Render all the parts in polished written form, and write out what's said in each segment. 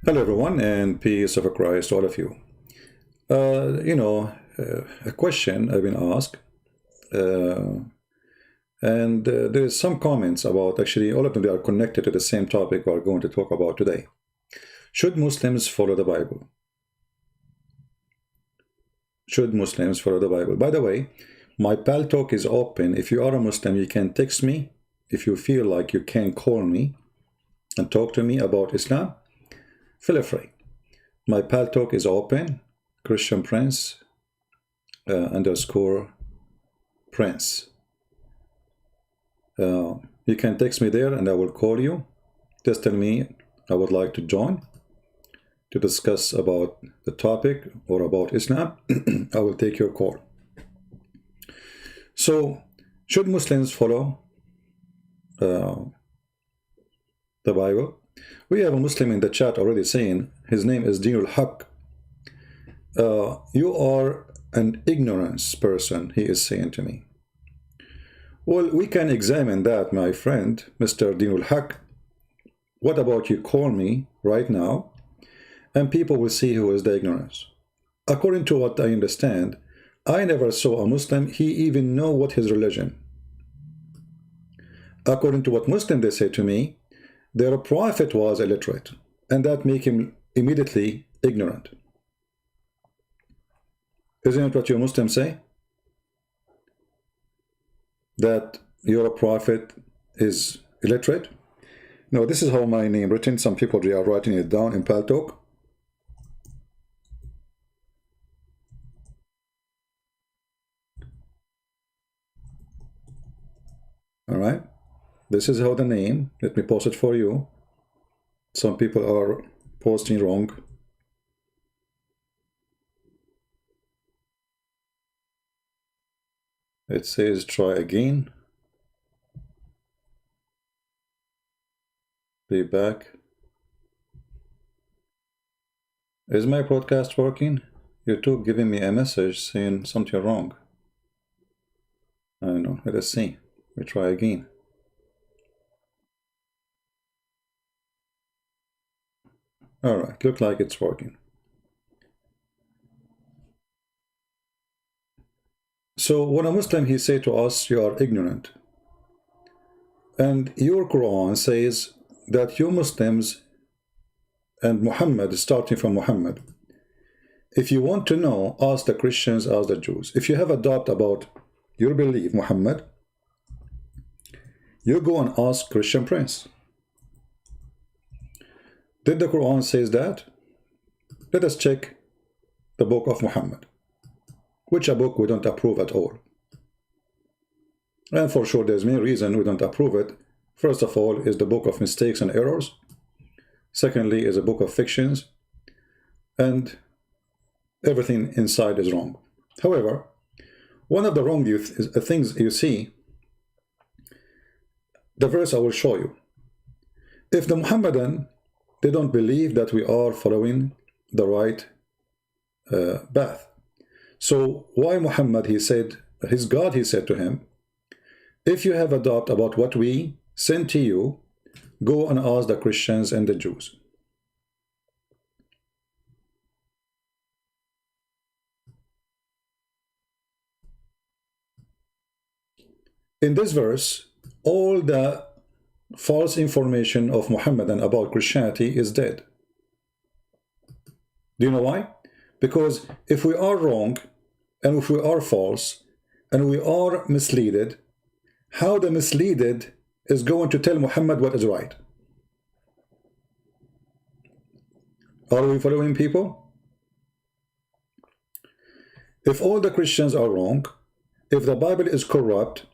Hello, everyone, and peace of Christ, all of you. A question I've been asked, uh, and there is some comments about actually all of them. They are connected to the same topic we're going to talk about today. Should Muslims follow the Bible? Should Muslims follow the Bible? By the way, my pal talk is open. If you are a Muslim, you can text me. If you feel like you can call me and talk to me about Islam, feel free. My pal talk is open. Christian Prince _ Prince. You can text me there and I will call you. Just tell me I would like to join to discuss about the topic or about Islam. I will take your call. So, should Muslims follow the Bible? We have a Muslim in the chat already saying his name is Dinul Haq. You are an ignorance person, he is saying to me. Well, we can examine that, my friend, Mr. Dinul Haq. What about you call me right now, and people will see who is the ignorance. According to what I understand, I never saw a Muslim, he even know what his religion. According to what Muslim they say to me, their prophet was illiterate, and that make him immediately ignorant. Isn't it what your Muslims say? That your prophet is illiterate? No, this is how my name written. Some people they are writing it down in Paltalk. All right. This is how the name. Let me post it for you. Some people are posting wrong. It says try again. Be back. Is my broadcast working? YouTube giving me a message saying something wrong. I don't know. Let us see. We try again. All right. Look like it's working. So when a Muslim, he say to us, you are ignorant. And your Quran says that you Muslims and Muhammad, starting from Muhammad, if you want to know, ask the Christians, ask the Jews. If you have a doubt about your belief, Muhammad, you go and ask Christian Prince. Did the Quran says that? Let us check the book of Muhammad, which a book we don't approve at all. And for sure there's many reasons we don't approve it. First of all is the book of mistakes and errors. Secondly is a book of fictions. And everything inside is wrong. However, one of the wrong things you see, the verse I will show you. If the Muhammadan, they don't believe that we are following the right path. So why Muhammad, he said, his God, he said to him, if you have a doubt about what we sent to you, go and ask the Christians and the Jews. In this verse, all the false information of Muhammad and about Christianity is dead. Do you know why? Because if we are wrong, and if we are false, and we are misleaded, how the misleaded is going to tell Muhammad what is right? Are we following people? If all the Christians are wrong, if the Bible is corrupt,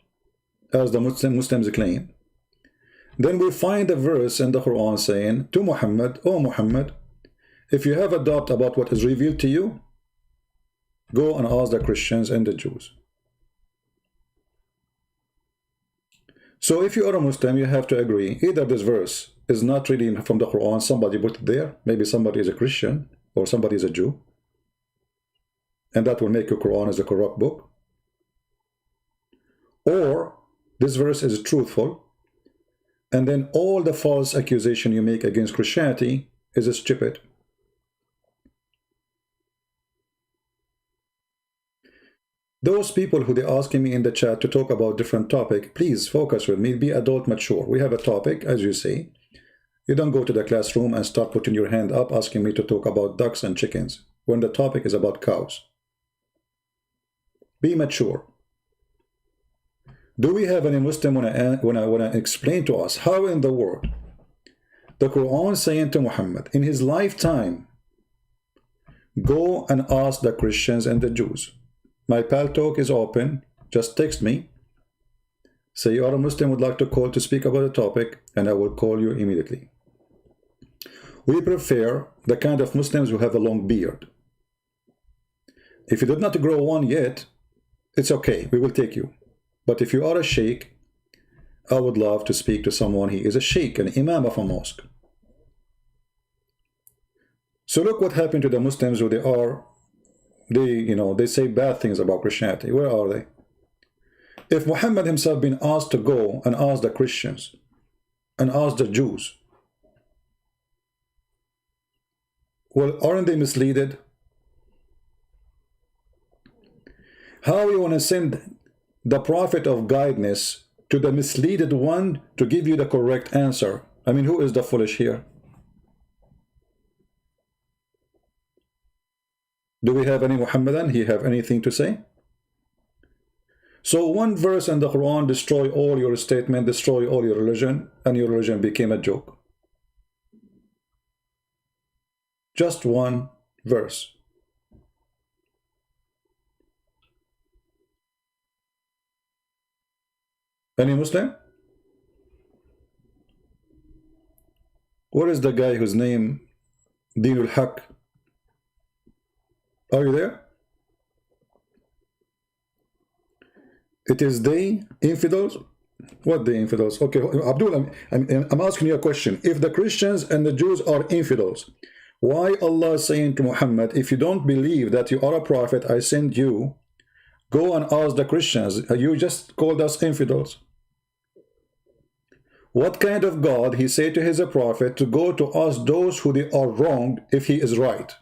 as the Muslims claim, then we find a verse in the Quran saying to Muhammad, "Oh Muhammad, if you have a doubt about what is revealed to you, go and ask the Christians and the Jews." So if you are a Muslim, you have to agree, either this verse is not really from the Quran, somebody put it there, maybe somebody is a Christian or somebody is a Jew, and that will make your Quran as a corrupt book, or this verse is truthful, and then all the false accusation you make against Christianity is stupid. Those people who they asking me in the chat to talk about different topic, please focus with me, be adult mature. We have a topic, as you see. You don't go to the classroom and start putting your hand up asking me to talk about ducks and chickens when the topic is about cows. Be mature. Do we have any Muslim when I explain to us how in the world the Quran saying to Muhammad in his lifetime, go and ask the Christians and the Jews. My pal talk is open. Just text me. Say you are a Muslim, would like to call to speak about a topic, and I will call you immediately. We prefer the kind of Muslims who have a long beard. If you did not grow one yet, it's okay, we will take you. But if you are a sheikh, I would love to speak to someone. He is a sheikh, an imam of a mosque. So look what happened to the Muslims who they say bad things about Christianity. Where are they? If Muhammad himself been asked to go and ask the Christians and ask the Jews, well, aren't they misleaded? How you want to send the prophet of guidance to the misleaded one to give you the correct answer? I mean, who is the foolish here? Do we have any Muhammadan? He have anything to say? So one verse in the Quran destroy all your statement, destroy all your religion, and your religion became a joke. Just one verse. Any Muslim? What is the guy whose name Dinul Haq? Are you there? It is they, infidels? What the infidels? Okay, Abdul, I'm asking you a question. If the Christians and the Jews are infidels, why Allah is saying to Muhammad, if you don't believe that you are a prophet, I send you, go and ask the Christians. You just called us infidels. What kind of God he said to his prophet to go to ask those who they are wrong if he is right?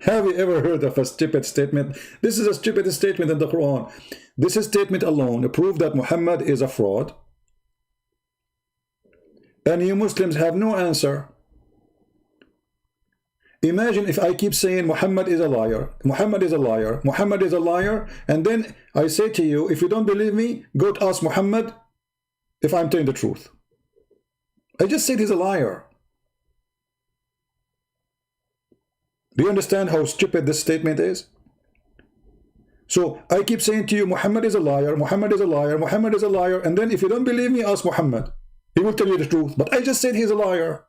Have you ever heard of a stupid statement? This is a stupid statement in the Quran. This statement alone proves that Muhammad is a fraud. And you Muslims have no answer. Imagine if I keep saying Muhammad is a liar, Muhammad is a liar, Muhammad is a liar, and then I say to you, if you don't believe me, go to ask Muhammad if I'm telling the truth. I just said he's a liar. Do you understand how stupid this statement is? So I keep saying to you, Muhammad is a liar, Muhammad is a liar, Muhammad is a liar, and then if you don't believe me, ask Muhammad. He will tell you the truth. But I just said he's a liar.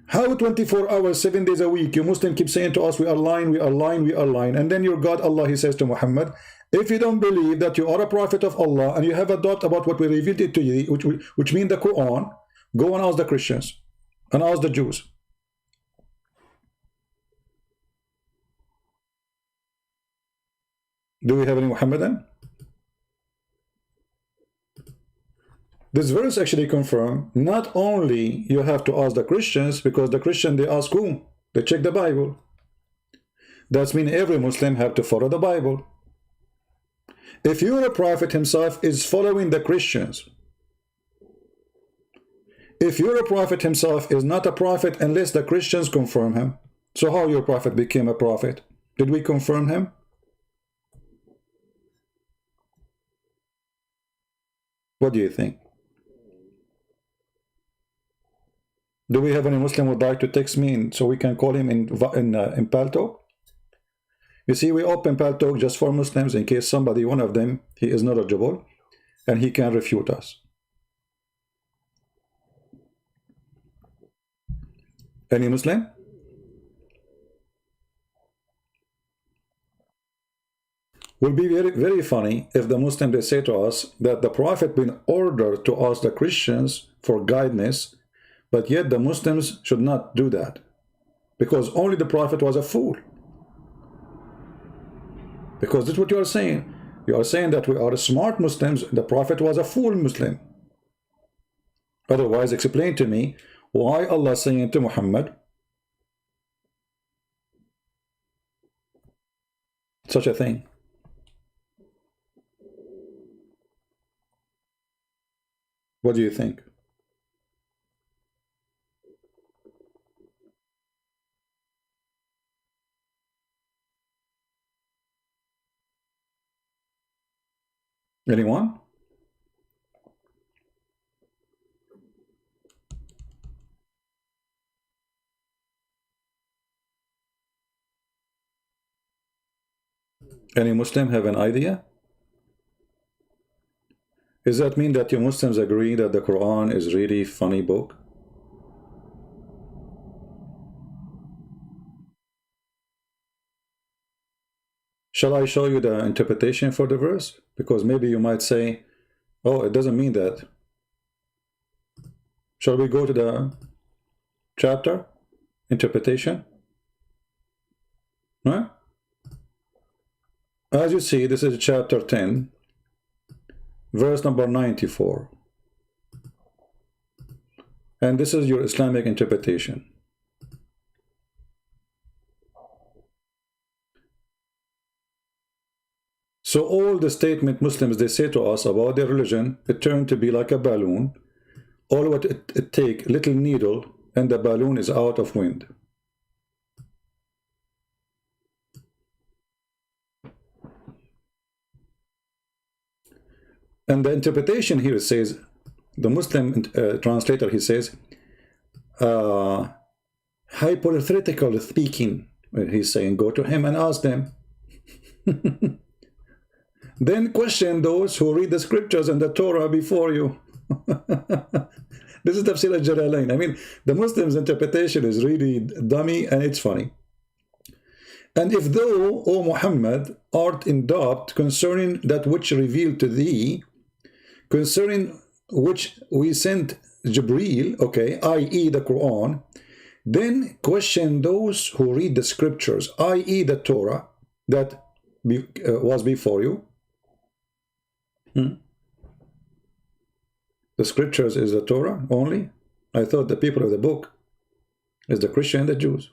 How 24 hours, 7 days a week, you Muslim keep saying to us, we are lying, we are lying, we are lying. And then your God, Allah, he says to Muhammad, if you don't believe that you are a prophet of Allah and you have a doubt about what we revealed it to you, which means the Quran, go and ask the Christians and ask the Jews. Do we have any Muhammadan? This verse actually confirms not only you have to ask the Christians, because the Christian, they ask whom? They check the Bible. That means every Muslim have to follow the Bible. If your prophet himself is following the Christians, if your prophet himself is not a prophet unless the Christians confirm him, so how your prophet became a prophet? Did we confirm him? What do you think? Do we have any Muslim who would like to text me so we can call him in Paltalk? You see, we open Paltalk just for Muslims in case somebody, one of them, he is knowledgeable and he can refute us. Any Muslim? Will be very, very funny if the Muslim, they say to us that the Prophet been ordered to ask the Christians for guidance, but yet the Muslims should not do that because only the Prophet was a fool. Because that's what you are saying. You are saying that we are smart Muslims. The Prophet was a fool Muslim. Otherwise, explain to me why Allah saying to Muhammad such a thing. What do you think? Anyone? Any Muslim have an idea? Does that mean that you Muslims agree that the Quran is really funny book? Shall I show you the interpretation for the verse? Because maybe you might say, oh, it doesn't mean that. Shall we go to the chapter? Interpretation? Right? As you see, this is chapter 10, verse number 94. And this is your Islamic interpretation. So all the statement Muslims, they say to us about their religion, it turned to be like a balloon. All what it take, little needle, and the balloon is out of wind. And the interpretation here says, the Muslim translator, he says, hypothetical speaking, he's saying, go to him and ask them. Then question those who read the scriptures and the Torah before you. This is Tafsir al-Jalalain. I mean, the Muslims' interpretation is really dummy and it's funny. And if thou, O Muhammad, art in doubt concerning that which revealed to thee, concerning which we sent Jibreel, okay, i.e. the Quran, then question those who read the scriptures, i.e. the Torah that was before you. The scriptures is the Torah only? I thought the people of the book is the Christian and the Jews.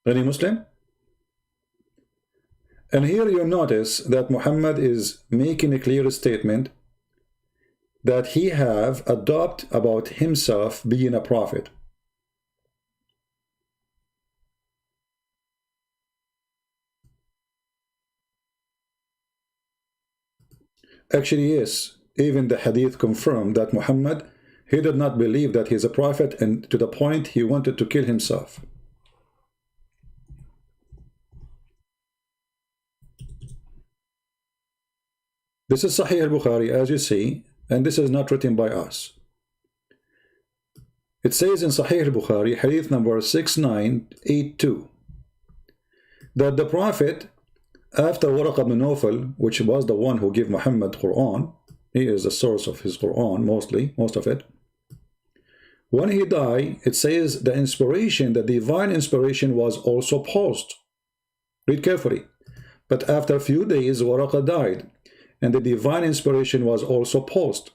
Any Muslim? And here you notice that Muhammad is making a clear statement that he have a doubt about himself being a prophet. Actually, yes, even the hadith confirmed that Muhammad, he did not believe that he is a prophet, and to the point he wanted to kill himself. This is Sahih al-Bukhari, as you see, and this is not written by us. It says in Sahih al-Bukhari, hadith number 6982, that the Prophet, after Waraq ibn Nawfal, which was the one who gave Muhammad Quran, he is the source of his Quran, most of it. When he died, it says the inspiration, the divine inspiration was also paused. Read carefully. But after a few days, Waraq died, and the divine inspiration was also paused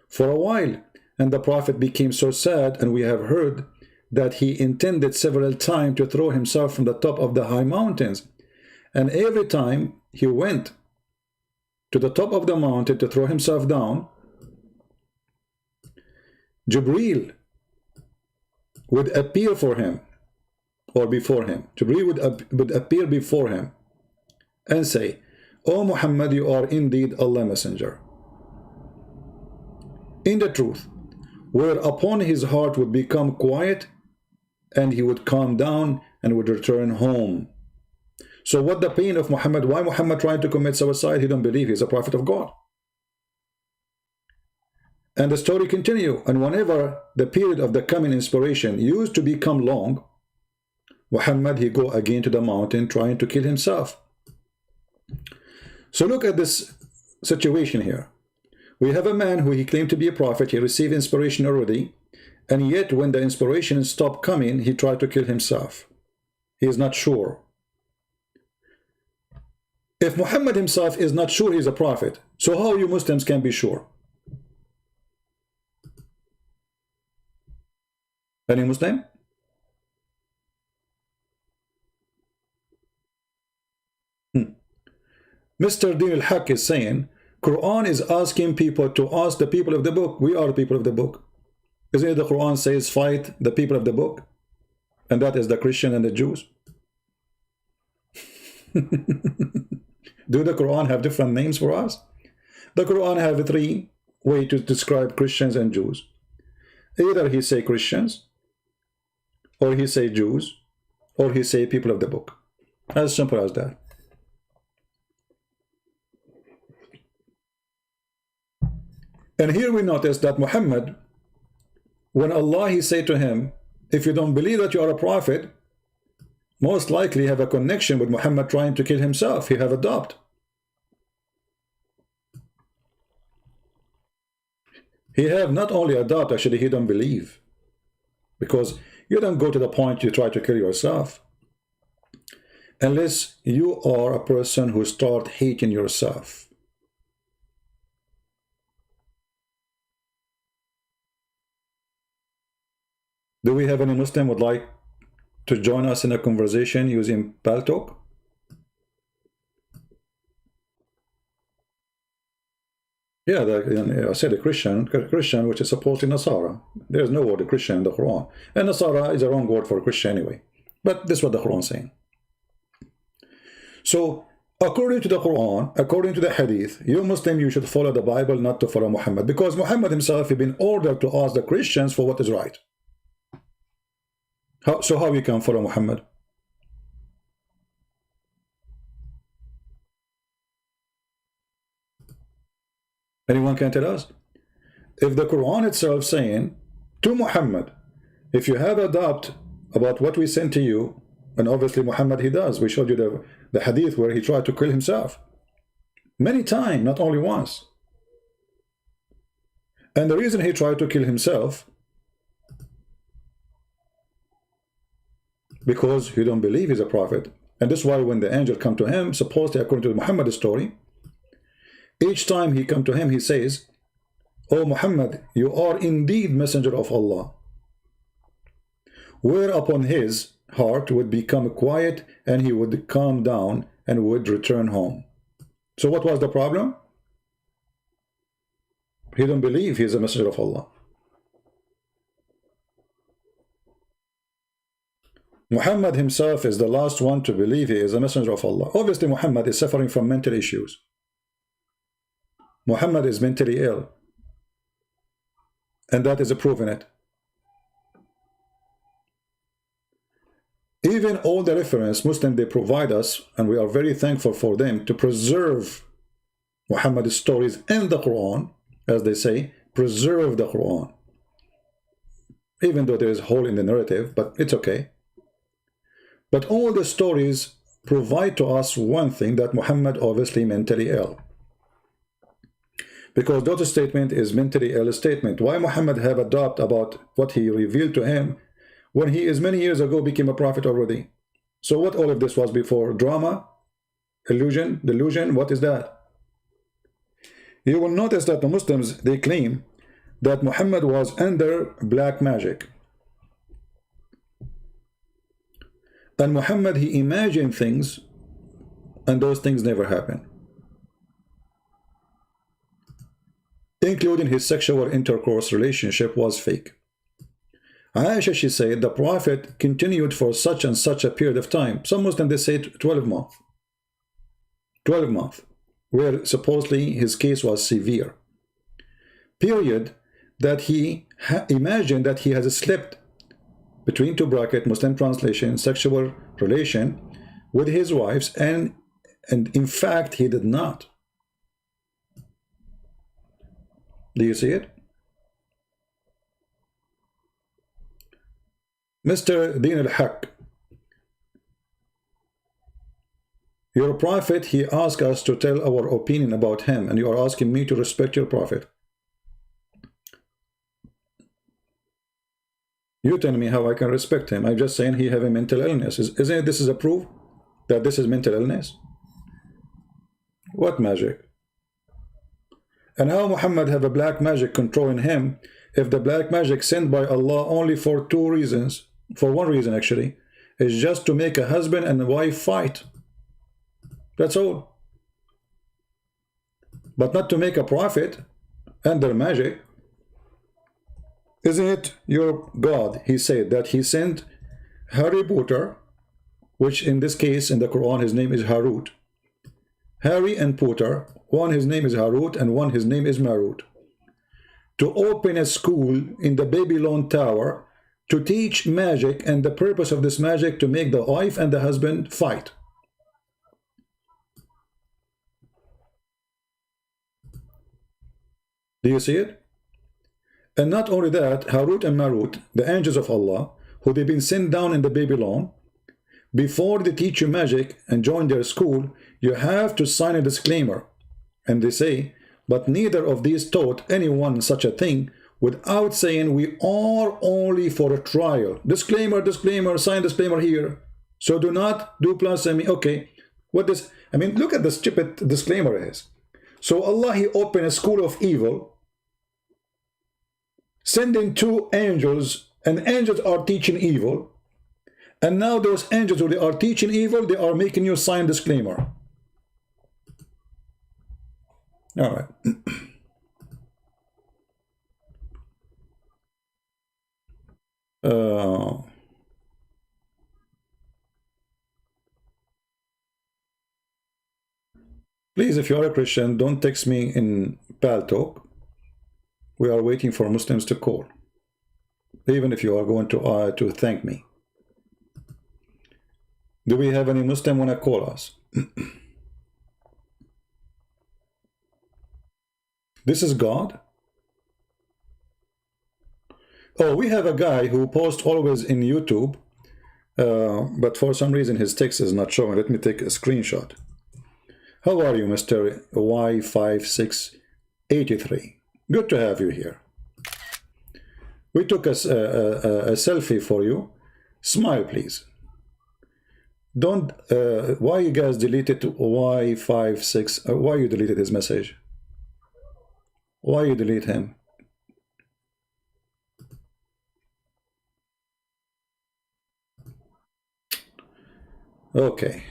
for a while. And the Prophet became so sad, and we have heard that he intended several times to throw himself from the top of the high mountains. And every time he went to the top of the mountain to throw himself down, Jibreel would appear for him, or before him. Jibreel would appear before him and say, O Muhammad, you are indeed Allah's messenger. In the truth, whereupon his heart would become quiet, and he would calm down and would return home. So what the pain of Muhammad? Why Muhammad tried to commit suicide? He don't believe he's a prophet of God. And the story continue. And whenever the period of the coming inspiration used to become long, Muhammad, he go again to the mountain trying to kill himself. So look at this situation here. We have a man who he claimed to be a prophet. He received inspiration already. And yet when the inspiration stopped coming, he tried to kill himself. He is not sure. If Muhammad himself is not sure he's a prophet, so how you Muslims can be sure? Any Muslim? Mr. Din al-Haq is saying, Quran is asking people to ask the people of the book. We are the people of the book. Isn't it the Quran says, fight the people of the book? And that is the Christian and the Jews. Do the Quran have different names for us? The Quran have 3 ways to describe Christians and Jews. Either he say Christians, or he say Jews, or he say people of the book. As simple as that. And here we notice that Muhammad, when Allah he said to him, if you don't believe that you are a prophet, most likely have a connection with Muhammad trying to kill himself. He have a doubt. He have not only a doubt, actually he don't believe. Because you don't go to the point you try to kill yourself. Unless you are a person who start hating yourself. Do we have any Muslim would like to join us in a conversation using Paltalk? Yeah, I said a Christian, which is supposedly Nasara. There is no word of Christian in the Quran. And Nasara is a wrong word for Christian anyway. But this is what the Quran is saying. So, according to the Quran, according to the Hadith, you Muslim, you should follow the Bible, not to follow Muhammad. Because Muhammad himself has been ordered to ask the Christians for what is right. So how we can follow Muhammad? Anyone can tell us? If the Quran itself saying to Muhammad, if you have a doubt about what we sent to you, and obviously Muhammad he does. We showed you the hadith where he tried to kill himself. Many times, not only once. And the reason he tried to kill himself, because he don't believe he's a prophet. And that's why when the angel come to him, supposedly according to the Muhammad story, each time he come to him, he says, "O Muhammad, you are indeed messenger of Allah." Whereupon his heart would become quiet and he would calm down and would return home. So what was the problem? He don't believe he is a messenger of Allah. Muhammad himself is the last one to believe he is a messenger of Allah. Obviously, Muhammad is suffering from mental issues. Muhammad is mentally ill. And that is proven it. Even all the reference Muslims they provide us, and we are very thankful for them, to preserve Muhammad's stories in the Quran, as they say, preserve the Quran. Even though there is a hole in the narrative, but it's okay. But all the stories provide to us one thing, that Muhammad obviously mentally ill. Because that statement is mentally ill statement. Why Muhammad have a doubt about what he revealed to him when he is many years ago became a prophet already? So what all of this was before? Drama? Illusion? Delusion? What is that? You will notice that the Muslims, they claim that Muhammad was under black magic. And Muhammad, he imagined things, and those things never happened. Including his sexual intercourse relationship was fake. Aisha, she said, the Prophet continued for such and such a period of time. Some Muslims, they say 12 months. 12 months, where supposedly his case was severe. Period, that he imagined that he has slept, between two brackets, Muslim translation, sexual relation with his wives, and in fact he did not. Do you see it? Mr. Din al-Haq, your prophet, he asked us to tell our opinion about him, and you are asking me to respect your prophet. You tell me how I can respect him. I'm just saying he have a mental illness. Isn't it this is a proof that this is mental illness? What magic? And how Muhammad have a black magic controlling him if the black magic sent by Allah only for two reasons, for one reason actually, is just to make a husband and a wife fight. That's all. But not to make a profit under magic. Isn't it your God? He said that he sent Harry Potter, which in this case in the Quran his name is Harut. Harry and Potter, one his name is Harut and one his name is Marut, to open a school in the Babylon Tower to teach magic, and the purpose of this magic to make the wife and the husband fight. Do you see it? And not only that, Harut and Marut, the angels of Allah, who they've been sent down in the Babylon, before they teach you magic and join their school, you have to sign a disclaimer. And they say, but neither of these taught anyone such a thing without saying we are only for a trial. Disclaimer, disclaimer, sign disclaimer here. So do not do plus, okay, what this, look at the stupid disclaimer is. So Allah, he opened a school of evil, sending two angels, and angels are teaching evil. And now those angels who they are teaching evil, they are making you sign disclaimer. All right. Please, if you are a Christian, don't text me in Pal Talk. We are waiting for Muslims to call, even if you are going to thank me. Do we have any Muslim want to call us? This is God. Oh, we have a guy who posts always in YouTube, but for some reason his text is not showing. Let me take a screenshot. How are you, Mr. Y5683? Good to have you here. We took a selfie for you. Smile, please. Don't, why you guys deleted Y56, why you deleted his message? Why you delete him? Okay.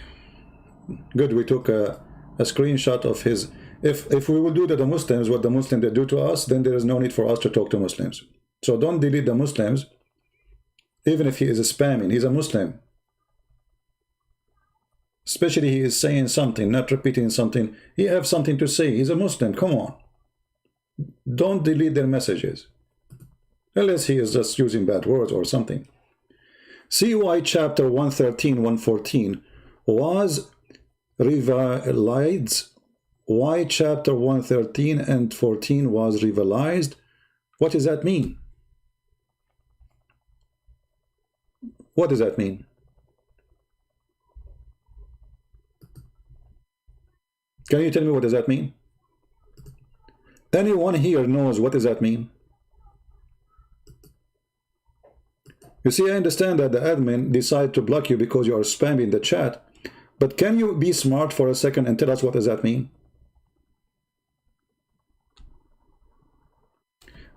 Good, we took a screenshot of his. If we will do to the Muslims what the Muslims they do to us, then there is no need for us to talk to Muslims. So don't delete the Muslims, even if he is spamming. He's a Muslim. Especially he is saying something, not repeating something. He has something to say. He's a Muslim. Come on. Don't delete their messages. Unless he is just using bad words or something. CY chapter 113, 114 was revised. Y chapter 113 and 14 was revised. What does that mean? What does that mean? Can you tell me what does that mean? Anyone here knows what does that mean? You see, I understand that the admin decided to block you because you are spamming the chat, but can you be smart for a second and tell us what does that mean?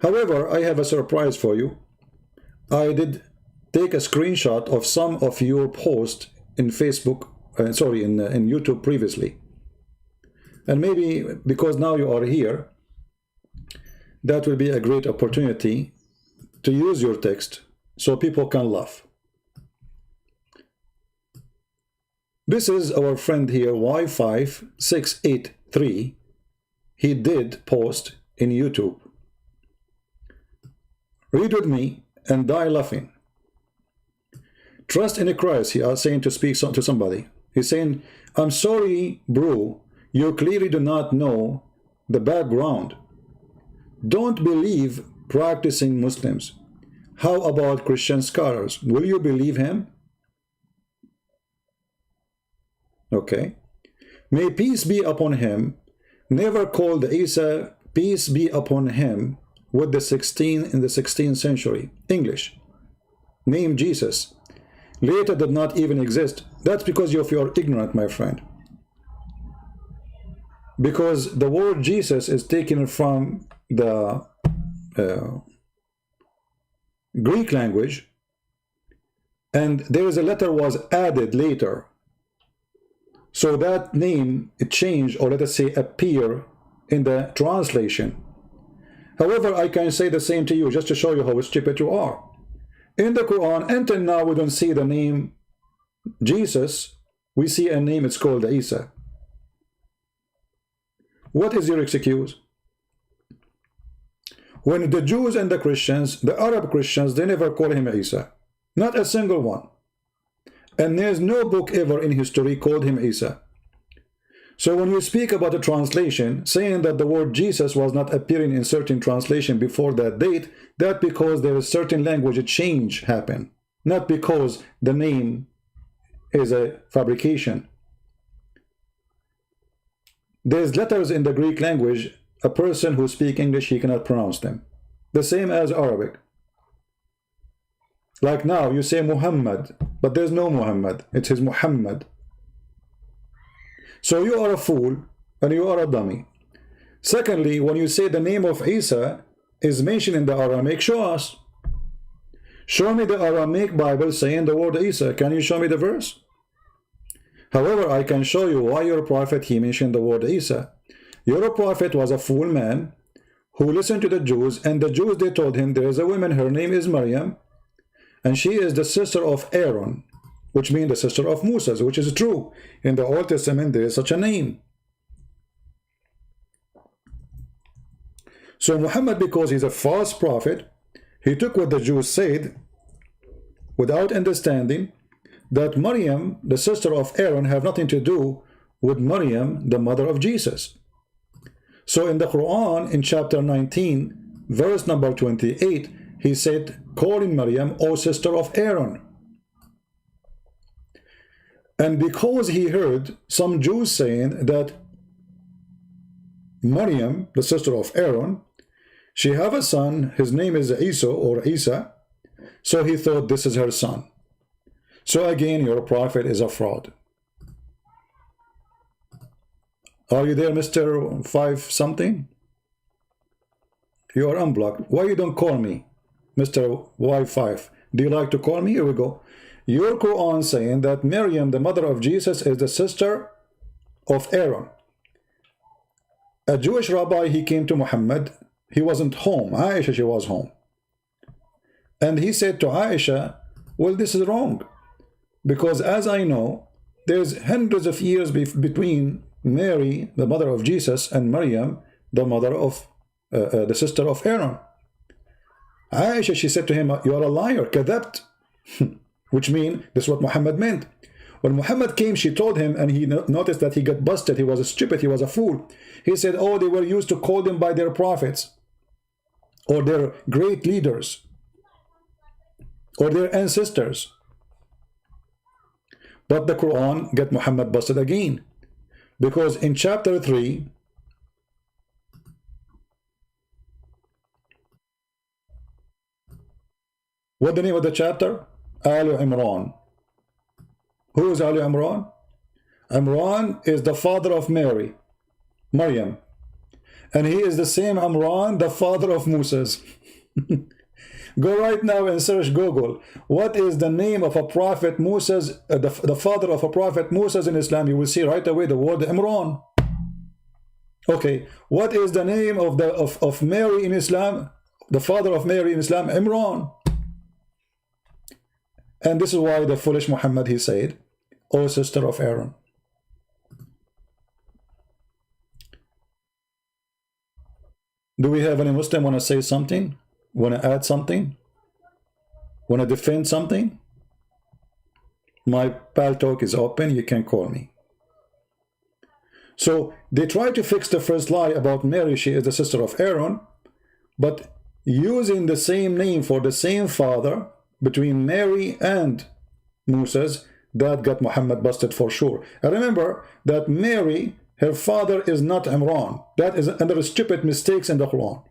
However, I have a surprise for you. I did take a screenshot of some of your posts in Facebook, in YouTube previously. And maybe because now you are here, that will be a great opportunity to use your text so people can laugh. This is our friend here, Y5683. He did post in YouTube. Read with me and die laughing. Trust in Christ, he is saying to speak to somebody. He's saying, I'm sorry, bro, you clearly do not know the background. Don't believe practicing Muslims. How about Christian scholars? Will you believe him? Okay. May peace be upon him. Never called Isa, peace be upon him, with the 16th century. English. Name Jesus. Later did not even exist. That's because you're ignorant, my friend. because the word Jesus is taken from the Greek language, and there is a letter was added later. So that name, it changed, or let us say appear in the translation. However, I can say the same to you just to show you how stupid you are. In the Quran, until now we don't see the name Jesus. We see a name, it's called Isa. What is your excuse? When the Jews and the Christians, the Arab Christians, they never call him Isa. Not a single one. And there's no book ever in history called him Isa. So when you speak about a translation, saying that the word Jesus was not appearing in certain translation before that date, that because there is certain language change happen, not because the name is a fabrication. There's letters in the Greek language, a person who speaks English, he cannot pronounce them. The same as Arabic. Like now, you say Muhammad, but there's no Muhammad. It is Muhammad. So you are a fool, and you are a dummy. Secondly, when you say the name of Isa is mentioned in the Aramaic, show us. Show me the Aramaic Bible saying the word Isa. Can you show me the verse? However, I can show you why your prophet, he mentioned the word Isa. Your prophet was a fool man who listened to the Jews, and the Jews, they told him there is a woman, her name is Maryam, and she is the sister of Aaron, which means the sister of Moses, which is true. In the Old Testament, there is such a name. So Muhammad, because he's a false prophet, he took what the Jews said without understanding that Maryam, the sister of Aaron, have nothing to do with Maryam, the mother of Jesus. So in the Quran, in chapter 19, verse number 28, he said, calling Maryam, O sister of Aaron. And because he heard some Jews saying that Maryam, the sister of Aaron, she have a son, his name is Isa or Isa, so he thought this is her son. So again, your prophet is a fraud. Are you there, Mr. 5 something? You are unblocked. Why you don't call me, Mr. Y5? Do you like to call me? Here we go. Your Quran saying that Maryam, the mother of Jesus, is the sister of Aaron. A Jewish rabbi, he came to Muhammad. He wasn't home. Aisha, she was home. And he said to Aisha, well, this is wrong. Because as I know, there's hundreds of years between Mary, the mother of Jesus, and Maryam, the mother of the sister of Aaron. Aisha, she said to him, you are a liar, kadabt. Which means, this is what Muhammad meant. When Muhammad came, she told him, and he noticed that he got busted. He was a stupid, he was a fool. He said, oh, they were used to call them by their prophets, or their great leaders, or their ancestors. But the Quran got Muhammad busted again. Because in chapter 3, what the name of the chapter? Al Imran. Who is Al Imran? Imran is the father of Mary, Maryam. And he is the same Imran, the father of Moses. Go right now and search Google. What is the name of a prophet Moses, the father of a prophet Moses in Islam? You will see right away the word Imran. Okay, what is the name of Mary in Islam? The father of Mary in Islam, Imran. And this is why the foolish Muhammad, he said, O sister of Aaron. Do we have any Muslim want to say something? Want to add something? Want to defend something? My pal talk is open. You can call me. So they try to fix the first lie about Mary. She is the sister of Aaron, but using the same name for the same father between Mary and Moses, that got Muhammad busted for sure. And remember that Mary, her father is not Imran. That is under stupid mistakes in the Quran.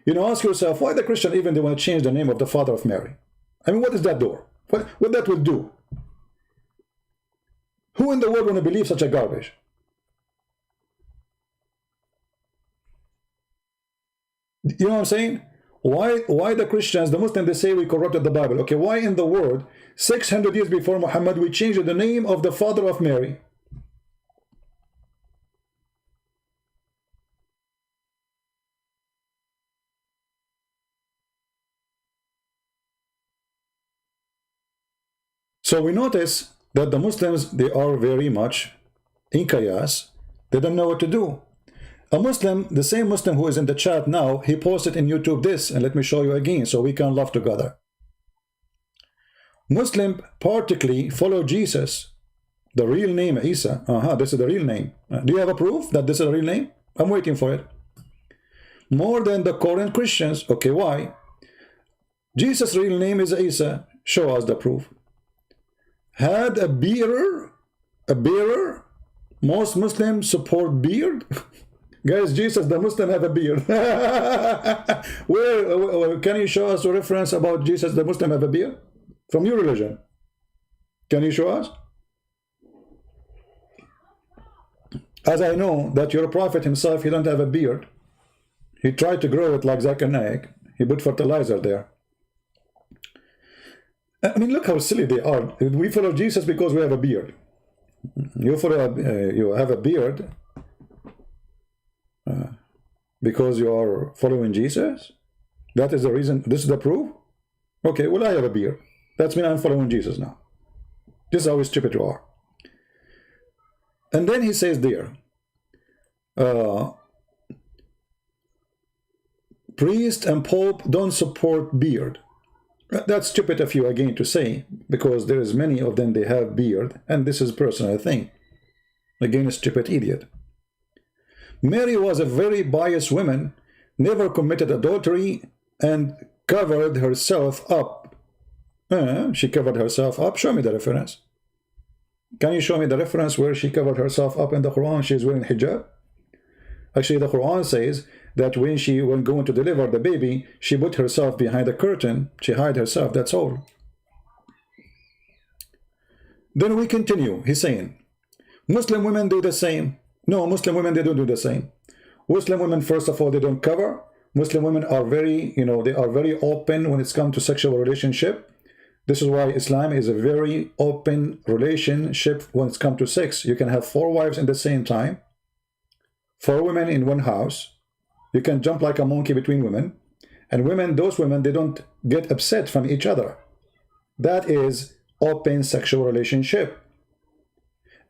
You know, ask yourself, why the Christian even they want to change the name of the father of Mary? I mean, what is that door? What that will do? Who in the world want to believe such a garbage? You know what I'm saying? Why the Christians, the Muslims, they say we corrupted the Bible. Okay, why in the world 600 years before Muhammad we changed the name of the father of Mary? So we notice that the Muslims, they are very much in chaos. They don't know what to do. A Muslim, the same Muslim who is in the chat now, he posted in YouTube this, and let me show you again so we can laugh together. Muslim particularly follow Jesus, the real name Isa. This is the real name. Do you have a proof that this is a real name? I'm waiting for it. More than the current Christians. Okay, why? Jesus' real name is Isa. Show us the proof. Had a bearer? Most Muslims support beard. Guys, Jesus, the Muslim, have a beard. Where can you show us a reference about Jesus, the Muslim, have a beard? From your religion. Can you show us? As I know that your prophet himself, he don't have a beard. He tried to grow it like Zakir Naik. He put fertilizer there. I mean, look how silly they are. We follow Jesus because we have a beard. You have a beard because you are following Jesus? That is the reason. This is the proof? Okay, well, I have a beard. That means I'm following Jesus now. This is how stupid you are. And then he says there, priest and pope don't support beard. That's stupid of you again to say, because there is many of them, they have beard, and this is personal thing. Again, a stupid idiot. Mary was a very pious woman, never committed adultery, and covered herself up. She covered herself up. Show me the reference. Can you show me the reference where she covered herself up in the Quran? She's wearing hijab. Actually, the Quran says that when she was going to deliver the baby, she put herself behind a curtain. She hid herself, that's all. Then we continue. He's saying, Muslim women do the same. No, Muslim women, they don't do the same. Muslim women, first of all, they don't cover. Muslim women are very, they are very open when it's come to sexual relationship. This is why Islam is a very open relationship when it's come to sex. You can have 4 wives at the same time. 4 women in one house. You can jump like a monkey between women. And women, those women, they don't get upset from each other. That is open sexual relationship.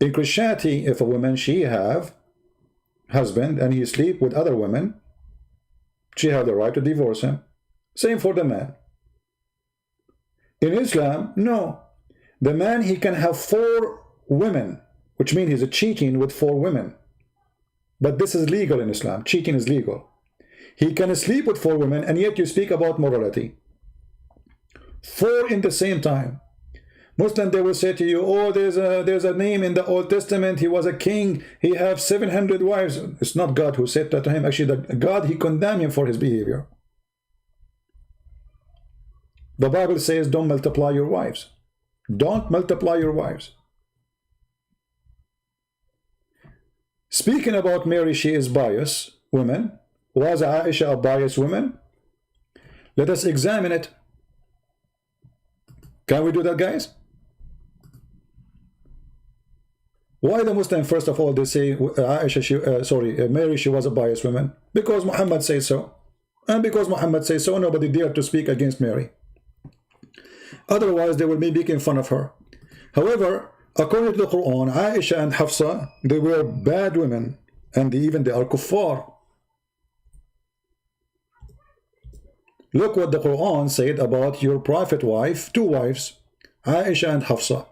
In Christianity, if a woman, she have husband and he sleep with other women, she have the right to divorce him. Same for the man. In Islam, no. The man, he can have 4 women, which means he's cheating with 4 women. But this is legal in Islam. Cheating is legal. He can sleep with 4 women, and yet you speak about morality. 4 in the same time. Muslim, they will say to you, oh, there's a name in the Old Testament. He was a king. He have 700 wives. It's not God who said that to him. Actually, God, he condemned him for his behavior. The Bible says, don't multiply your wives. Don't multiply your wives. Speaking about Mary, she is biased woman. Was Aisha a biased woman? Let us examine it. Can we do that, guys? Why the Muslim, first of all, they say Aisha, Mary, she was a biased woman? Because Muhammad says so. And because Muhammad says so, nobody dared to speak against Mary. Otherwise, they will be making fun of her. However, according to the Quran, Aisha and Hafsa, they were bad women, and even they are kuffar. Look what the Quran said about your prophet wife, 2 wives, Aisha and Hafsa.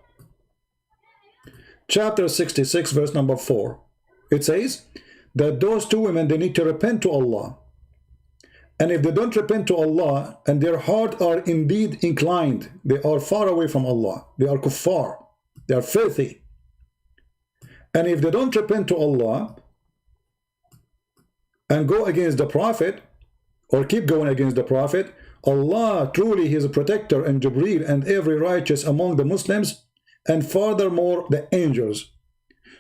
Chapter 66, verse number 4. It says that those 2 women, they need to repent to Allah. And if they don't repent to Allah, and their heart are indeed inclined, they are far away from Allah. They are kuffar. They are filthy. And if they don't repent to Allah and go against the Prophet, or keep going against the Prophet, Allah truly, he is a protector, and Jibreel and every righteous among the Muslims, and furthermore the angels.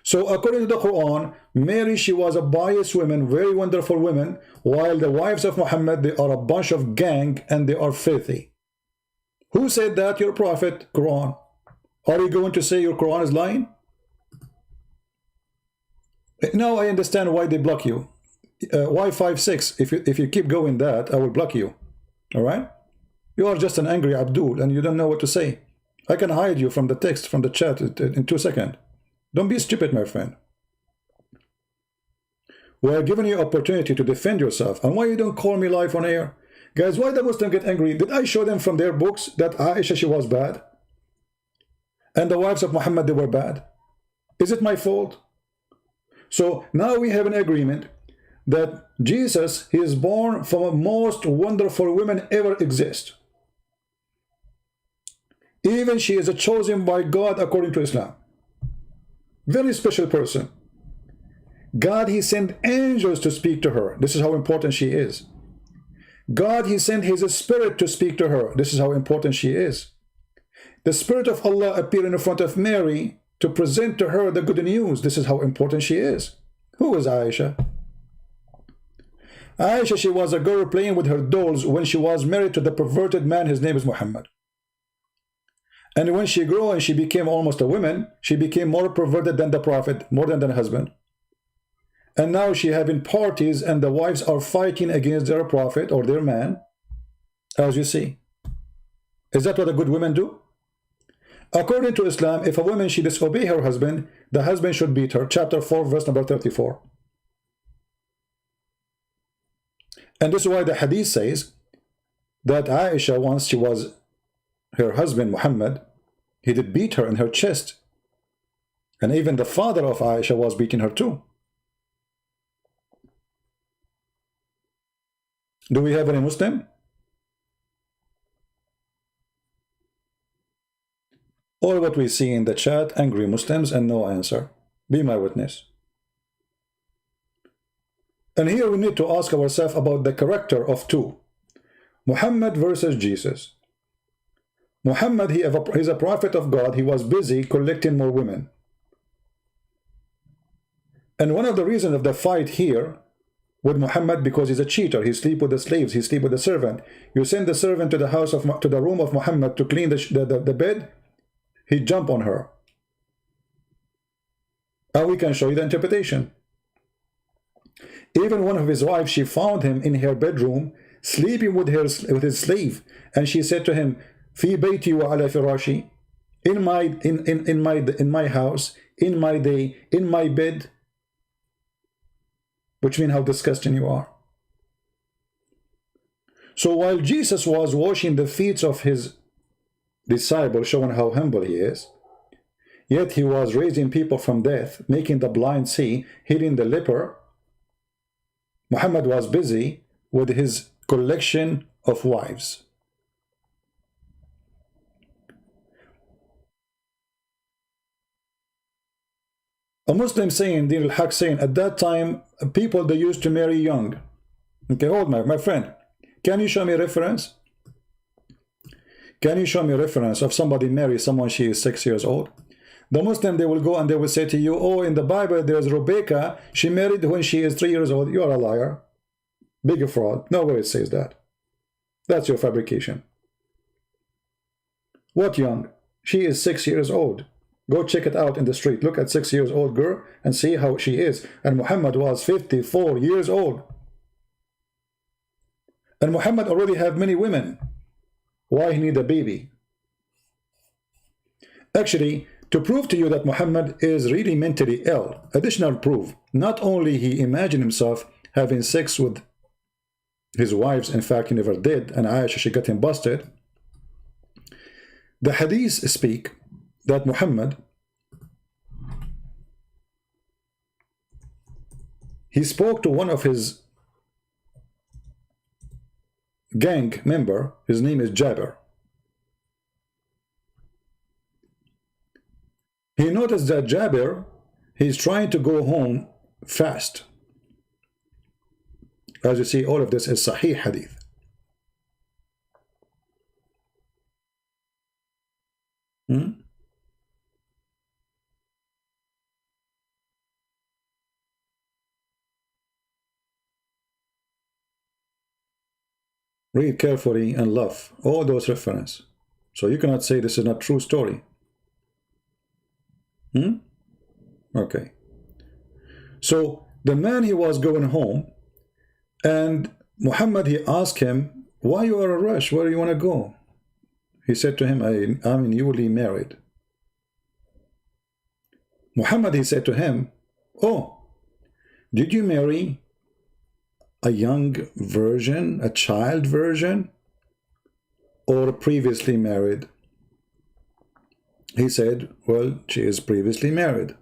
So according to the Quran, Mary, she was a pious woman, very wonderful woman, while the wives of Muhammad, they are a bunch of gang and they are filthy. Who said that? Your prophet, Quran. Are you going to say your Quran is lying? Now I understand why they block you. Why 5-6? If you keep going that, I will block you. All right? You are just an angry Abdul and you don't know what to say. I can hide you from the text, from the chat in 2 seconds. Don't be stupid, my friend. We are giving you opportunity to defend yourself. And why you don't call me live on air? Guys, why the Muslims get angry? Did I show them from their books that Aisha, she was bad? And the wives of Muhammad, they were bad? Is it my fault? So now we have an agreement that Jesus, he is born from the most wonderful woman ever exist. Even she is chosen by God according to Islam. Very special person. God, he sent angels to speak to her. This is how important she is. God, he sent his spirit to speak to her. This is how important she is. The spirit of Allah appeared in front of Mary to present to her the good news. This is how important she is. Who is Aisha? Aisha, she was a girl playing with her dolls when she was married to the perverted man. His name is Muhammad. And when she grew and she became almost a woman, she became more perverted than the prophet, more than the husband. And now she having parties and the wives are fighting against their prophet or their man, as you see. Is that what a good woman do? According to Islam, if a woman, she disobey her husband, the husband should beat her. Chapter 4, verse number 34. And this is why the hadith says that Aisha, once she was her husband, Muhammad, he did beat her in her chest. And even the father of Aisha was beating her too. Do we have any Muslim? All what we see in the chat, angry Muslims and no answer. Be my witness. And here we need to ask ourselves about the character of two. Muhammad versus Jesus. Muhammad, he's a prophet of God. He was busy collecting more women. And one of the reasons of the fight here with Muhammad, because he's a cheater. He sleep with the slaves. He sleep with the servant. You send the servant to the house to the room of Muhammad to clean the bed. He jump on her. And we can show you the interpretation. Even one of his wives, she found him in her bedroom sleeping with his slave, and she said to him, "Fi bayti wa ala firashi," in my house, in my day, in my bed. Which means how disgusting you are. So while Jesus was washing the feet of his disciples, showing how humble he is, yet he was raising people from death, making the blind see, healing the leper, Muhammad was busy with his collection of wives. A Muslim saying, Din al-Haq saying, at that time, people, they used to marry young. Okay, hold my friend. Can you show me a reference? Can you show me a reference of somebody marry someone she is 6 years old? The Muslim, they will go and they will say to you, oh, in the Bible, there's Rebecca. She married when she is 3 years old. You are a liar. Big fraud. Nowhere it says that. That's your fabrication. What young? She is 6 years old. Go check it out in the street. Look at 6 years old girl and see how she is. And Muhammad was 54 years old. And Muhammad already have many women. Why he need a baby? Actually, to prove to you that Muhammad is really mentally ill, additional proof, not only he imagined himself having sex with his wives, in fact he never did, and Aisha, she got him busted. The hadiths speak that Muhammad, he spoke to one of his gang member, his name is Jabir. He noticed that Jabir, he's trying to go home fast. As you see, all of this is Sahih Hadith. Read carefully and love all those references. So you cannot say this is not true story. Okay. So the man, he was going home, and Muhammad, he asked him, why you are in a rush? Where do you want to go? He said to him, I'm newly married. Muhammad, he said to him, oh, did you marry a young virgin, a child virgin, or previously married? He said, well, she is previously married.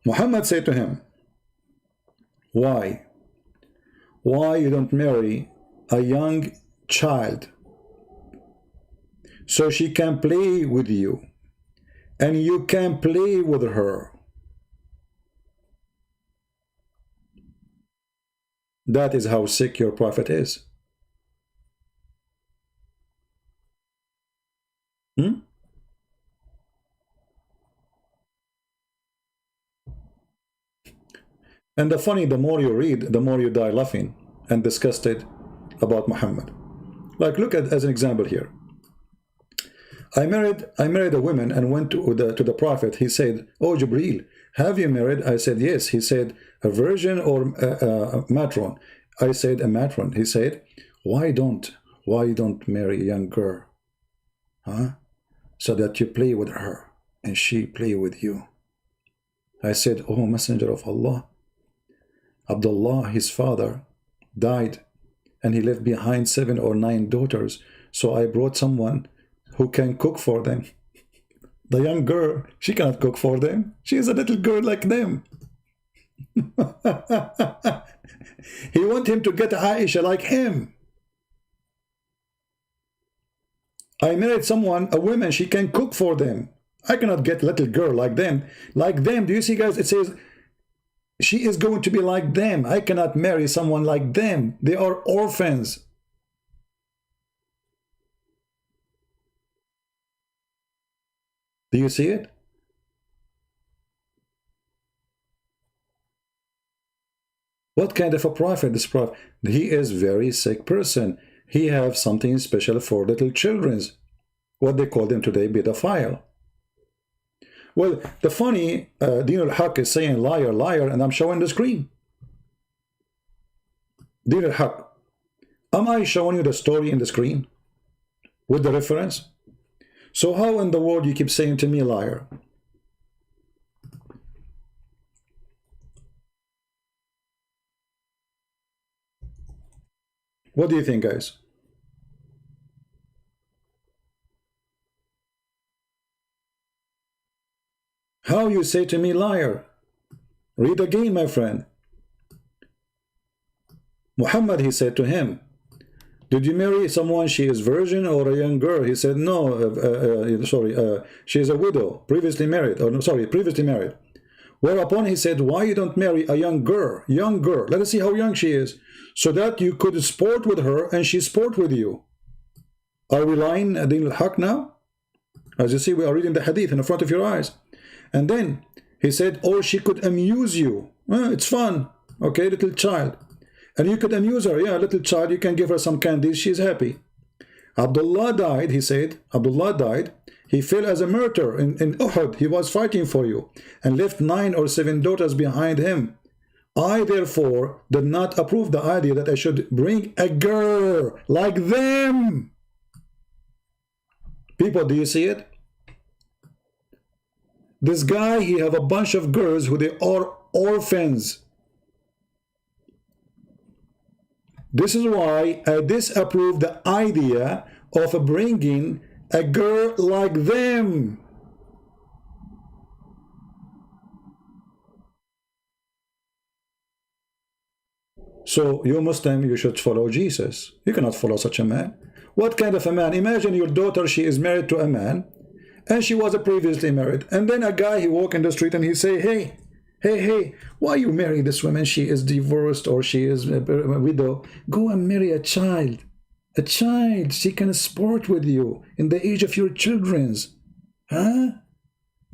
Muhammad said to him, why? Why you don't marry a young child so she can play with you and you can play with her? That is how sick your prophet is. And the funny, the more you read, the more you die laughing and disgusted about Muhammad. Like, look at as an example here. I married a woman and went to the prophet. He said, oh, Jibreel, have you married? I said, yes. He said, a virgin or a matron? I said, a matron. He said, why don't marry a young girl? Huh? So that you play with her and she play with you. I said, oh, Messenger of Allah, Abdullah, his father, died and he left behind 7 or 9 daughters. So I brought someone who can cook for them. The young girl, she cannot cook for them. She is a little girl like them. He want him to get Aisha like him. I married someone, a woman, she can cook for them. I cannot get little girl like them. Like them, do you see, guys? It says, she is going to be like them. I cannot marry someone like them. They are orphans. Do you see it? What kind of a prophet? This prophet, he is very sick person. He have something special for little children. What they call them today, pedophile. Well, the funny, Din al-Haq is saying liar, liar, and I'm showing the screen. Din al-Haq, am I showing you the story in the screen with the reference? So how in the world you keep saying to me liar? What do you think, guys? How you say to me liar? Read again, my friend. Muhammad, he said to him, did you marry someone, she is virgin or a young girl? He said, no, she is a widow, previously married, or no, sorry, previously married. Whereupon he said, why you don't marry a young girl? Young girl, let us see how young she is, so that you could sport with her and she sport with you. Are we lying, Din al-Haq now? As you see, we are reading the hadith in front of your eyes. And then he said, or she could amuse you. It's fun. Okay, little child. And you could amuse her. Yeah, little child, you can give her some candies. She's happy. Abdullah died, he said. Abdullah died. He fell as a martyr in Uhud. He was fighting for you and left 9 or 7 daughters behind him. I, therefore, did not approve the idea that I should bring a girl like them. People, do you see it? This guy, he have a bunch of girls who they are orphans. This is why I disapprove the idea of bringing a girl like them. So you Muslim, you should follow Jesus. You cannot follow such a man. What kind of a man? Imagine your daughter, she is married to a man, and she was previously married. And then a guy, he walk in the street and he say, hey, why you marry this woman? She is divorced or she is a widow. Go and marry a child. A child, she can sport with you in the age of your children's. Huh?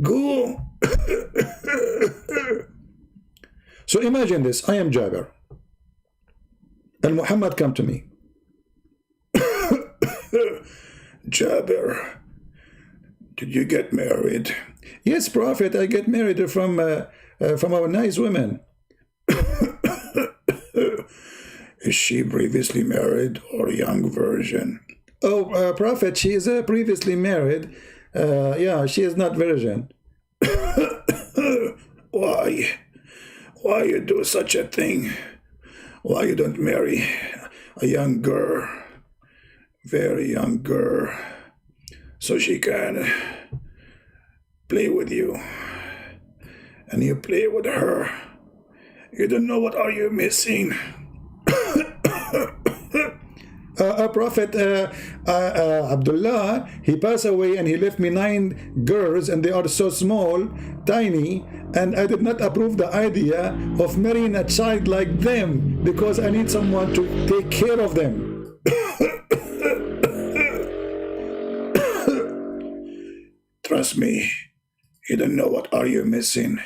Go. So imagine this. I am Jabir. And Muhammad come to me. Jabir, did you get married? Yes, Prophet, I get married from our nice women. Is she previously married or a young virgin? Oh, Prophet, she is previously married. Yeah, she is not virgin. Why? Why you do such a thing? Why you don't marry a young girl, very young girl, so she can play with you, and you play with her? You don't know what are you missing. Prophet Abdullah, he passed away and he left me 9 girls, and they are so small, tiny, and I did not approve the idea of marrying a child like them because I need someone to take care of them. Trust me, you don't know what are you missing.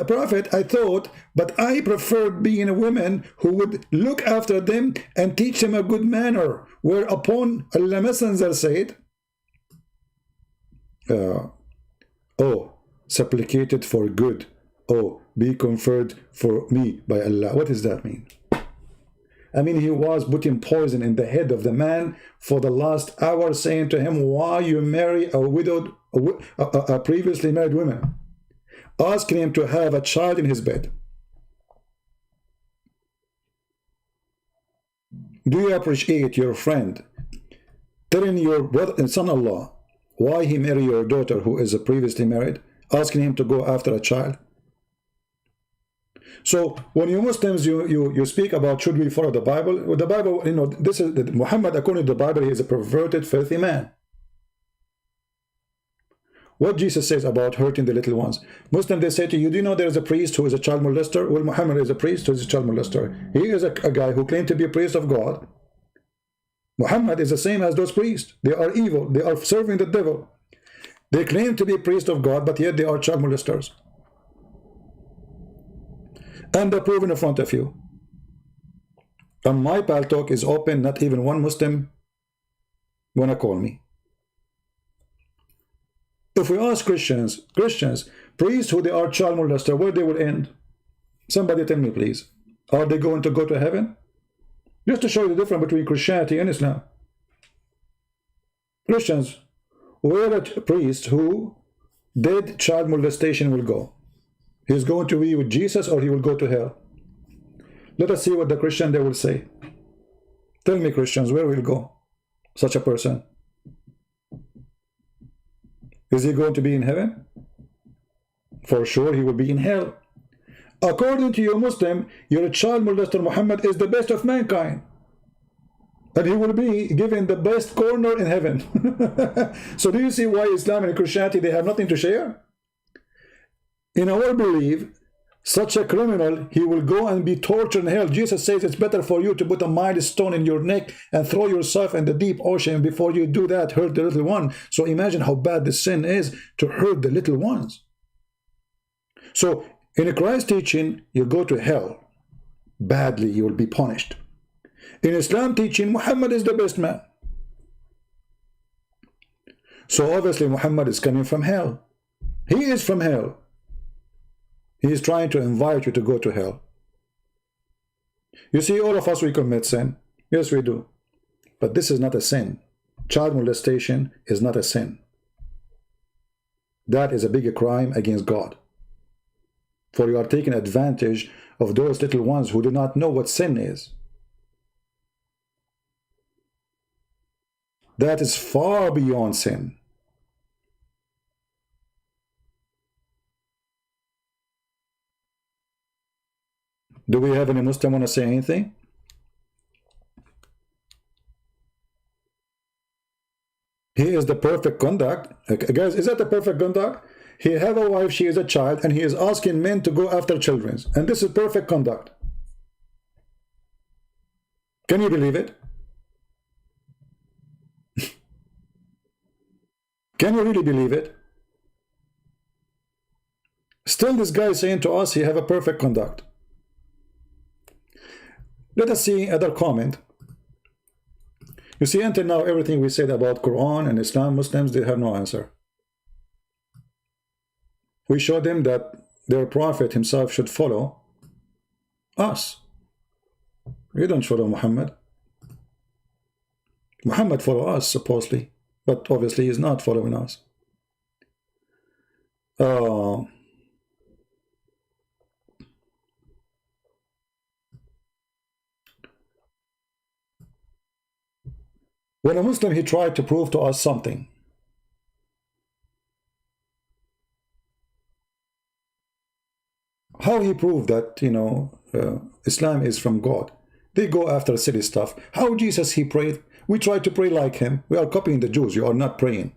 Prophet, I thought, but I preferred being a woman who would look after them and teach them a good manner. Whereupon Allah Messenger said, oh, supplicated for good. Oh, be conferred for me by Allah. What does that mean? I mean, he was putting poison in the head of the man for the last hour, saying to him, why you marry a widowed, a previously married woman? Asking him to have a child in his bed. Do you appreciate your friend telling your brother and son-in-law why he married your daughter who is previously married, asking him to go after a child? So when you Muslims, you speak about should we follow the Bible? Well, the Bible, you know, this is Muhammad, according to the Bible, he is a perverted, filthy man. What Jesus says about hurting the little ones. Muslims, they say to you, do you know there is a priest who is a child molester? Well, Muhammad is a priest who is a child molester. He is a guy who claimed to be a priest of God. Muhammad is the same as those priests. They are evil. They are serving the devil. They claim to be a priest of God, but yet they are child molesters. And they're proven in front of you. And my pal talk is open. Not even one Muslim wanna call me. If we ask Christians, priests who they are child molester, where they will end? Somebody tell me, please. Are they going to go to heaven? Just to show you the difference between Christianity and Islam. Christians, where a priest who did child molestation will go? He's going to be with Jesus, or he will go to hell? Let us see what the Christian they will say. Tell me, Christians, where will go such a person? Is he going to be in heaven? For sure he will be in hell. According to you Muslim, your child molester Muhammad is the best of mankind. And he will be given the best corner in heaven. So do you see why Islam and Christianity, they have nothing to share? In our belief, such a criminal, he will go and be tortured in hell. Jesus says it's better for you to put a milestone in your neck and throw yourself in the deep ocean before you do that, hurt the little one. So imagine how bad the sin is to hurt the little ones. So in a Christ teaching, you go to hell. Badly, you will be punished. In Islam teaching, Muhammad is the best man. So obviously Muhammad is coming from hell. He is from hell. He is trying to invite you to go to hell. You see, all of us, we commit sin. Yes, we do. But this is not a sin. Child molestation is not a sin. That is a bigger crime against God. For you are taking advantage of those little ones who do not know what sin is. That is far beyond sin. Do we have any Muslim want to say anything? He is the perfect conduct. Guys, is that the perfect conduct? He have a wife, she is a child, and he is asking men to go after children. And this is perfect conduct. Can you believe it? Can you really believe it? Still this guy is saying to us he have a perfect conduct. Let us see another comment. You see, until now, everything we said about Quran and Islam, Muslims, they have no answer. We showed them that their prophet himself should follow us. We don't follow Muhammad. Muhammad follow us, supposedly, but obviously he's not following us. When a Muslim, he tried to prove to us something. How he proved that, you know, Islam is from God? They go after silly stuff. How Jesus, he prayed? We try to pray like him. We are copying the Jews. You are not praying.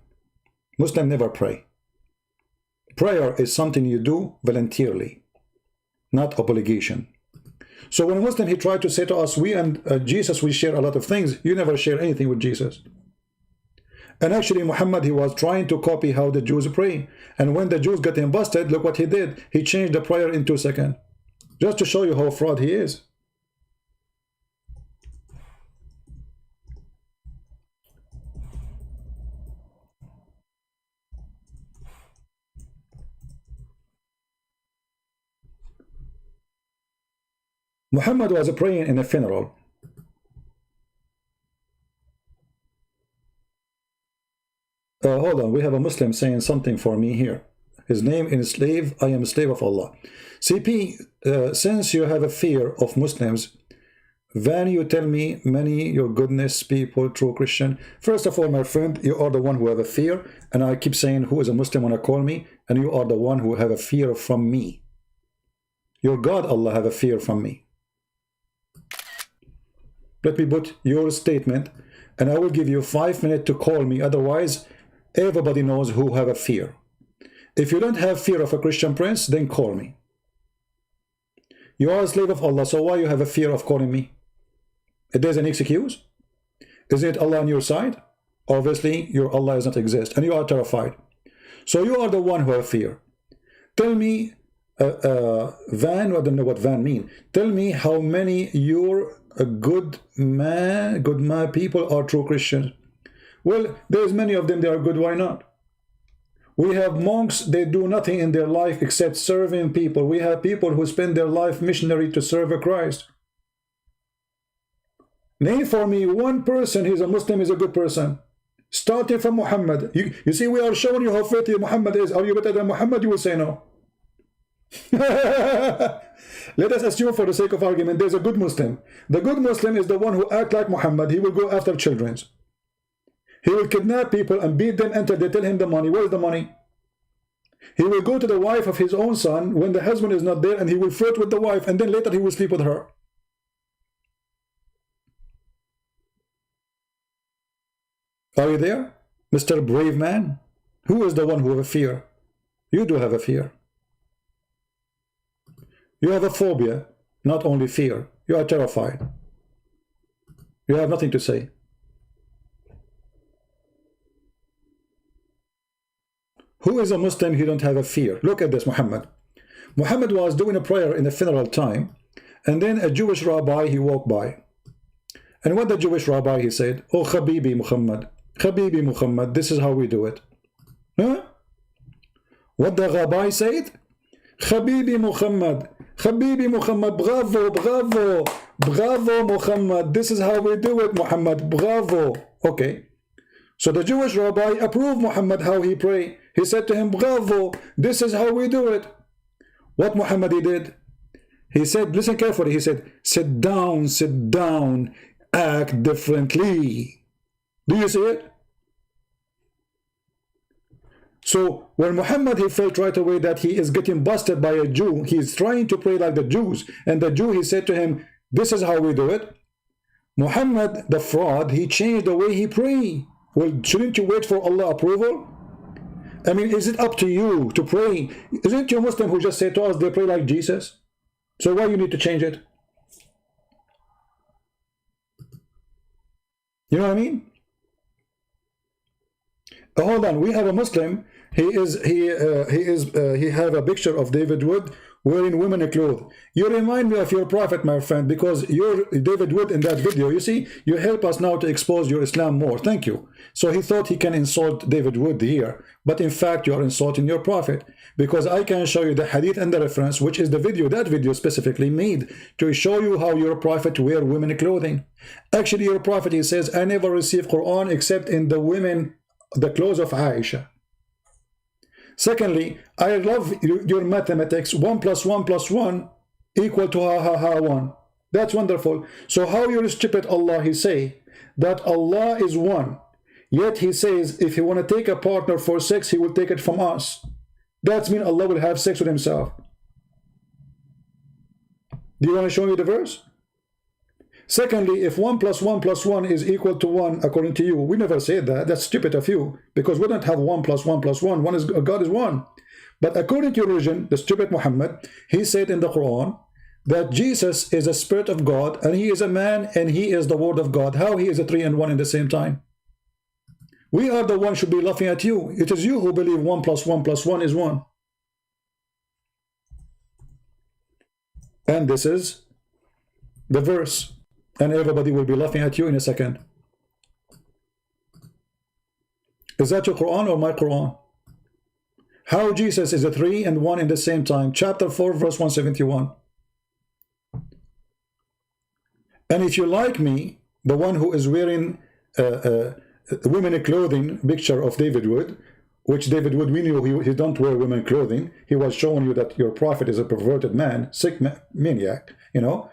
Muslims never pray. Prayer is something you do voluntarily, not obligation. So when a Muslim, he tried to say to us, we and Jesus, we share a lot of things. You never share anything with Jesus. And actually, Muhammad, he was trying to copy how the Jews pray. And when the Jews got him busted, look what he did. He changed the prayer in 2 seconds. Just to show you how fraud he is. Muhammad was praying in a funeral. Hold on, we have a Muslim saying something for me here. His name is slave, I am a slave of Allah. CP, since you have a fear of Muslims, when you tell me many your goodness people, true Christian. First of all, my friend, you are the one who have a fear, and I keep saying who is a Muslim when I call me, and you are the one who have a fear from me. Your God, Allah, have a fear from me. Let me put your statement, and I will give you 5 minutes to call me. Otherwise, everybody knows who have a fear. If you don't have fear of a Christian prince, then call me. You are a slave of Allah, so why you have a fear of calling me? It is an excuse? Isn't Allah on your side? Obviously, your Allah does not exist, and you are terrified. So you are the one who have fear. Tell me, Van, I don't know what Van mean. Tell me how many your good man people are true Christians. Well, there's many of them, they are good, why not? We have monks, they do nothing in their life except serving people. We have people who spend their life missionary to serve Christ. Name for me one person who's a Muslim, is a good person. Starting from Muhammad. You see, we are showing you how filthy Muhammad is. Are you better than Muhammad? You will say no. Let us assume for the sake of argument, there's a good Muslim. The good Muslim is the one who acts like Muhammad. He will go after children. He will kidnap people and beat them until they tell him the money. Where is the money? He will go to the wife of his own son when the husband is not there, and he will flirt with the wife, and then later he will sleep with her. Are you there, Mr. Brave Man? Who is the one who have a fear? You do have a fear. You have a phobia, not only fear. You are terrified. You have nothing to say. Who is a Muslim who don't have a fear? Look at this, Muhammad. Muhammad was doing a prayer in the funeral time, and then a Jewish rabbi, he walked by. And what the Jewish rabbi, he said, "Oh, Habibi Muhammad, Habibi Muhammad, this is how we do it." Huh? What the rabbi said? Habibi Muhammad, Habibi Muhammad, bravo, bravo, bravo Muhammad, this is how we do it, Muhammad, bravo. Okay. So the Jewish rabbi approved Muhammad how he pray. He said to him, bravo, this is how we do it. What Muhammad he did? He said, listen carefully, he said, sit down, act differently. Do you see it? So when Muhammad, he felt right away that he is getting busted by a Jew, he is trying to pray like the Jews, and the Jew, he said to him, this is how we do it. Muhammad, the fraud, he changed the way he pray. Well, shouldn't you wait for Allah approval? I mean, is it up to you to pray? Isn't you a Muslim who just said to us they pray like Jesus? So why you need to change it? You know what I mean? Hold on, we have a Muslim. He have a picture of David Wood wearing women clothes. You remind me of your prophet, my friend, because you're David Wood in that video. You see, you help us now to expose your Islam more. Thank you. So he thought he can insult David Wood here, but in fact you are insulting your prophet, because I can show you the hadith and the reference, which is the video, that video specifically made to show you how your prophet wear women clothing. Actually, your prophet, he says, I never received Quran except in the women, the clothes of Aisha. Secondly, I love your mathematics. 1 + 1 + 1 equal to ha ha ha 1. That's wonderful. So how you stupid Allah, he say that Allah is one, yet he says if he want to take a partner for sex, he will take it from us. That means Allah will have sex with himself. Do you want to show me the verse? Secondly, if 1 + 1 + 1 is equal to 1, according to you, we never said that. That's stupid of you, because we don't have 1 + 1 + 1. One is God is one. But according to your religion, the stupid Muhammad, he said in the Quran that Jesus is a spirit of God, and he is a man, and he is the word of God. How he is a 3 and 1 in the same time? We are the one should be laughing at you. It is you who believe 1 + 1 + 1 is 1. And this is the verse. And everybody will be laughing at you in a second. Is that your Quran or my Quran? How Jesus is a 3 and 1 in the same time. Chapter 4, verse 171. And if you like me, the one who is wearing women clothing picture of David Wood, which David Wood, we knew he don't wear women clothing. He was showing you that your prophet is a perverted man, sick maniac, you know.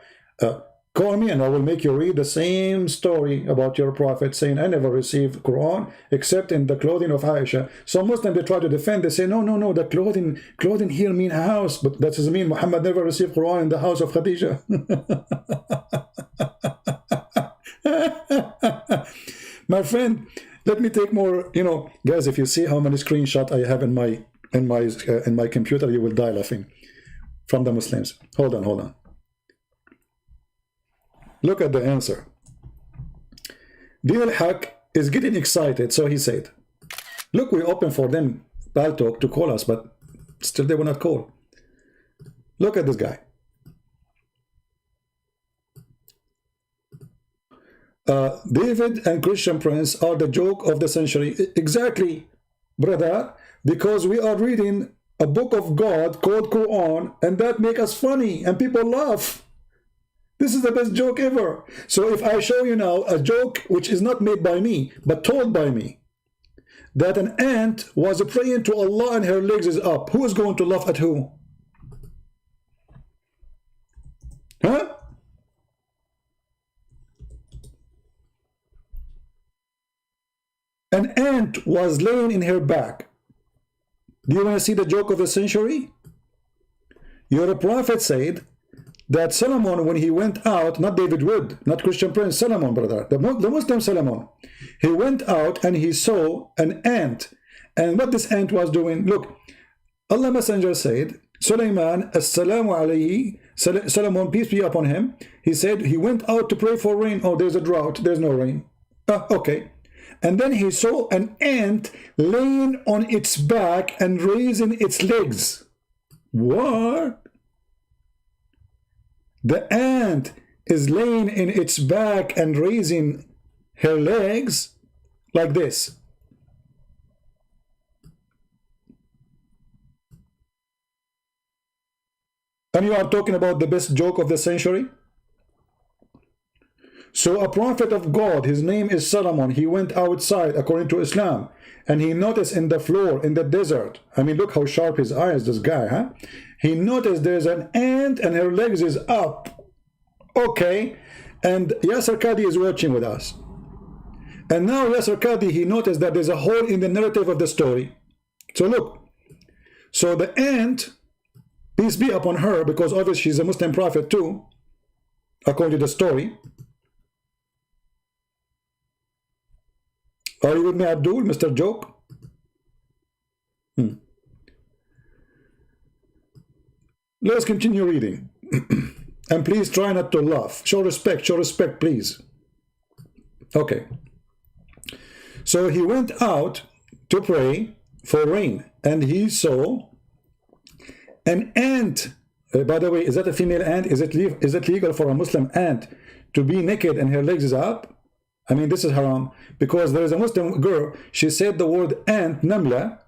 Call me and I will make you read the same story about your prophet, saying I never received Quran except in the clothing of Aisha. So Muslims, they try to defend, they say no, the clothing here mean house, but that doesn't mean Muhammad never received Quran in the house of Khadijah. My friend, let me take more, you know, guys, if you see how many screenshots I have in my computer, you will die laughing from the Muslims. Hold on. Look at the answer. Din al-Haq is getting excited, so he said, look, we open for them, Baltok, to call us, but still they will not call. Look at this guy. David and Christian Prince are the joke of the century. Exactly, brother, because we are reading a book of God called Quran, and that make us funny, and people laugh. This is the best joke ever. So if I show you now a joke which is not made by me, but told by me, that an ant was praying to Allah and her legs is up, who is going to laugh at who? Huh? An ant was laying in her back. Do you want to see the joke of the century? Your prophet said that Solomon, when he went out, not David Wood, not Christian Prince, Solomon, brother, the Muslim Solomon, he went out and he saw an ant. And what this ant was doing, look, Allah Messenger said, Sulaiman, assalamu alayhi, Solomon, peace be upon him, he said he went out to pray for rain. Oh, there's a drought, there's no rain. Okay. And then he saw an ant laying on its back and raising its legs. What? The ant is laying in its back and raising her legs like this. And you are talking about the best joke of the century? So a prophet of God, his name is Solomon, he went outside according to Islam, and he noticed in the floor, in the desert, I mean, look how sharp his eyes, this guy, huh? He noticed there's an ant and her legs is up. Okay, and Yasser Qadi is watching with us. And now Yasser Qadi, he noticed that there's a hole in the narrative of the story. So look, so the ant, peace be upon her, because obviously she's a Muslim prophet too, according to the story. Are you with me, Abdul, Mr. Joke? Let's continue reading. And please try not to laugh. Show respect, please. Okay. So he went out to pray for rain, and he saw an ant By the way, is that a female ant? Is it legal for a Muslim ant to be naked and her legs is up? I mean, this is haram, because there is a Muslim girl, she said the word ant, namla,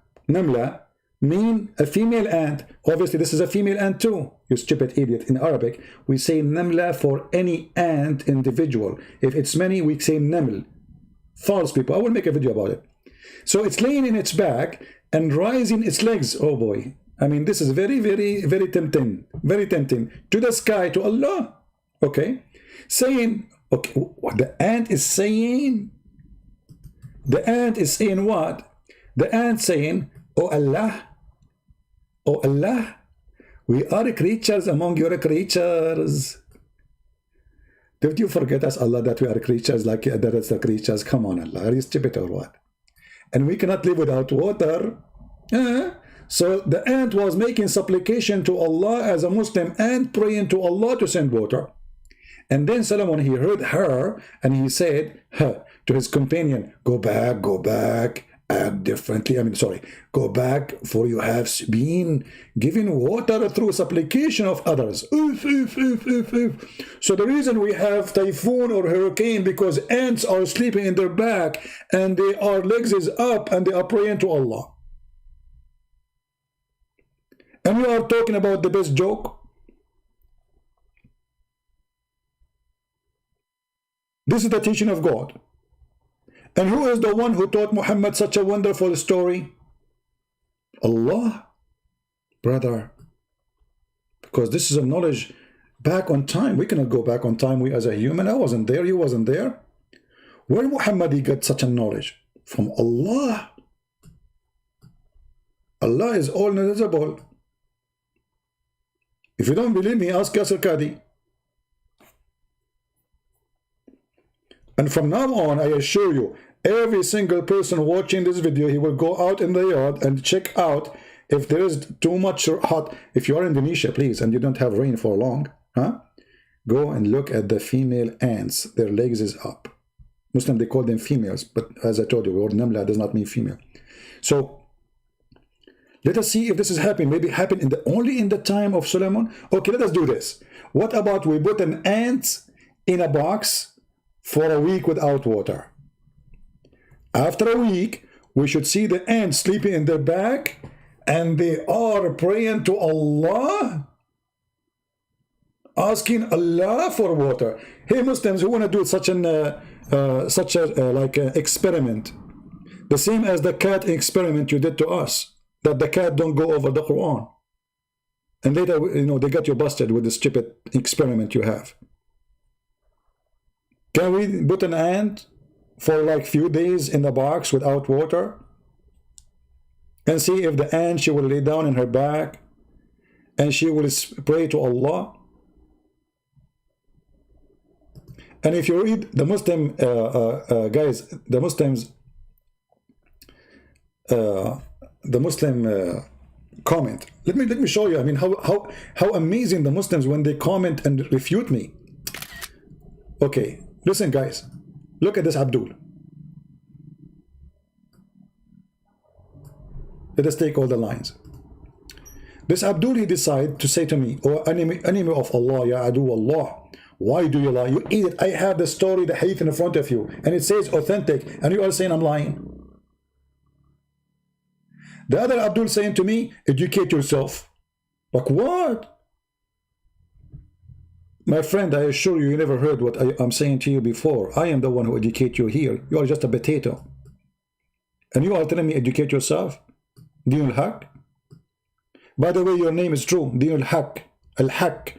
mean a female ant. Obviously, this is a female ant too, you stupid idiot. In Arabic, we say namla for any ant individual. If it's many, we say naml. False, people. I will make a video about it. So it's laying in its back and rising its legs. Oh boy. I mean, this is very, very, very tempting. Very tempting. To the sky, to Allah. Okay. Saying, okay, what the ant is saying? The ant is saying what? The ant saying, oh Allah, we are creatures among your creatures. Did you forget us, Allah, that we are creatures like the rest of creatures? Come on, Allah, are you stupid or what? And we cannot live without water. So the ant was making supplication to Allah as a Muslim ant, praying to Allah to send water. And then Solomon, he heard her, and he said to his companion, go back, act differently. I mean, sorry, go back, for you have been given water through supplication of others. So the reason we have typhoon or hurricane, because ants are sleeping in their back and their legs is up and they are praying to Allah. And we are talking about the best joke. This is the teaching of God. And who is the one who taught Muhammad such a wonderful story? Allah, brother. Because this is a knowledge back on time. We cannot go back on time, we as a human. I wasn't there, you wasn't there. Where Muhammad he got such a knowledge? From Allah. Allah is all knowledgeable. If you don't believe me, ask Yasir Qadi. And from now on, I assure you, every single person watching this video, he will go out in the yard and check out if there is too much hot. If you are in Indonesia, please, and you don't have rain for long, go and look at the female ants. Their legs is up. Muslim, they call them females, but as I told you, the word namla does not mean female. So let us see if this is happening. Maybe it happened only in the time of Solomon. Okay, let us do this. What about we put an ant in a box for a week without water? After a week, we should see the ants sleeping in their back and they are praying to Allah, asking Allah for water. Hey Muslims, who want to do such an experiment, the same as the cat experiment you did to us, that the cat don't go over the Quran, and later they got you busted with the stupid experiment you have. Can we put an ant for like few days in the box without water and see if the ant, she will lay down in her back and she will pray to Allah? And if you read the Muslim guys, the Muslim comment, let me show you. I mean, how amazing the Muslims when they comment and refute me. Okay. Listen, guys, look at this Abdul. Let us take all the lines. This Abdul, he decided to say to me, oh, enemy of Allah, ya adu Allah, why do you lie? You idiot, I have the story, the hadith in front of you, and it says authentic, and you are saying I'm lying. The other Abdul saying to me, educate yourself. Like what? My friend, I assure you, you never heard what I'm saying to you before. I am the one who educates you here. You are just a potato. And you are telling me educate yourself? Din al-Haq? By the way, your name is true. Din al-Haq. Al-Haq,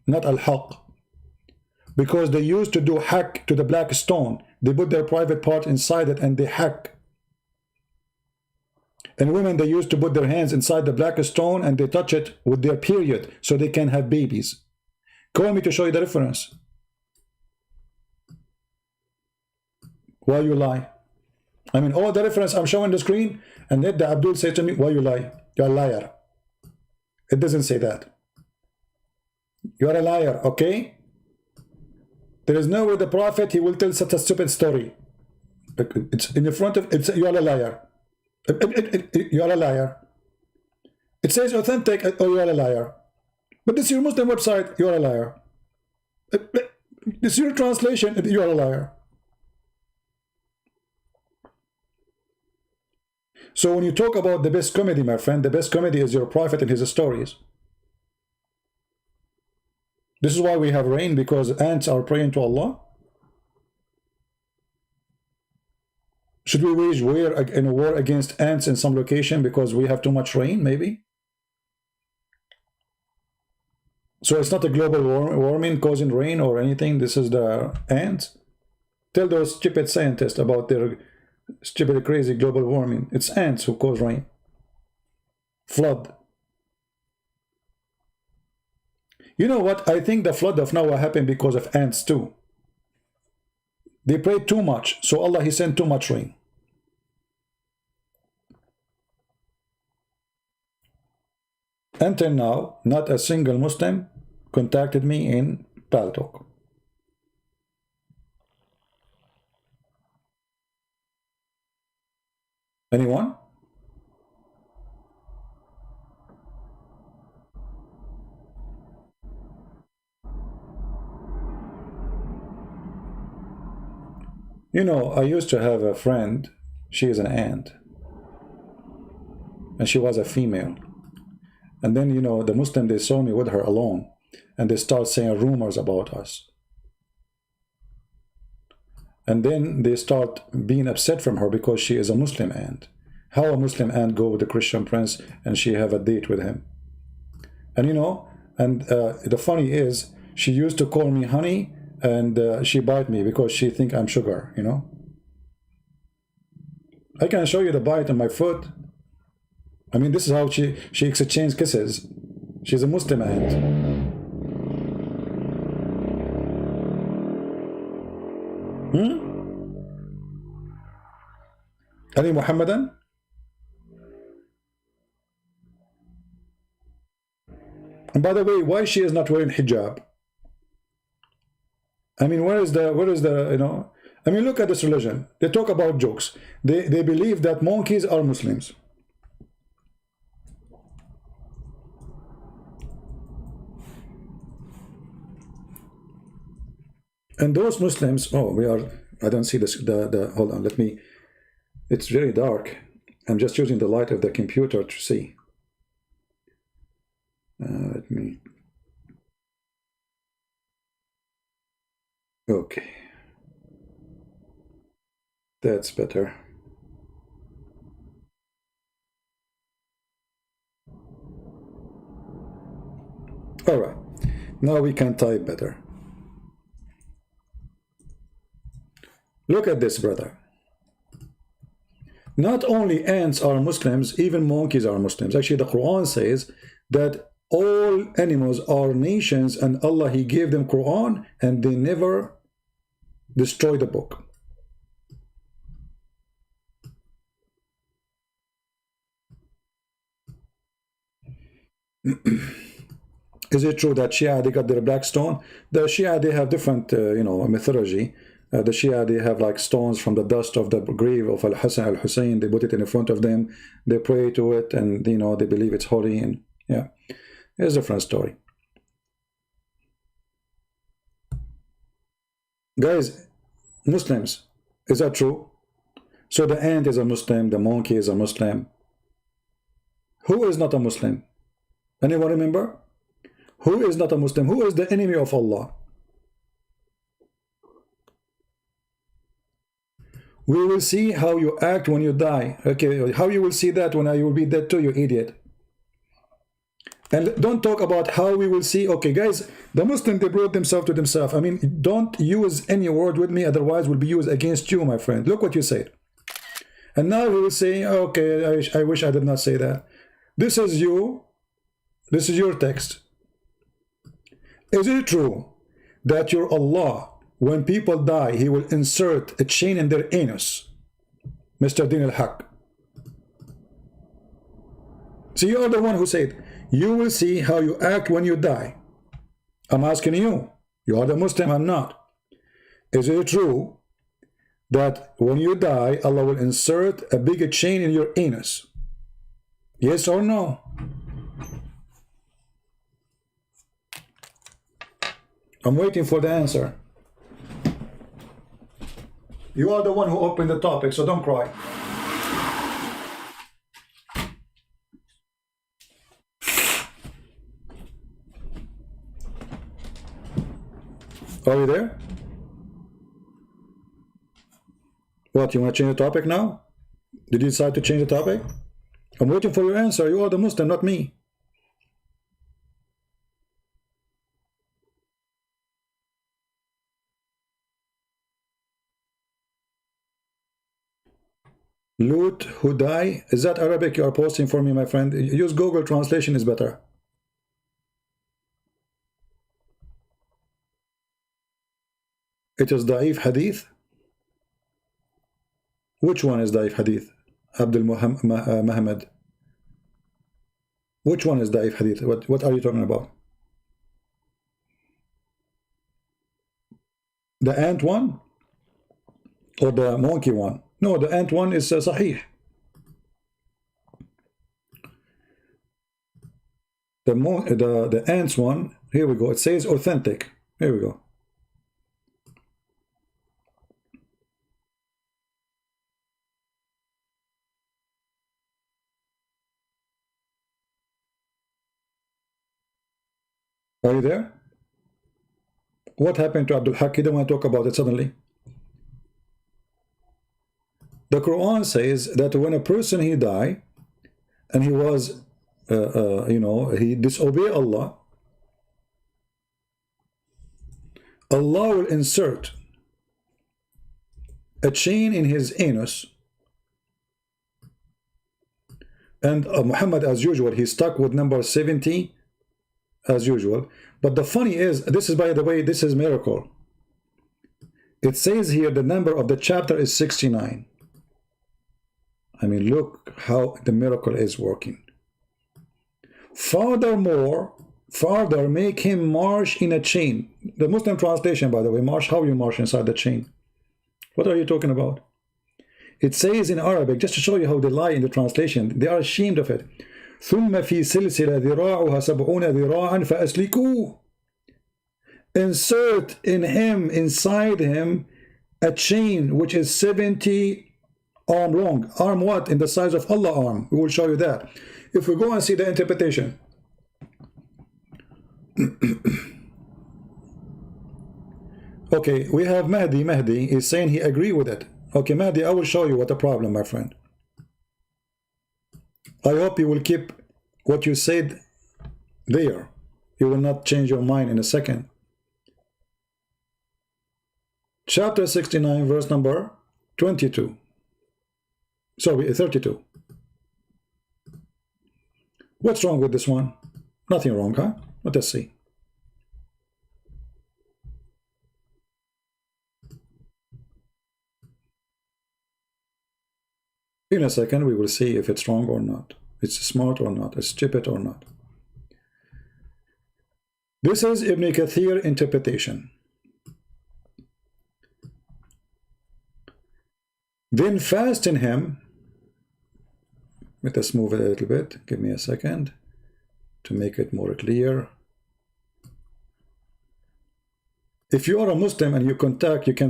not al-Haq. Because they used to do hack to the black stone. They put their private part inside it and they hack. And women, they used to put their hands inside the black stone and they touch it with their period so they can have babies. Call me to show you the difference. Why you lie? I mean, all the reference I'm showing the screen, and let the Abdul say to me, why you lie? You're a liar. It doesn't say that. You're a liar, okay? There is no way the Prophet, he will tell such a stupid story. It's in the front of, you're a liar. You're a liar. It says authentic, oh, you're a liar. But this is your Muslim website, you are a liar. This is your translation, you are a liar. So when you talk about the best comedy, my friend, the best comedy is your prophet and his stories. This is why we have rain, because ants are praying to Allah. Should we wage a war against ants in some location because we have too much rain, maybe? So it's not a global warming causing rain or anything. This is the ants. Tell those stupid scientists about their stupid, crazy global warming. It's ants who cause rain. Flood. You know what? I think the flood of Noah happened because of ants too. They prayed too much, so Allah, He sent too much rain. Until now, not a single Muslim contacted me in Paltalk. Anyone? You know, I used to have a friend, she is an ant, and she was a female. And then, you know, the Muslim, they saw me with her alone, and they start saying rumors about us. And then they start being upset from her because she is a Muslim ant. How a Muslim ant go with a Christian prince and she have a date with him? And you know, and the funny is, she used to call me honey, and she bite me because she think I'm sugar, you know. I can show you the bite on my foot. I mean, this is how she exchanges kisses. She's a Muslim ant. Ali Muhammadan? And by the way, why she is not wearing hijab? I mean, where is the, you know, I mean, look at this religion. They talk about jokes. They believe that monkeys are Muslims. And those Muslims, oh, we are, I don't see this, hold on, let me, it's very dark. I'm just using the light of the computer to see. Let me, okay. That's better. All right, now we can type better. Look at this, brother. Not only ants are Muslims, even monkeys are Muslims. Actually, the Quran says that all animals are nations, and Allah, He gave them Quran, and they never destroy the book. Is it true that Shia, they got their black stone? The Shia, they have different, you know, mythology. The Shia, they have like stones from the dust of the grave of Al-Hassan al-Hussein. They put it in front of them. They pray to it, and, you know, they believe it's holy. And yeah, it's a different story. Guys, Muslims, is that true? So the ant is a Muslim, the monkey is a Muslim. Who is not a Muslim? Anyone remember? Who is not a Muslim? Who is the enemy of Allah? We will see how you act when you die. Okay, how you will see that when you will be dead too, you idiot. And don't talk about how we will see. Okay, guys, the Muslim, they brought themselves to themselves. I mean, don't use any word with me, otherwise will be used against you, my friend. Look what you said. And now we will say, okay, I wish I did not say that. This is you. This is your text. Is it true that your Allah, when people die, He will insert a chain in their anus? Mr. Din al-Haq. So you are the one who said, you will see how you act when you die. I'm asking you. You are the Muslim, I'm not. Is it true that when you die, Allah will insert a bigger chain in your anus? Yes or no? I'm waiting for the answer. You are the one who opened the topic, so don't cry. Are you there? What, you want to change the topic now? Did you decide to change the topic? I'm waiting for your answer. You are the Muslim, not me. Lut Hudai, is that Arabic you are posting for me, my friend? Use Google translation is better. It is Da'if Hadith. Which one is Da'if Hadith? Abdul Muhammad. Which one is Da'if Hadith? What are you talking about? The ant one? Or the monkey one? No, the ant one is Sahih. The ants one, here we go. It says authentic. Here we go. Are you there? What happened to Abdul Haq? He didn't want to talk about it suddenly. The Quran says that when a person he died and he was, he disobeyed Allah, Allah will insert a chain in his anus, and Muhammad, as usual, he's stuck with number 70 as usual. But the funny is, this is, by the way, this is miracle. It says here the number of the chapter is 69. I mean, look how the miracle is working. Furthermore, further make him march in a chain. The Muslim translation, by the way, march, how you march inside the chain. What are you talking about? It says in Arabic, just to show you how they lie in the translation, they are ashamed of it. ثم في سلسلة ذراعها 70 ذراعا فأسلكوه. Insert in him, inside him, a chain which is 70 arm long. Arm what? In the size of Allah arm. We will show you that. If we go and see the interpretation. Okay, we have Mahdi. Mahdi is saying he agree with it. Okay, Mahdi, I will show you what the problem, my friend. I hope you will keep what you said there. You will not change your mind in a second. Chapter 69, verse number 22. Sorry, 32. What's wrong with this one? Nothing wrong, huh? Let us see. In a second, we will see if it's wrong or not. It's smart or not. It's stupid or not. This is Ibn Kathir interpretation. Then fasten him. Let us move it a little bit. Give me a second to make it more clear. If you are a Muslim and you can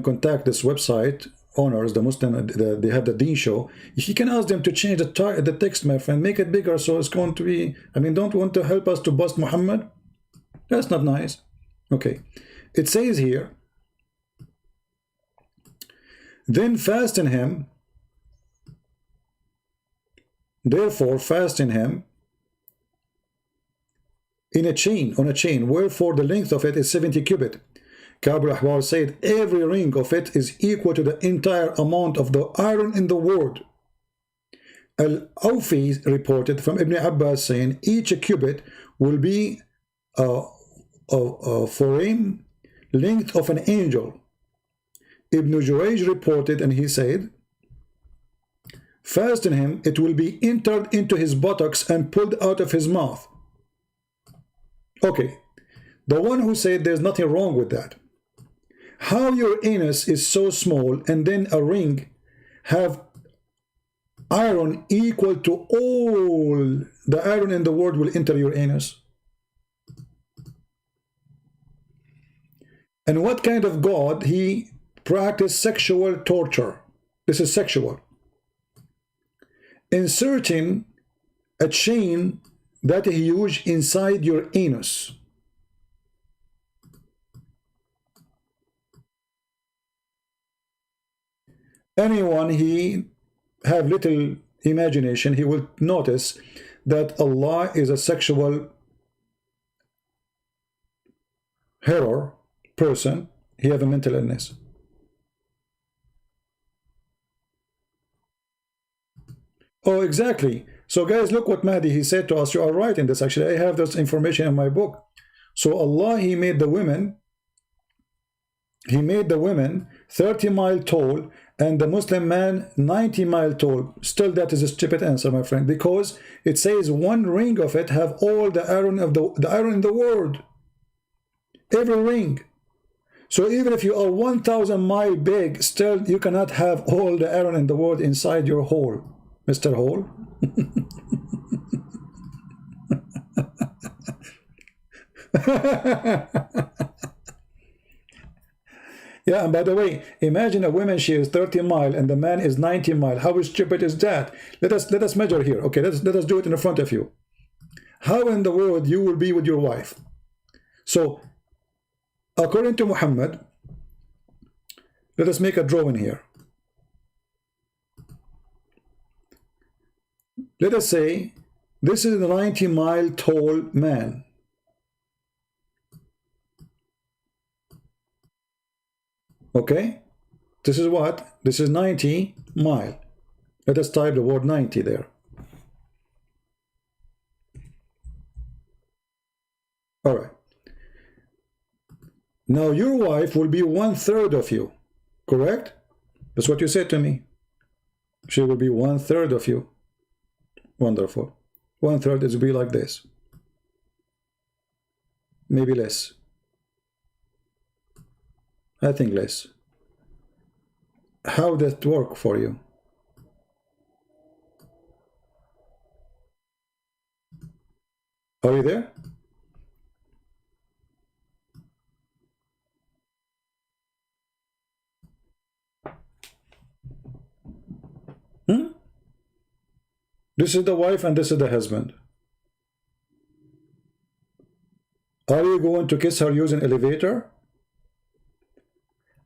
contact this website owners, the Muslim, they have the Deen show. You can ask them to change the text, my friend, make it bigger, so it's going to be. I mean, don't want to help us to bust Muhammad? That's not nice. Okay, it says here. Then fasten him. Therefore, fasten him in a chain, on a chain, wherefore the length of it is 70 cubit. Kabul Ahbar said every ring of it is equal to the entire amount of the iron in the world. Al-Awfi reported from Ibn Abbas saying each cubit will be a foreign length of an angel. Ibn Jurayj reported and he said, fasten him, it will be entered into his buttocks and pulled out of his mouth. Okay, the one who said there's nothing wrong with that. How your anus is so small and then a ring have iron equal to all the iron in the world will enter your anus? And what kind of God? He practiced sexual torture. This is sexual. Inserting a chain that he used inside your anus. Anyone he have little imagination, he will notice that Allah is a sexual horror person. He have a mental illness. Oh, exactly. So guys, look what Mahdi, he said to us. You are right in this. Actually, I have this information in my book. So Allah, he made the women 30 mile tall and the Muslim man 90 mile tall. Still, that is a stupid answer, my friend, because it says one ring of it have all the iron of the iron in the world. Every ring. So even if you are 1,000 mile big, still you cannot have all the iron in the world inside your hole, Mr. Hole. Yeah, and by the way, imagine a woman, she is 30 mile and the man is 90 mile. How stupid is that? Let us measure here. Okay, let us do it in front of you. How in the world you will be with your wife? So according to Muhammad, let us make a drawing here. Let us say this is a 90 mile tall man. Okay, this is what? This is 90 mile. Let us type the word 90 there. All right. Now your wife will be 1/3 of you, correct? That's what you said to me. She will be 1/3 of you. Wonderful. 1/3 is be like this. Maybe less. I think less. How does it work for you? Are you there? This is the wife and this is the husband. Are you going to kiss her using elevator?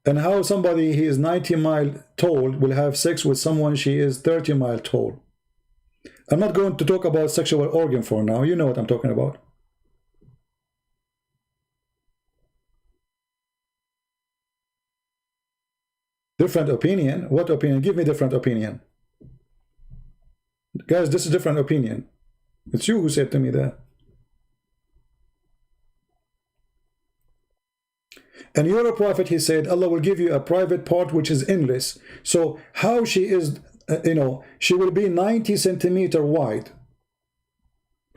And how somebody he is 90 mile tall will have sex with someone she is 30 mile tall? I'm not going to talk about sexual organ for now. You know what I'm talking about. Different opinion? What opinion? Give me different opinion. Guys, this is different opinion. It's you who said to me that. And you're a prophet, he said, Allah will give you a private part which is endless. So how she is, she will be 90 centimeter wide.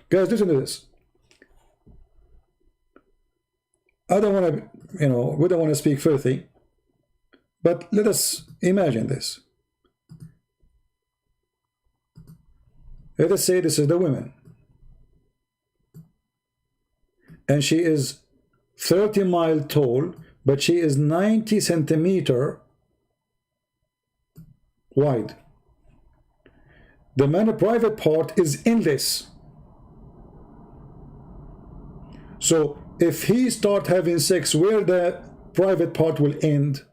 Guys, listen to this. I don't want to, we don't want to speak filthy, but let us imagine this. Let us say this is the woman. And she is 30 mile tall, but she is 90 centimeter wide. The man private part is endless. So if he start having sex, where the private part will end?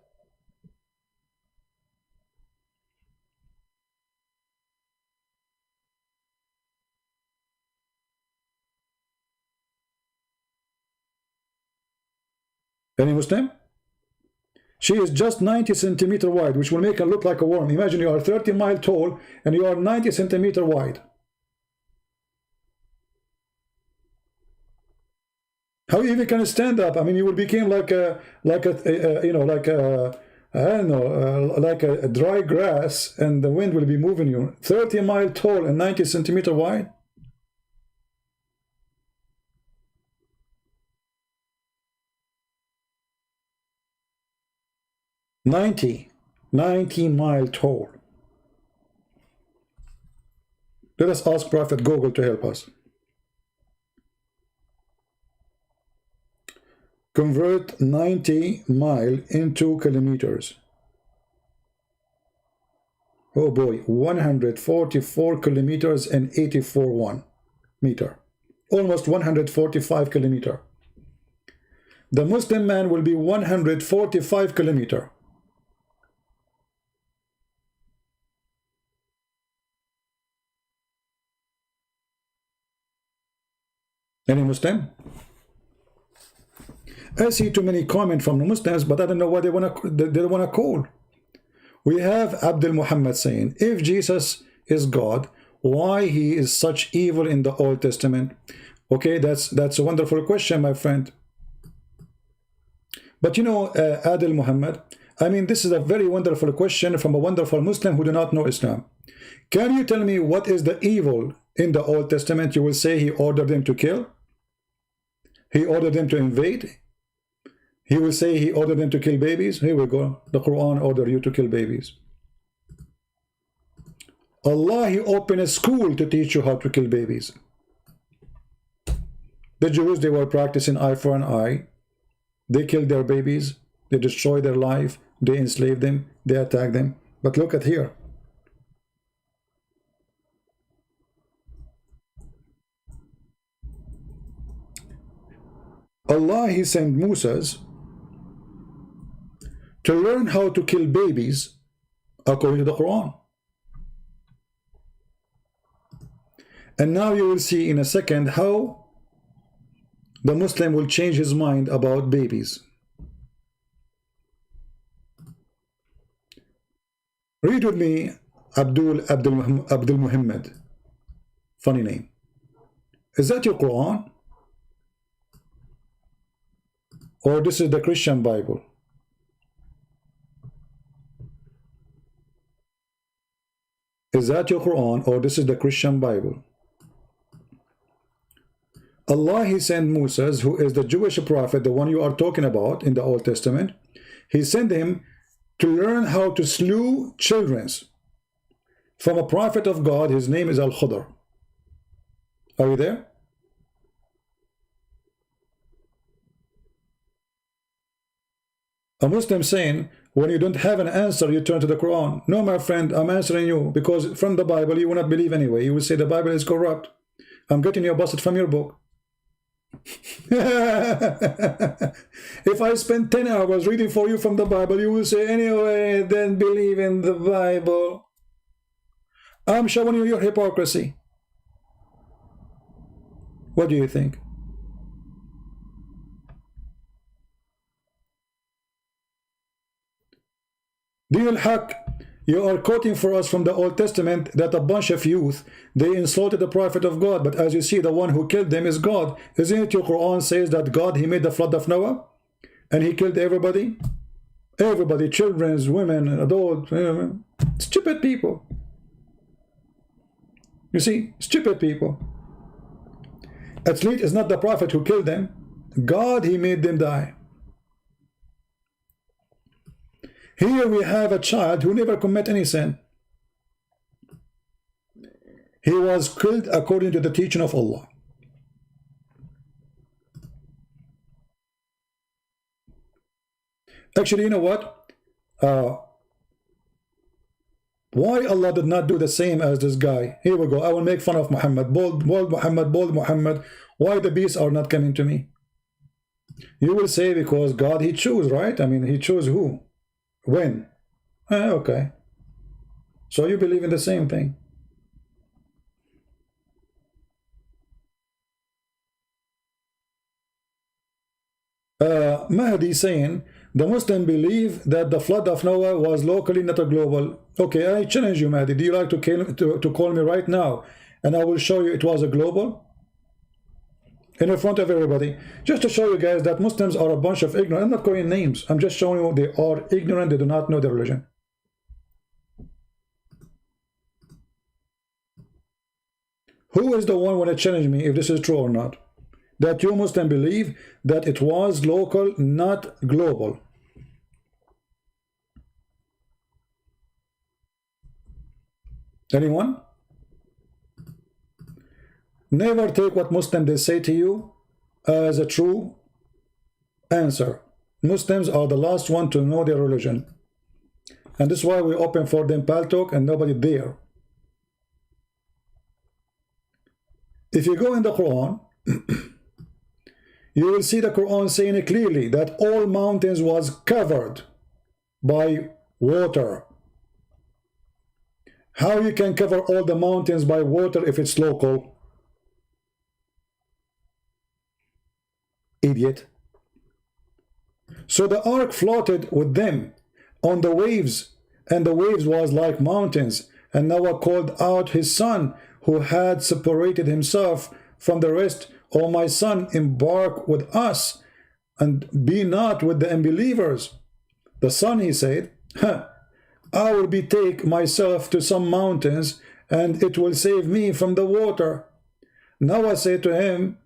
Any Muslim? She is just 90 centimeter wide, which will make her look like a worm. Imagine you are 30 mile tall and you are 90 centimeter wide. How you even can stand up? I mean, you will become like a I don't know, like a dry grass, and the wind will be moving you. 30 mile tall and 90 centimeter wide. Ninety mile tall. Let us ask Prophet Google to help us. Convert 90 mile into kilometers. Oh boy, 144 kilometers and 84 meter. Almost 145 kilometer. The Muslim man will be 145 kilometer. Any Muslim? I see too many comments from the Muslims, but I don't know what they want to call. We have Abdul Muhammad saying, if Jesus is God, why he is such evil in the Old Testament? Okay, that's a wonderful question, my friend. But you know, Adil Muhammad, I mean, this is a very wonderful question from a wonderful Muslim who do not know Islam. Can you tell me what is the evil in the Old Testament? You will say he ordered them to kill. He ordered them to invade. He will say he ordered them to kill babies. Here we go. The Quran ordered you to kill babies. Allah, he opened a school to teach you how to kill babies. The Jews, they were practicing eye for an eye. They killed their babies. They destroyed their life. They enslaved them. They attacked them. But look at here. Allah, he sent Moses to learn how to kill babies according to the Quran. And now you will see in a second how the Muslim will change his mind about babies. Read with me Abdul Muhammad. Funny name. Is that your Quran? Or this is the Christian Bible? Is that your Quran or this is the Christian Bible? Allah, he sent Moses, who is the Jewish prophet, the one you are talking about in the Old Testament. He sent him to learn how to slew children from a prophet of God. His name is Al-Khudr. Are you there? A Muslim saying, when you don't have an answer, you turn to the Quran. No, my friend, I'm answering you, because from the Bible, you will not believe anyway. You will say the Bible is corrupt. I'm getting you busted from your book. If I spend 10 hours reading for you from the Bible, you will say, anyway, then believe in the Bible. I'm showing you your hypocrisy. What do you think? Din al-Haq, you are quoting for us from the Old Testament that a bunch of youth, they insulted the prophet of God, but as you see, the one who killed them is God. Isn't it your Quran says that God, he made the flood of Noah and he killed everybody? Everybody, children, women, adults, stupid people. You see, stupid people. At least it's not the prophet who killed them. God, he made them die. Here we have a child who never committed any sin. He was killed according to the teaching of Allah. Actually, you know what? Why Allah did not do the same as this guy? Here we go. I will make fun of Muhammad. Bold Muhammad, bold Muhammad. Why the beasts are not coming to me? You will say because God, he chose, right? I mean, he chose who? When? Okay. So you believe in the same thing. Mahdi saying, the Muslim believe that the flood of Noah was locally, not a global. Okay, I challenge you, Mahdi. Do you like to call me right now? And I will show you it was a global. In front of everybody, just to show you guys that Muslims are a bunch of ignorant. I'm not calling names. I'm just showing you they are ignorant. They do not know their religion. Who is the one when challenge me if this is true or not? That you Muslim believe that it was local, not global. Anyone? Never take what Muslim they say to you as a true Answer: Muslims are the last one to know their religion. And this is why we open for them Paltalk and nobody there. If you go in the Quran, you will see the Quran saying clearly that all mountains was covered by water. How you can cover all the mountains by water if it's local? Idiot. So the ark floated with them on the waves, and the waves was like mountains. And Noah called out his son, who had separated himself from the rest. O my son, embark with us, and be not with the unbelievers. The son, he said, I will betake myself to some mountains, and it will save me from the water. Noah said to him,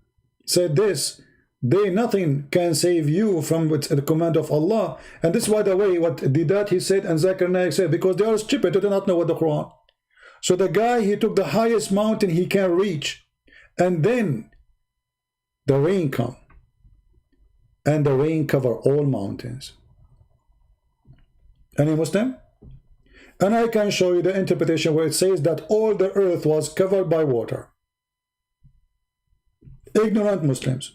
nothing can save you from the command of Allah. And this, by the way, what did that he said, and Zechariah said, because they are stupid, they do not know what the Quran. So the guy, he took the highest mountain he can reach, and then the rain come, and the rain cover all mountains. Any Muslim? And I can show you the interpretation where it says that all the earth was covered by water. Ignorant Muslims.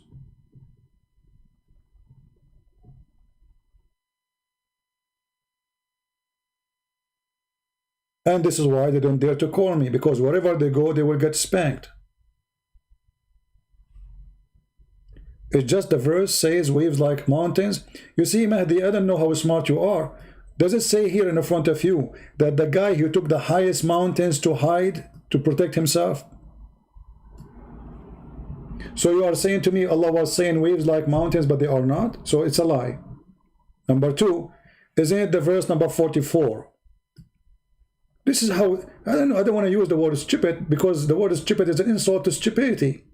And this is why they don't dare to call me, because wherever they go, they will get spanked. It's just the verse says waves like mountains. You see, Mahdi, I don't know how smart you are. Does it say here in the front of you that the guy who took the highest mountains to hide, to protect himself? So you are saying to me Allah was saying waves like mountains, but they are not? So it's a lie. Number two, isn't it the verse number 44? This is how, I don't know, I don't want to use the word stupid, because the word stupid is an insult to stupidity.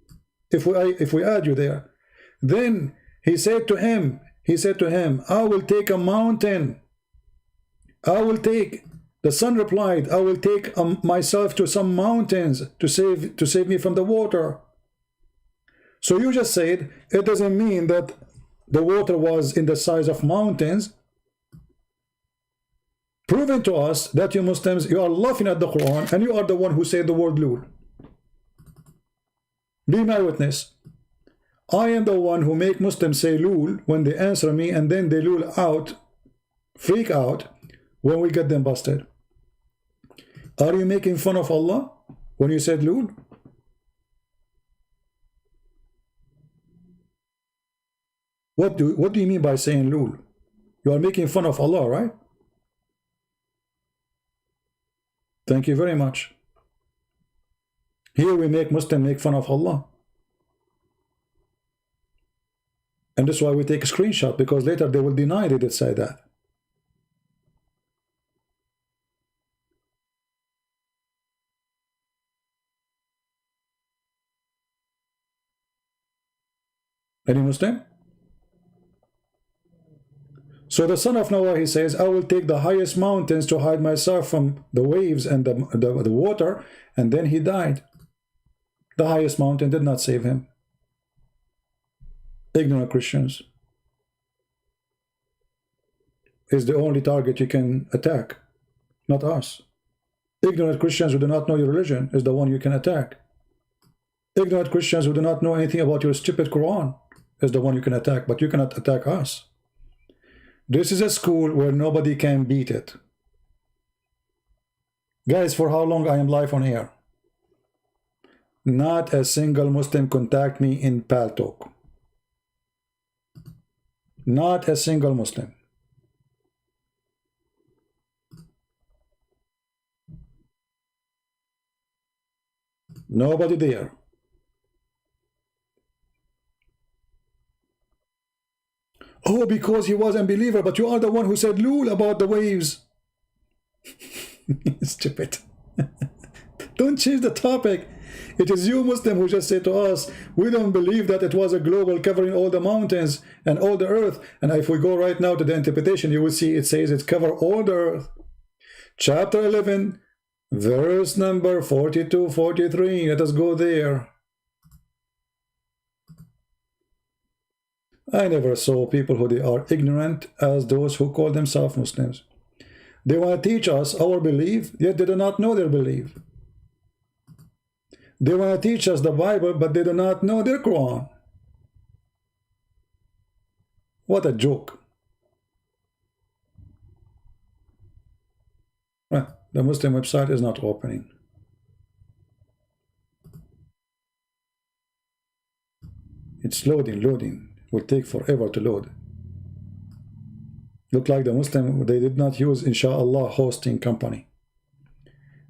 If we add you there. Then he said to him, I will take a mountain. The son replied, I will take myself to some mountains to save me from the water. So you just said it doesn't mean that the water was in the size of mountains. Proving to us that you Muslims, you are laughing at the Quran, and you are the one who said the word lul. Be my witness. I am the one who make Muslims say lul when they answer me, and then they lul out, freak out when we get them busted. Are you making fun of Allah when you said lul? What do you mean by saying lul? You are making fun of Allah, right? Thank you very much. Here we make Muslim make fun of Allah. And that's why we take a screenshot, because later they will deny they did say that. Any Muslim? So the son of Noah, he says, I will take the highest mountains to hide myself from the waves and the water, and then he died. The highest mountain did not save him. Ignorant Christians is the only target you can attack, not us. Ignorant Christians who do not know your religion is the one you can attack. Ignorant Christians who do not know anything about your stupid Quran is the one you can attack, but you cannot attack us. This is a school where nobody can beat it. Guys, for how long I am live on air? Not a single Muslim contact me in Paltalk. Not a single Muslim. Nobody there. Oh, because he was an unbeliever, but you are the one who said lul about the waves. Stupid. Don't change the topic. It is you Muslim who just said to us, we don't believe that it was a global covering all the mountains and all the earth. And if we go right now to the interpretation, you will see it says it cover all the earth. Chapter 11, verse number 42, 43. Let us go there. I never saw people who they are ignorant as those who call themselves Muslims. They want to teach us our belief, yet they do not know their belief. They want to teach us the Bible, but they do not know their Quran. What a joke. Well, the Muslim website is not opening. It's loading. It will take forever to load. Look like the Muslim, they did not use Inshallah hosting company.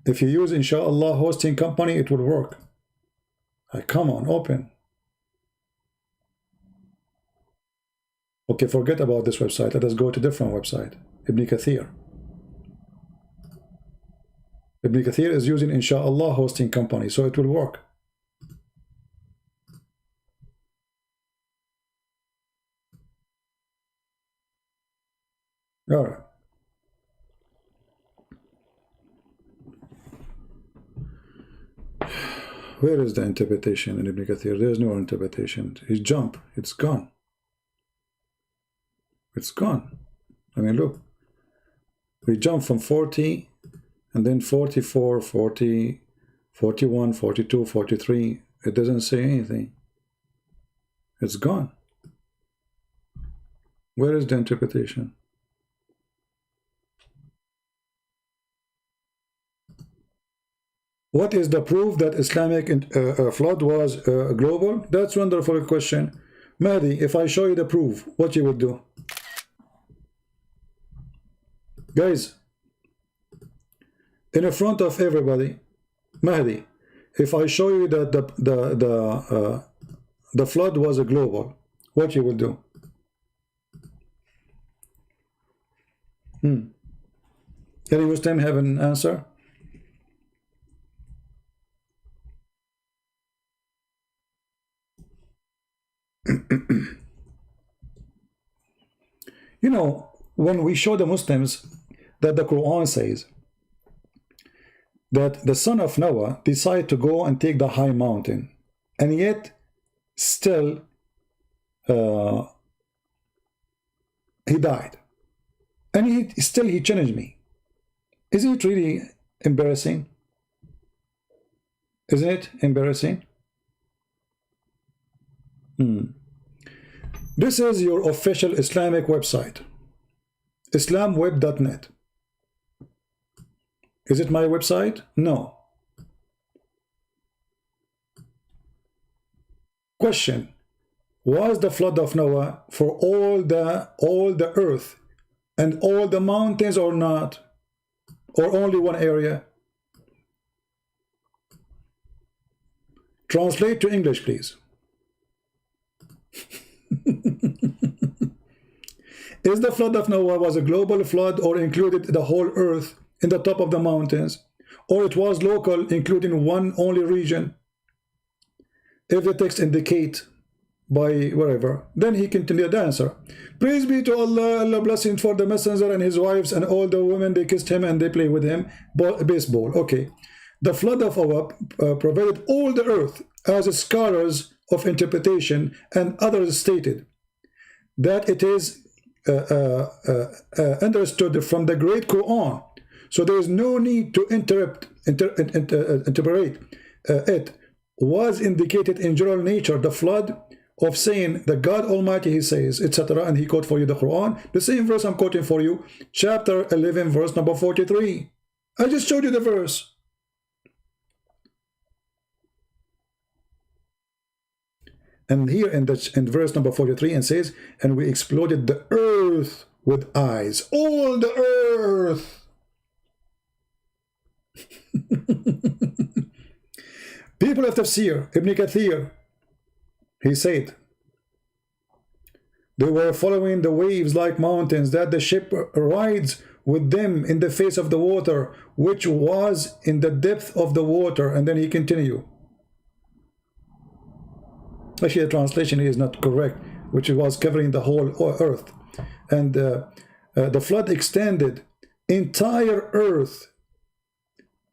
If you use Inshallah hosting company, it will work. Come on, open. Okay, forget about this website. Let us go to a different website. Ibn Kathir. Ibn Kathir is using Inshallah hosting company, so it will work. All right. Where is the interpretation in Ibn Kathir? There is no interpretation. He jumped. It's gone. It's gone. I mean, look. We jump from 40, and then 44, 40, 41, 42, 43. It doesn't say anything. It's gone. Where is the interpretation? What is the proof that Islamic flood was global? That's a wonderful question. Mahdi, if I show you the proof, what you would do? Guys, in front of everybody, Mahdi, if I show you that the flood was a global, what you would do? Any Muslim have an answer? You know, when we show the Muslims that the Quran says that the son of Noah decided to go and take the high mountain, and yet still he died, and he challenged me. Isn't it really embarrassing? Isn't it embarrassing? This is your official Islamic website, islamweb.net. Is it my website? No. Question: was the flood of Noah for all the earth and all the mountains or not? Or only one area? Translate to English, please. Is the flood of Noah was a global flood or included the whole earth in the top of the mountains, or it was local, including one only region? If the text indicate by wherever, then he continued the answer. Praise be to Allah, Allah blessing for the messenger and his wives and all the women, they kissed him and they play with him. Baseball. Okay. The flood of Noah provided all the earth, as scholars of interpretation and others stated, that it is understood from the great Quran. So there is no need to interpret it. Was indicated in general nature the flood of saying the God Almighty, he says, etc. And he quote for you the Quran, the same verse I'm quoting for you, chapter 11, verse number 43. I just showed you the verse. And here in verse number 43, and says, and we exploded the earth with eyes. All the earth. People of Tafsir, Ibn Kathir, he said, they were following the waves like mountains, that the ship rides with them in the face of the water, which was in the depth of the water. And then he continued. Actually, the translation is not correct, which was covering the whole earth. And the flood extended entire earth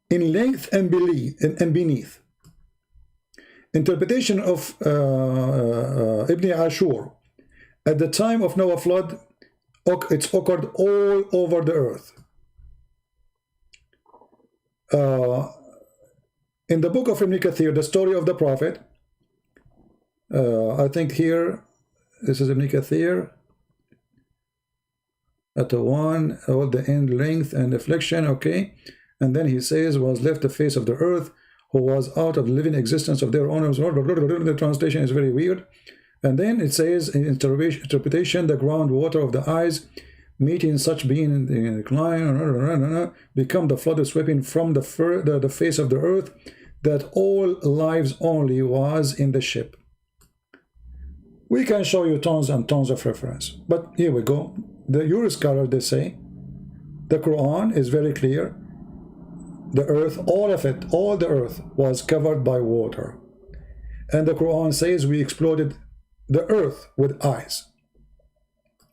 in length and beneath. Interpretation of Ibn Ashur At the time of Noah flood, it's occurred all over the earth. In the book of Ibn Kathir, the story of the prophet, I think here, this is Ibn Kathir, at the one, all the end length and affliction, okay. And then he says, was left the face of the earth, who was out of the living existence of their owners. The translation is very weird. And then it says, in interpretation, the groundwater of the eyes, meeting such being in the decline, become the flood sweeping from the face of the earth, that all lives only was in the ship. We can show you tons and tons of reference. But here we go. Your scholars, they say, the Quran is very clear. The earth, all of it, all the earth was covered by water. And the Quran says we exploded the earth with eyes.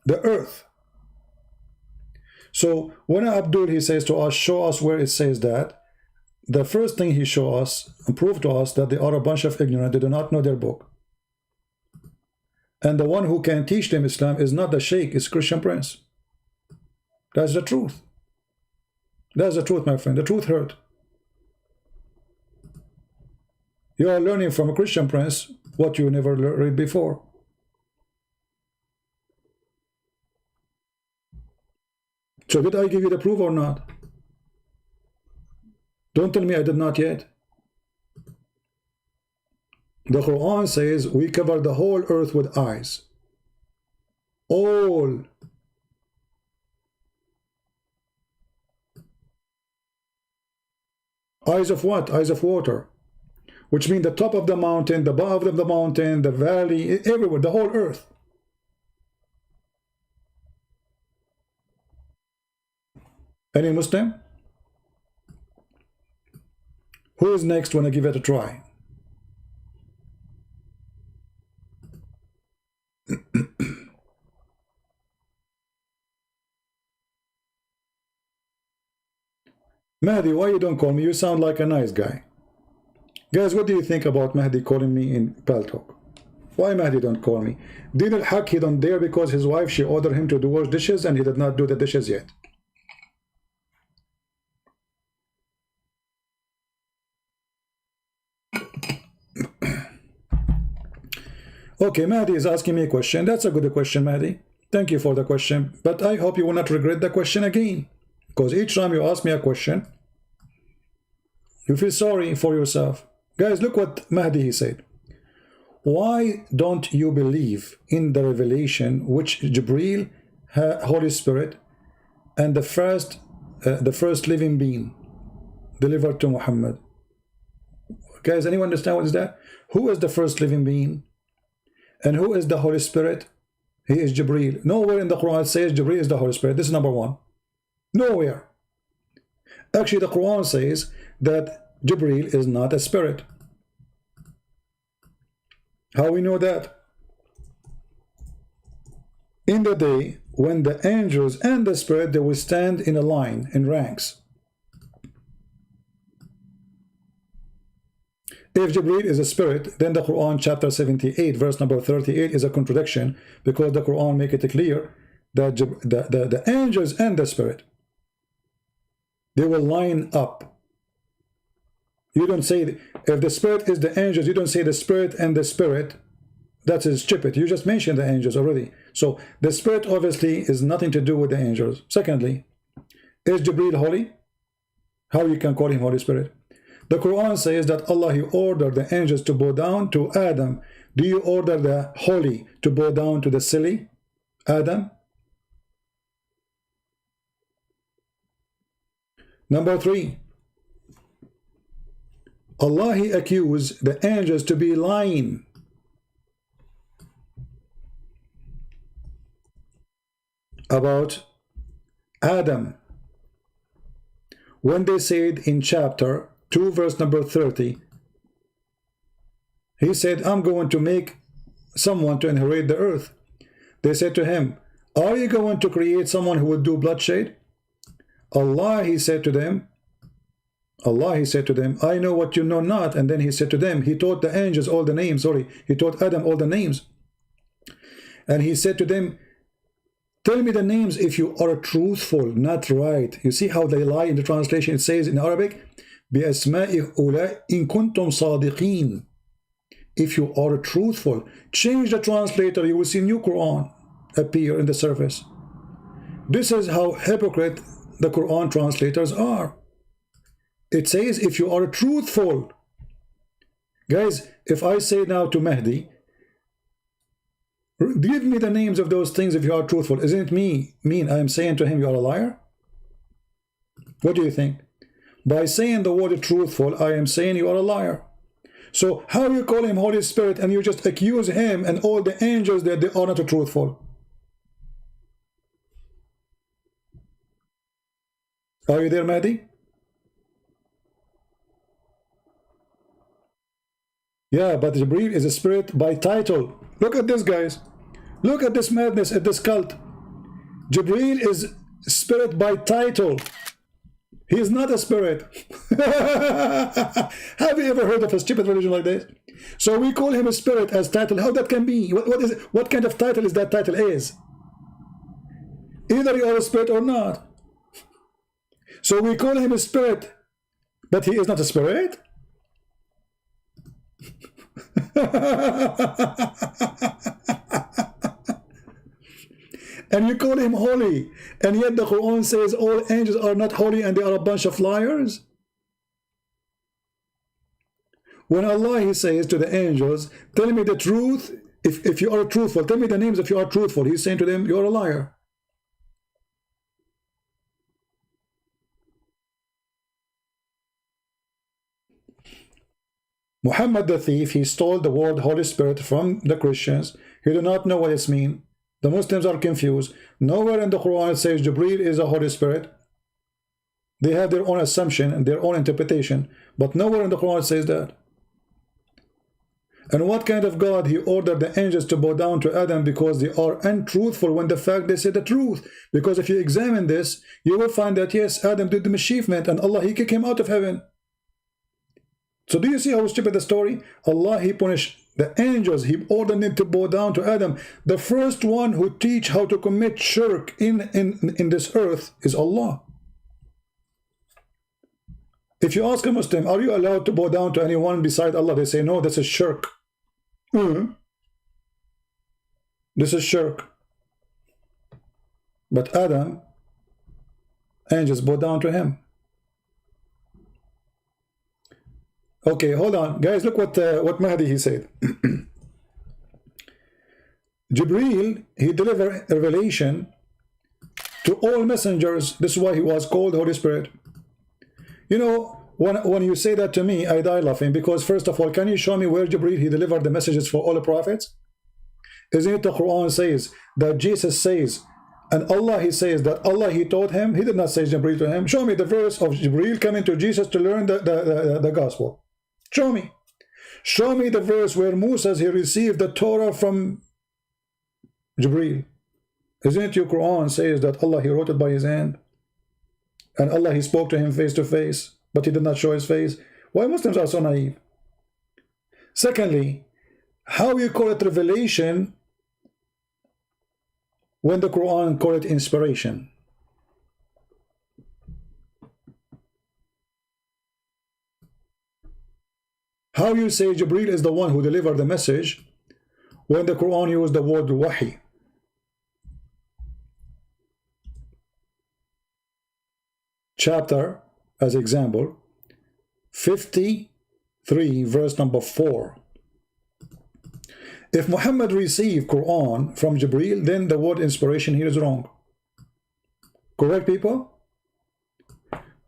The earth. So when Abdul, he says to us, show us where it says that, the first thing he show us and prove to us that they are a bunch of ignorant, they do not know their book. And the one who can teach them Islam is not the sheikh, it's Christian prince. That's the truth. That's the truth, my friend. The truth hurt. You are learning from a Christian prince what you never read before. So did I give you the proof or not? Don't tell me I did not yet. The Quran says we cover the whole earth with eyes. All. Eyes of what? Eyes of water. Which means the top of the mountain, the bottom of the mountain, the valley, everywhere, the whole earth. Any Muslim? Who is next when I give it a try? Mahdi, why you don't call me? You sound like a nice guy. Guys, what do you think about Mahdi calling me in Paltalk? Why Mahdi don't call me? Din al-Haq, he don't dare because his wife, she ordered him to do wash dishes and he did not do the dishes yet. Okay, Mahdi is asking me a question. That's a good question, Mahdi. Thank you for the question. But I hope you will not regret the question again. Because each time you ask me a question, you feel sorry for yourself. Guys, look what Mahdi he said. Why don't you believe in the revelation which Jibreel, Holy Spirit, and the first living being delivered to Muhammad? Guys, anyone understand what is that? Who is the first living being? And who is the Holy Spirit? He is Jibreel. Nowhere in the Quran it says Jibreel is the Holy Spirit. This is number one. Nowhere. Actually, the Quran says that Jibreel is not a spirit. How we know that? In the day when the angels and the spirit, they will stand in a line, in ranks. If Jibreel is a spirit, then the Quran chapter 78 verse number 38 is a contradiction, because the Quran make it clear that the angels and the spirit, they will line up. You don't say, if the spirit is the angels, you don't say the spirit and the spirit. That is stupid. You just mentioned the angels already. So the spirit obviously is nothing to do with the angels. Secondly, is Jibreel holy? How you can call him Holy Spirit? The Quran says that Allah, He ordered the angels to bow down to Adam. Do you order the holy to bow down to the silly Adam? Number 3, Allah, He accused the angels to be lying. About Adam, when they said in chapter 2 verse number 30, he said, I'm going to make someone to inherit the earth. They said to him, are you going to create someone who will do bloodshed? Allah, He said to them, I know what you know not. And then He said to them, He taught the angels all the names. Sorry, He taught Adam all the names. And he said to them, tell me the names if you are truthful, not right. You see how they lie in the translation? It says in Arabic, بِأَسْمَاءِ أُولَٰئِ إِن كُنْتُمْ صَادِقِينَ. If you are truthful, change the translator, you will see new Quran appear in the surface. This is how hypocrite the Quran translators are. It says if you are truthful. Guys, if I say now to Mahdi, give me the names of those things if you are truthful, isn't it mean I am saying to him you are a liar? What do you think? By saying the word truthful, I am saying you are a liar. So how you call him Holy Spirit and you just accuse him and all the angels that they are not truthful? Are you there, Mahdi? Yeah, but Jibreel is a spirit by title. Look at this, guys. Look at this madness at this cult. Jibreel is spirit by title. He is not a spirit. Have you ever heard of a stupid religion like this? So we call him a spirit as title. How that can be? What is it? What kind of title is that title is? Either you are a spirit or not. So we call him a spirit, but he is not a spirit? And you call him holy, and yet the Quran says all angels are not holy and they are a bunch of liars. When Allah, he says to the angels, tell me the truth if you are truthful, tell me the names if you are truthful, he's saying to them, you are a liar. Muhammad the thief, he stole the word Holy Spirit from the Christians. He do not know what it means. The Muslims are confused. Nowhere in the Quran it says Jibreel is a Holy Spirit. They have their own assumption and their own interpretation, but nowhere in the Quran it says that. And what kind of God he ordered the angels to bow down to Adam because they are untruthful when the fact they say the truth? Because if you examine this, you will find that yes, Adam did the mischievement and Allah, he kicked him out of heaven. So do you see how stupid the story? Allah, he punished the angels. He ordered them to bow down to Adam. The first one who teach how to commit shirk in this earth is Allah. If you ask a Muslim, are you allowed to bow down to anyone beside Allah? They say, no, this is shirk. This is shirk. But Adam, angels bow down to him. Okay, hold on, guys. Look what Mahdi he said. Jibreel, he delivered a revelation to all messengers. This is why he was called Holy Spirit. You know, when you say that to me, I die laughing, because first of all, can you show me where Jibreel he delivered the messages for all the prophets? Isn't it the Quran says that Jesus says, and Allah he says that Allah he taught him? He did not say Jibreel to him. Show me the verse of Jibreel coming to Jesus to learn the gospel. Show me. Show me the verse where Musa he received the Torah from Jibreel. Isn't it your Quran says that Allah he wrote it by his hand? And Allah he spoke to him face to face, but he did not show his face. Why Muslims are so naive? Secondly, how you call it revelation when the Quran call it inspiration? How you say Jibreel is the one who delivered the message when the Quran used the word wahi? Chapter, as example, 53, verse number 4. If Muhammad received Quran from Jibreel, then the word inspiration here is wrong. Correct, people?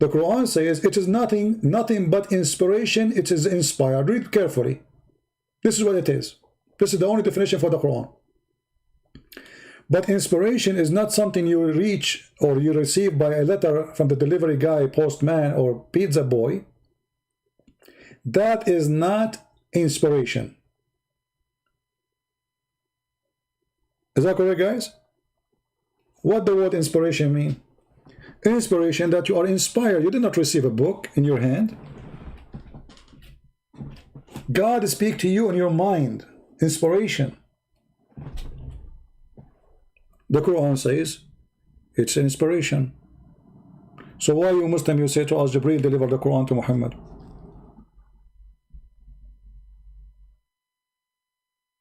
The Quran says it is nothing but inspiration. It is inspired. Read carefully. This is what it is. This is the only definition for the Quran. But inspiration is not something you reach or you receive by a letter from the delivery guy, postman, or pizza boy. That is not inspiration. Is that correct, guys? What the word inspiration mean? Inspiration, that you are inspired. You did not receive a book in your hand. God speak to you in your mind. Inspiration. The Quran says it's inspiration. So why you Muslim, you say to us, Jibreel delivered the Quran to Muhammad?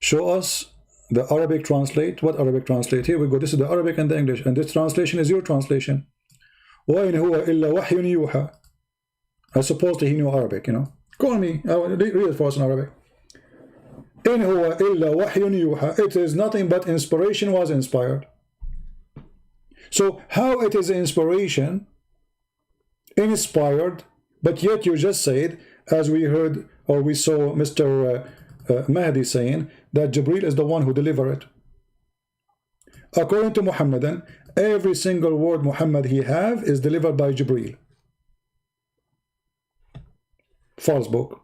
Show us the Arabic translate. What Arabic translate? Here we go. This is the Arabic and the English, and this translation is your translation. وَإِنْ هُوَ إِلَّا وَحْيٌ يُوحَى. I suppose that he knew Arabic, you know. Call me. I will read it for us in Arabic. إِنْ هُوَ إِلَّا وَحْيٌ يُوحَى. It is nothing but inspiration was inspired. So how it is inspiration, inspired, but yet you just said, as we heard or we saw Mr. Mahdi saying, that Jibreel is the one who delivered it. According to Muhammadan, every single word Muhammad he have is delivered by Jibreel. False book.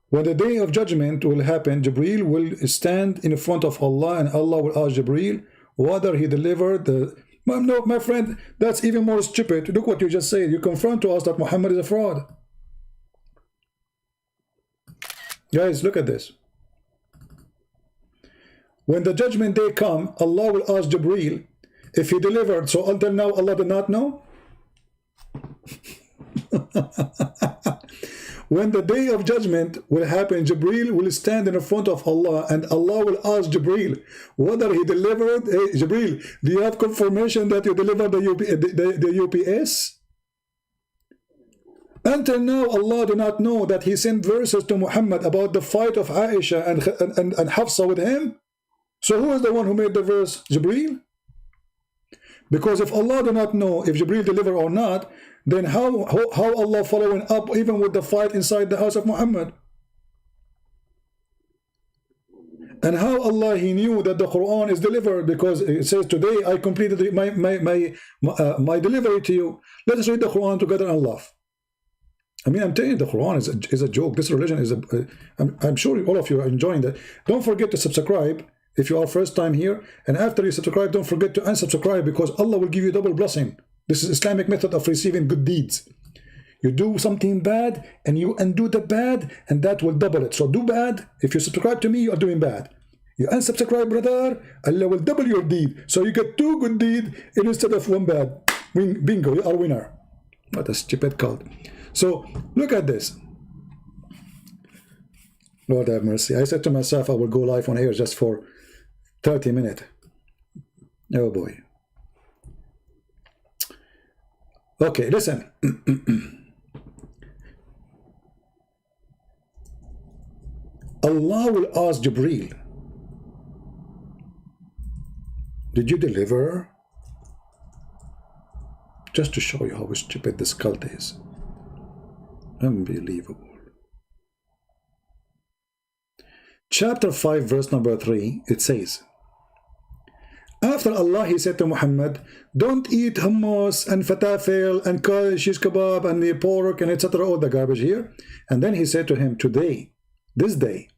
When the day of judgment will happen, Jibreel will stand in front of Allah, and Allah will ask Jibreel whether he delivered the... No, my friend, that's even more stupid. Look what you just said. You confront to us that Muhammad is a fraud. Guys, look at this. When the judgment day come, Allah will ask Jibreel if he delivered. So until now, Allah did not know. When the day of judgment will happen, Jibreel will stand in front of Allah, and Allah will ask Jibreel whether he delivered. Hey, Jibreel, do you have confirmation that you delivered the UPS? Until now, Allah do not know that he sent verses to Muhammad about the fight of Aisha and Hafsa with him. So who is the one who made the verse? Jibreel? Because if Allah do not know if Jibreel delivered or not, then how Allah following up even with the fight inside the house of Muhammad? And how Allah he knew that the Quran is delivered? Because it says, today I completed my delivery to you. Let us read the Quran together and laugh. I mean, I'm telling you, the Quran is a joke. This religion is a... I'm sure all of you are enjoying that. Don't forget to subscribe if you are first time here. And after you subscribe, don't forget to unsubscribe, because Allah will give you double blessing. This is Islamic method of receiving good deeds. You do something bad and you undo the bad, and that will double it. So do bad. If you subscribe to me, you are doing bad. You unsubscribe, brother, Allah will double your deed. So you get 2 good deeds instead of 1 bad. Bingo, you are winner. What a stupid cult. So look at this. Lord have mercy. I said to myself, I will go live on air just for 30 minutes. Oh boy. Okay, listen. Allah will ask Jibreel, did you deliver? Just to show you how stupid this cult is. Unbelievable. Chapter 5, verse number 3, it says, after Allah, he said to Muhammad, don't eat hummus and falafel and shish kebab and the pork and etc., all the garbage here. And then he said to him, today, this day,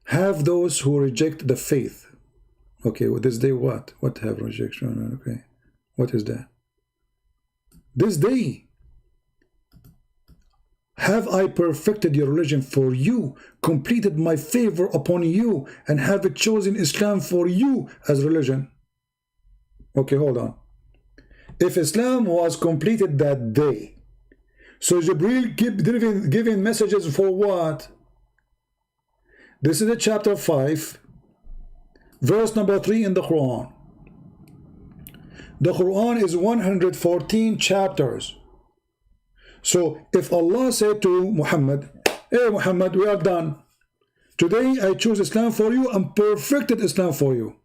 have those who reject the faith. Okay, well, this day what? What have rejection? Okay, what is that? This day, have I perfected your religion for you, completed my favor upon you, and have chosen Islam for you as religion. Okay, hold on. If Islam was completed that day, so Jibreel keep giving messages for what? This is the chapter 5, verse number 3 in the Quran. The Quran is 114 chapters. So if Allah said to Muhammad, hey Muhammad, we are done. Today I choose Islam for you and perfected Islam for you.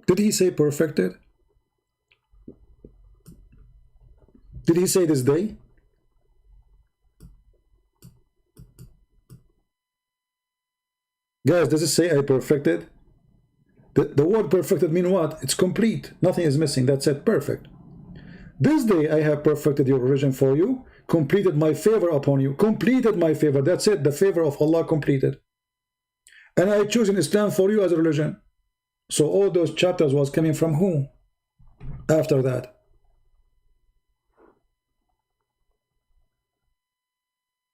Did he say perfected? Did he say this day? Guys, does it say I perfected? The word perfected mean what? It's complete. Nothing is missing. That's it. Perfect. This day I have perfected your religion for you, completed my favor upon you, completed my favor. That's it. The favor of Allah completed. And I chosen Islam for you as a religion. So all those chapters was coming from who? After that.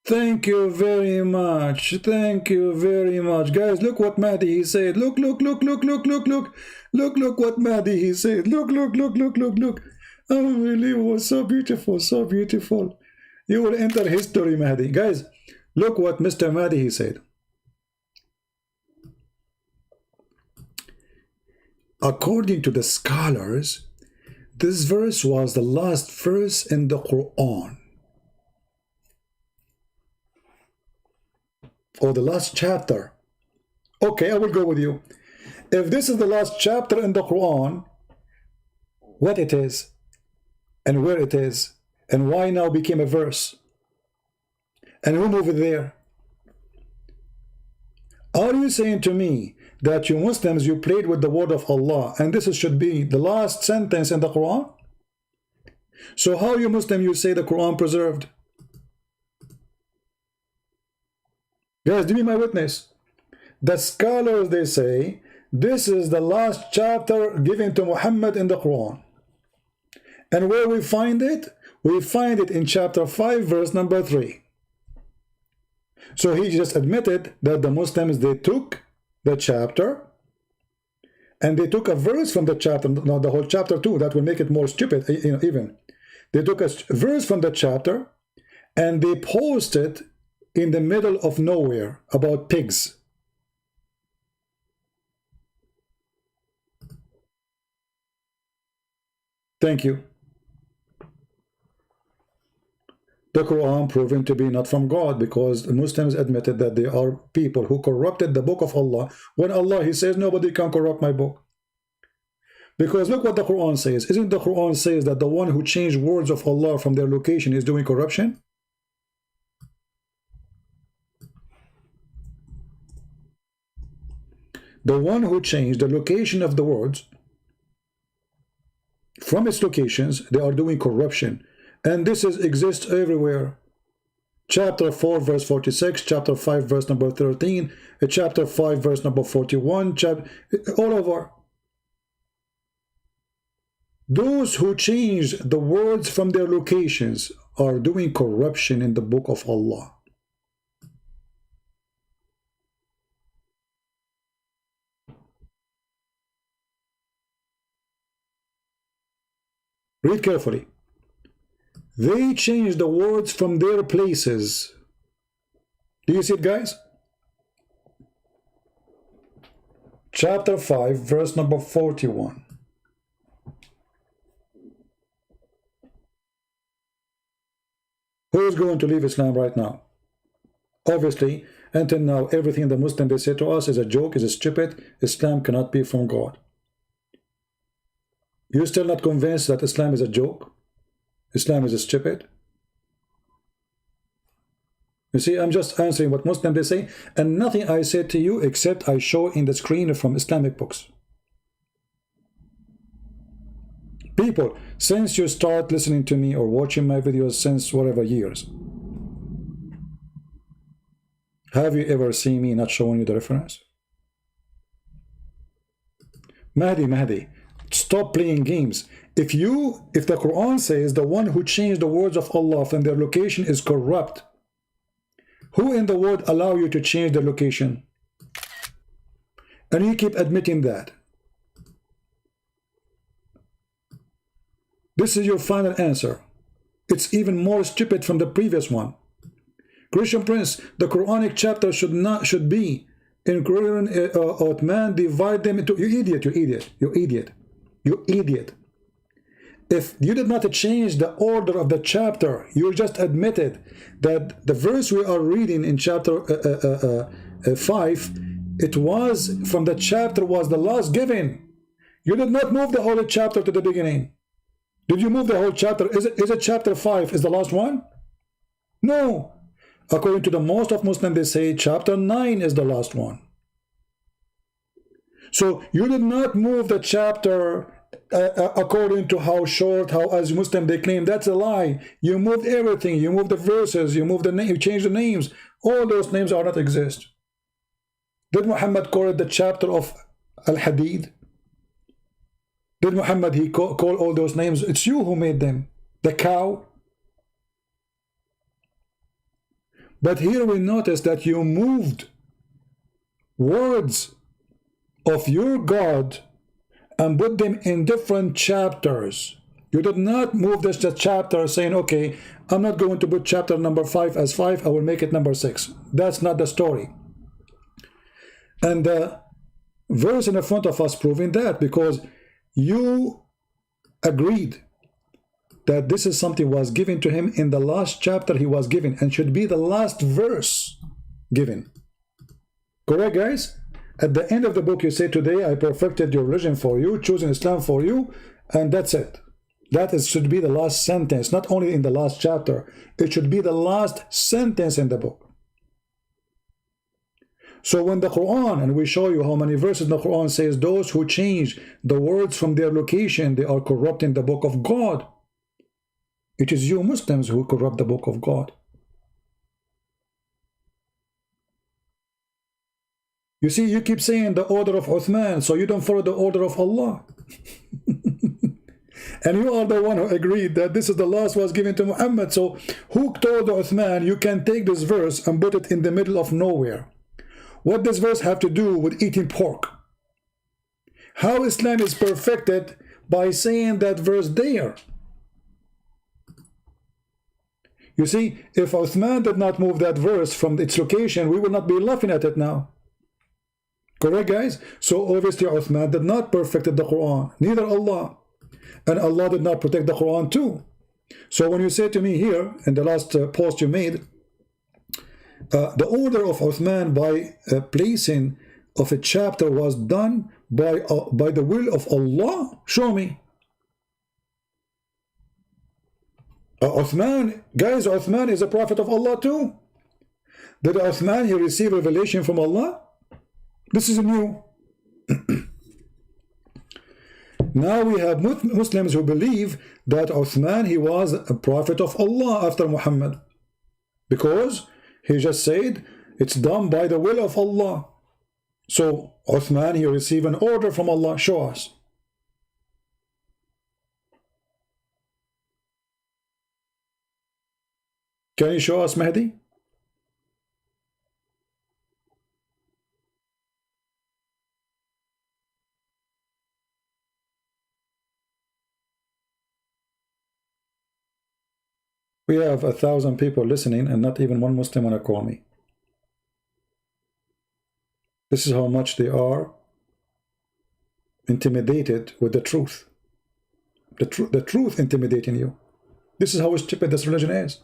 Thank you very much. Thank you very much. Guys, look what Mahdi he said. Look, look, look, look, look, look, look. Look, look what Mahdi he said. Look, look, look, look, look, look. Unbelievable. So beautiful, so beautiful. You will enter history, Mahdi. Guys, look what Mr. Mahdi he said. According to the scholars, this verse was the last verse in the Quran, or the last chapter. Okay, I will go with you. If this is the last chapter in the Quran, what it is, and where it is, and why now became a verse, and who moved it there? Are you saying to me that you Muslims, you played with the word of Allah, and this should be the last sentence in the Quran? So how you Muslim, you say the Quran preserved? Guys, give me my witness. The scholars, they say, this is the last chapter given to Muhammad in the Quran. And where we find it? We find it in chapter 5, verse number 3. So he just admitted that the Muslims, they took the chapter and they took a verse from the chapter, not the whole chapter too, that will make it more stupid, even. They took a verse from the chapter and they posted in the middle of nowhere about pigs. Thank you. The Quran proven to be not from God, because the Muslims admitted that they are people who corrupted the book of Allah, when Allah, he says, nobody can corrupt my book. Because look what the Quran says. Isn't the Quran says that the one who changed words of Allah from their location is doing corruption? The one who changed the location of the words from its locations, they are doing corruption. And this exists everywhere. Chapter 4, verse 46, chapter 5, verse number 13, chapter 5, verse number 41, all over. Those who change the words from their locations are doing corruption in the book of Allah. Read carefully. They changed the words from their places. Do you see it, guys? Chapter 5, verse number 41. Who is going to leave Islam right now? Obviously, until now, everything the Muslims they say to us is a joke, is stupid. Islam cannot be from God. You're still not convinced that Islam is a joke? Islam is stupid? You see, I'm just answering what Muslims they say, and nothing I say to you except I show in the screen from Islamic books. People, since you start listening to me or watching my videos since whatever years, have you ever seen me not showing you the reference? Mahdi, stop playing games. If the Quran says the one who changed the words of Allah from their location is corrupt, who in the world allow you to change the location? And you keep admitting that. This is your final answer. It's even more stupid from the previous one. Christian Prince, the Quranic chapter should be in Quran, man, divide them into, you idiot. If you did not change the order of the chapter, you just admitted that the verse we are reading in chapter 5, it was from the chapter was the last given. You did not move the whole chapter to the beginning. Did you move the whole chapter? Is it chapter 5 is the last one? No. According to the most of Muslims, they say chapter 9 is the last one. So you did not move the chapter according to how short, how as Muslim they claim. That's a lie. You moved everything. You moved the verses. You moved the name. You changed the names. All those names are not exist. Did Muhammad call it the chapter of Al-Hadid? Did Muhammad he call all those names? It's you who made them. The cow. But here we notice that you moved words of your God and put them in different chapters. You did not move this chapter saying, okay, I'm not going to put chapter number 5 as 5, I will make it number 6. That's not the story. And the verse in the front of us proving that, because you agreed that this is something was given to him in the last chapter he was given and should be the last verse given. Correct, guys? At the end of the book you say, today I perfected your religion for you, chosen Islam for you, and that's it. That should be the last sentence, not only in the last chapter, it should be the last sentence in the book. So when the Quran, and we show you how many verses in the Quran says those who change the words from their location, they are corrupting the book of God. It is you Muslims who corrupt the book of God. You see, you keep saying the order of Uthman, so you don't follow the order of Allah. And you are the one who agreed that this is the last was given to Muhammad. So who told Uthman you can take this verse and put it in the middle of nowhere? What does verse have to do with eating pork? How Islam is perfected by saying that verse there? You see, if Uthman did not move that verse from its location, we will not be laughing at it now. Correct, guys? So obviously Uthman did not perfect the Quran, neither Allah. And Allah did not protect the Quran too. So when you say to me here, in the last post you made, the order of Uthman by placing of a chapter was done by the will of Allah, show me. Uthman, guys, Uthman is a prophet of Allah too. Did Uthman, he receive revelation from Allah? This is new. Now we have Muslims who believe that Uthman, he was a prophet of Allah after Muhammad, because he just said it's done by the will of Allah. So Uthman, he received an order from Allah. Show us. Can you show us, Mahdi? We have 1,000 people listening and not even one Muslim want to call me. This is how much they are intimidated with the truth. The truth intimidating you. This is how stupid this religion is.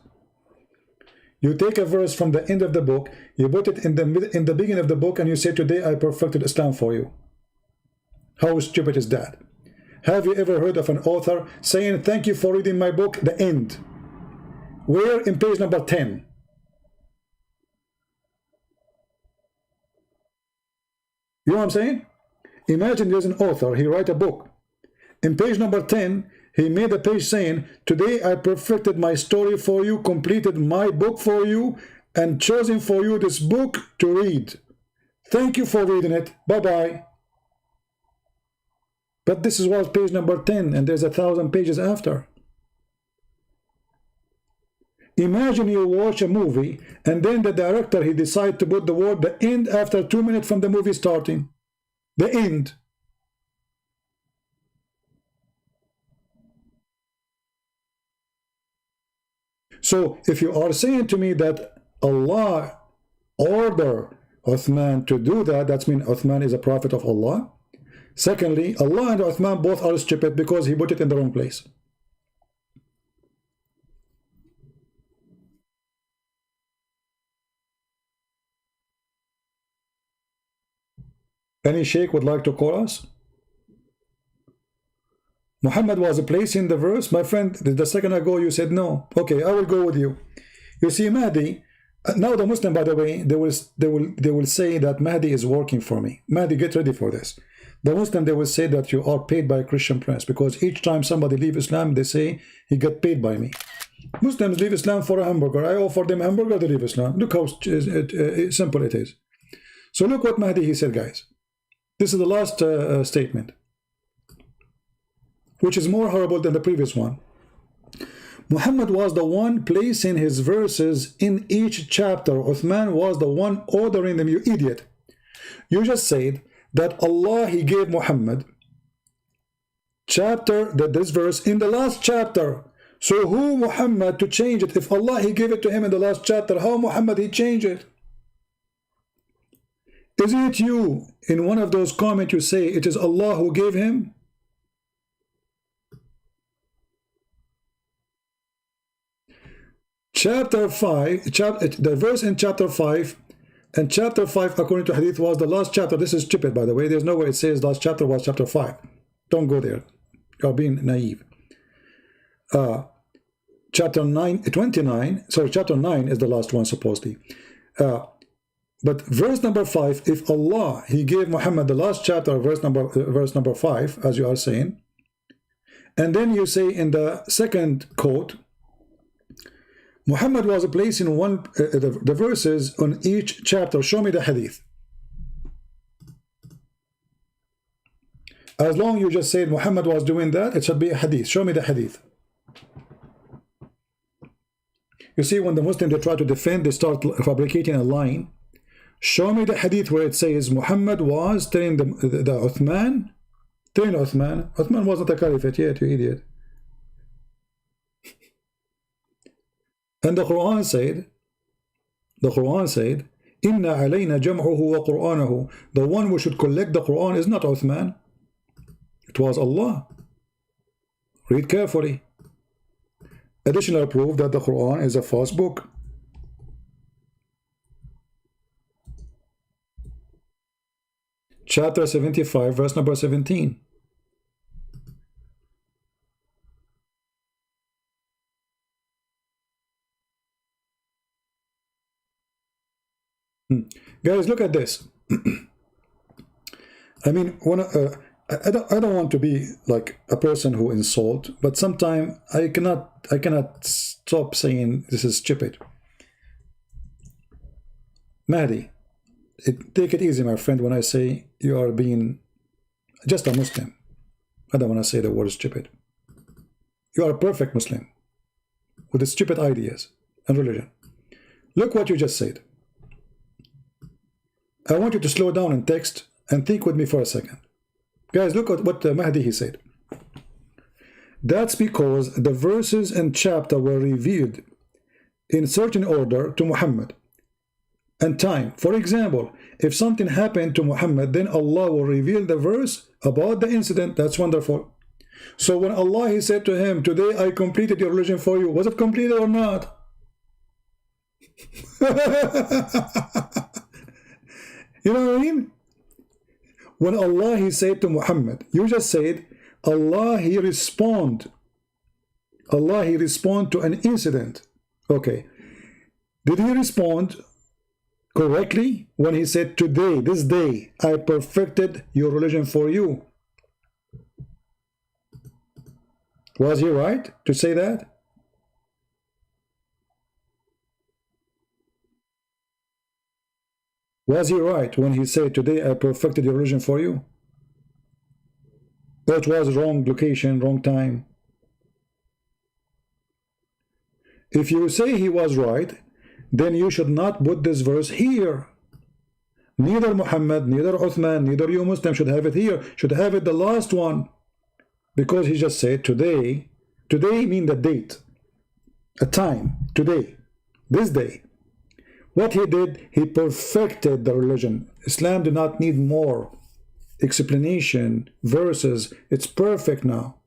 You take a verse from the end of the book, you put it in the beginning of the book, and you say, today I perfected Islam for you. How stupid is that? Have you ever heard of an author saying, thank you for reading my book, the end? Where? In page number 10. You know what I'm saying? Imagine there's an author, he write a book. In page number 10, he made a page saying, today I perfected my story for you, completed my book for you, and chosen for you this book to read. Thank you for reading it. Bye-bye. But this was page number 10, and there's 1,000 pages after. Imagine you watch a movie, and then the director, he decides to put the word the end after 2 minutes from the movie starting. The end. So if you are saying to me that Allah ordered Uthman to do that, that means Uthman is a prophet of Allah. Secondly, Allah and Uthman both are stupid because he put it in the wrong place. Any sheikh would like to call us? Muhammad was placing the verse. My friend, the second ago you said no. Okay, I will go with you. You see, Mahdi, now the Muslim, by the way, they will say that Mahdi is working for me. Mahdi, get ready for this. The Muslim, they will say that you are paid by a Christian prince, because each time somebody leave Islam, they say he got paid by me. Muslims leave Islam for a hamburger. I offer them a hamburger, they leave Islam. Look how simple it is. So look what Mahdi, he said, guys. This is the last statement, which is more horrible than the previous one. Muhammad was the one placing his verses in each chapter. Uthman was the one ordering them, you idiot. You just said that Allah, he gave Muhammad this verse in the last chapter. So who Muhammad to change it? If Allah, he gave it to him in the last chapter, how Muhammad he changed it? Is it you in one of those comments you say it is Allah who gave him? Chapter 5, the verse in chapter 5, and chapter 5 according to hadith was the last chapter. This is stupid, by the way. There's no way it says last chapter was chapter 5. Don't go there. You're being naive. Chapter 29, sorry, chapter 9 is the last one supposedly. But verse number 5, if Allah, he gave Muhammad the last chapter, verse number 5, as you are saying, and then you say in the second quote, Muhammad was placing the verses on each chapter. Show me the hadith. As long as you just said Muhammad was doing that, it should be a hadith. Show me the hadith. You see, when the Muslims, they try to defend, they start fabricating a line. Show me the hadith where it says Muhammad was telling the Uthman, Uthman wasn't a caliphate yet, you idiot. And the Quran said, Inna alayna jam'uhu wa Qur'anahu. The one who should collect the Quran is not Uthman. It was Allah. Read carefully. Additional proof that the Quran is a false book. Chapter 75, verse number 17. Guys, look at this. I mean, I don't want to be like a person who insult, but sometimes I cannot stop saying this is stupid. Mahdi, take it easy, my friend, when I say you are being just a Muslim. I don't want to say the word stupid. You are a perfect Muslim with the stupid ideas and religion. Look what you just said. I want you to slow down in text and think with me for a second. Guys, look at what Mahdi he said. That's because the verses and chapter were revealed in certain order to Muhammad and time. For example, if something happened to Muhammad, then Allah will reveal the verse about the incident. That's wonderful. So when Allah, he said to him, today I completed your religion for you, was it completed or not? You know what I mean? When Allah, he said to Muhammad, you just said, Allah, he respond to an incident. Okay. Did he respond correctly when he said, today, this day, I perfected your religion for you? Was he right to say that? Was he right when he said, today I perfected your religion for you? That was wrong location, wrong time. If you say he was right, then you should not put this verse here. Neither Muhammad, neither Uthman, neither you Muslim should have it here. Should have it the last one. Because he just said today. Today mean the date. A time. Today. This day. What he did, he perfected the religion. Islam did not need more explanation, verses. It's perfect now.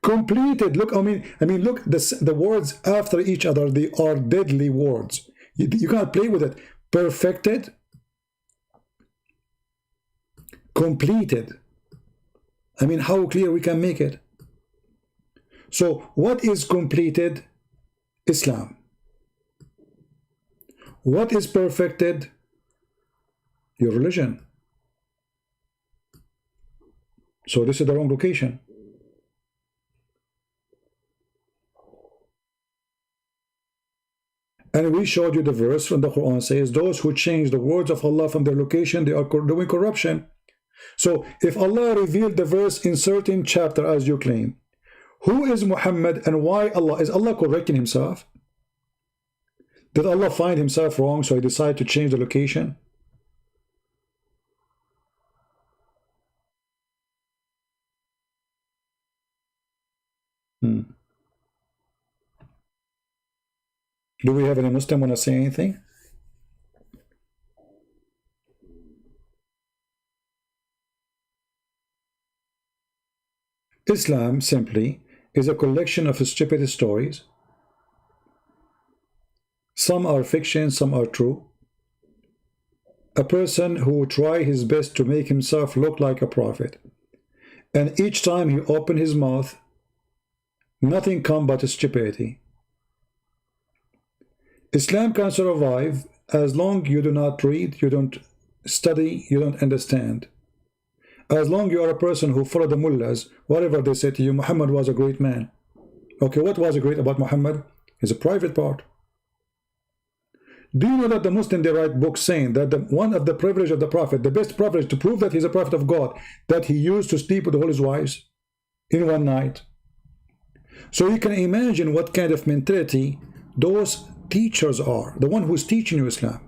Completed. Look, I mean, look, the words after each other, they are deadly words. You can't play with it. Perfected. Completed. I mean, how clear we can make it. So, what is completed? Islam. What is perfected? Your religion. So this is the wrong location. And we showed you the verse from the Quran says, those who change the words of Allah from their location, they are doing corruption. So if Allah revealed the verse in certain chapter as you claim, Who is Muhammad and why Allah? Is Allah correcting himself? Did Allah find himself wrong, so he decided to change the location? Do we have any Muslim want to say anything? Islam simply is a collection of stupid stories. Some are fiction, some are true. A person who try his best to make himself look like a prophet, and each time he open his mouth, nothing come but stupidity. Islam can survive as long you do not read, you don't study, you don't understand. As long you are a person who follow the mullahs, whatever they say to you, Muhammad was a great man. Okay, what was great about Muhammad? Is a private part. Do you know that the Muslim, they write books saying that one of the privilege of the Prophet, the best privilege to prove that he's a prophet of God, that he used to sleep with all his wives in one night. So you can imagine what kind of mentality those teachers are, the one who's teaching you Islam.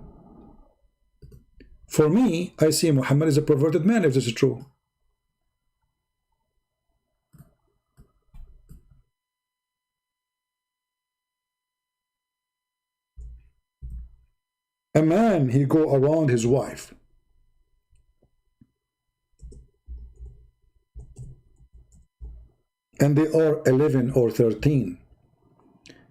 For me, I see Muhammad as a perverted man, if this is true. A man, he go around his wife. And they are 11 or 13.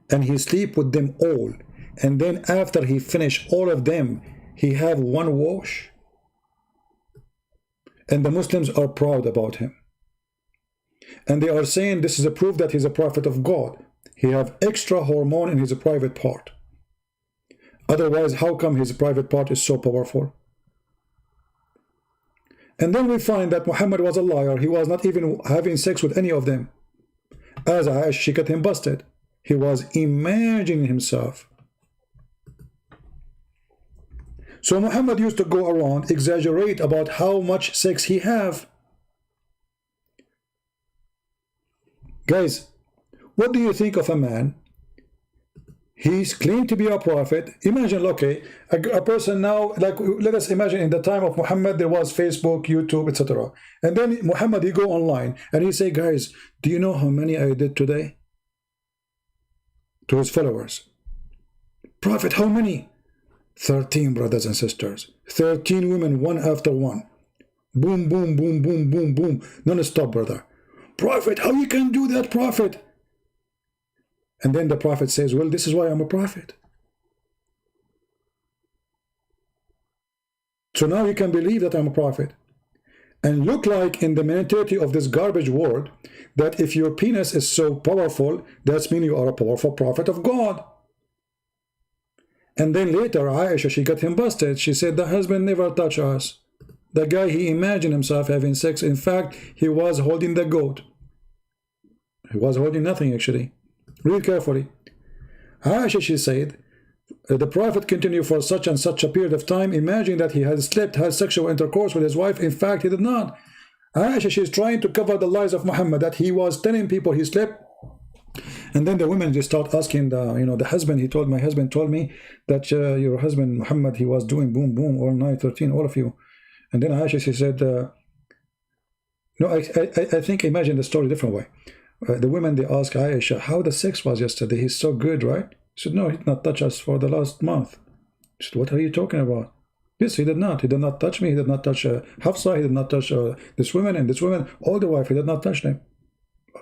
And he sleep with them all. And then after he finish all of them, he have one wash. And the Muslims are proud about him. And they are saying this is a proof that he's a prophet of God. He have extra hormone in his private part. Otherwise, how come his private part is so powerful? And then we find that Muhammad was a liar. He was not even having sex with any of them. As Aisha, she got him busted. He was imagining himself. So Muhammad used to go around, exaggerate about how much sex he have. Guys, what do you think of a man? He's claimed to be a prophet. Imagine, okay, a person now, like, let us imagine in the time of Muhammad, there was Facebook, YouTube, etc. And then Muhammad, he go online and he say, guys, do you know how many I did today? To his followers. Prophet, how many? 13, brothers and sisters. 13 women, one after one. Boom, boom, boom, boom, boom, boom. Non-stop, brother. Prophet, how you can do that, prophet? And then the prophet says, well, this is why I'm a prophet. So now you can believe that I'm a prophet. And look like in the mentality of this garbage world, that if your penis is so powerful, that means you are a powerful prophet of God. And then later, Aisha, she got him busted. She said, the husband never touched us. The guy, he imagined himself having sex. In fact, he was holding the goat. He was holding nothing, actually. Read carefully. Aisha, she said, the Prophet continued for such and such a period of time, imagining that he had slept, had sexual intercourse with his wife. In fact, he did not. Aisha, she's trying to cover the lies of Muhammad, that he was telling people he slept. And then the women just start asking the husband. He told, my husband told me that your husband Muhammad, he was doing boom boom all night, 13, all of you. And then Aisha, she said, no, I think, imagine the story a different way. The women, they ask Aisha, how the sex was yesterday? He's so good, right? She said, no, he did not touch us for the last month. She said, what are you talking about? Yes, he did not. He did not touch me. He did not touch Hafsa. He did not touch this woman and this woman. All the wife, he did not touch them.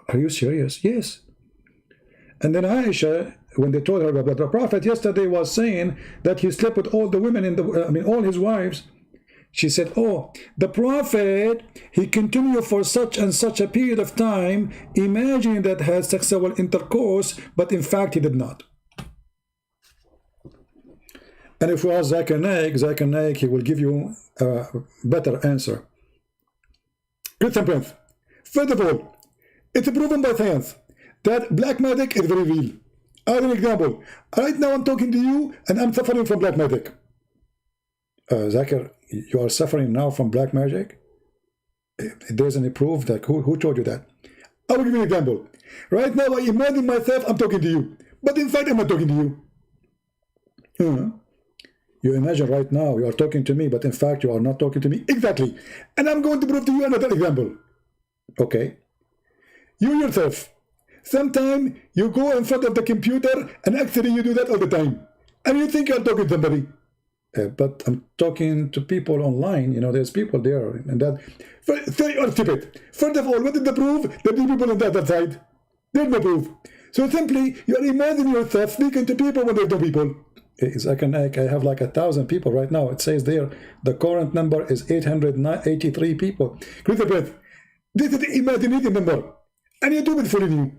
Are you serious? Yes. And then Aisha, when they told her about the Prophet yesterday was saying that he slept with all the women in the, all his wives. She said, oh, the Prophet, he continued for such and such a period of time, imagining that had sexual intercourse, but in fact he did not. And if we ask Zakir Naik, he will give you a better answer. Christian Prince, first of all, it's proven by science that black magic is very real. As an example, right now I'm talking to you and I'm suffering from black magic. Zakir, you are suffering now from black magic? There's any proof that who told you that? I will give you an example. Right now, I imagine myself I'm talking to you, but in fact, I'm not talking to you. You imagine right now you are talking to me, but in fact, you are not talking to me. Exactly. And I'm going to prove to you another example. Okay. You yourself, sometime you go in front of the computer and actually you do that all the time. And you think you're talking to somebody. But I'm talking to people online. You know, there's people there. And that, say you're stupid. First of all, what is the proof that the people on the other side? There's no proof. So simply, you're imagining yourself speaking to people when there's no people. I have like 1,000 people right now. It says there, the current number is 883 people. Crystal breath. This is the imagination number. And YouTube is fooling you.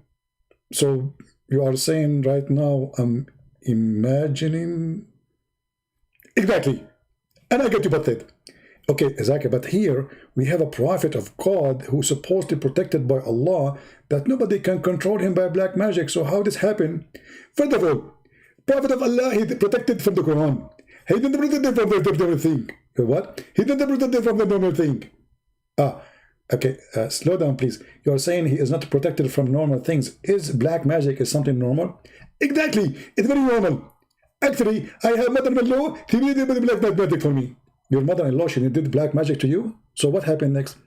So you are saying right now, I'm imagining. Exactly. And I get you about okay, exactly. But here we have a prophet of God who's supposed to be protected by Allah, that nobody can control him by black magic. So how this happen? First of all, prophet of Allah, he's protected from the Quran. He didn't protect from the normal thing. What? He didn't protect from the normal thing. Okay, slow down, please. You're saying he is not protected from normal things. Is black magic is something normal? Exactly. It's very normal. Actually, I have mother-in-law. She did black magic for me. Your mother-in-law, she did black magic to you? So what happened next?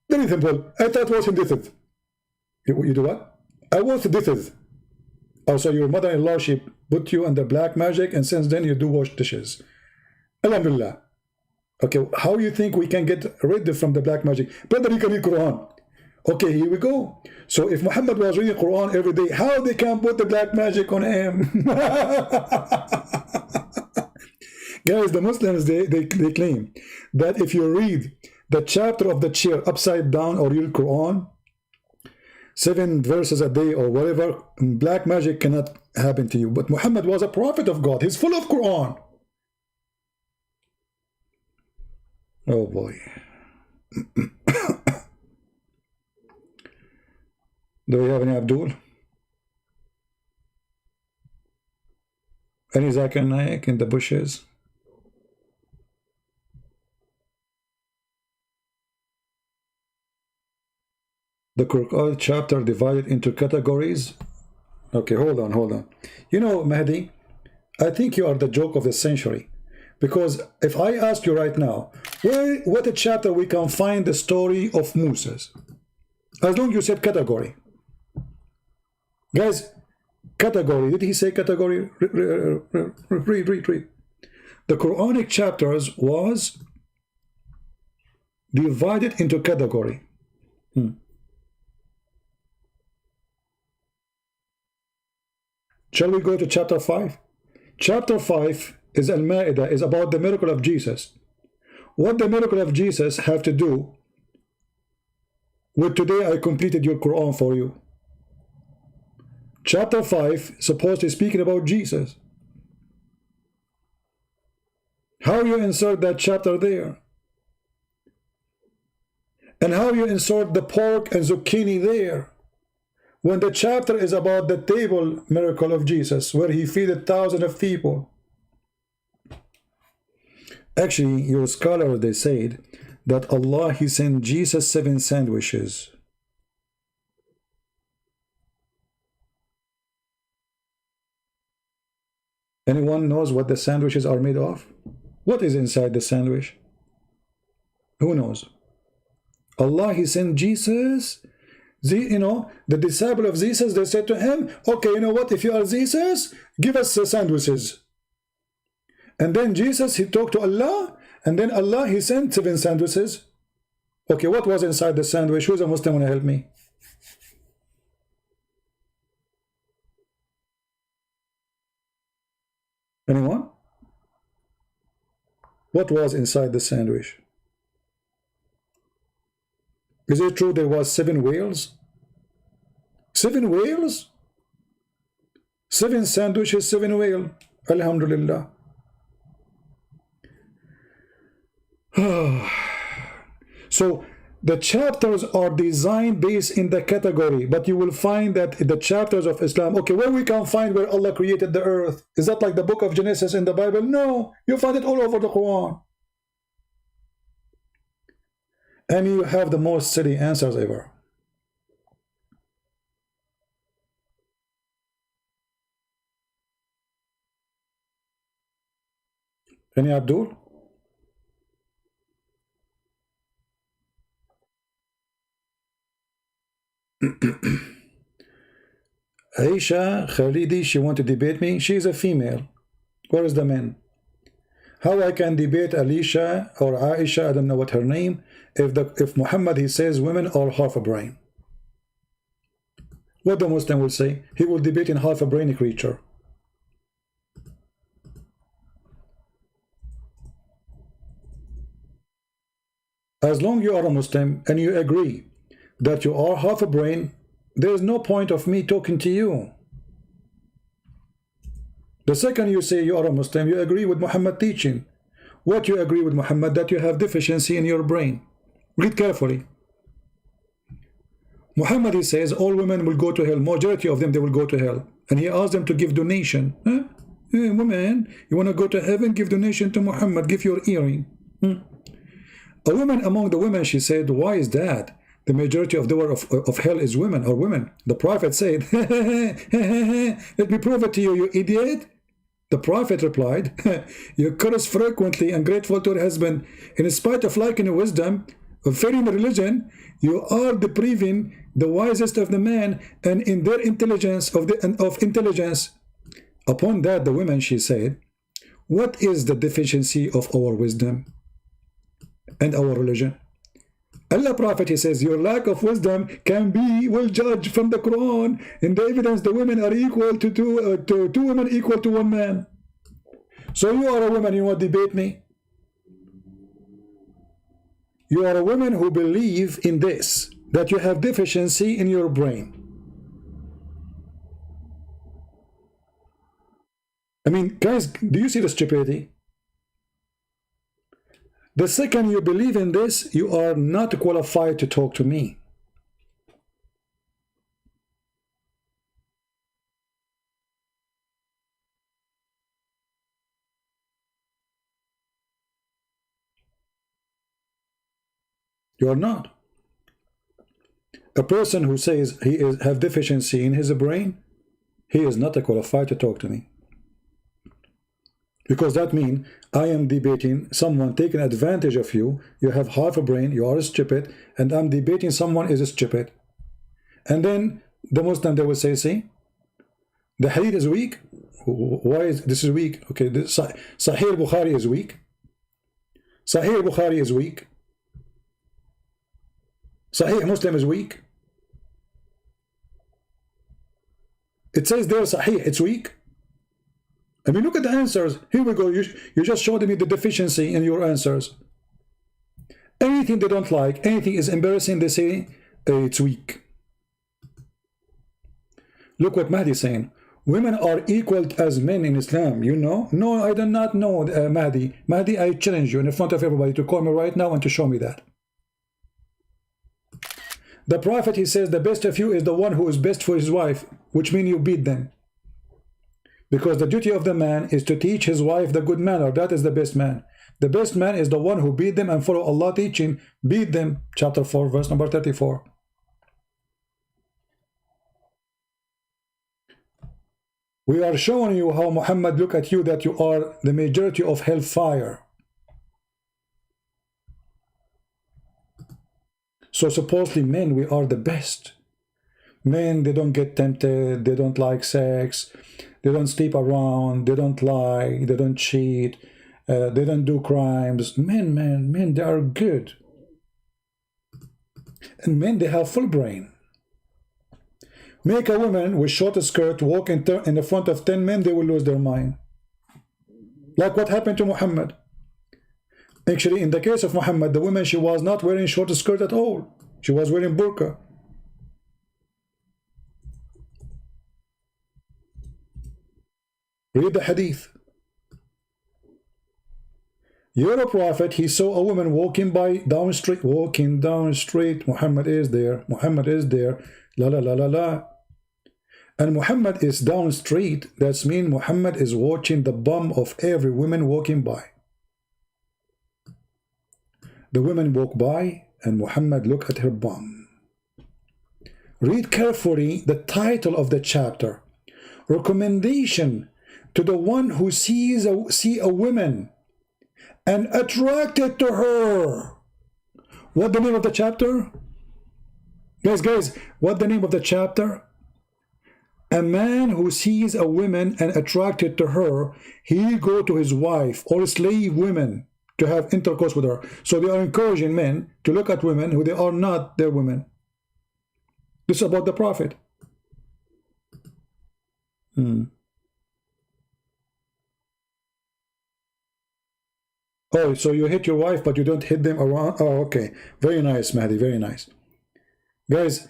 Very simple. I start washing dishes. You do what? I wash dishes. Oh, so your mother-in-law, she put you under black magic, and since then you do wash dishes. Alhamdulillah. Okay, how you think we can get rid from the black magic? Brother, you can read Quran. Okay, here we go. So if Muhammad was reading Quran every day, how they can put the black magic on him? Guys, the Muslims, they claim that if you read the chapter of the chair upside down or read Quran, 7 verses a day or whatever, black magic cannot happen to you. But Muhammad was a prophet of God. He's full of Quran. Oh boy. Do we have any Abdul? Any Zakir Naik in the bushes? The Quran chapter divided into categories. Okay, hold on. You know, Mahdi, I think you are the joke of the century. Because if I ask you right now, what a chapter we can find the story of Moses, as long as you said category. Guys, category, did he say category? Read. The Quranic chapters was divided into category. Shall we go to chapter 5? Chapter 5 is Al-Ma'idah, is about the miracle of Jesus. What the miracle of Jesus have to do with today I completed your Quran for you? Chapter 5 supposed to be speaking about Jesus. How you insert that chapter there? And how you insert the pork and zucchini there? When the chapter is about the table miracle of Jesus, where he fed thousands of people. Actually, your scholar, they said that Allah, he sent Jesus 7 sandwiches. Anyone knows what the sandwiches are made of? What is inside the sandwich? Who knows? Allah, he sent Jesus. You know, the disciple of Jesus, they said to him, okay, you know what, if you are Jesus, give us sandwiches. And then Jesus, he talked to Allah, and then Allah, he sent 7 sandwiches. Okay, what was inside the sandwich? Who's a Muslim want to help me? Anyone? What was inside the sandwich? Is it true there was 7 whales? 7 whales? 7 sandwiches, 7 whale. Alhamdulillah. So the chapters are designed based in the category, but you will find that the chapters of Islam, okay, where we can find where Allah created the earth, is that like the book of Genesis in the Bible? No, you find it all over the Quran. And you have the most silly answers ever. Any Abdul? Aisha Khalidi, she want to debate me. She is a female. Where is the man? How I can debate Alicia or Aisha, I don't know what her name, if Muhammad, he says women are half a brain? What the Muslim will say? He will debate in half a brainy creature. As long you are a Muslim and you agree that you are half a brain, there is no point of me talking to you. The second you say you are a Muslim, you agree with Muhammad teaching. What you agree with Muhammad? That you have deficiency in your brain. Read carefully. Muhammad, he says all women will go to hell. Majority of them, they will go to hell. And he asked them to give donation. Huh? Hey, woman, you want to go to heaven? Give donation to Muhammad. Give your earring. A woman among the women, she said, why is that? The majority of the door of hell is women or women. The Prophet said, let me prove it to you, you idiot. The Prophet replied, you curse frequently, ungrateful to your husband. In spite of liking wisdom, of fearing religion, you are depriving the wisest of the men and in their intelligence of intelligence. Upon that, the woman, she said, what is the deficiency of our wisdom and our religion? Allah Prophet, he says, your lack of wisdom can be well judged from the Quran. In the evidence, the women are equal to two women equal to one man. So you are a woman, you want to debate me? You are a woman who believe in this, that you have deficiency in your brain. I mean, guys, do you see the stupidity? The second you believe in this, you are not qualified to talk to me. You are not. A person who says he have deficiency in his brain, he is not qualified to talk to me. Because that means I am debating someone taking advantage of you. You have half a brain, you are stupid, and I'm debating someone is stupid. And then the Muslim, they will say, see, the hadith is weak. Why is this is weak? Okay, Sahih Bukhari is weak. Sahih Bukhari is weak. Sahih Muslim is weak. It says there Sahih, it's weak. I mean, look at the answers. Here we go. You just showed me the deficiency in your answers. Anything they don't like, anything is embarrassing, they say it's weak. Look what Mahdi is saying. Women are equal as men in Islam, you know? No, I do not know, Mahdi. Mahdi, I challenge you in front of everybody to call me right now and to show me that. The Prophet, he says, the best of you is the one who is best for his wife, which means you beat them. Because the duty of the man is to teach his wife the good manner. That is the best man. The best man is the one who beat them and follow Allah teaching. Beat them. Chapter 4, verse number 34. We are showing you how Muhammad look at you, that you are the majority of hellfire. So supposedly men, we are the best. Men, they don't get tempted, they don't like sex, they don't sleep around, they don't lie, they don't cheat, they don't do crimes. Men, they are good. And men, they have full brain. Make a woman with short skirt walk in the front of 10 men, they will lose their mind. Like what happened to Muhammad. Actually, in the case of Muhammad, the woman, she was not wearing short skirt at all. She was wearing burqa. Read the hadith. Your prophet, he saw a woman walking down street. Muhammad is there. Muhammad is there. La la la la la. And Muhammad is down street. That means Muhammad is watching the bum of every woman walking by. The women walk by and Muhammad look at her bum. Read carefully the title of the chapter. Recommendation to the one who see a woman and attracted to her. What the name of the chapter? Guys, what the name of the chapter? A man who sees a woman and attracted to her, he go to his wife or slave women to have intercourse with her. So they are encouraging men to look at women who they are not their women. This is about the Prophet. Oh, so you hit your wife, but you don't hit them around? Oh, okay. Very nice, Mahdi. Very nice. Guys,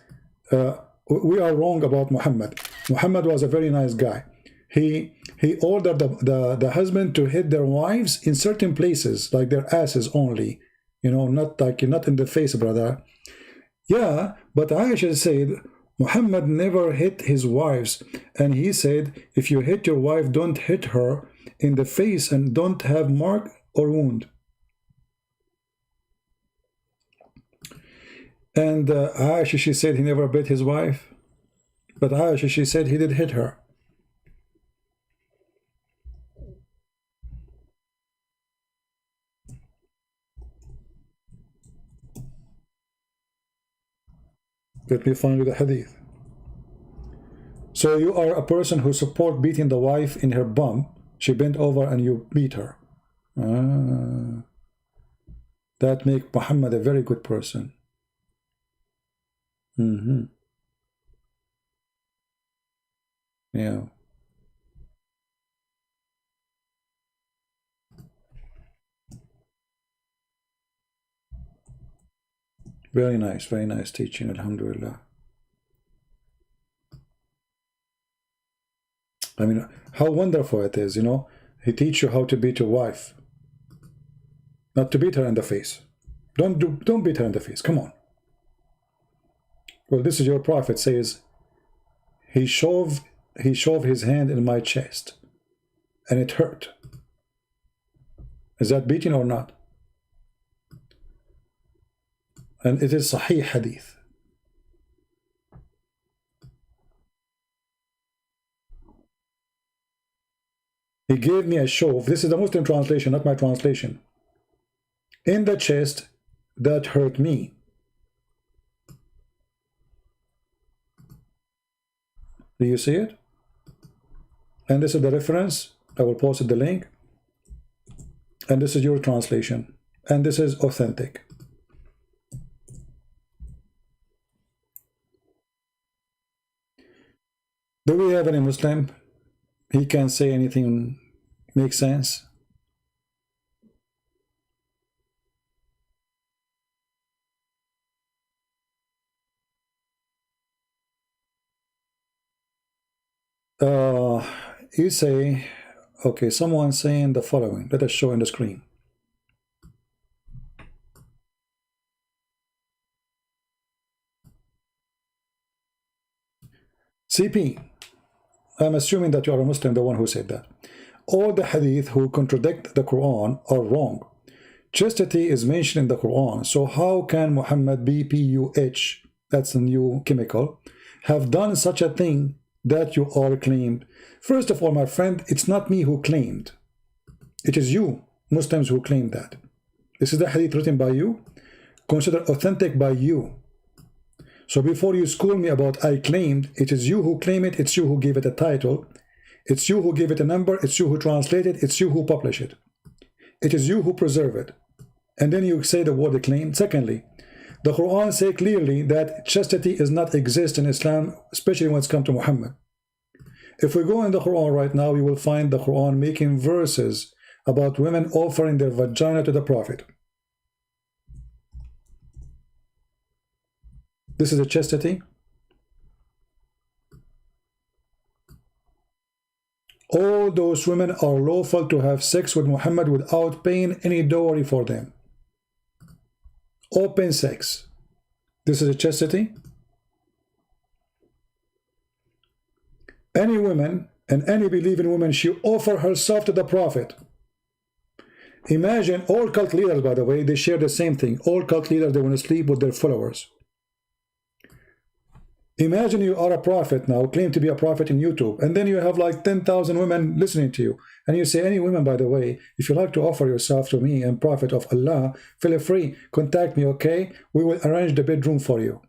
we are wrong about Muhammad. Muhammad was a very nice guy. He ordered the husband to hit their wives in certain places, like their asses only. You know, not in the face, brother. Yeah, but Aisha said Muhammad never hit his wives, and he said, if you hit your wife, don't hit her in the face and don't have mark or wound. And Aisha, she said he never bit his wife, but Aisha, she said he did hit her. Let me find you the hadith. So you are a person who support beating the wife in her bum. She bent over and you beat her. That makes Muhammad a very good person. Yeah. Very nice teaching, alhamdulillah. I mean, how wonderful it is, you know. He teach you how to beat your wife. Not to beat her in the face. Don't beat her in the face. Come on. Well, this is your Prophet says, he shoved his hand in my chest, and it hurt. Is that beating or not? And it is Sahih Hadith. He gave me a shove. This is the Muslim translation, not my translation. In the chest that hurt me. Do you see it? And this is the reference. I will post the link. And this is your translation. And this is authentic. Do we have any Muslim? He can say anything make sense? You say, okay, someone saying the following. Let us show on the screen. CP, I'm assuming that you are a Muslim, the one who said that. All the hadith who contradict the Quran are wrong. Chastity is mentioned in the Quran, so how can Muhammad BPUH, that's a new chemical, have done such a thing that you all claimed? First of all, my friend, it's not me who claimed. It is you, Muslims, who claimed that. This is the hadith written by you, considered authentic by you. So before you school me about I claimed, it is you who claim it, it's you who gave it a title, it's you who gave it a number, it's you who translate it, it's you who publish it. It is you who preserve it. And then you say the word claim. Secondly, the Quran says clearly that chastity does not exist in Islam, especially when it's come to Muhammad. If we go in the Quran right now, we will find the Quran making verses about women offering their vagina to the Prophet. This is a chastity. All those women are lawful to have sex with Muhammad without paying any dowry for them. Open sex. This is a chastity. Any woman and any believing woman, she offer herself to the Prophet. Imagine all cult leaders, by the way, they share the same thing. All cult leaders, they want to sleep with their followers. Imagine you are a prophet now, claim to be a prophet in YouTube, and then you have like 10,000 women listening to you. And you say, any women, by the way, if you like to offer yourself to me and prophet of Allah, feel free, contact me, okay? We will arrange the bedroom for you.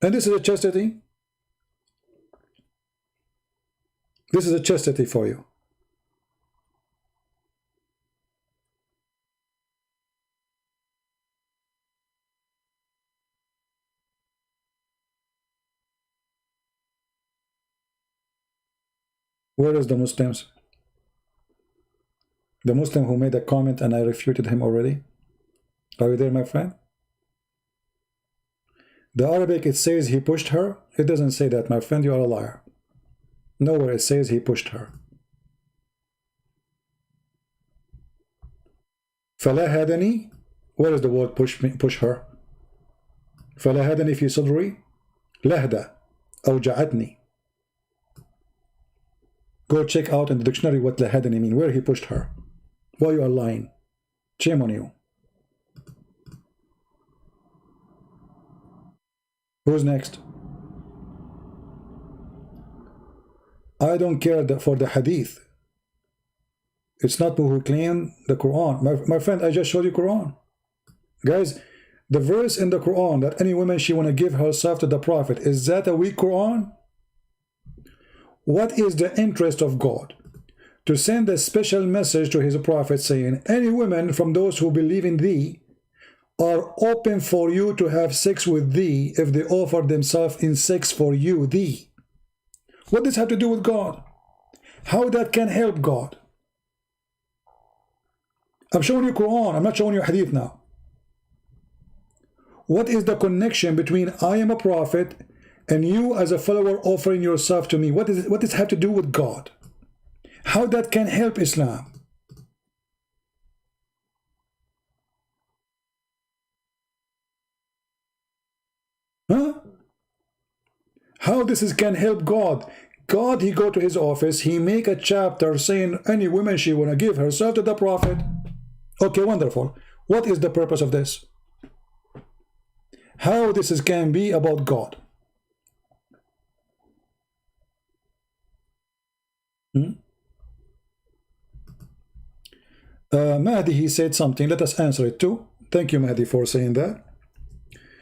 And this is a chastity? This is a chastity for you. Where is the Muslims? The Muslim who made a comment and I refuted him already? Are you there, my friend? The Arabic, it says he pushed her. It doesn't say that, my friend. You are a liar. Nowhere it says he pushed her. فلا هدني. Where is the word push her? فلا هدني في صدري. لهدة أوجعتني. Go check out in the dictionary what lahadani mean, where he pushed her. Why you are lying? Shame on you. Who's next? I don't care for the hadith. It's not who claim the Quran. My friend, I just showed you Quran. Guys, the verse in the Quran that any woman she want to give herself to the Prophet, is that a weak Quran? What is the interest of God? To send a special message to his prophet saying, any women from those who believe in thee are open for you to have sex with thee if they offer themselves in sex for you, thee. What does this have to do with God? How that can help God? I'm showing you Quran, I'm not showing you Hadith now. What is the connection between I am a prophet and you as a follower offering yourself to me? What does it have to do with God? How that can help Islam? Huh? How this can help God? God, he go to his office, he make a chapter saying any woman she want to give herself to the Prophet. Okay, wonderful. What is the purpose of this? How this can be about God? Mahdi, he said something. Let us answer it too. Thank you, Mahdi, for saying that.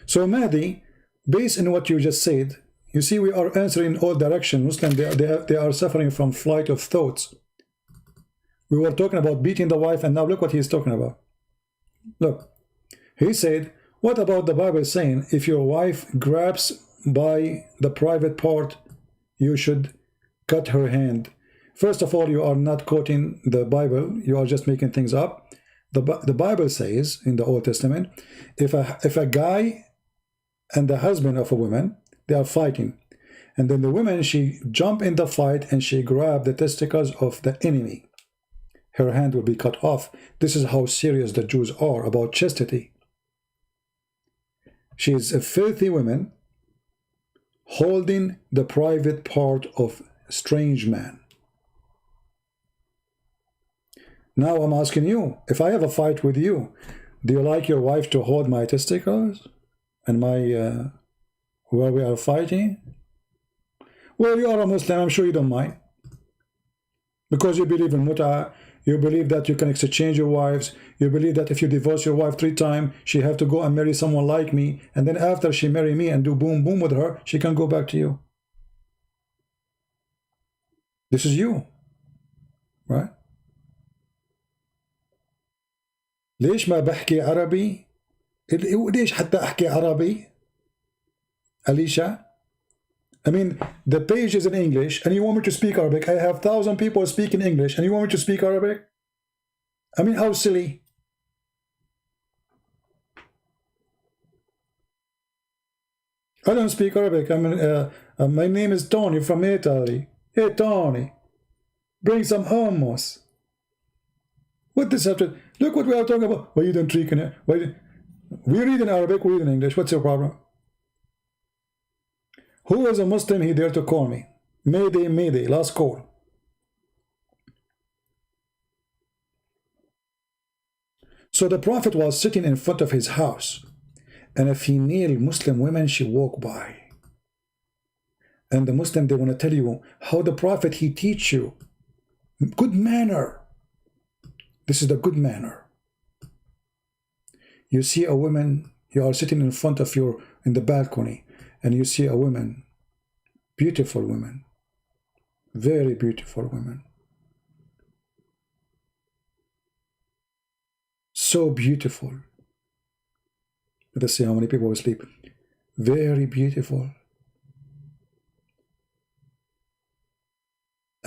So, Mahdi, based on what you just said, you see we are answering all directions. Muslims, they are suffering from flight of thoughts. We were talking about beating the wife, and now look what he's talking about. Look, he said, what about the Bible saying, if your wife grabs by the private part, you should cut her hand? First of all, you are not quoting the Bible. You are just making things up. The Bible says in the Old Testament, if a guy and the husband of a woman, they are fighting, and then the woman, she jump in the fight and she grab the testicles of the enemy, her hand will be cut off. This is how serious the Jews are about chastity. She is a filthy woman holding the private part of a strange man. Now I'm asking you, if I have a fight with you, do you like your wife to hold my testicles and my where we are fighting? Well, you are a Muslim, I'm sure you don't mind, because you believe in mut'ah. You believe that you can exchange your wives. You believe that if you divorce your wife 3 times, she have to go and marry someone like me, and then after she marry me and do boom boom with her, she can go back to you. This is you, right? ليش ما بحكي عربي؟ ليش حتى أحكي عربي؟ Alicia? I mean, the page is in English, and you want me to speak Arabic. I have 1,000 people speaking English, and you want me to speak Arabic? I mean, how silly. I don't speak Arabic. I mean, my name is Tony from Italy. Hey, Tony, bring some hummus. What this have to... Look what we are talking about. Why you don't speak in it? We read in Arabic, we read in English. What's your problem? Who is a Muslim he dare to call me? Mayday, Mayday, last call. So the Prophet was sitting in front of his house, and a female Muslim woman, she walked by. And the Muslim, they want to tell you how the Prophet, he teach you good manner. This is the good manner. You see a woman, you are sitting in front of your, in the balcony, and you see a woman, beautiful woman, very beautiful woman. So beautiful. Let us see how many people will sleep. Very beautiful.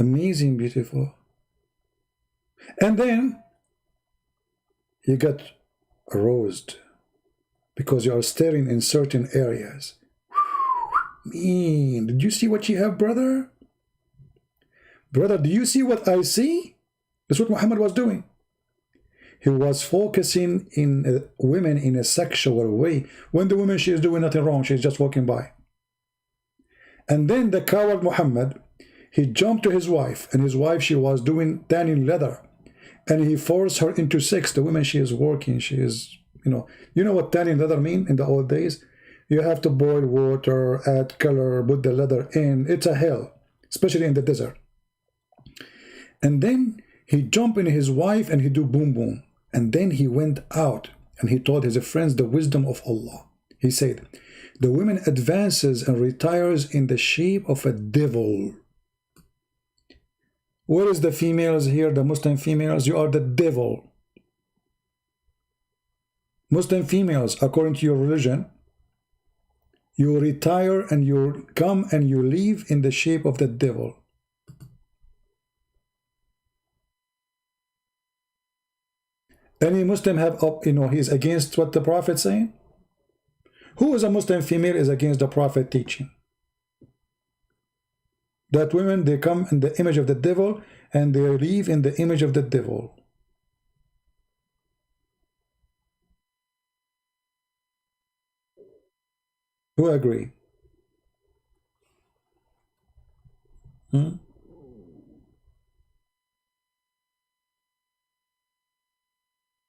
Amazing beautiful. And then you get aroused because you are staring in certain areas. Man, did you see what you have, brother? Brother, do you see what I see? That's what Muhammad was doing. He was focusing in women in a sexual way. When the woman, she is doing nothing wrong, she's just walking by. And then the coward Muhammad, he jumped to his wife, and his wife, she was doing tanning leather, and he forced her into sex. The woman, she is working, she is, you know what tanning leather mean in the old days? You have to boil water, add color, put the leather in. It's a hell, especially in the desert. And then he jumped in his wife and he do boom boom. And then he went out and he told his friends the wisdom of Allah. He said, the woman advances and retires in the shape of a devil. Where is the females here, the Muslim females? You are the devil. Muslim females, according to your religion, you retire and you come and you leave in the shape of the devil. Any Muslim have up, he's against what the Prophet saying? Who is a Muslim female is against the Prophet teaching? That women, they come in the image of the devil and they leave in the image of the devil. Who agree?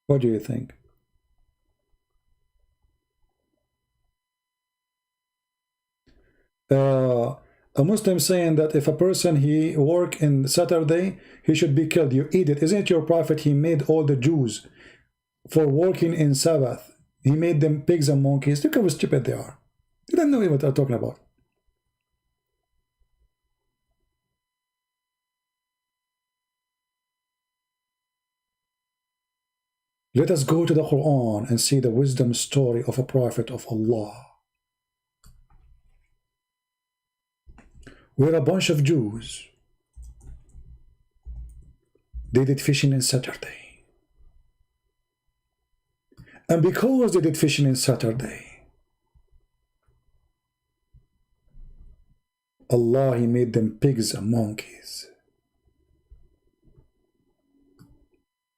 What do you think? A Muslim saying that if a person he work in Saturday, he should be killed. You eat it. Isn't it your Prophet? He made all the Jews for working in Sabbath. He made them pigs and monkeys. Look how stupid they are. They don't know what they're talking about. Let us go to the Quran and see the wisdom story of a prophet of Allah. We're a bunch of Jews. They did fishing on Saturday. And because they did fishing on Saturday, Allah, He made them pigs and monkeys.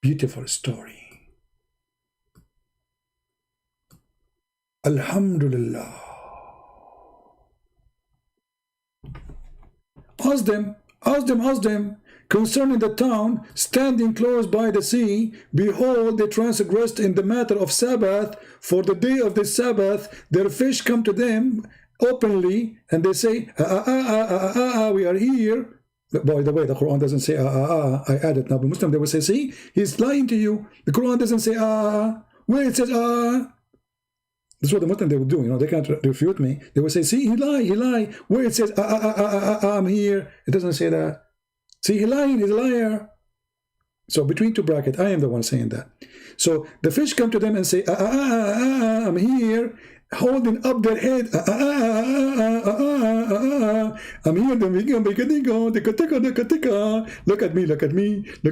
Beautiful story. Alhamdulillah. Ask them, concerning the town, standing close by the sea, behold, they transgressed in the matter of Sabbath, for the day of the Sabbath, their fish come to them openly, and they say, we are here. But by the way, the Quran doesn't say, I added now, but Muslim, they will say, see, he's lying to you. The Quran doesn't say, where it says, That's what the Muslim they would do, they can't refute me. They would say, see, he lie. Where it says, I'm here, it doesn't say that. See, he's a liar. So between two brackets, I am the one saying that. So the fish come to them and say, I'm here, holding up their head, I'm here, look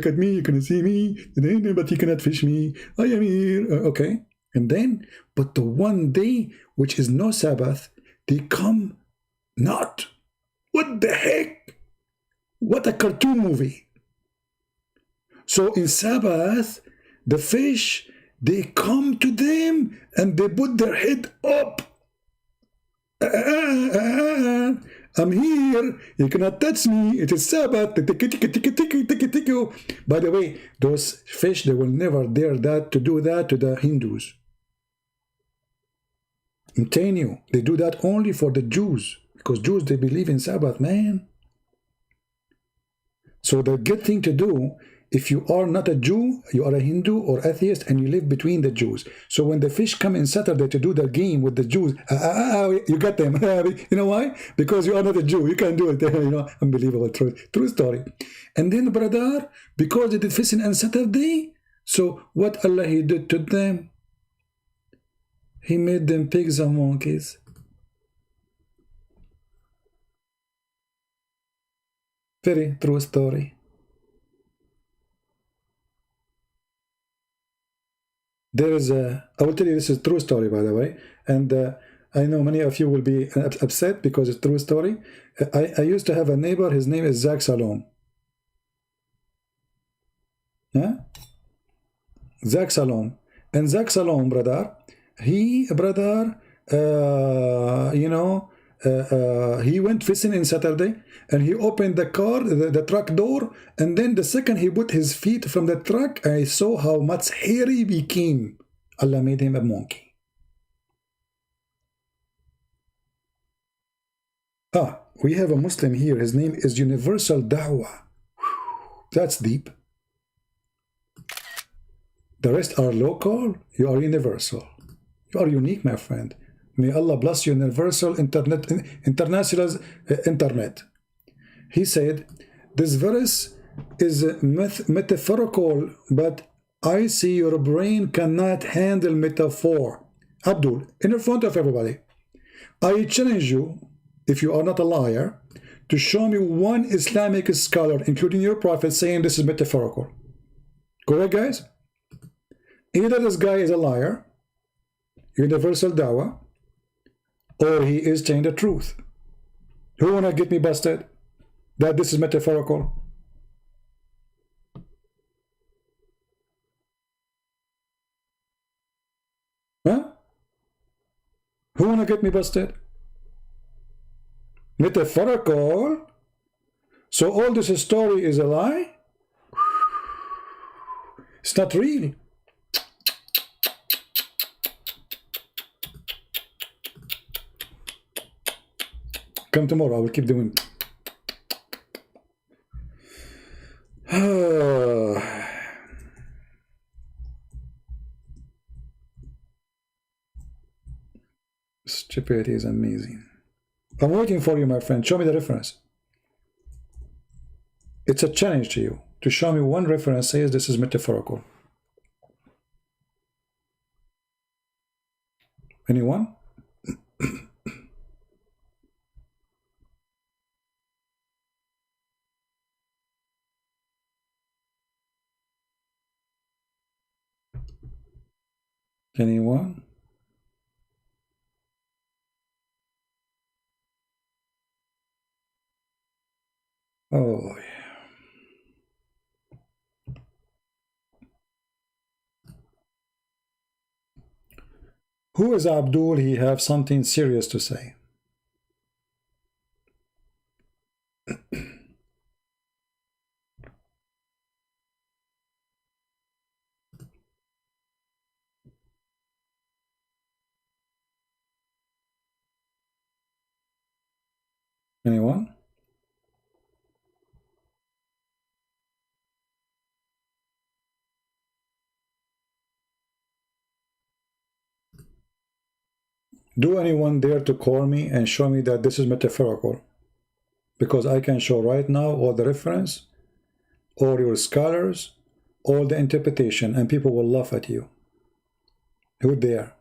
at me, you can see me, but you cannot fish me, I am here, okay. And then, but the one day, which is no Sabbath, they come not. What the heck? What a cartoon movie. So in Sabbath, the fish, they come to them and they put their head up. I'm here, you cannot touch me, it is Sabbath. By the way, those fish, they will never dare to do that to the Hindus. I'm telling you, they do that only for the Jews. Because Jews, they believe in Sabbath, man. So the good thing to do, if you are not a Jew, you are a Hindu or atheist, and you live between the Jews. So when the fish come in Saturday to do their game with the Jews, you got them. You know why? Because you are not a Jew. You can't do it. You know, unbelievable, true story. And then, brother, because they did fishing on Saturday, so what Allah He did to them? He made them pigs and monkeys. Very true story. There is a, I will tell you, this is a true story, by the way, and I know many of you will be upset because it's a true story. I used to have a neighbor, his name is Zach Salom. Yeah? Zach Salom. And Zach Salom, brother, he went fishing in Saturday, and he opened the car, the truck door, and then the second he put his feet from the truck, I saw how much hairy he became. Allah made him a monkey. We have a Muslim here. His name is Universal Dawah. That's deep. The rest are local. You are universal. You are unique, my friend. May Allah bless you, universal international internet. He said, this verse is metaphorical, but I see your brain cannot handle metaphor. Abdul, in front of everybody, I challenge you, if you are not a liar, to show me one Islamic scholar, including your prophet, saying this is metaphorical. Correct, guys? Either this guy is a liar, universal dawah, or he is telling the truth. Who wanna get me busted that this is metaphorical? Huh? Who wanna get me busted? Metaphorical? So all this story is a lie? It's not real. Come tomorrow, I will keep doing. Stupidity is amazing. I'm waiting for you, my friend. Show me the reference. It's a challenge to you to show me one reference says this is metaphorical. Anyone? Anyone? Oh, yeah. Who is Abdul? He have something serious to say. Anyone? Do anyone dare to call me and show me that this is metaphorical? Because I can show right now all the reference, all your scholars, all the interpretation, and people will laugh at you. Who dare?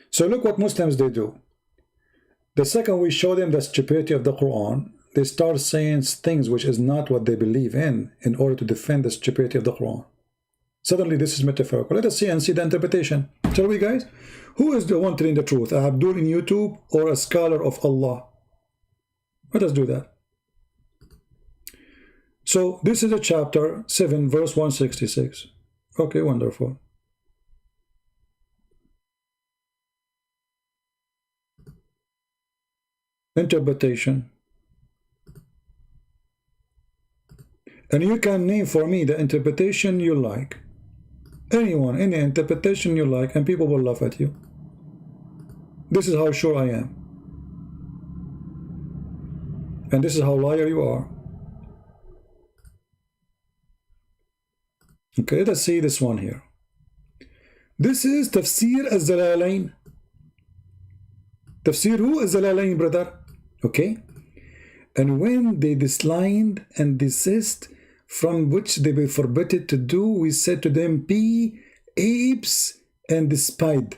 So look what Muslims they do. The second we show them the stupidity of the Quran, they start saying things which is not what they believe in order to defend the stupidity of the Quran. Suddenly this is metaphorical. Let us see and see the interpretation. Shall we, guys? Who is the one telling the truth? Abdul in YouTube or a scholar of Allah? Let us do that. So this is a chapter 7 verse 166. Okay, wonderful. Interpretation. And you can name for me the interpretation you like. Anyone, any interpretation you like, and people will laugh at you. This is how sure I am. And this is how liar you are. Okay, let us see this one here. This is Tafsir al-Zalalain. Tafsir who? Al-Zalalain, brother. Okay. And when they dislined and desist from which they were forbidden to do, we said to them, be apes and despite.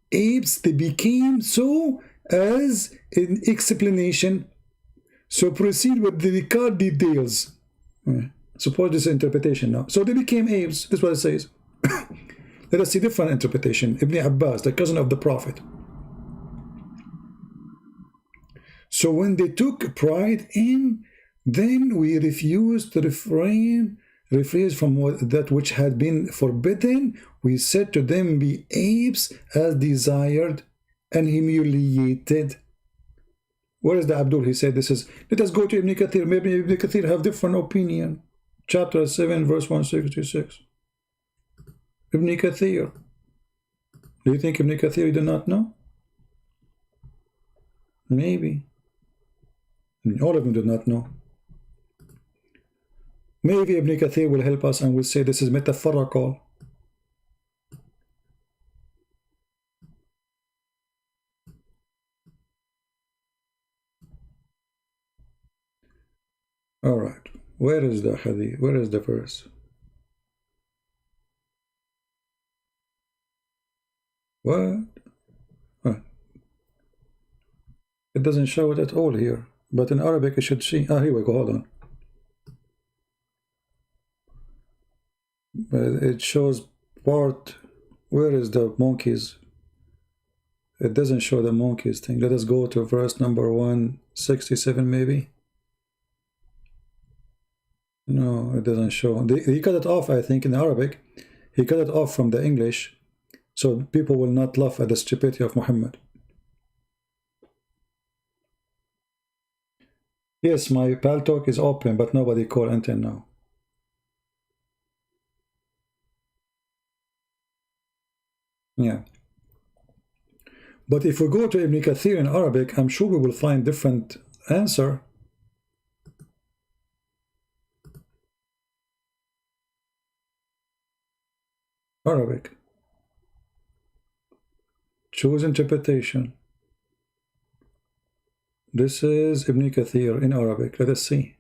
Apes, they became so as an explanation. So proceed with the record details. Suppose this is interpretation now. So they became apes. That's what it says. Let us see different interpretation. Ibn Abbas, the cousin of the Prophet. So when they took pride in, then we refused to refrain from that which had been forbidden. We said to them, be apes as desired and humiliated. Where is the Abdul? He said this is, let us go to Ibn Kathir. Maybe Ibn Kathir have different opinion. Chapter 7, verse 166. Ibn Kathir. Do you think Ibn Kathir did not know? Maybe. All of them did not know. Maybe Ibn Kathir will help us and will say this is metaphorical. All right. Where is the hadith? Where is the verse? What? Oh. It doesn't show it at all here. But in Arabic it should see. Ah, here we go. Hold on. It shows part. Where is the monkeys? It doesn't show the monkeys thing. Let us go to verse number 167 maybe. No, it doesn't show. He cut it off, I think, in Arabic. He cut it off from the English, so people will not laugh at the stupidity of Muhammad. Yes, my Paltalk is open, but nobody call until now. Yeah. But if we go to Ibn Kathir in Arabic, I'm sure we will find different answer. Arabic. Choose interpretation. This is Ibn Kathir in Arabic. Let us see.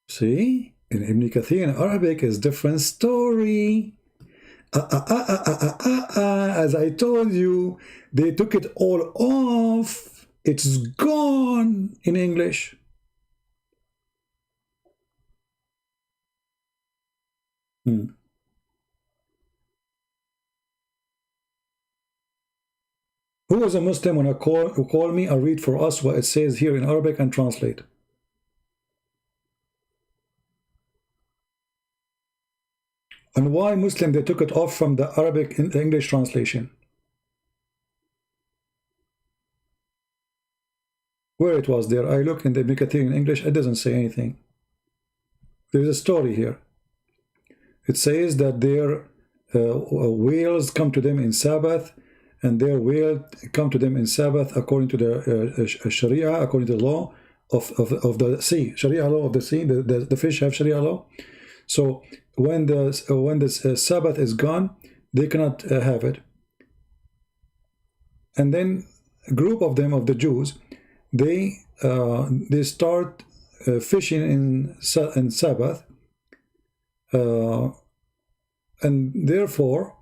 See? In Ibn Kathir in Arabic is different story. As I told you, they took it all off. It's gone in English. Who was a Muslim when who call me? I'll read for us what it says here in Arabic and translate. And why Muslim they took it off from the Arabic in the English translation? Where it was there? I look in the Ibn Kathir in English, it doesn't say anything. There's a story here. It says that their whales come to them in Sabbath, and their whale come to them in Sabbath according to the Sharia, according to the law of the sea, Sharia law of the sea. The fish have Sharia law. So when the Sabbath is gone, they cannot have it. And then a group of them, of the Jews, they start fishing in Sabbath, and therefore,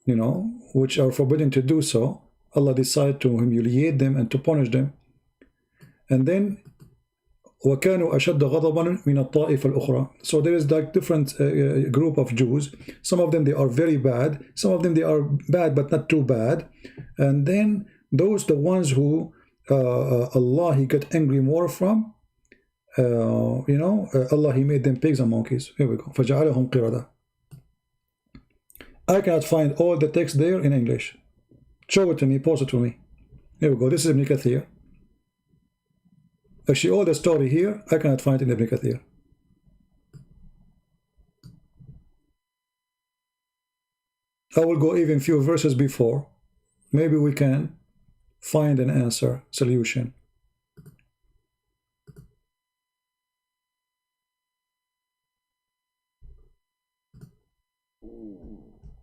you know, which are forbidden to do so, Allah decided to humiliate them and to punish them. And then وَكَانُوا أَشَدَّ غَضَبًا مِنَ الطَّائِفَ الْأُخْرَى. So there is like different group of Jews. Some of them they are very bad. Some of them they are bad but not too bad. And then those the ones who Allah He got angry more from. You know, Allah He made them pigs and monkeys. Here we go. فَجَعَلَهُمْ قِرَدًا. I cannot find all the text there in English. Show it to me, post it to me. Here we go. This is Ibn Kathir. Actually, all the story here, I cannot find it in Ibn Kathir. I will go even few verses before. Maybe we can find an answer, solution.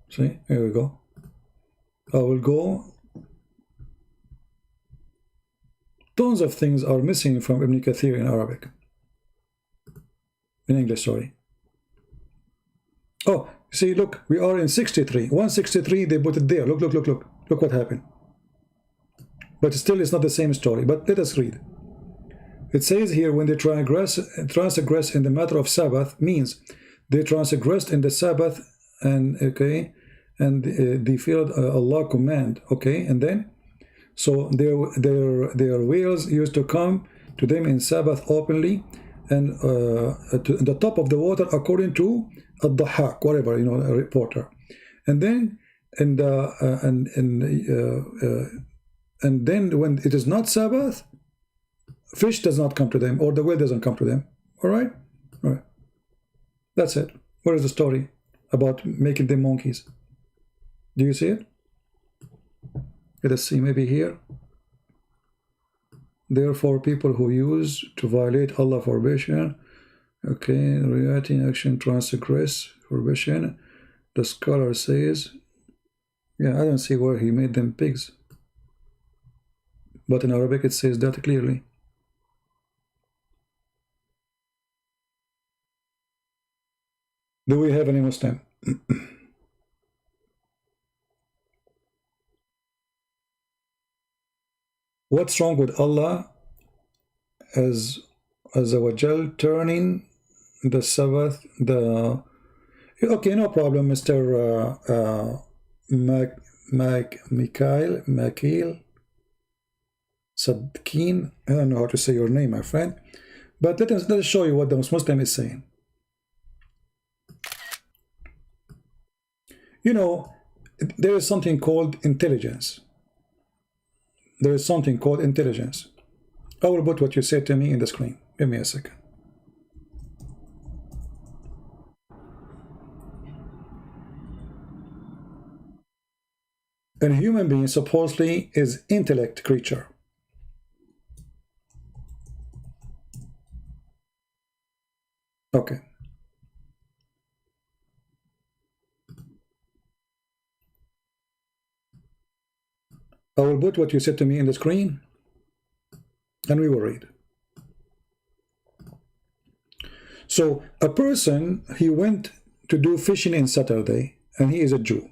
See, here we go. I will go. Tons of things are missing from Ibn Kathir in Arabic. In English, sorry. Oh, see, look, we are in 63. 163, they put it there. Look, look, look, look. Look what happened. But still, it's not the same story. But let us read. It says here, when they transgress in the matter of Sabbath, means they transgressed in the Sabbath, and okay, and they failed Allah command, okay, and then so their whales used to come to them in Sabbath openly, and to the top of the water, according to Ad-Dahhak, whatever, you know, a reporter, and then and then when it is not Sabbath, fish does not come to them, or the whale doesn't come to them. All right, all right. That's it. Where is the story about making them monkeys? Do you see it? Let us see, maybe here. Therefore, people who use to violate Allah forbidden, okay, reacting action transgress forbidden. The scholar says, yeah, I don't see where he made them pigs. But in Arabic it says that clearly. Do we have any Muslim? What's wrong with Allah as Azawajal turning the Sabbath, the... Okay, no problem, Mr. Mikhail Sadkin. I don't know how to say your name, my friend. But let us show you what the Muslim is saying. You know, there is something called intelligence. There is something called intelligence. I will put what you said to me in the screen. Give me a second. A human being supposedly is intellect creature. Okay. I will put what you said to me in the screen, and we will read. So a person, he went to do fishing in Saturday, and he is a Jew.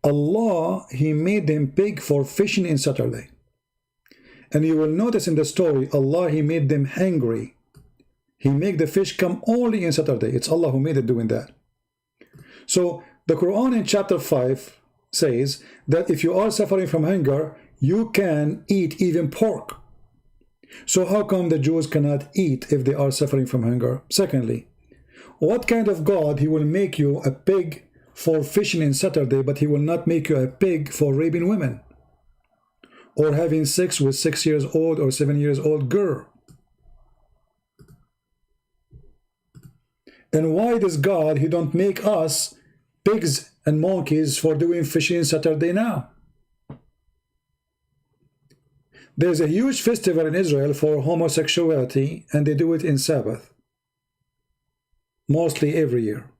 Allah, he made them pig for fishing in Saturday. And you will notice in the story, Allah, he made them hungry. He made the fish come only in Saturday. It's Allah who made it doing that. So the Quran in chapter 5 says that if you are suffering from hunger, you can eat even pork. So how come the Jews cannot eat if they are suffering from hunger? Secondly, what kind of God he will make you a pig for fishing in Saturday, but he will not make you a pig for raping women or having sex with 6 years old or 7 years old girl? And why does God, he don't make us pigs and monkeys for doing fishing Saturday now? There's a huge festival in Israel for homosexuality, and they do it in Sabbath, mostly every year.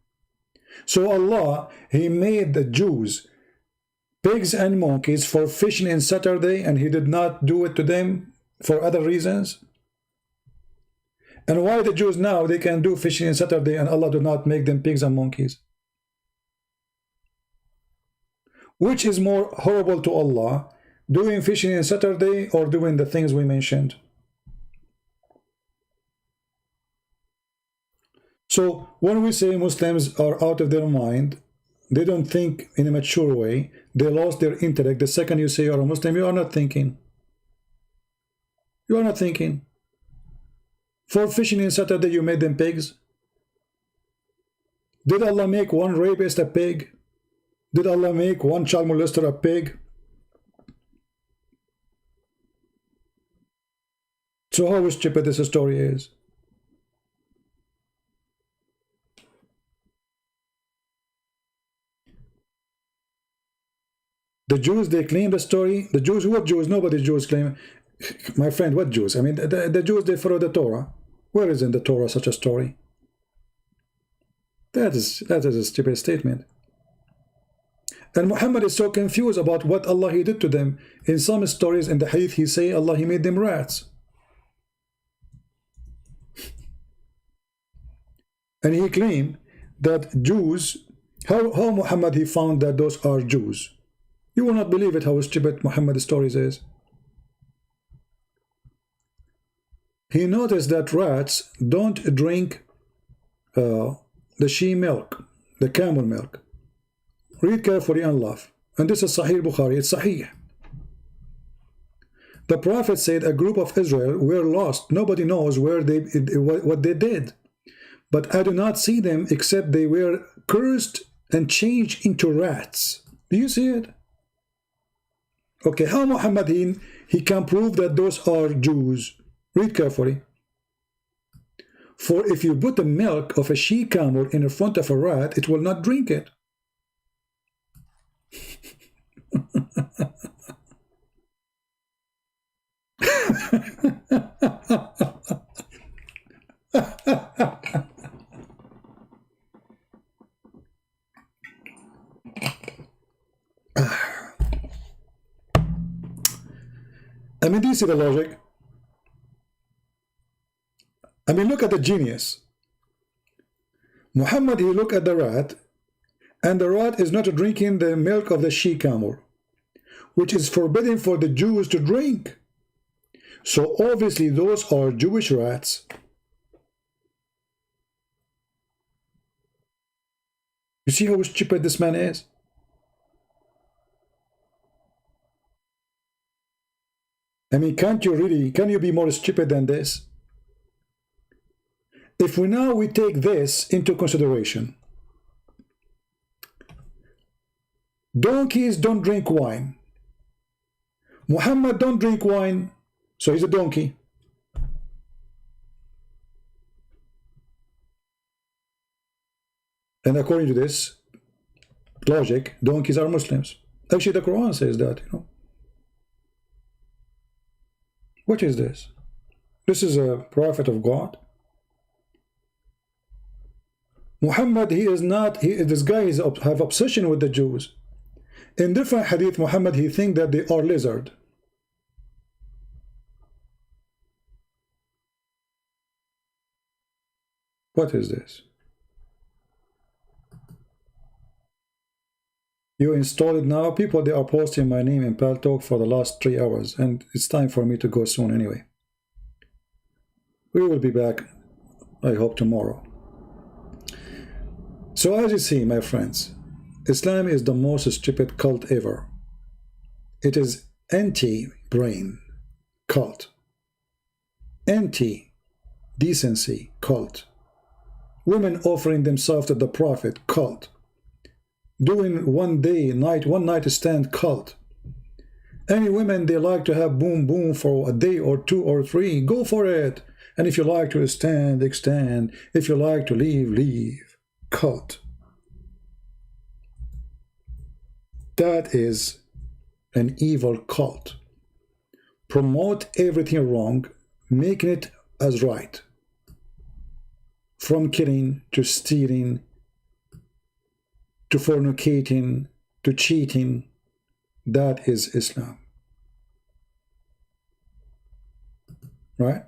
So Allah, he made the Jews pigs and monkeys for fishing in Saturday, and he did not do it to them for other reasons. And why the Jews now, they can do fishing in Saturday, and Allah do not make them pigs and monkeys? Which is more horrible to Allah, doing fishing in Saturday or doing the things we mentioned? So when we say Muslims are out of their mind, they don't think in a mature way, they lost their intellect. The second you say you're a Muslim, you are not thinking. You are not thinking. For fishing in Saturday, you made them pigs. Did Allah make one rapist a pig? Did Allah make one child molester a pig? So how stupid this story is. The Jews, they claim the story. The Jews, what Jews? Nobody Jews claim. My friend, what Jews? I mean, the Jews, they follow the Torah. Where is in the Torah such a story? That is a stupid statement. And Muhammad is so confused about what Allah he did to them. In some stories in the hadith, he say Allah he made them rats. And he claimed that Jews, how Muhammad he found that those are Jews. You will not believe it how stupid Muhammad's stories is. He noticed that rats don't drink the she milk, the camel milk. Read carefully and laugh. And this is Sahih Bukhari, it's Sahih. The Prophet said a group of Israel were lost. Nobody knows where what they did. But I do not see them except they were cursed and changed into rats. Do you see it? Okay, how Muhammad he can prove that those are Jews? Read carefully. For if you put the milk of a she camel in front of a rat, it will not drink it. I mean, do you see the logic? I mean, look at the genius. Muhammad, he look at the rat, and the rat is not drinking the milk of the she camel, which is forbidden for the Jews to drink. So obviously those are Jewish rats. You see how stupid this man is? I mean, can you be more stupid than this? If we take this into consideration, donkeys don't drink wine. Muhammad don't drink wine, so he's a donkey. And according to this logic, donkeys are Muslims. Actually, the Quran says that, you know. What is this? This is a prophet of God. Muhammad, he is not, this guy is have obsession with the Jews. In different hadith, Muhammad, he think that they are lizard. What is this? You install it now. People, they are posting my name in Paltalk for the last 3 hours, and it's time for me to go soon anyway. We will be back, I hope, tomorrow. So as you see, my friends, Islam is the most stupid cult ever. It is anti-brain cult, anti-decency cult, women offering themselves to the Prophet cult, doing one night stand cult. Any women, they like to have boom boom for a day or 2 or 3, go for it. And if you like to extend, extend. If you like to leave, leave. Cult. That is an evil cult. Promote everything wrong, making it as right. From killing to stealing, to fornicating, to cheating. That is Islam. Right?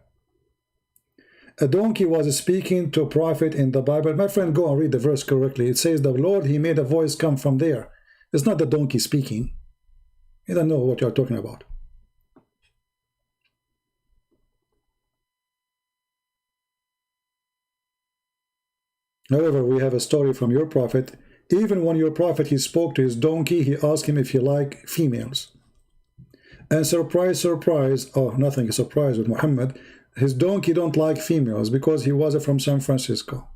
A donkey was speaking to a prophet in the Bible. My friend, go and read the verse correctly. It says the Lord, he made a voice come from there. It's not the donkey speaking. You don't know what you're talking about. However, we have a story from your prophet. Even when your prophet, he spoke to his donkey, he asked him if he liked females. And surprise, surprise, oh, nothing is surprise with Muhammad. His donkey don't like females because he was from San Francisco.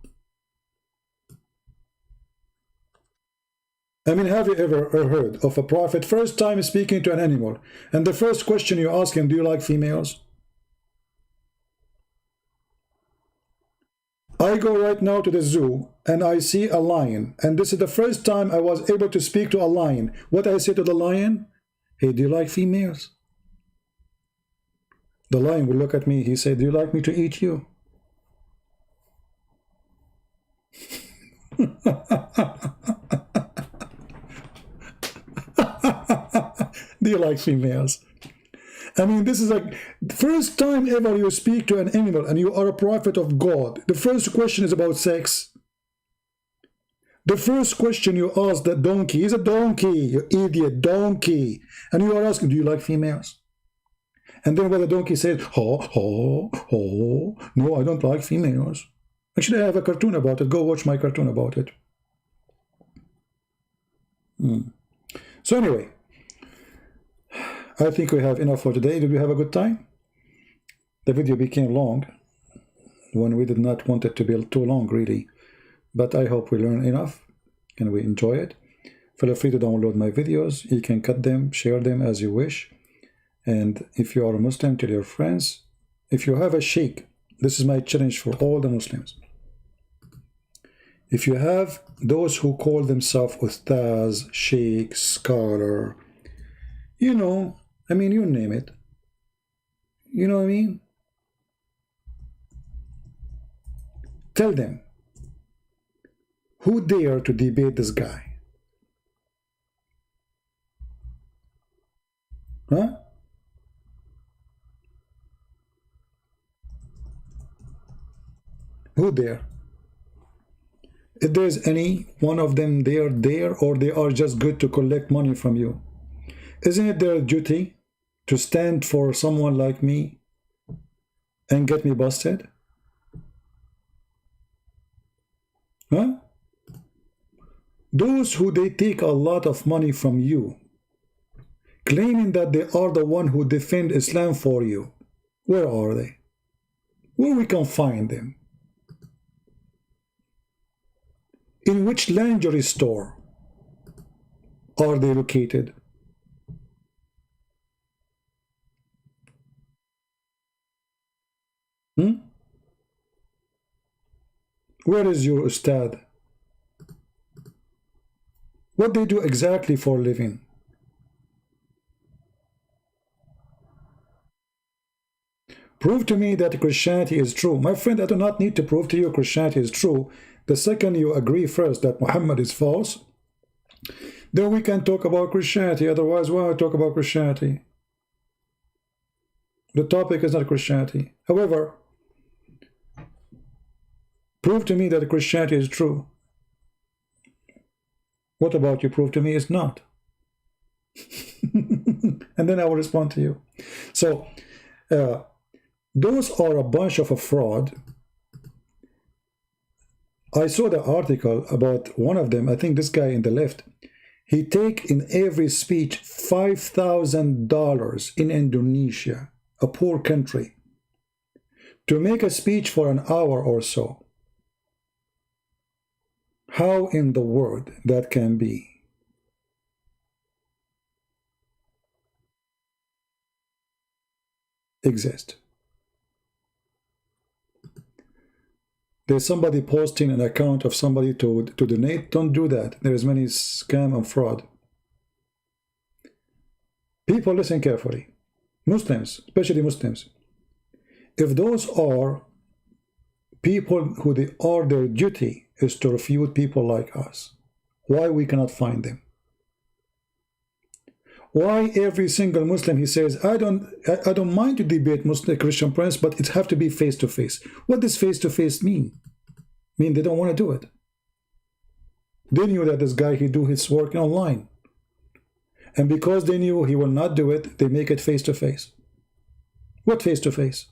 I mean, have you ever heard of a prophet first time speaking to an animal, and the first question you ask him, do you like females? I go right now to the zoo and I see a lion, and this is the first time I was able to speak to a lion. What I say to the lion? Hey, do you like females? The lion will look at me. He said, do you like me to eat you? Do you like females? I mean, this is like the first time ever you speak to an animal and you are a prophet of God. The first question is about sex. The first question you ask that donkey is a donkey, you idiot, donkey. And you are asking, do you like females? And then when the donkey says, no, I don't like females. Actually, I have a cartoon about it. Go watch my cartoon about it. So anyway, I think we have enough for today. Did we have a good time? The video became long when we did not want it to be too long, really. But I hope we learn enough and we enjoy it. Feel free to download my videos. You can cut them, share them as you wish. And if you are a Muslim, tell your friends. If you have a sheikh, this is my challenge for all the Muslims. If you have those who call themselves ustaz, sheikh, scholar, you know, I mean, you name it. You know what I mean? Tell them, who dare to debate this guy? Huh? Who dare? If there's any one of them they are there, or they are just good to collect money from you, isn't it their duty to stand for someone like me and get me busted? Huh? Those who they take a lot of money from you, claiming that they are the one who defend Islam for you, where are they? Where we can find them? In which lingerie store are they located? Where is your ustad? What they do exactly for a living? Prove to me that Christianity is true. My friend, I do not need to prove to you Christianity is true. The second you agree first that Muhammad is false, then we can talk about Christianity. Otherwise, why don't we talk about Christianity? The topic is not Christianity. However, prove to me that Christianity is true. What about you? Prove to me it's not. And then I will respond to you. So, those are a bunch of a fraud. I saw the article about one of them. I think this guy in the left, he take in every speech $5,000 in Indonesia, a poor country, to make a speech for an hour or so. How in the world that can be? Exist. There's somebody posting an account of somebody to donate. Don't do that. There is many scam and fraud. People, listen carefully. Muslims, especially Muslims. If those are people who they are their duty is to refute people like us, why we cannot find them? Why every single Muslim, he says, I don't mind to debate Muslim Christian friends, but it have to be face to face. What does face to face mean? Mean they don't want to do it. They knew that this guy, he do his work online, and because they knew he will not do it, they make it face to face. What face to face?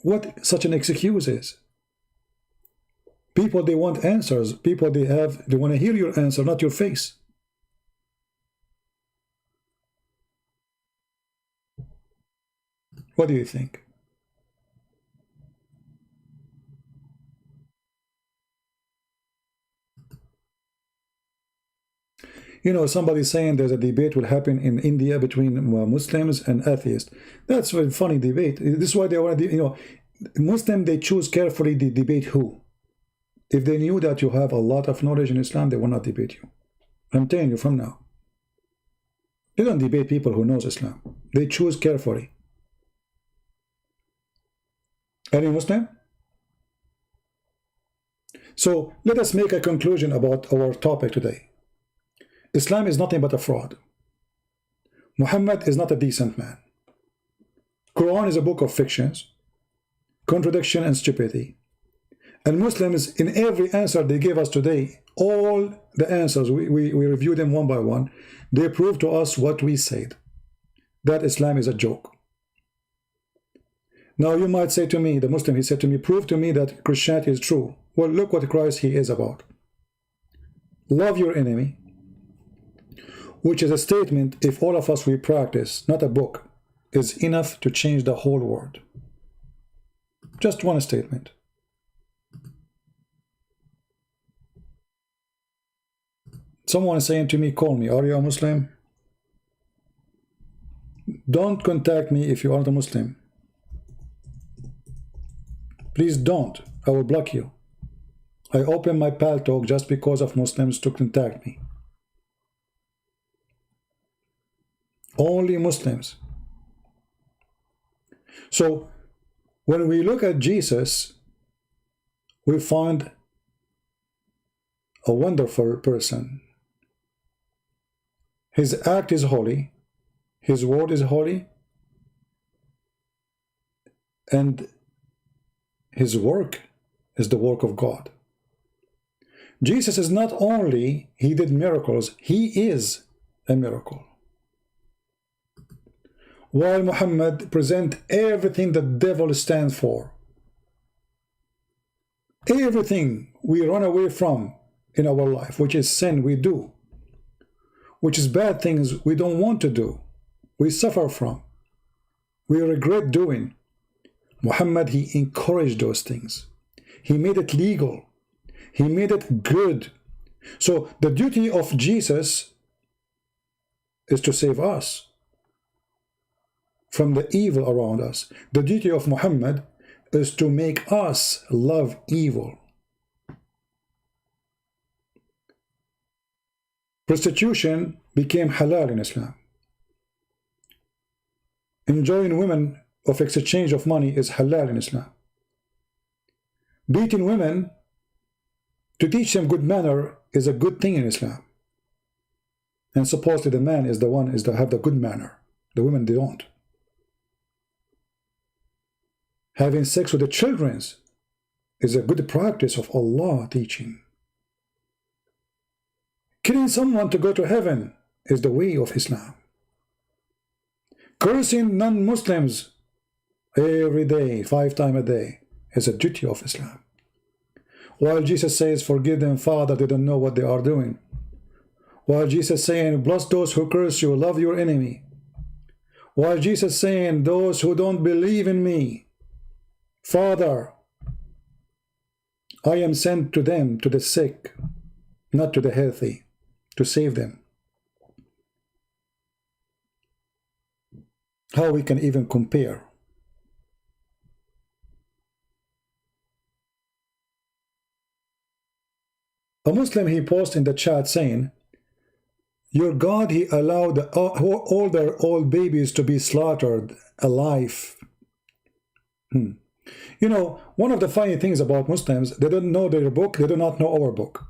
What such an excuse is? People, they want answers. People, they want to hear your answer, not your face. What do you think? You know, somebody saying there's a debate will happen in India between Muslims and atheists. That's a funny debate. This is why they want to, you know, Muslim, they choose carefully the debate who. If they knew that you have a lot of knowledge in Islam, they will not debate you. I'm telling you from now. They don't debate people who knows Islam. They choose carefully. Any Muslim? So let us make a conclusion about our topic today. Islam is nothing but a fraud. Muhammad is not a decent man. Quran is a book of fictions, contradiction and stupidity. And Muslims, in every answer they gave us today, all the answers, we review them one by one, they prove to us what we said, that Islam is a joke. Now you might say to me, the Muslim, he said to me, prove to me that Christianity is true. Well, look what Christ he is about. Love your enemy, which is a statement, if all of us we practice, not a book, is enough to change the whole world. Just one statement. Someone is saying to me, call me, are you a Muslim? Don't contact me if you aren't a Muslim. Please don't. I will block you. I open my pal talk just because of Muslims to contact me. Only Muslims. So when we look at Jesus, we find a wonderful person. His act is holy, his word is holy, and his work is the work of God. Jesus is not only, he did miracles, he is a miracle. While Muhammad present everything the devil stands for, everything we run away from in our life, which is sin we do, which is bad things we don't want to do, we suffer from, we regret doing. Muhammad, he encouraged those things. He made it legal. He made it good. So the duty of Jesus is to save us from the evil around us. The duty of Muhammad is to make us love evil. Prostitution became halal in Islam. Enjoying women of exchange of money is halal in Islam. Beating women to teach them good manner is a good thing in Islam. And supposedly the man is the one is to have the good manner. The women, they don't. Having sex with the children is a good practice of Allah teaching. Killing someone to go to heaven is the way of Islam. Cursing non-Muslims every day, 5 times a day, is a duty of Islam. While Jesus says, forgive them, Father, they don't know what they are doing. While Jesus saying, bless those who curse you, love your enemy. While Jesus saying, those who don't believe in me, Father, I am sent to them, to the sick, not to the healthy, to save them. How we can even compare? A Muslim, he posted in the chat saying, your God, he allowed all their old babies to be slaughtered alive. You know, one of the funny things about Muslims, they don't know their book, they do not know our book.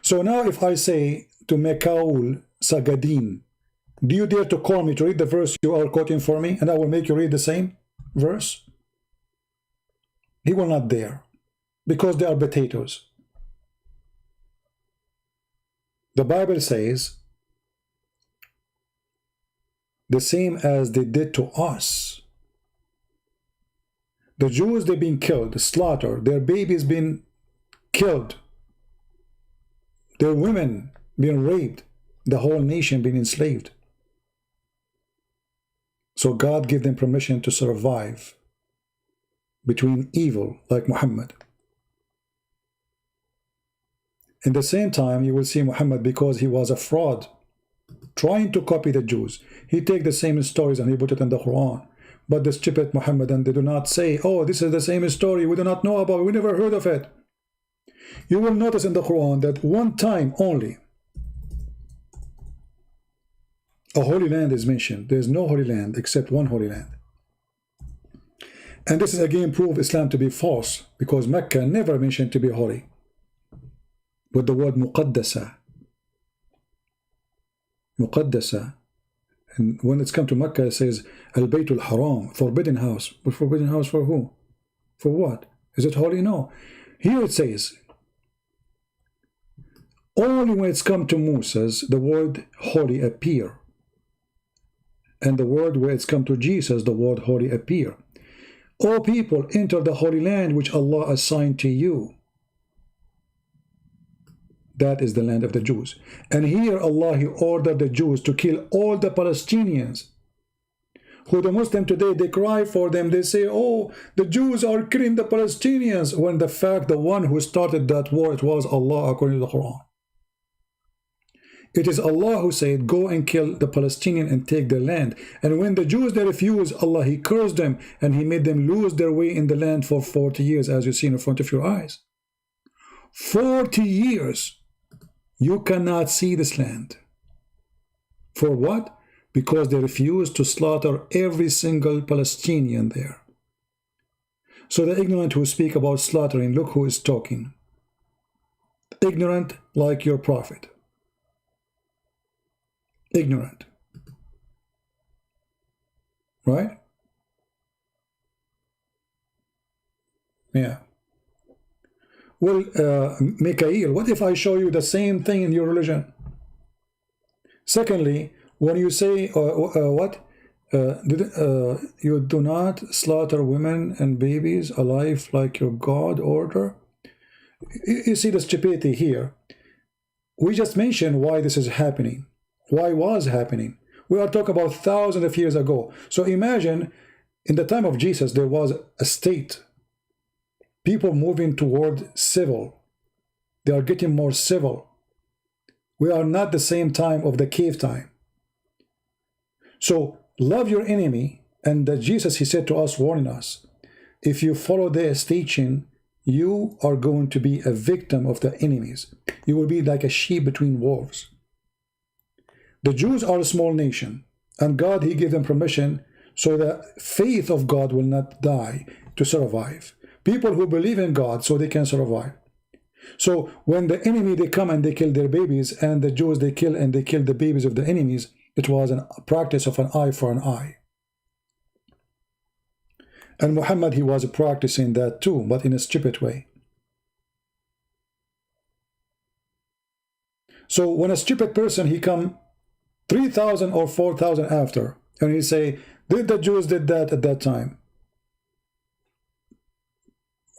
So now if I say to Mekaul Sagadin, do you dare to call me to read the verse you are quoting for me, and I will make you read the same verse? He will not dare, because they are potatoes. The Bible says the same as they did to us. The Jews, they've been killed, slaughtered, their babies been killed, their women been raped, the whole nation been enslaved. So God gave them permission to survive between evil like Muhammad. In the same time, you will see Muhammad, because he was a fraud, trying to copy the Jews. He take the same stories and he put it in the Quran. But the stupid Muhammadan, they do not say, oh, this is the same story, we do not know about it, we never heard of it. You will notice in the Quran that one time only a holy land is mentioned. There is no holy land except one holy land. And this is again proof Islam to be false, because Mecca never mentioned to be holy with the word muqaddasa. Muqaddasa. And when it's come to Mecca, it says al-baytul haram, forbidden house. But forbidden house for who? For what? Is it holy? No. Here it says only when it's come to Moses the word holy appear, and the word where it's come to Jesus the word holy appear. O people, enter the holy land which Allah assigned to you. That is the land of the Jews. And here Allah, He ordered the Jews to kill all the Palestinians, who the Muslim today, they cry for them. They say, oh, the Jews are killing the Palestinians, when the fact the one who started that war, it was Allah, according to the Quran. It is Allah who said, go and kill the Palestinian and take their land. And when the Jews, they refused, Allah, He cursed them and He made them lose their way in the land for 40 years, as you see in front of your eyes. 40 years. You cannot see this land. For what? Because they refused to slaughter every single Palestinian there. So the ignorant who speak about slaughtering, look who is talking. Ignorant like your prophet. Ignorant. Right? Yeah. Well, Mikhail, what if I show you the same thing in your religion? Secondly, when you say, you do not slaughter women and babies alive like your God order? You see the stupidity here. We just mentioned why this is happening. Why was happening? We are talking about thousands of years ago. So imagine, in the time of Jesus, there was a state. People moving toward civil. They are getting more civil. We are not the same time of the cave time. So love your enemy, and that Jesus, He said to us, warning us, if you follow this teaching, you are going to be a victim of the enemies. You will be like a sheep between wolves. The Jews are a small nation, and God, He gave them permission so the faith of God will not die, to survive. People who believe in God so they can survive. So when the enemy, they come and they kill their babies, and the Jews, they kill the babies of the enemies, it was a practice of an eye for an eye. And Muhammad, he was practicing that too, but in a stupid way. So when a stupid person, he come 3,000 or 4,000 after, and he say, did the Jews did that at that time?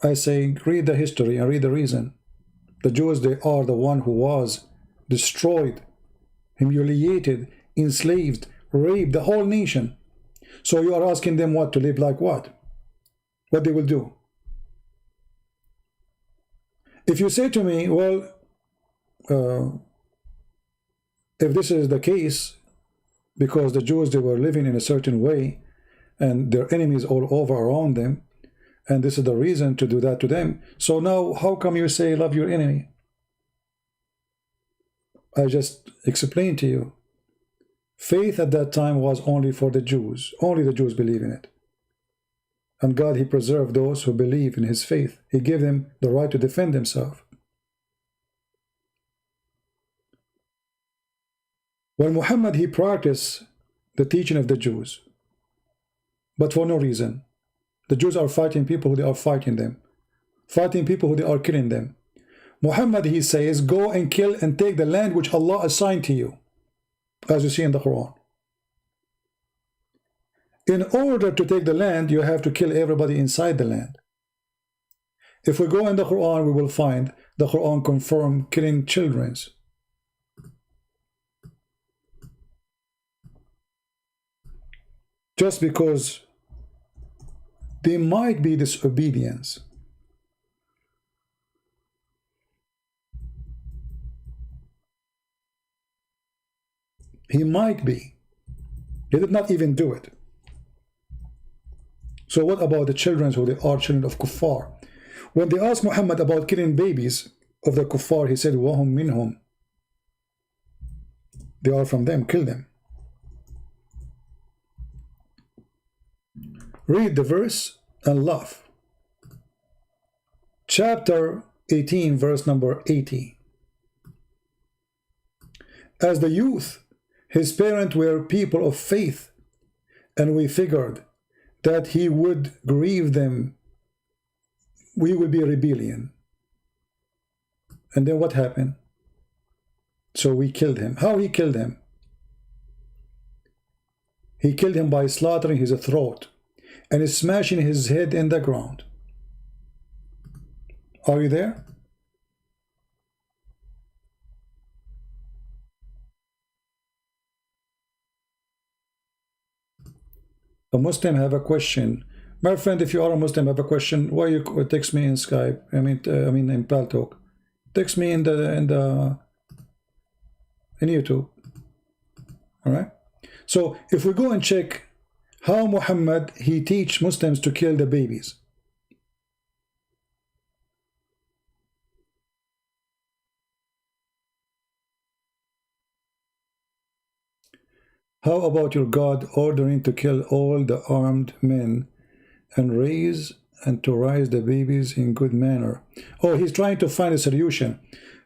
I say, read the history and read the reason. The Jews, they are the one who was destroyed, humiliated, enslaved, raped, the whole nation. So you are asking them what, to live like what? What they will do? If you say to me, well, if this is the case, because the Jews, they were living in a certain way, and their enemies all over around them, and this is the reason to do that to them, so now how come you say love your enemy? I just explained to you. Faith at that time was only for the Jews. Only the Jews believe in it. And God, He preserved those who believe in His faith. He gave them the right to defend themselves. When Muhammad, he practiced the teaching of the Jews, but for no reason. The Jews are fighting people who they are fighting them, fighting people who they are killing them. Muhammad, he says, go and kill and take the land which Allah assigned to you, as you see in the Quran. In order to take the land, you have to kill everybody inside the land. If we go in the Quran, we will find the Quran confirm killing children. Just because there might be disobedience. He might be. He did not even do it. So what about the children who they are children of kuffar? When they asked Muhammad about killing babies of the kuffar, he said, وَهُمْ مِنْهُمْ. They are from them, kill them. Read the verse and laugh. Chapter 18, verse number 80. As the youth, his parents were people of faith, and we figured that he would grieve them. We would be a rebellion. And then what happened? So we killed him. How he killed him? He killed him by slaughtering his throat and smashing his head in the ground. Are you there? A Muslim have a question. My friend, if you are a Muslim, have a question, why you text me in Skype? I mean in Paltalk. Text me in YouTube. All right. So if we go and check how Muhammad he teach Muslims to kill the babies. How about your God ordering to kill all the armed men and to raise the babies in good manner? Oh, he's trying to find a solution.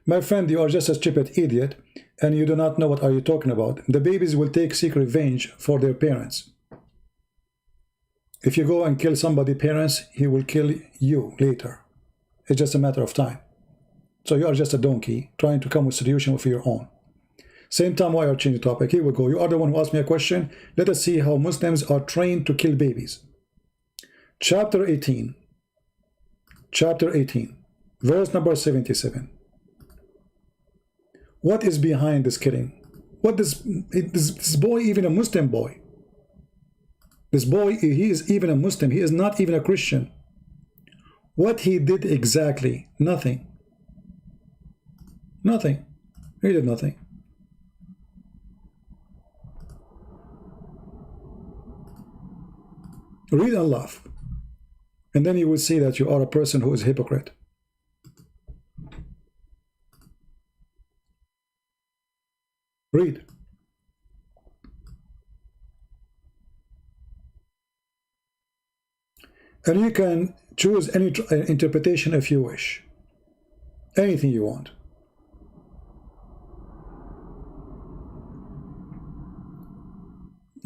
My friend, you are just a stupid idiot and you do not know what are you talking about. The babies will seek revenge for their parents. If you go and kill somebody's parents, he will kill you later. It's just a matter of time. So you are just a donkey trying to come with a solution of your own. Same time, why are changing the topic? Here we go. You are the one who asked me a question. Let us see how Muslims are trained to kill babies. Chapter 18. Chapter 18. Verse number 77. What is behind this killing? What is this boy, even a Muslim boy? This boy, he is even a Muslim. He is not even a Christian. What he did exactly? Nothing. Nothing. He did nothing. Read and laugh. And then you will see that you are a person who is a hypocrite. Read. And you can choose any interpretation if you wish. Anything you want.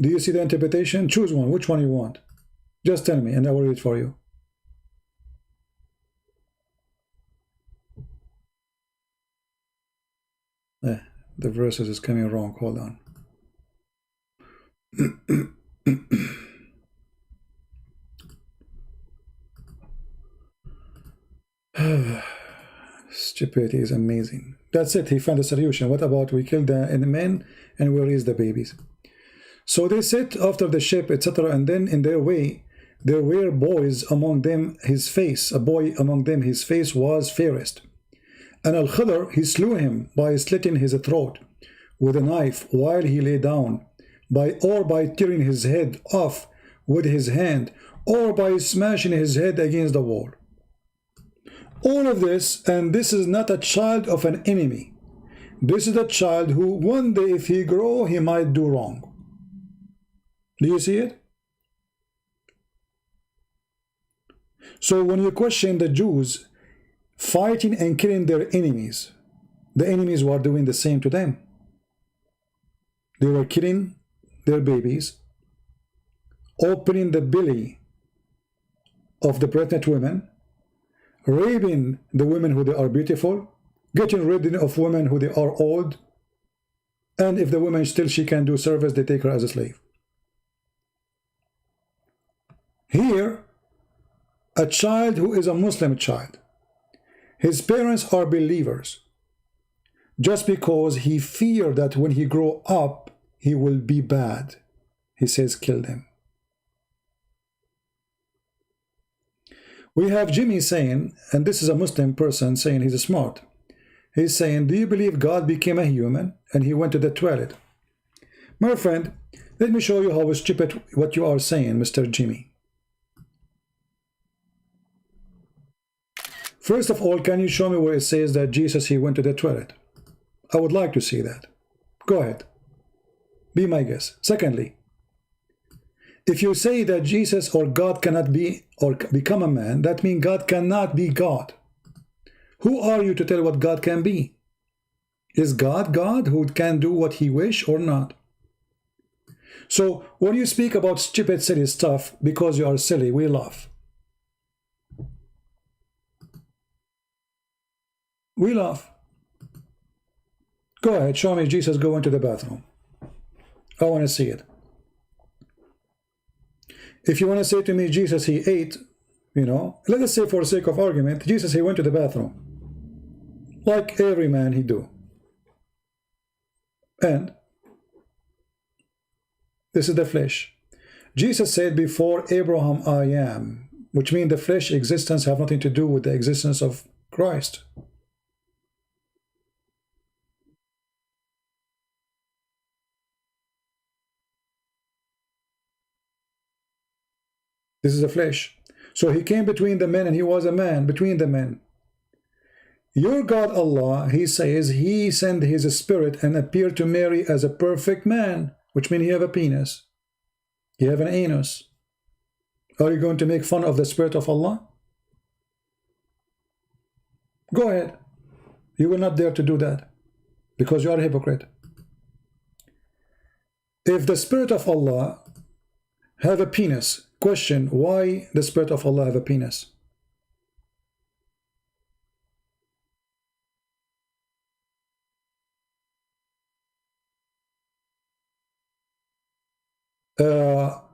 Do you see the interpretation? Choose one. Which one you want? Just tell me and I will read for you. The verses is coming wrong. Hold on. Stupidity is amazing. That's it. He found a solution. What about we kill the men and we raise the babies? So they sit after the ship, etc. And then in their way, there were boys among them, his face, a boy among them, his face was fairest. And Al-Khidr, he slew him by slitting his throat with a knife while he lay down, or by tearing his head off with his hand, or by smashing his head against the wall. All of this, and this is not a child of an enemy. This is a child who one day, if he grow, he might do wrong. Do you see it? So when you question the Jews fighting and killing their enemies, the enemies were doing the same to them. They were killing their babies, opening the belly of the pregnant women, raping the women who they are beautiful, getting rid of women who they are old, and if the woman still she can do service, they take her as a slave. Here, a child who is a Muslim child, his parents are believers, just because he feared that when he grow up, he will be bad. He says, kill them. We have Jimmy saying, and this is a Muslim person saying he's smart. He's saying, do you believe God became a human and he went to the toilet? My friend, let me show you how stupid what you are saying, Mr. Jimmy. First of all, can you show me where it says that Jesus, he went to the toilet? I would like to see that. Go ahead. Be my guest. Secondly, if you say that Jesus or God cannot be or become a man, that means God cannot be God. Who are you to tell what God can be? Is God God who can do what he wish or not? So when you speak about stupid, silly stuff, because you are silly, we laugh. We laugh. Go ahead, show me Jesus going to the bathroom. I want to see it. If you want to say to me, Jesus, he ate, you know, let us say for the sake of argument, Jesus, he went to the bathroom. Like every man he do. And this is the flesh. Jesus said, before Abraham I am, which means the flesh existence have nothing to do with the existence of Christ. This is the flesh. So he came between the men and he was a man between the men. Your God Allah, he says, he sent his spirit and appeared to Mary as a perfect man, which means he have a penis. You have an anus. Are you going to make fun of the spirit of Allah? Go ahead. You will not dare to do that because you are a hypocrite. If the spirit of Allah have a penis, question, why the spirit of Allah have a penis?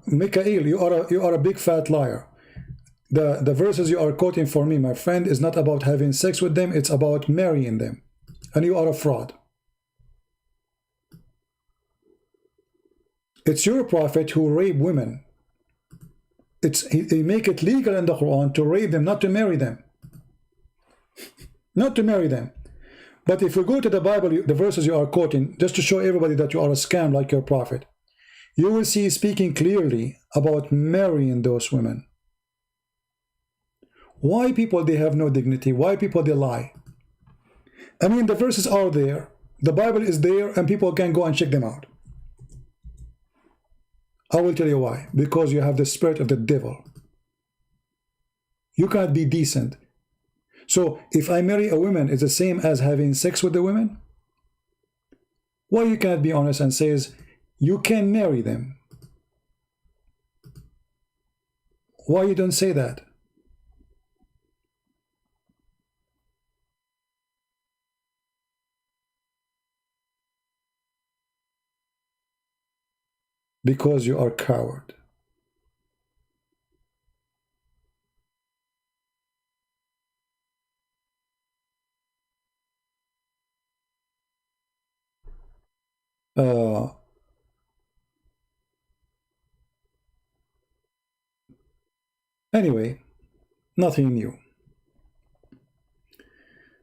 Mikael, you are a big fat liar. The verses you are quoting for me, my friend, is not about having sex with them, it's about marrying them. And you are a fraud. It's your prophet who raped women. He make it legal in the Quran to rape them, not to marry them. Not to marry them. But if we go to the Bible, the verses you are quoting, just to show everybody that you are a scam like your prophet, you will see speaking clearly about marrying those women. Why people, they have no dignity? Why people, they lie? I mean, the verses are there, the Bible is there, and people can go and check them out. I will tell you why. Because you have the spirit of the devil. You can't be decent. So if I marry a woman, it's the same as having sex with the women? Why you cannot be honest and says you can marry them? Why you don't say that? Because you are a coward. Anyway, nothing new.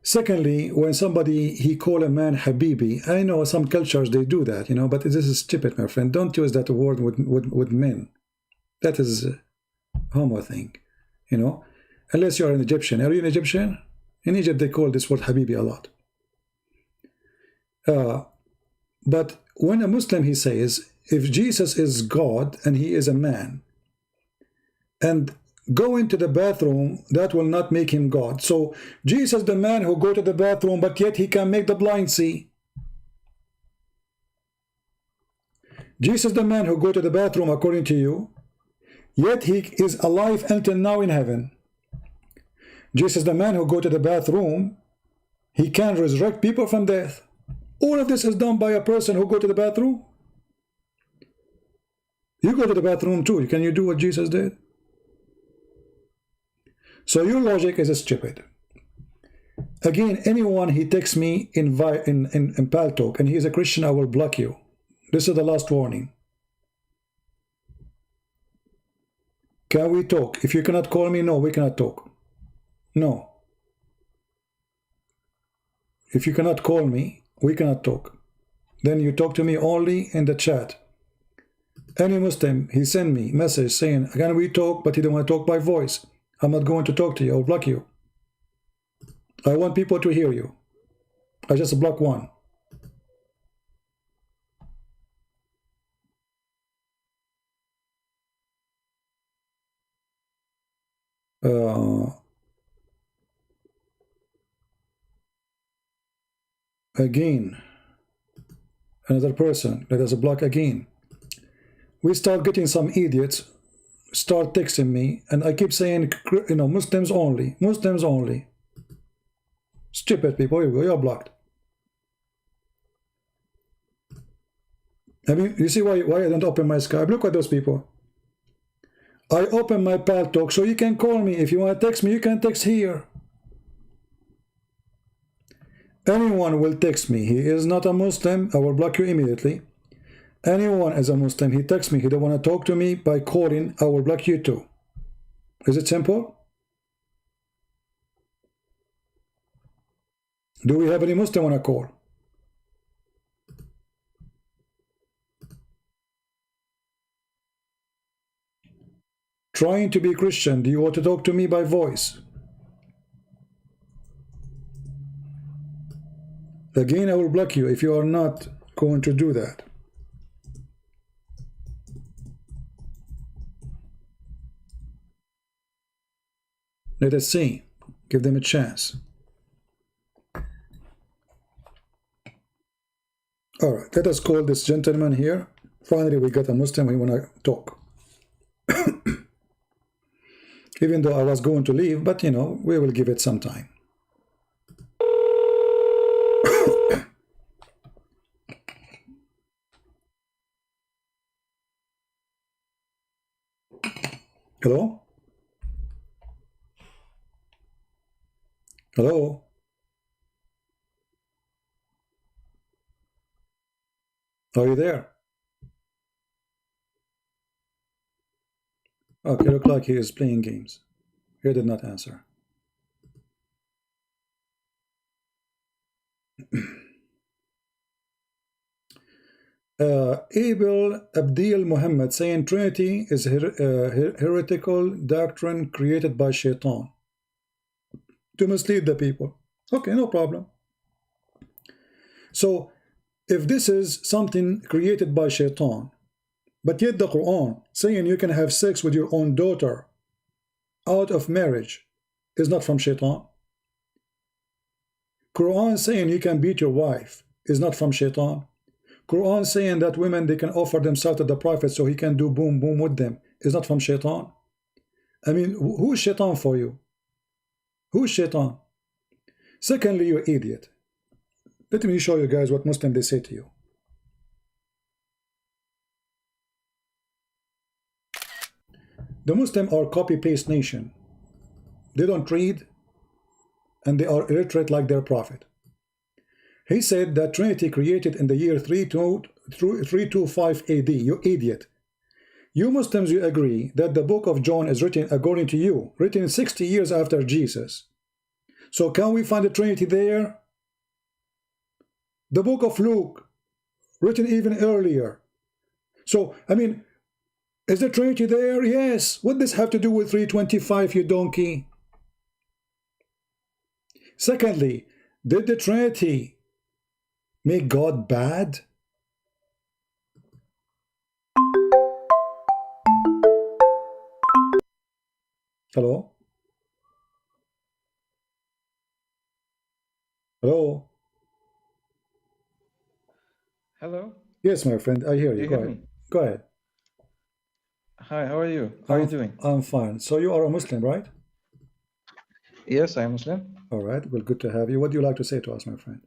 Secondly, when somebody, he call a man Habibi, I know some cultures, they do that, you know, but this is stupid, my friend. Don't use that word with men. That is a homo thing, you know, unless you are an Egyptian. Are you an Egyptian? In Egypt, they call this word Habibi a lot. But when a Muslim, he says, if Jesus is God and he is a man, and go into the bathroom, that will not make him God. So Jesus, the man who go to the bathroom, but yet he can make the blind see. Jesus, the man who go to the bathroom, according to you, yet he is alive until now in heaven. Jesus, the man who go to the bathroom, he can resurrect people from death. All of this is done by a person who go to the bathroom. You go to the bathroom too. Can you do what Jesus did? So your logic is stupid. Again, anyone he texts me in Paltalk and he is a Christian, I will block you. This is the last warning. Can we talk? If you cannot call me, no, we cannot talk. No. If you cannot call me, we cannot talk. Then you talk to me only in the chat. Any Muslim, he send me message saying, can we talk, but he don't want to talk by voice. I'm not going to talk to you. I'll block you. I want people to hear you. I just block one. Again, another person. Let us block again. We start getting some idiots start texting me, and I keep saying, you know, Muslims only, Muslims only. Stupid people, here we go, you're blocked. I mean, you see why I don't open my Skype? Look at those people. I open my pal talk so you can call me. If you want to text me, you can text here. Anyone will text me. He is not a Muslim, I will block you immediately. Anyone is a Muslim, he texts me, he don't want to talk to me by calling, I will block you too. Is it simple? Do we have any Muslim on a call? Trying to be Christian, do you want to talk to me by voice? Again, I will block you if you are not going to do that. Let us see. Give them a chance. All right, let us call this gentleman here. Finally, we got a Muslim. We want to talk. Even though I was going to leave, but you know, we will give it some time. Hello? Hello? Are you there? Okay, look like he is playing games. He did not answer. Abel Abdil Muhammad saying Trinity is heretical doctrine created by Shaitan to mislead the people. Okay, no problem. So, if this is something created by Shaitan, but yet the Quran saying you can have sex with your own daughter out of marriage is not from Shaitan. Quran saying you can beat your wife is not from Shaitan. Quran saying that women, they can offer themselves to the Prophet so he can do boom boom with them is not from Shaitan. I mean, who is Shaitan for you? Who is Shaitan? Secondly, you idiot. Let me show you guys what Muslims they say to you. The Muslims are copy-paste nation. They don't read, and they are illiterate like their prophet. He said that Trinity created in the year 325 AD. You idiot. You Muslims, you agree that the book of John is written, according to you, written 60 years after Jesus. So can we find the Trinity there? The book of Luke, written even earlier. So, I mean, is the Trinity there? Yes. What does this have to do with 325, you donkey? Secondly, did the Trinity make God bad? Hello? Hello? Hello. Yes, my friend, I hear Do you. you Go hear ahead. me? Go ahead. Hi, how are you? How are you doing? I'm fine. So you are a Muslim, right? Yes, I am Muslim. All right. Well, good to have you. What do you like to say to us, my friend?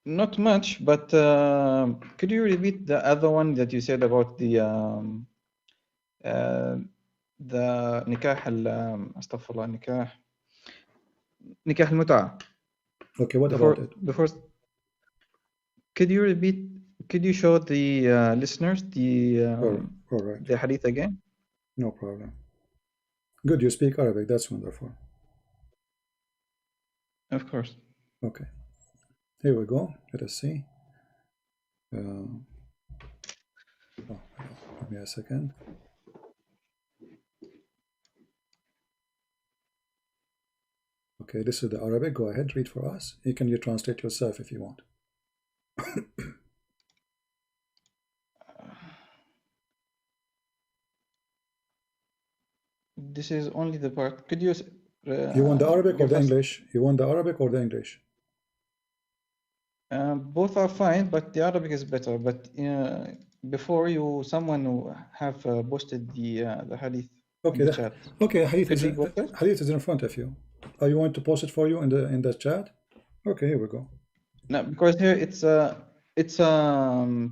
Not much, but could you repeat the other one that you said about the nikah astaghfirullah, nikah al-mut'a? Okay, what about it? The first, could you repeat? Could you show the listeners All right. the hadith again? No problem. Good, you speak Arabic. That's wonderful. Of course. Okay. Here we go. Let us see. Give me a second. Okay, this is the Arabic. Go ahead, read for us. You translate yourself if you want. This is only the part. Could you You want the Arabic or give the us? English? You want the Arabic or the English? Both are fine, but the Arabic is better. But before you, someone who have posted the hadith in Okay, the chat. okay. Could read what that? Hadith is in front of you. You want to post it for you in the chat? Okay, here we go. No, because here it's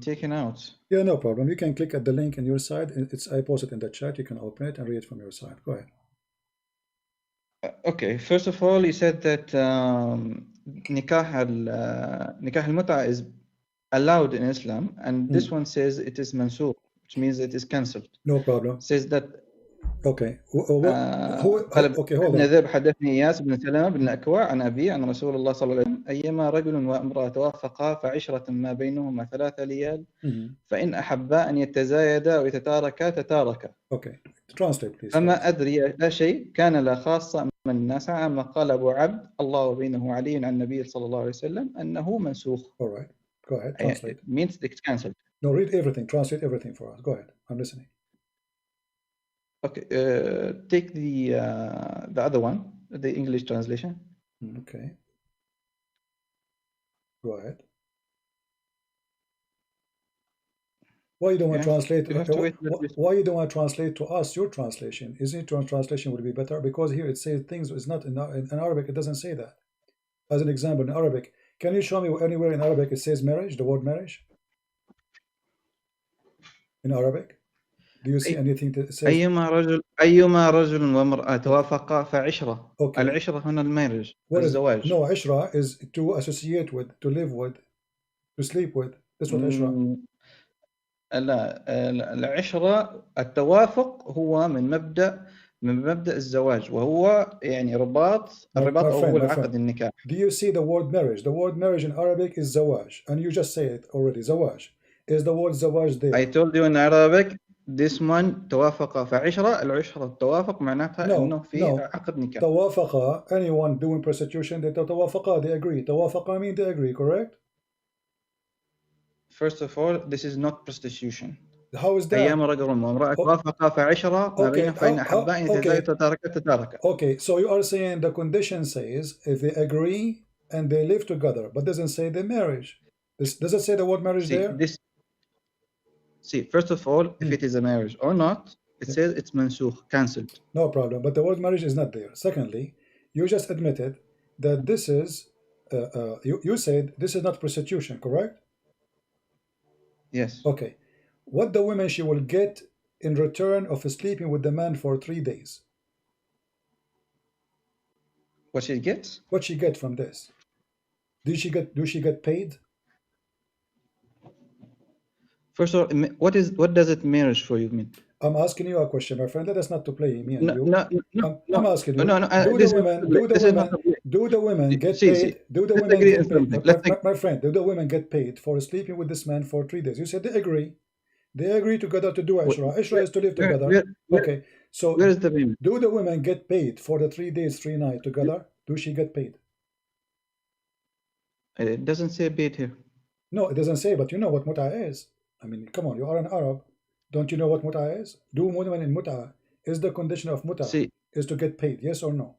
taken out. Yeah, no problem. You can click at the link on your side. I post it in the chat. You can open it and read it from your side. Go ahead. Okay, first of all, he said that nikah al-mut'a is allowed in Islam, and this one says it is mansukh, which means it is cancelled. No problem. Says that Okay. قال Okay, hold ابن on. ذئب حدثني إياس بن سلمة بن الأكوع عن أبي عن رسول الله صلى الله عليه وسلم أيما رجل وامرأة توافقا فعشرة ما بينهما 3 ليال فإن أحبا أن يتزايدا أو يتتاركا تتاركا. Okay, translate please. فما أدري لا شيء كان لا خاصة من الناس عامة. قال أبو عبد الله وبينه علي عن النبي صلى الله عليه وسلم أنه منسوخ. All right, go ahead, translate. It means it's cancelled. No, read everything, translate everything for us. Go ahead, I'm listening. Okay, take the other one, the English translation. Okay, go ahead. Why you don't want to translate? Why you don't want to translate to us your translation? Isn't it your translation would be better? Because here it says things is not in Arabic. It doesn't say that. As an example, in Arabic, can you show me anywhere in Arabic it says marriage? The word marriage in Arabic. Do you see anything that says أيما رجل وامرأة توافقا فعشرة. Okay. العشرة هنا المارriage. What is الزواج. No, عشرة is to associate with, to live with, to sleep with. That's what عشرة. لا العشرة التوافق هو من مبدأ الزواج، وهو يعني الرباط أول عقد النكاح. Do you see the word marriage? The word marriage in Arabic is zawaj, and you just say it already. Zawaj. Is the word zawaj there? I told you in Arabic this one توافق فعشرة. العشرة التوافق معناتها إنه في عقد نكاح. توافق, anyone doing prostitution, they توافق, they agree. توافق mean they agree, correct? First of all, this is not prostitution. How is that? أيام رجل وامرأة توافقا فعشرة ما بينهم فإن أحبا أن يتزايدا. Okay, so you are saying the condition says if they agree and they live together, but doesn't say the marriage. Does it say the word marriage there? First of all, if it is a marriage or not, it says it's mansukh, cancelled. No problem, but the word marriage is not there. Secondly, you just admitted that this is, you said this is not prostitution, correct? Yes. Okay. What the woman she will get in return of sleeping with the man for 3 days? What she gets? What she get from this? Do she get paid? First of all, what does it marriage for you mean? I'm asking you a question, my friend. Let us not to play me and you. No. I'm asking you. No. Do the women get paid? Do the women get paid? My friend, do the women get paid for sleeping with this man for 3 days? You said they agree. They agree together to do Ishra. Ishra is to live together. Okay. So where is the payment? Do the women get paid for the 3 days, 3 nights together? Do she get paid? It doesn't say paid here. No, it doesn't say, but you know what mut'a is. I mean, come on, you are an Arab. Don't you know what mut'a is? Do women in mut'a, is the condition of mut'a is to get paid, yes or no?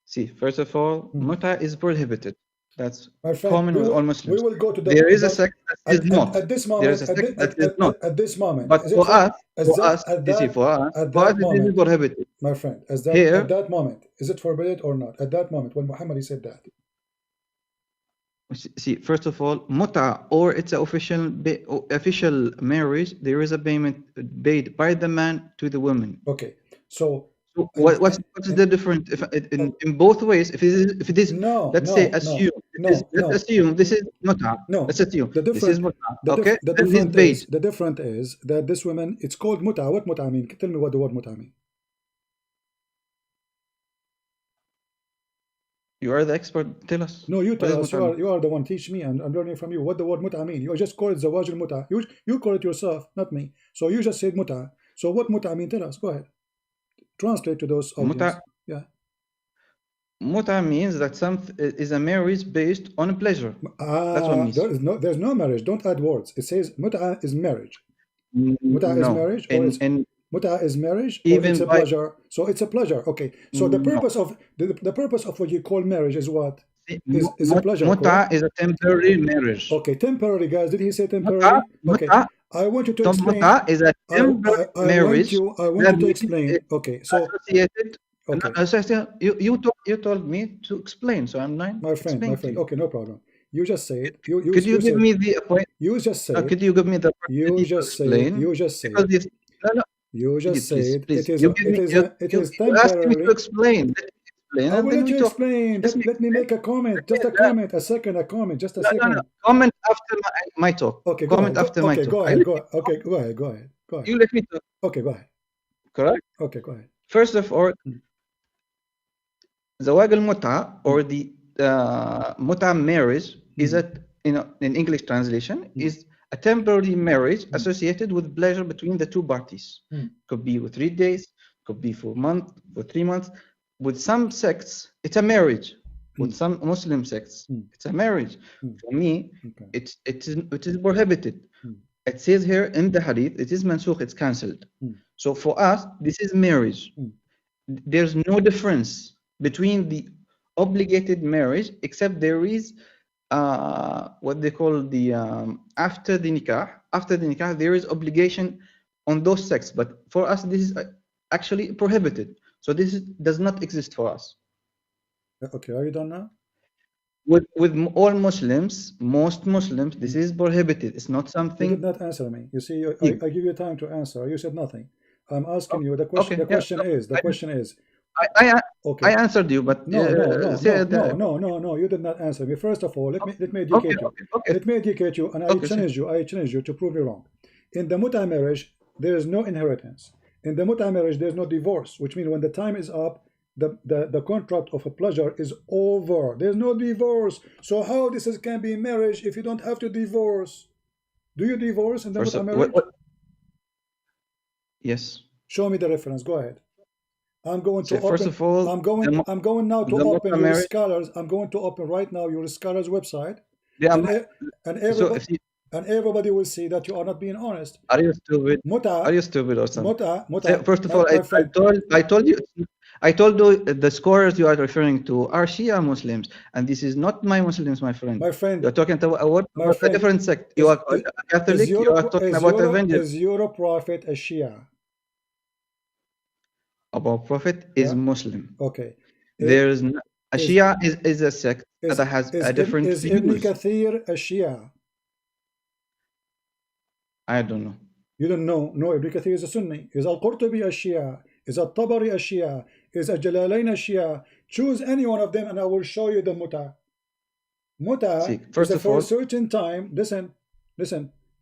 See, first of all, mut'a is prohibited. That's my friend, common with all Muslims. We will go to the. There is a sect that is not. At this moment, there is a sect that is not. At this moment, but for us, it is prohibited. My friend, at that moment, is it forbidden or not? At that moment, when Muhammad said that. See, first of all, mut'a or it's an official marriage. There is a payment paid by the man to the woman. Okay, so what's the difference? If in both ways, if it is let's assume this is mut'a. No, let's assume this is mut'a. Okay, the difference is that this woman, it's called mut'a. What mut'a mean? Tell me what the word mut'a mean. You are the expert. Tell us. No, you What tell is us. متعة? You are the one. Teach me, and I'm learning from you. What the word muta mean? You just call it zawaj al-muta. You call it yourself, not me. So you just said muta. So what muta mean? Tell us. Go ahead. Translate to those audience. متعة Yeah. متعة means that is a marriage based on pleasure. That's what it means. There's no marriage. Don't add words. It says muta is marriage. Muta is No. marriage, or it's muta is marriage, or Even it's a by pleasure. So it's a pleasure. Okay. So the no. purpose of the purpose of what you call marriage is what? Is a pleasure. متعة Correct? is a temporary marriage. Okay, temporary, guys. Did he say متعة temporary? Okay. متعة I want you to explain. متعة is a temporary I marriage want that you to means explain. it's Okay, so associated. okay, You told me to explain, so I'm not my friend, explaining to you. okay, no problem. You just said Could you give said, me the point? you just said Could you give me the you opportunity to just said explain? you just Because said this, no, you just please, said please. it is You give me, it you is asked me to temporary. explain. Let me explain, I and will then let we you talk. explain. Just Let me make a comment. Just a comment. A second. A comment. Just a second. Comment after my talk. Okay, go Comment ahead. after my talk. Go ahead. Okay, go ahead. Go ahead. Go ahead. You let me talk. Okay, go ahead. Correct. Okay, go ahead. First of all, زواج المتعة or the متعة marriage is in English translation is a temporary marriage associated with pleasure between the two parties. Could be with 3 days, could be for a month, for 3 months. With some sects, it's a marriage. With some Muslim sects, it's a marriage. For me, it is prohibited. It says here in the hadith, it is mansukh, it's cancelled. So for us, this is marriage. There's no difference between the obligated marriage, except there is what they call the after the nikah. After the nikah, there is obligation on those sects, but for us, this is actually prohibited. So this does not exist for us. Okay, are you done now? With all Muslims, most Muslims, this is prohibited. It's not something. You did not answer me. You see, I give you time to answer. You said nothing. I'm asking you the question. Okay, the question is. I answered you, but no. You did not answer me. First of all, let me educate you. Let me educate you, and I challenge you to prove me wrong. In the muta marriage, there is no inheritance. In the muta marriage, there is no divorce, which means when the time is up, the contract of a pleasure is over. There's no divorce. So how this can be marriage if you don't have to divorce? Do you divorce in the muta marriage? Yes. Show me the reference. Go ahead. I'm going to open. First of all, I'm going now to open your scholars. I'm going to open right now your scholars website. Yeah, and everybody will see that you are not being honest. Are you stupid? Are you stupid or something? First of all, I told you the scholars you are referring to are Shia Muslims, and this is not my Muslims, my friend. My friend, you're talking about a different sect. You are Catholic. You are talking about evangelical. Is your prophet a Shia? Our prophet is Muslim. Okay. There's a Shia is a sect that has a different views. Is Ibn Kathir a Shia? I don't know. You don't know? No, Ibn Kathir is a Sunni. Is Al-Qurtubi a Shia? Is Al-Tabari a Shia? Is Al-Jalalain a Shia? Choose any one of them and I will show you the muta. Muta is for a certain time. Listen.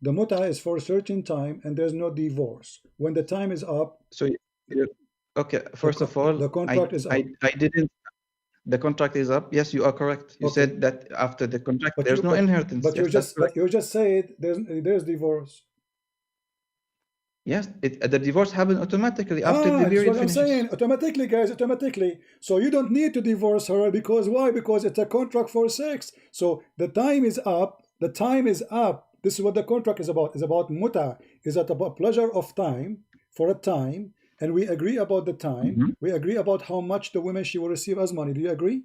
The muta is for a certain time and there's no divorce. When the time is up. So, okay, first of all, the contract is up. I didn't. The contract is up. Yes, you are correct. You said that after the contract, there's no inheritance. But you just said there's divorce. Yes, the divorce happens automatically after the period finishes. I'm saying automatically, guys, automatically. So you don't need to divorce her because why? Because it's a contract for sex. So the time is up. The time is up. This is what the contract is about. It's about muta. Is that about pleasure of time for a time? And we agree about the time. We agree about how much the woman she will receive as money. Do you agree?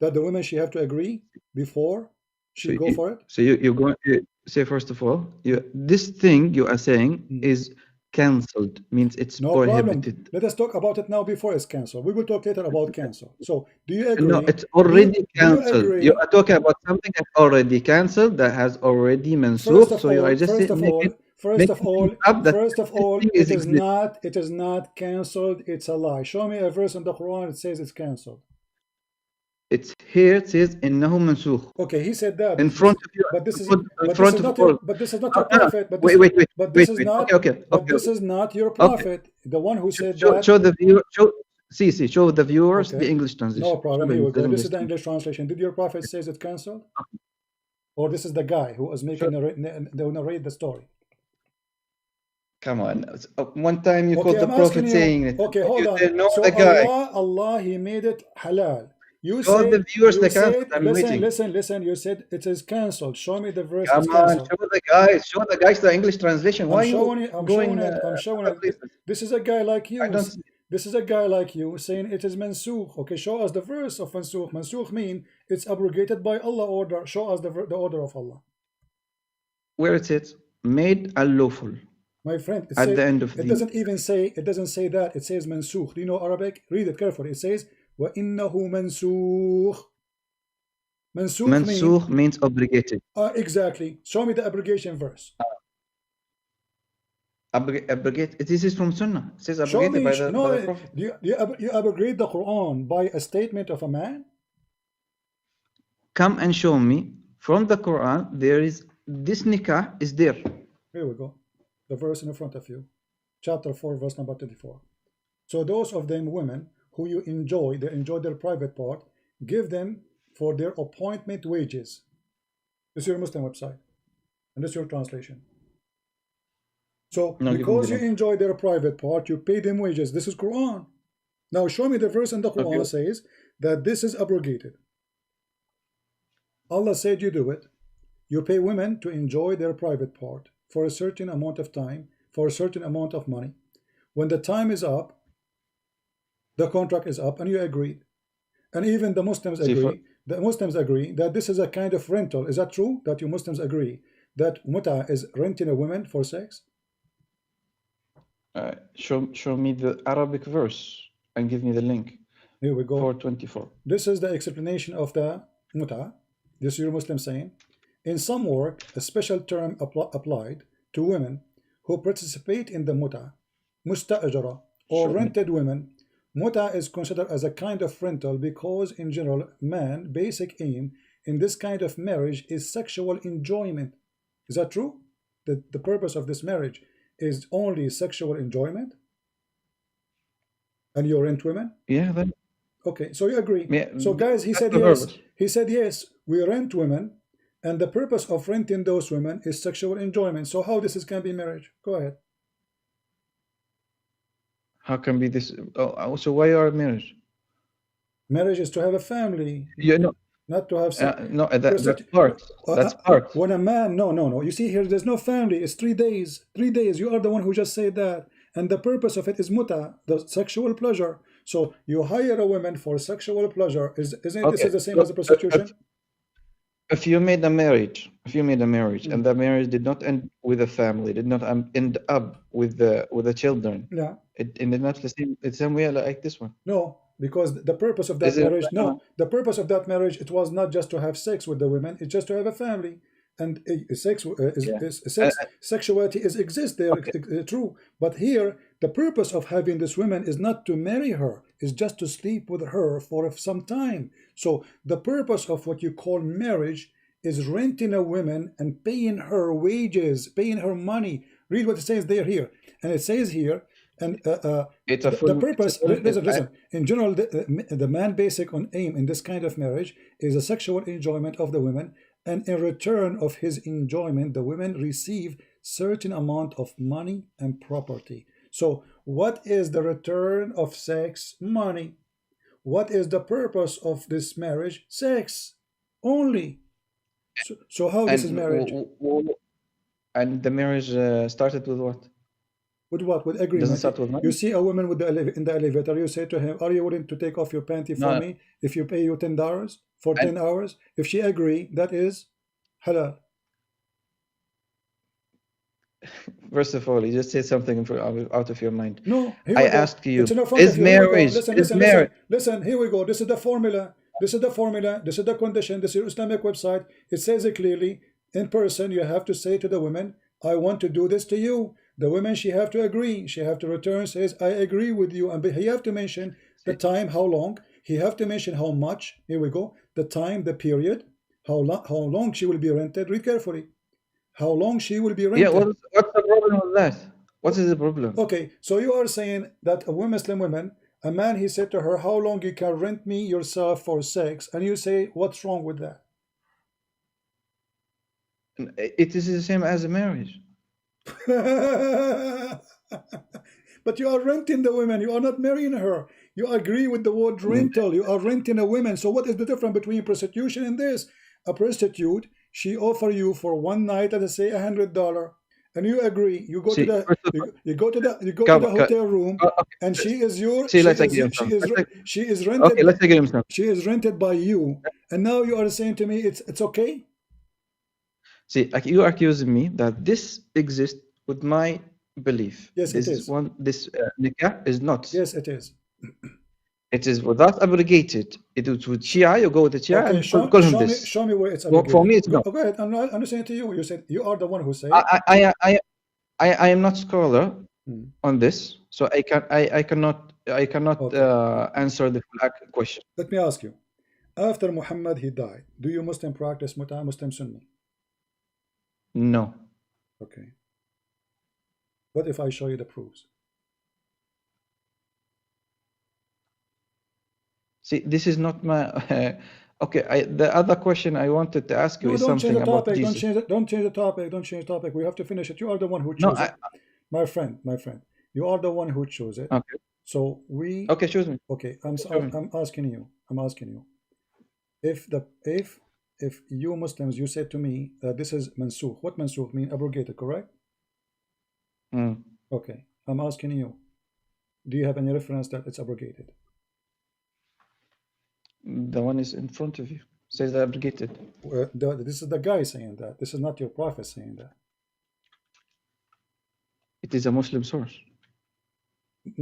That the women she have to agree before she go for it? So you're going to say, first of all, this thing you are saying is cancelled, means it's prohibited. Problem. Let us talk about it now before it's cancelled. We will talk later about cancel. So do you agree? No, it's already cancelled. You are talking about something that's already cancelled, that has already mansukh. So you are just First of all, it is not cancelled. It's a lie. Show me a verse in the Quran that says it's cancelled. It's here. It says innahu mansukh. Okay, he said that in front of you. But this is not your prophet. Wait. But this is not your prophet. The one who said that. See, show the viewers the Okay. English translation. No problem. Show Here we the go. This is English the translation. English translation. Did your prophet says it cancelled? Or this is the guy who was making narrate the story? Come on. One time you Okay, called the I'm asking prophet you. saying it. Okay, hold You on. said no, So the guy. Allah, He made it halal. You Show the said, viewers the cancelled. I'm waiting. listen. You said it is cancelled. Show me the verse Come it's on, cancelled. show the guys. Show the guys the English translation. Why I'm are you showing it. I'm going showing it. I'm showing other it. places? This is a guy like I you. don't see. This is a guy like you saying it is mansukh. Okay, show us the verse of mansukh. Mansukh mean it's abrogated by Allah order. Show us the order of Allah. Where it says made unlawful My friend, it at says, the end of it doesn't even say, it doesn't say that. It says mansukh. Do you know Arabic? Read it carefully. It says وَإِنَّهُ مَنْسُوخ. Mansukh means obligated. Exactly. Show me the abrogation verse. Abrogate. This is from Sunnah. It says Show abrogated me. by the No, Prophet. you abrogate the Quran by a statement of a man? Come and show me from the Quran. There is this nikah is there. Here we go. The verse in front of you. Chapter 4, verse number 24. So those of them women who you enjoy, they enjoy their private part, give them for their appointment wages. This is your Muslim website. And this is your translation. So No, because you enjoy their private part, you pay them wages. This is Quran. Now show me the verse in the Quran says that this is abrogated. Allah said you do it. You pay women to enjoy their private part for a certain amount of time, for a certain amount of money. When the time is up, the contract is up, and you agreed. And even the Muslims agree. The Muslims agree that this is a kind of rental. Is that true? That you Muslims agree that muta is renting a woman for sex? Show me the Arabic verse and give me the link. Here we go. 424. This is the explanation of the muta. This is your Muslim saying. In some work, a special term applied to women who participate in the muta, musta'ajara, or rented women. Muta is considered as a kind of rental because, in general, man's basic aim in this kind of marriage is sexual enjoyment. Is that true? That the purpose of this marriage is only sexual enjoyment? And you rent women? Yeah, then. Okay, so you agree. Yeah, so guys, he said yes. He said yes, we rent women, and the purpose of renting those women is sexual enjoyment. So how this can be marriage? Go ahead. How can be this? Oh, so why are marriage? Marriage is to have a family. You know, not to have sex. no, that's part. That's part. When a man, no. You see here, there's no family. It's 3 days. 3 days. You are the one who just said that. And the purpose of it is muta, the sexual pleasure. So you hire a woman for sexual pleasure. Isn't it? This is the same as a prostitution? If you made a marriage, and the marriage did not end with a family, did not end up with the children. Yeah. It ended not the same way like this one. No, because the purpose of that marriage, the purpose of that marriage, it was not just to have sex with the women, it's just to have a family. And sexuality exists there, true. But here, the purpose of having this woman is not to marry her, is just to sleep with her for some time. So the purpose of what you call marriage is renting a woman and paying her wages, paying her money. Read what it says there here. And it says here, and the purpose, listen, in general, the man basic on aim in this kind of marriage is a sexual enjoyment of the women, and in return of his enjoyment, the women receive certain amount of money and property. So what is the return of sex? Money. What is the purpose of this marriage? Sex only. So how this is marriage? And the marriage started with what? With what? With agreement. Doesn't start with money? You see a woman with in the elevator, you say to him, are you willing to take off your panty for me if you pay you $10 for 10 hours? If she agree, that is halal. First of all, you just said something out of your mind. No, I asked you, is marriage, listen, here we go. This is the formula. This is the formula. This is the condition. This is your Islamic website. It says it clearly. In person, you have to say to the women, I want to do this to you. The women, she have to agree. She have to return, says, I agree with you. And he have to mention the time, how long. He have to mention how much. Here we go. The time, the period. How long she will be rented. Read carefully. How long she will be rented. Yeah, what's the problem with that? What is the problem? Okay, so you are saying that a Muslim woman A man, he said to her, how long you can rent me yourself for sex? And you say, what's wrong with that? It is the same as a marriage. But you are renting the woman. You are not marrying her. You agree with the word rental. You are renting a woman. So what is the difference between prostitution and this? A prostitute, she offer you for one night, let's say $100, and you agree. You go to the hotel room, and she is your she is rented. Okay, let's take it. She is rented by you, and now you are saying to me it's okay. See, like you are accusing me that this exists with my belief. Yes, this it is. This nikah is not. Yes, it is. It is without abrogated. It is with Shia. You go with the Shia okay, and call him this. Show me where it's abrogated. For me, it's not. Go ahead. I'm saying to you. You said you are the one who said. I am not scholar on this, so I cannot okay. Answer the question. Let me ask you. After Muhammad he died, do you Muslim practice muta, Muslim Sunni? No. Okay. What if I show you the proofs? See, this is not my. Okay, the other question I wanted to ask you is something about Jesus. Don't change the topic. Don't change the topic. We have to finish it. You are the one who chose it. My friend. You are the one who chose it. Okay. So we. Okay, choose me. Okay, I'm asking you. If you Muslims, you said to me that this is mansukh. What mansukh mean? Abrogated, correct? Okay, I'm asking you. Do you have any reference that it's abrogated? The one is in front of you. Says abrogated. This is the guy saying that. This is not your prophet saying that. It is a Muslim source.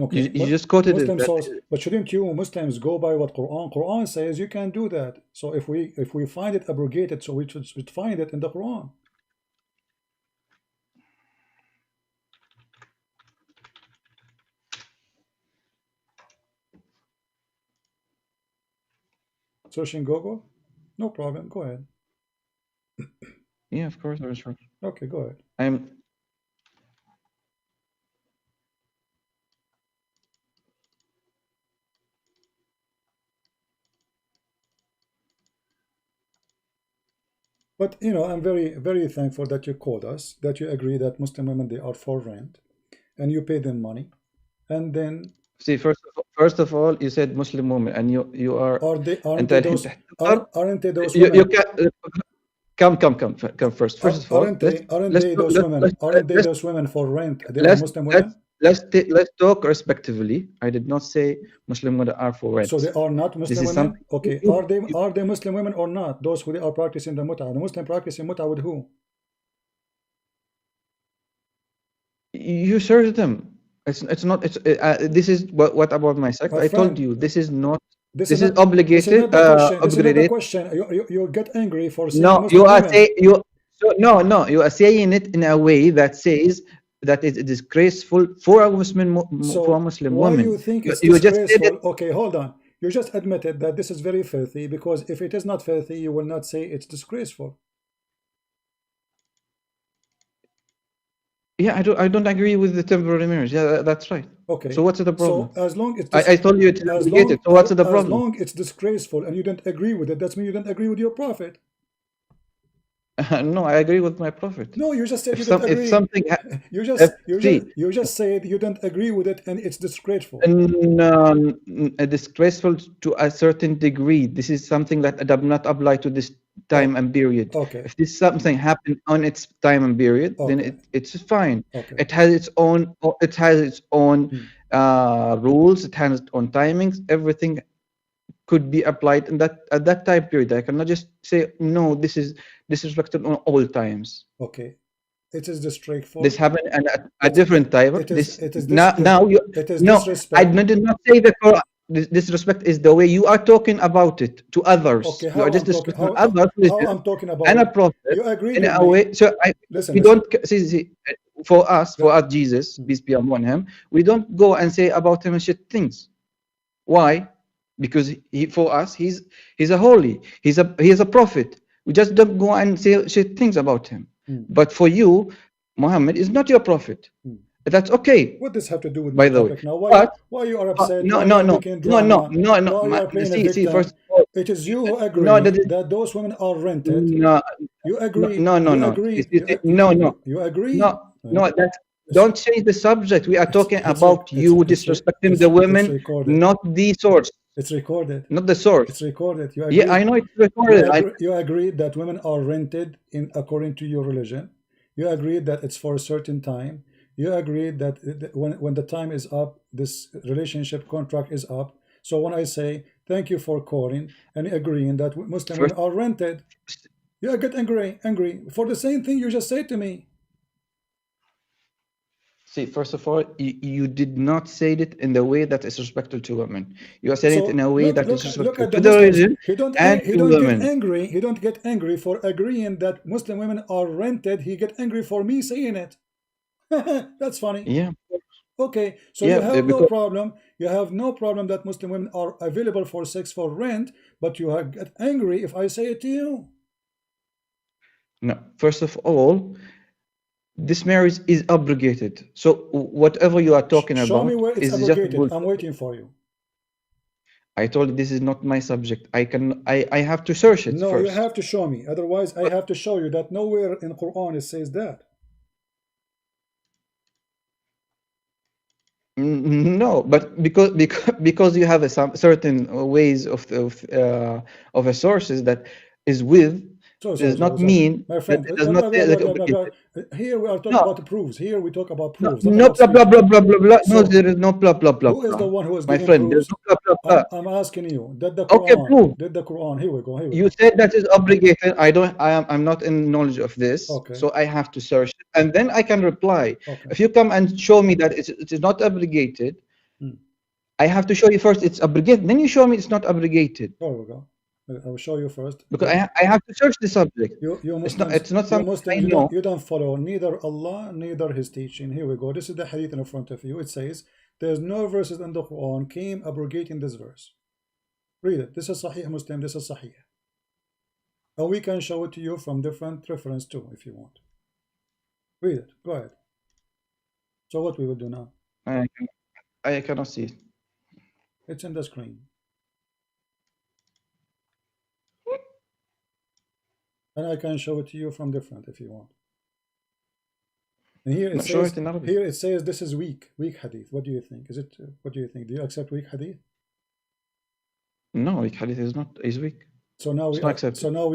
Okay, you just quoted Muslim it. Source, but shouldn't you Muslims go by what Quran says? You can't do that. So if we find it abrogated, so we should find it in the Quran. Searching Google? No problem. Go ahead. Yeah, of course. Okay, go ahead. But I'm very, very thankful that you called us, that you agree that Muslim women, they are for rent, and you pay them money, and then. See, first of all, you said Muslim women, and you are. Aren't they those women? You can come first. First of all, aren't they those women for rent? They are Muslim women. Let's talk respectively. I did not say Muslim women are for rent. So they are not Muslim women. Okay, are they Muslim women or not? Those who are practicing the muta. The Muslim practicing muta with who? You search them. It's not. This is what about my sect? I told you this is not. This is obligated. This is not the question. You get angry for saying no. Muslim You are women. saying no. You are saying it in a way that says that it is disgraceful for a Muslim woman. Why do you think it's disgraceful? Okay, hold on. You just admitted that this is very filthy, because if it is not filthy, you will not say it's disgraceful. Yeah, I don't agree with the temporary marriage. Yeah, that's right. Okay. So what's the problem? So as long as I told you it's obligated. So what's the problem? As long it's disgraceful and you don't agree with it, that means you don't agree with your prophet. No, I agree with my prophet. No, you just said you don't agree. If something you just said you don't agree with it and it's disgraceful. Disgraceful to a certain degree. This is something that does not apply to this time and period. Okay. If this something happened on its time and period, then it's fine. Okay. It has its own rules. It has its own timings. Everything could be applied in at that time period. I cannot just say no. This is disrespected on all times. Okay, it is disrespectful. This happened at a different time. It is disrespect. I did not say that. Disrespect is the way you are talking about it to others. Okay, you are just disrespecting others. How I'm talking about and a prophet. You agree in with a me. way. So listen, we don't see for us Jesus, peace be upon him. We don't go and say about him shit things. Why? Because for us he's a holy. He's a prophet. We just don't go and say shit things about him. But for you, Muhammad is not your prophet. That's okay, What does have to do with my by the way. topic now? But Why you are upset? no, Why you no, are no, making no, no, drama? no, no. Why you are playing a See, first victim? of all, It is you who no, that agree is that those women are rented. no, You no, agree. no, no, You no. agree. No, no, You agree. no, no. That It's, don't change the subject. We are talking about you disrespecting the it's women, recorded. not the source, It's recorded. not the source. It's recorded. You agree. Yeah, I know it's recorded. You agree that women are rented in according to your religion. You agree that it's for a certain time. You agree that when the time is up, this relationship contract is up. So when I say thank you for calling and agreeing that Muslim First, women are rented, you get angry for the same thing you just said to me. see, first of all, you did not say it in the way that is respectful to women. You are saying it in a way that is respectful to the religion and to women. He don't get angry for agreeing that Muslim women are rented. He get angry for me saying it. That's funny. Yeah. Okay, so Yeah, you have no because problem. You have no problem that Muslim women are available for sex for rent, but you get angry if I say it to you. no. First of all, this marriage is abrogated. So whatever you are talking Show me about where it's is just abrogated. bullshit. I'm waiting for you. I told you this is not my subject. I have to search it No, first. you have to show me. Otherwise, I have to show you that nowhere in Quran it says that. No, but because you have some certain ways of a sources that is with does not mean my that friend. it does not say that obligated. Here we are talking No, about the proofs. Here we talk about no, proofs, not no about blah blah speech. blah blah blah blah. No, So, there is no blah blah blah who is the blah. one who is My giving friend, there's proofs? no blah blah blah. I'm asking you. Did the Okay, Quran? prove. Did the Quran? Here we go. Here we You go. said that is obligated. I'm not in knowledge of this, Okay. so I have to search it, and then I can reply. Okay. If you come and show me that it is not obligated, I have to show you first it's obligated. Then you show me it's not obligated. There we go. I will show you first. Because I have to search the subject. You Muslims, It's not something I you know. don't follow neither Allah, neither His teaching. Here we go. This is the hadith in front of you. It says, there's no verses in the Quran came abrogating this verse. Read it. This is Sahih Muslim. This is Sahih. And we can show it to you from different reference too, if you want. Read it. Go ahead. So what we will do now? I cannot see it. It's in the screen. And I can show it to you from different if you want. And here it says, here it says this is weak hadith. What do you think? Is it? What do you think? Do you accept weak hadith? No, weak hadith is weak. So now we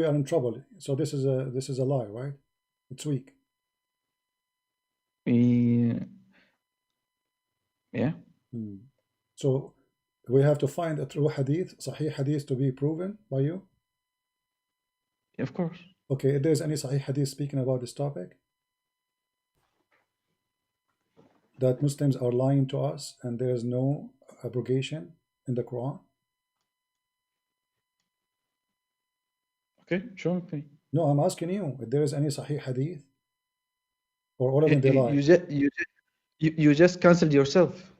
are in trouble. So this is a lie, right? It's weak. Yeah. So we have to find a true hadith, Sahih hadith, to be proven by you. Of course. Okay, if there's any Sahih hadith speaking about this topic, that Muslims are lying to us and there is no abrogation in the Quran. Okay, show me. No, I'm asking you if there is any Sahih hadith, or all of them they lie. You just cancelled yourself.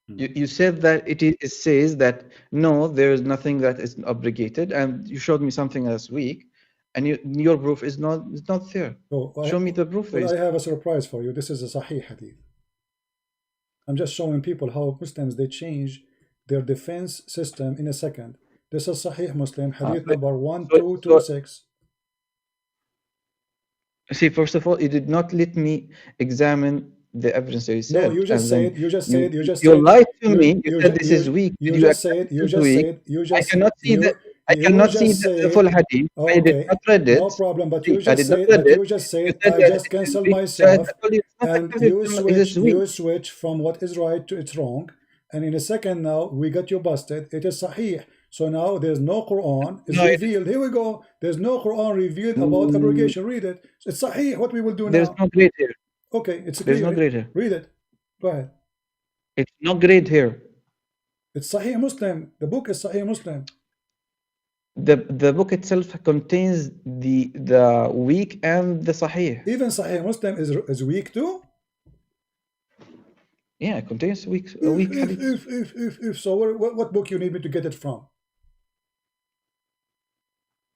You said that it says that no, there is nothing that is obligated, and you showed me something that's weak, and your proof is not there. So show me the proof. Well, I have a surprise for you. This is a Sahih hadith. I'm just showing people how Muslims, they change their defense system in a second. This is Sahih Muslim, hadith number 1226. See, first of all, you did not let me examine the evidence that you said. No, you just said. You lied to me. You said this is weak. You just said. I cannot see that. I cannot see the full hadith. Okay, I did not read it. No problem, but you just said. I just cancelled myself, and you switch from what is right to it's wrong, and in a second now we got you busted. It is Sahih. So now there's no Quran is revealed. Here we go. There's no Quran revealed about abrogation. Read it. It's Sahih. What we will do now? There's no grade here. Okay, it's there's no grade here. Read it. Go ahead. It's no grade here. It's Sahih Muslim. The book is Sahih Muslim. The book itself contains the weak and the Sahih. Even Sahih Muslim is weak too. Yeah, it contains weak. So what book you need me to get it from?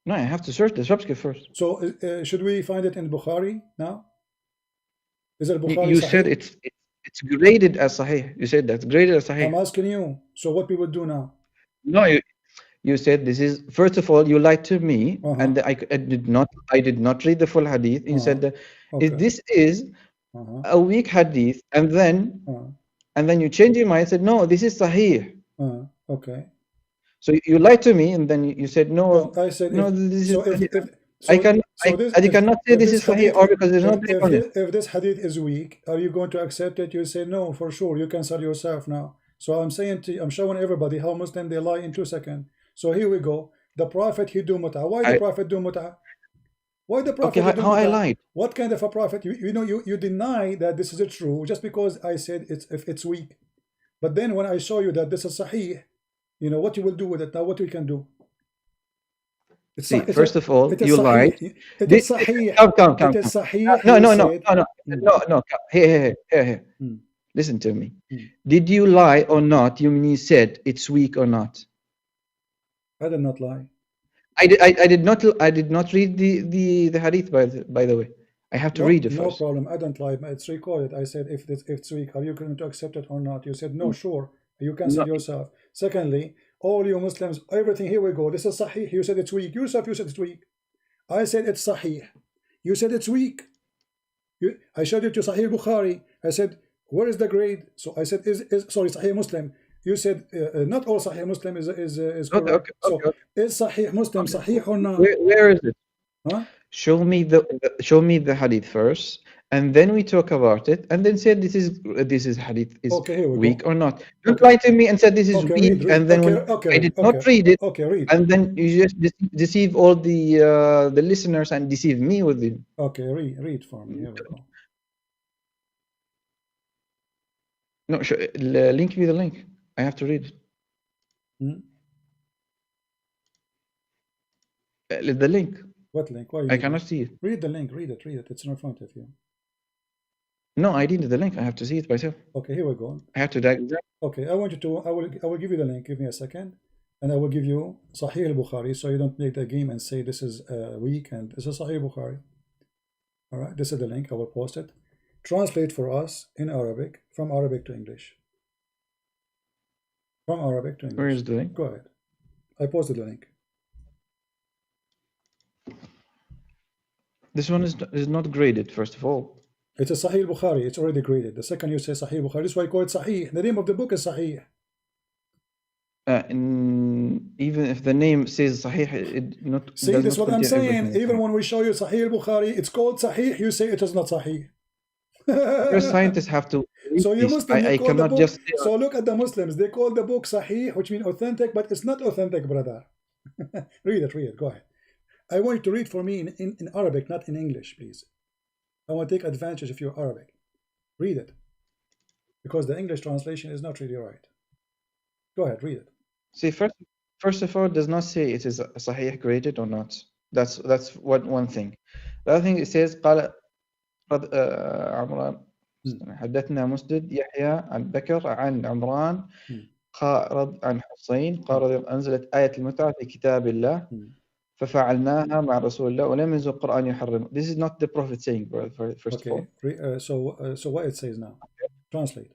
No, I have to search the subscript first. So should we find it in Bukhari now? Is it Bukhari? You said it's it's graded as Sahih. You said that's graded as Sahih. I'm asking you. So what we would do now? No, you said this is, first of all, you lied to me, and I did not read the full hadith. You said that this is a weak hadith, and then you changed your mind and said, no, this is Sahih. Okay. So you lied to me, and then you said, no, I said no, this is if I cannot say this is Sahih, or because there's no break on it. If this hadith is weak, are you going to accept it? You say no, for sure. You cancel yourself now. So I'm saying to you, I'm showing everybody how Muslim they lie in 2 seconds. So here we go. The Prophet, he do mut'ah. Why the Prophet do mut'ah? Why the Prophet do mut'ah? I lied? What kind of a Prophet? You deny that this is true just because I said it's weak. But then when I show you that this is Sahih, you know what you will do with it. Now what we can do? First of all, you lied. It is Sahih. Come. It is Sahih. No. Here. Listen to me. Did you lie or not? You said it's weak or not? I did not lie. I did not read the hadith, by the way. I have to read it first. No problem. I don't lie. It's recorded. I said if it's weak, are you going to accept it or not? You said no, sure. You cancel yourself. Secondly, all you Muslims, everything, here we go. This is Sahih. You said it's weak. Yourself, you said it's weak. I said it's Sahih. You said it's weak. I showed it to Sahih Bukhari. I said, where is the grade? So I said, sorry, Sahih Muslim. You said not all Sahih Muslim is correct. Okay. Is Sahih Muslim Sahih or not? Where is it? Huh? Show me the hadith first, and then we talk about it, and then say this is hadith is weak or not. Don't lie to me and say this is weak, and then when I did not read it, read. And then you just deceive all the listeners and deceive me with it. Okay, read for me. Here we go. No, link me the link. I have to read it. The link. What link? Why I cannot see it. Read the link. Read it. It's in front of you. No, I didn't the link. I have to see it myself. Okay, here we go. I have to diagram. Okay, I want you to. I will give you the link. Give me a second, and I will give you Sahih al-Bukhari, so you don't make the game and say this is weak and this is Sahih Bukhari. All right, this is the link. I will post it. Translate for us in Arabic, from Arabic to English. From Arabic to English. Where is the link? Go ahead. I posted the link. This one is not graded, first of all. It's a Sahih Bukhari. It's already graded. The second you say Sahih Bukhari, this is why I call it Sahih. The name of the book is Sahih. Even if the name says Sahih, it not. See, this is what I'm saying. Everything. Even when we show you Sahih Bukhari, it's called Sahih. You say it is not Sahih. Your scientists have to. So you Muslims, I cannot just. So look at the Muslims. They call the book Sahih, which means authentic, but it's not authentic, brother. Read it. Go ahead. I want you to read for me in Arabic, not in English, please. I want to take advantage of your Arabic. Read it. Because the English translation is not really right. Go ahead, read it. See, first of all, it does not say it is Sahih graded or not. That's one thing. The other thing, it says قال عمران حدثنا مسدد يحيى عن بكر عن عمران قال عن حسين قال أنزلت آية المتعة في كتاب الله ففعلناها مع رسول الله ولم ينزل القرآن يحرم. This is not the Prophet saying, first of all. So what it says now? Translate.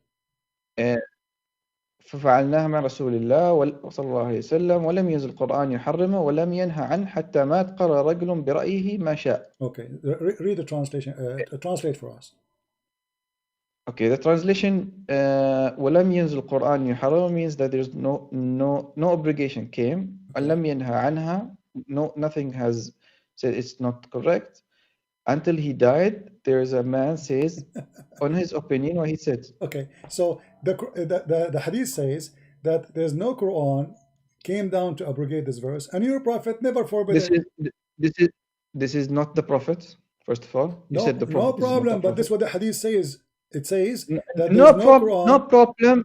ففعلناها مع رسول الله صلى الله عليه وسلم ولم ينزل القرآن يحرمه ولم ينهى عنه حتى مات قرر رجل برأيه ما شاء. Okay, read the translation. Translate for us. Okay, the translation ولم ينزل القرآن يحرمه means that there's no obligation came. ولم ينهى عنها. No, nothing has said it's not correct until he died. There is a man says on his opinion what he said. Okay, so the hadith says that there's no Quran came down to abrogate this verse, and your prophet never forbid it. This is not the prophet. First of all, you said the prophet. No problem, but this is what the hadith says. It says that no problem.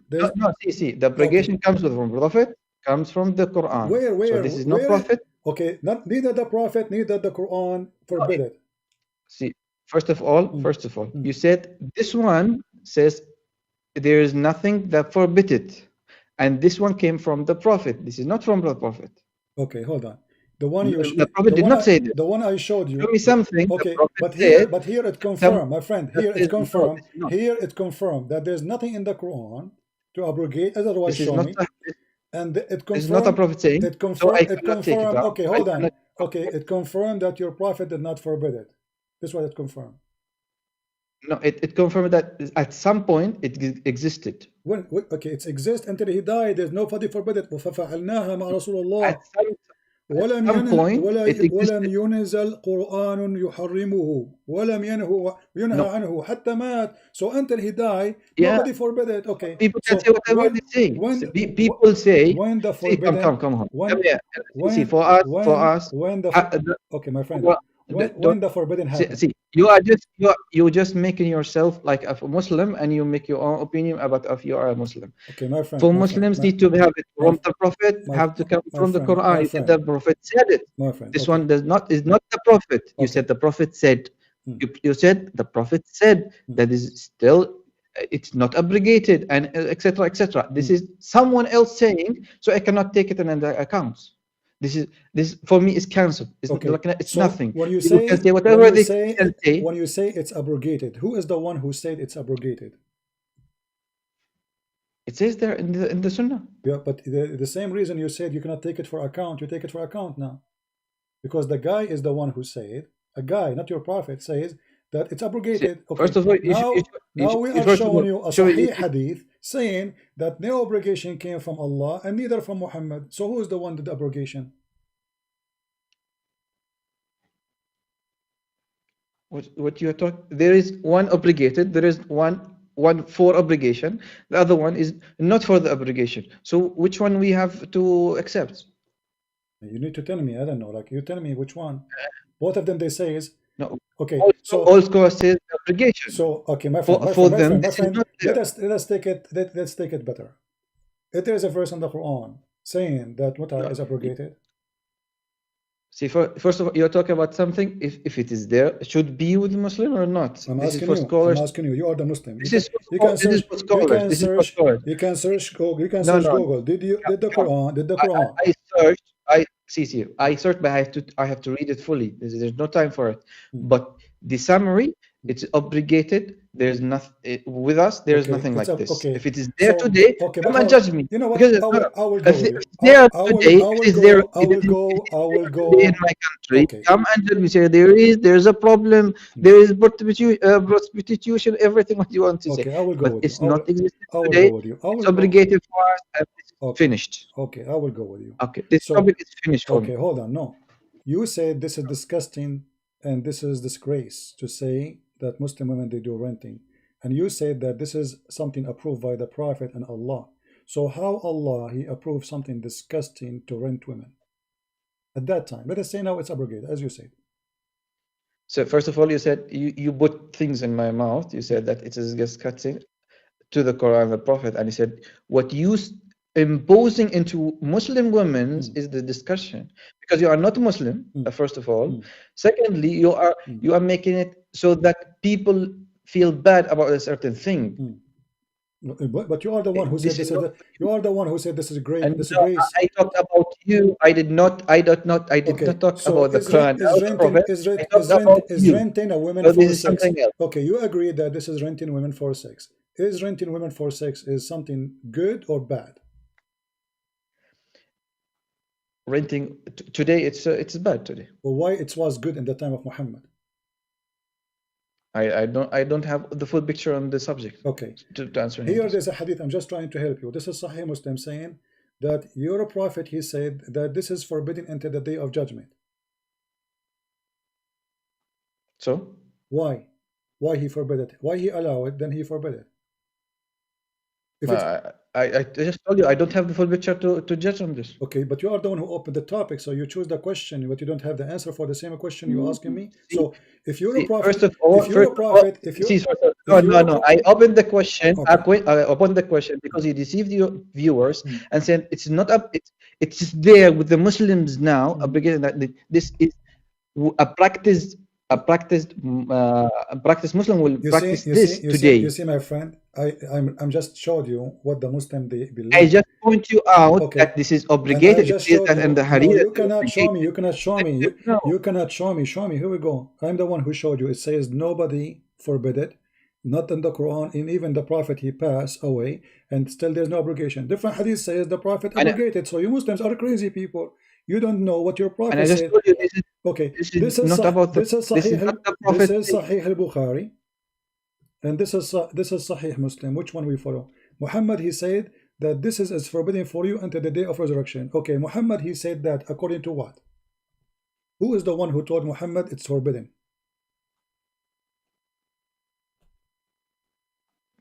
See, the abrogation comes from the prophet. Comes from the Quran. Where? So this is not prophet. Okay, neither the prophet, neither the Quran forbid it. See, first of all, you said this one says there is nothing that forbid it, and this one came from the prophet. This is not from the prophet. Okay, hold on. The one you The Prophet did not say this. the one I showed you. Show me something. Okay, The Prophet but said, here it confirmed, my friend. that Here it is no, confirmed. this is not. Here it confirmed that there's nothing in the Quran to abrogate. Otherwise, This is show not me. a, And it this is not a confirmed. Prophet saying. It So I confirmed. It cannot take it confirmed. out. Okay, I hold on. cannot- Okay, it confirmed that your prophet did not forbid it. This is what it confirmed. No, it confirmed that at some point it existed. When okay, it exists until he died. There's nobody forbid it. وَفَفَعَلْنَاهَا مع رسول الله. At some ولم point it existed. ولم ينزل قرآن يحرمه ولم ينهى عنه حتى مات. So until he died, nobody forbid it. Okay. People can So say whatever they say. People say, when the forbidden, come on. When, Come here. when, See, for us, when the okay, my friend. When the forbidden happens. See, you're just making yourself like a Muslim, and you make your own opinion about if you are a Muslim. Okay, my friend. For Muslims need to have it from the Prophet, have to come from the Quran. The Prophet said it. My friend. This one is not the Prophet. You said the Prophet said. You said the Prophet said that is still. It's not abrogated, and etc. etc. This is someone else saying, so I cannot take it in the accounts. This for me is cancelled. It's so nothing. When you say, can say whatever they can say. When you say it's abrogated, who is the one who said it's abrogated? It says there in the Sunnah. Yeah, but the same reason you said you cannot take it for account, you take it for account now, because the guy is the one who said, a guy, not your prophet, says that it's abrogated. Okay. First of all, now we are showing you a Sahih hadith saying that no abrogation came from Allah and neither from Muhammad. So who is the one that did the abrogation? What you are talking? There is one obligated. There is one for obligation. The other one is not for the obligation. So which one we have to accept? You need to tell me. I don't know. Like you tell me which one. Both of them they say is no. Okay. All scholars say obligation. So okay, my friend. Let us take it. Let's take it better. If there is a verse in the Quran saying that mut'a is abrogated. See, first of all, you're talking about something. If it is there, it should be with the Muslim or not. I'm asking you. You are the Muslim. You can search Google. Did the Quran? I searched, but I have to read it fully. There's no time for it. But the summary, it's obligated. There's nothing with us. There's nothing like this. Okay. If it is there today, come and judge me. You know what? Because I will go. If it's there today, I will go in my country. Okay. Come and judge me. Say there's a problem. There is prostitution. Everything what you want to say. I will go. But it's not existing today. It's obligated for us. And it's finished. Okay, I will go with you. Okay, this topic is finished for me. Okay, hold on. No, you said this is disgusting and this is disgrace to say that Muslim women they do renting, and you said that this is something approved by the Prophet and Allah. So how Allah he approved something disgusting to rent women at that time? Let us say now it's abrogated, as you said. So first of all, you said you put things in my mouth. You said that it is disgusting to the Quran and the Prophet, and he said what you imposing into Muslim women is the discussion, because you are not Muslim, first of all. Secondly, you are making it so that people feel bad about a certain thing. But you are the one who said this. You are the one who said this is great. And this is grace. I talked about you. I did not talk about the Quran. Is renting a woman for sex? Okay, you agree that this is renting women for sex. Is renting women for sex is something good or bad? Renting today, it's bad today. Well, why it was good in the time of Muhammad? I don't have the full picture on the subject. Okay. To answer here, there's a hadith. I'm just trying to help you. This is Sahih Muslim saying that your prophet he said that this is forbidden until the day of judgment. So why he forbid it? Why he allow it? Then he forbid it. If I just told you I don't have the full picture to judge on this. Okay, but you are the one who opened the topic, so you choose the question, but you don't have the answer for the same question you're asking me. So if you're a prophet, no, I opened the question. Okay. I opened the question because you deceived your viewers and said it's not up. It's there with the Muslims now. That this is a practice a practiced Muslim will You see, practice this today. you see, my friend. I'm just showed you what the Muslim they I believe. just point you out Okay, that this is and I obligated. just It says showed that in you. the No, Hadith you it is cannot show me. obligated. You cannot show me. No. You cannot show me. Show me. Here we go. I'm the one who showed you. It says nobody forbid it, not in the Quran, and even the Prophet he passed away, and still there's no abrogation. Different Hadith says the Prophet And, abrogated. So you Muslims are crazy people. You don't know what your and Prophet I just said. told you Okay, this is not about this is this is Sahih not the this Prophet. is Sahih al-Bukhari. And this is Sahih Muslim. Which one we follow? Muhammad he said that this is forbidden for you until the day of resurrection. Okay, Muhammad he said that according to what? Who is the one who told Muhammad it's forbidden?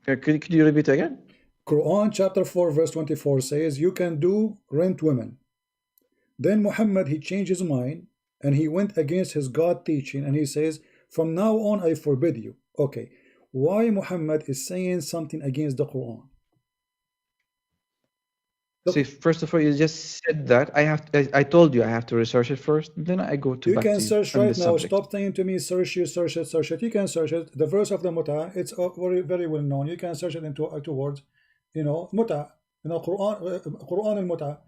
Could you repeat again? Quran chapter 4 verse 24 says you can do rent women. Then Muhammad he changed his mind and he went against his God teaching and he says from now on I forbid you. Okay, why Muhammad is saying something against the Quran? See, first of all, you just said that I told you I have to research it first, then I go to You back can to you search on right this now. subject. Stop saying to me, search you, search it, search it. You can search it. The verse of the muta, it's very, very well known. You can search it into two words. You know, muta. You know, Quran and muta.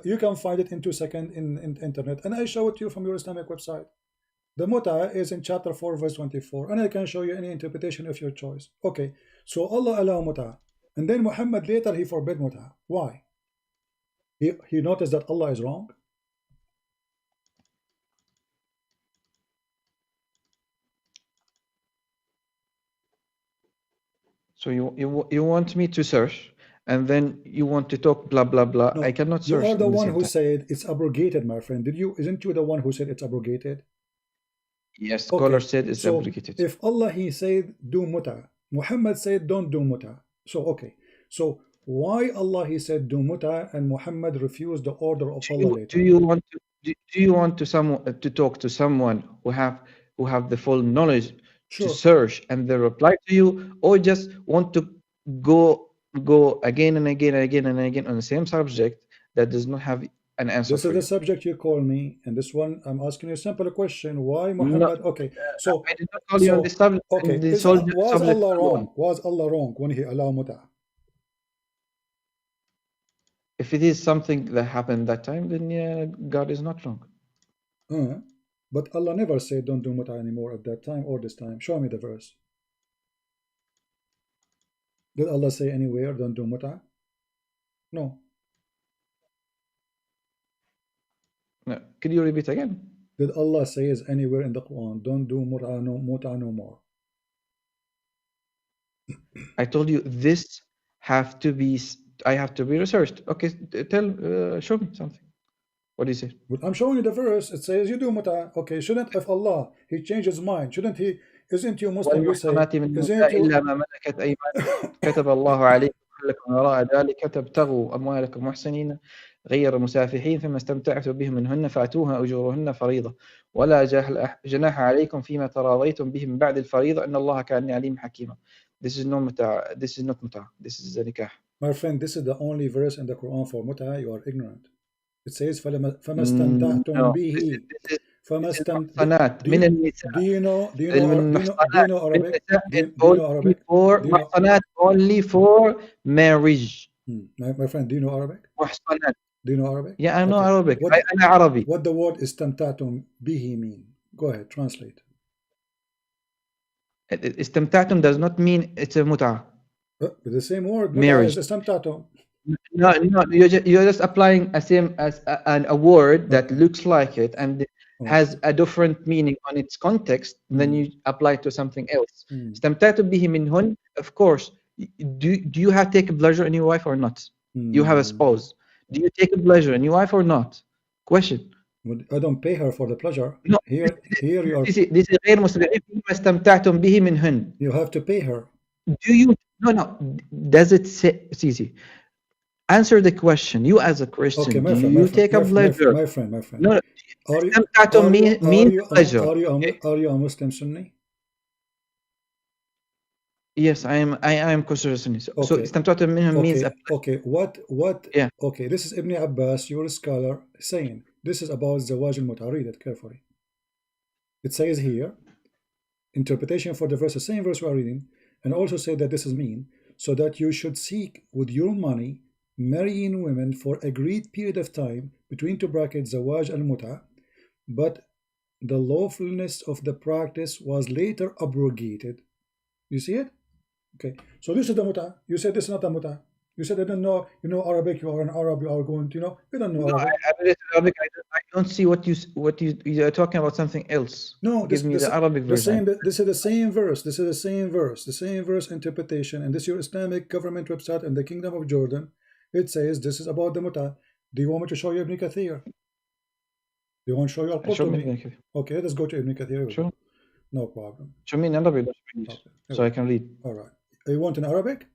You can find it in 2 seconds in internet, and I show it to you from your Islamic website. The muta is in chapter 4, verse 24, and I can show you any interpretation of your choice. Okay, so Allah allow muta, and then Muhammad later he forbid muta. Why? He noticed that Allah is wrong. So you want me to search, and then you want to talk blah blah blah. No, I cannot you search are the in the one same who time. said it's abrogated, my friend. Did you? Isn't you the one who said it's abrogated? Yes, scholar Okay, said it's so obligated. if Allah he said do muta, Muhammad said don't do muta. So okay, so why Allah he said do muta and Muhammad refused the order of Allah later? Do you want to to talk to someone who have the full knowledge to Sure. search and they reply to you, or just want to go again and again and again and again on the same subject that does not have an answer This is for the you? subject you call me, and this one I'm asking you a simple question. Why No, Muhammad? Okay, so I did not call you on this subject. And okay, this is whole was subject Allah alone. wrong? Was Allah wrong when he allowed muta? If it is something that happened that time, then yeah, God is not wrong. But Allah never said don't do muta anymore at that time or this time. Show me the verse. Did Allah say anywhere don't do muta? No. No. Could you repeat again? Did Allah says anywhere in the Quran don't do muta no more? I told you this have to be. I have to be researched. Okay, show me something. What do you say? But I'm showing you the verse. It says you do muta. Okay, shouldn't if Allah he changed his mind? Shouldn't he? Isn't you Muslim? You say والمحصنات من isn't النساء you? إلا ما ملكت أيمانكم كتب الله عليكم لكم وراء ذلك تبتغوا أموالكم محسنين غير مسافحين فيما استمتعتم به منهن فأتوها أجورهن فريضة ولا جناح عليكم فيما تراضيتم به من بعد الفريضة إن الله كان عليم حكيما. This is not متع. This is not متع. This is the nikah. My friend, this is the only verse in the Quran for muta. You are ignorant. It says فما استمتعتم No, به فما this is استمتع. محصنات من النساء. Do you know المحصنات من Arabic? النساء is Do you know only Arabic? for Do you know? محصنات only for marriage. My friend, do you know Arabic? محصنات. Do you know Arabic? Yeah, I know Okay. Arabic. What أنا عربي. what the word استمتعتم به mean? Go ahead, translate. استمتعتم does not mean it's a متعة. With the same word, متعة Marriage. is استمتعتم. No, you're just applying a same as a word that looks like it and has a different meaning on its context. Then you apply it to something else. استمتعتم به منهن. Of course. Do you have take pleasure in your wife or not? You have a spouse. Do you take pleasure in your wife or not? Question. I don't pay her for the pleasure. No. Here you are. This is غير مسرعين فيما استمتعتم به منهن. You have to pay her. Do you? No. Does it say? See. Answer the question. You as a Christian, Okay, my do friend, you take a pleasure? my friend. No. Means pleasure. Are you a Muslim Sunni? Yes, I am considered Sunni. So استمتعتم منهم means okay. What? Yeah. Okay, this is Ibn Abbas, your scholar, saying this is about Zawaj al-Muta. Read it carefully. It says here, interpretation for the verse, the same verse we are reading, and also say that this is mean, so that you should seek with your money marrying women for agreed period of time between two brackets zawaj al-muta, but the lawfulness of the practice was later abrogated. You see it? Okay. So this is the muta. You said this is not the muta. You said I don't know. You know Arabic. You are an Arab. You are going to you don't know No, Arabic. I read it in Arabic. I don't see what you are talking about something else. No, Give me the Arabic version. This is the same verse. This is the same verse. The same verse interpretation. And this is your Islamic government website in the Kingdom of Jordan. It says this is about the muta. Do you want me to show you Ibn Kathir? Do you want to show you? I'll put Show to me me. Ibn Kathir. Okay, let's go to Ibn Kathir. Sure. No problem. Show me in Arabic, please, so I can read. All right. You want in Arabic?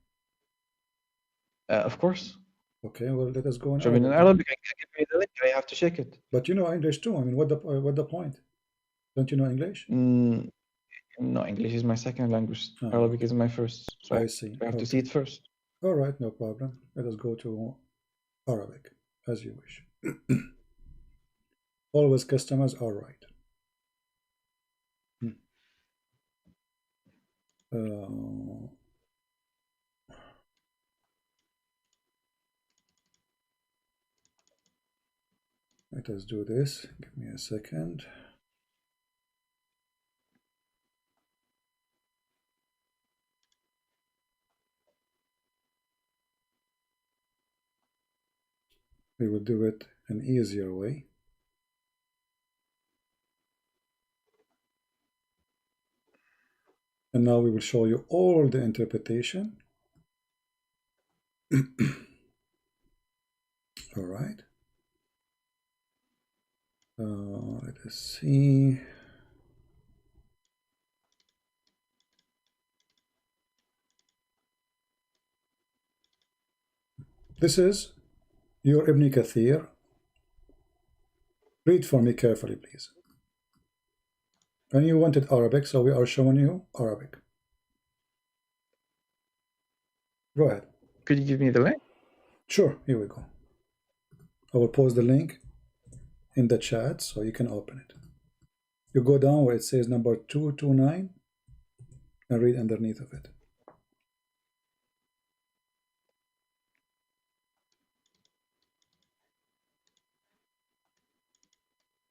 Of course. Okay, well, let us go in Show me in Arabic. Give me the link. I have to check it. But you know English too. I mean, what the point? Don't you know English? No, English is my second language. Arabic is my first. So I see. I have to see it first. All right, no problem. Let us go to Arabic, as you wish. Always customers are right. Let us do this. Give me a second. We will do it an easier way. And now we will show you all the interpretation. All right. Let us see. This is your Ibn Kathir. Read for me carefully, please. And you wanted Arabic, so we are showing you Arabic. Go ahead. Could you give me the link? Sure, here we go. I will post the link in the chat so you can open it. You go down where it says number 229 and read underneath of it.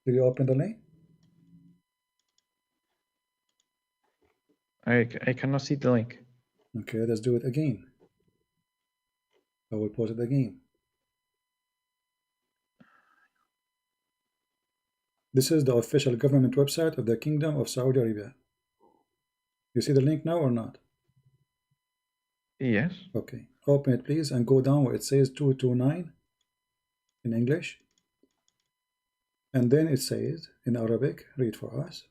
Did you open the link? I cannot see the link. Okay, let's do it again. I will post it again. This is the official government website of the Kingdom of Saudi Arabia. You see the link now or not? Yes. Okay, open it please and go down where it says 229 in English. And then it says in Arabic, read for us.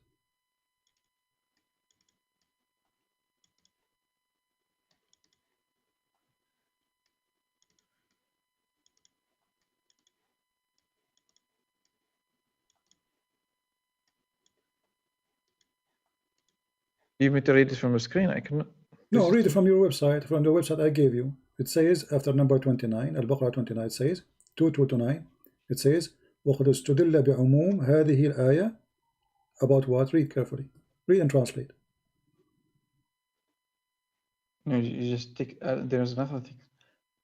You want me to read it from the screen? I cannot. No, read it from your website, from the website I gave you. It says after number 29, Al-Baqarah 29, it says 229. It says وَقَدْ اسْتُدِلَّ بِعُمُومِ هَذِهِ الْآيَةِ. About what? Read carefully. Read and translate. No, you just take. There's another thing.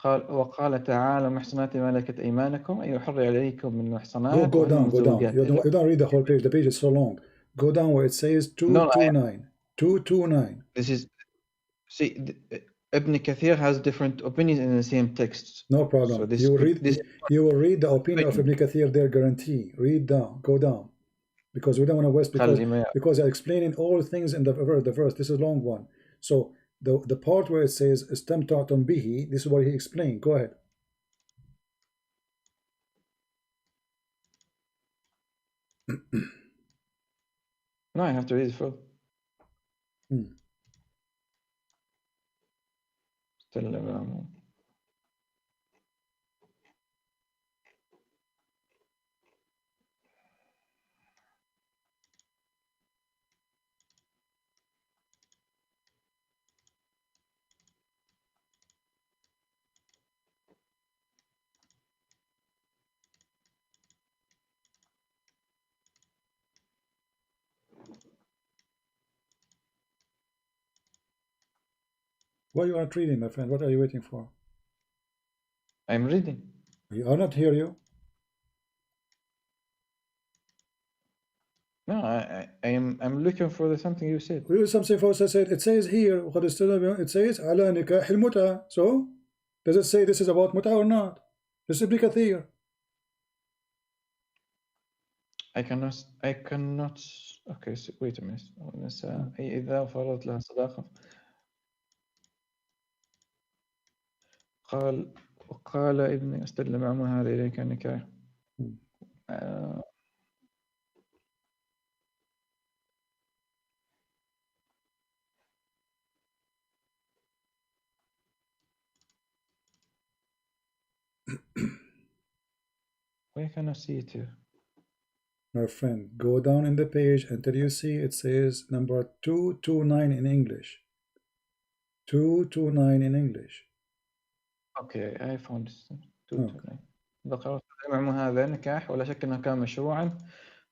وقال تعالى محصنات ما ملكت أيمانكم أي يحرر عليكم من محصنات. Go down. You don't read the whole page. The page is so long. Go down where it says 229. 229. This is. See, Ibn Kathir has different opinions in the same texts. No problem. So this, you will read the opinion of Ibn Kathir there, guarantee. Read down. Go down. Because we don't want to waste, because they're explaining all things in the verse. This is a long one. So the part where it says istamta'tum bihi, this is what he explained. Go ahead. No, I have to read it full. Still, Why you aren't reading, my friend? What are you waiting for? I'm reading. You are not hear you. No, I'm looking for something you said. Something Fawcett said. It says here. It says على نكاح المتعة. So does it say this is about متعة or not? This is كثير. I cannot. Okay, so wait a minute. النساء إذا فرضت لها صداقة قال ابني استدل مع هذا إليك النكاح. Why can I see it here? My friend, go down in the page until you see it says number 229 in English. 229 in English. Okay, I found it. 229. ذكرت مع هذا نكاح ولا شك أنه كان مشروعا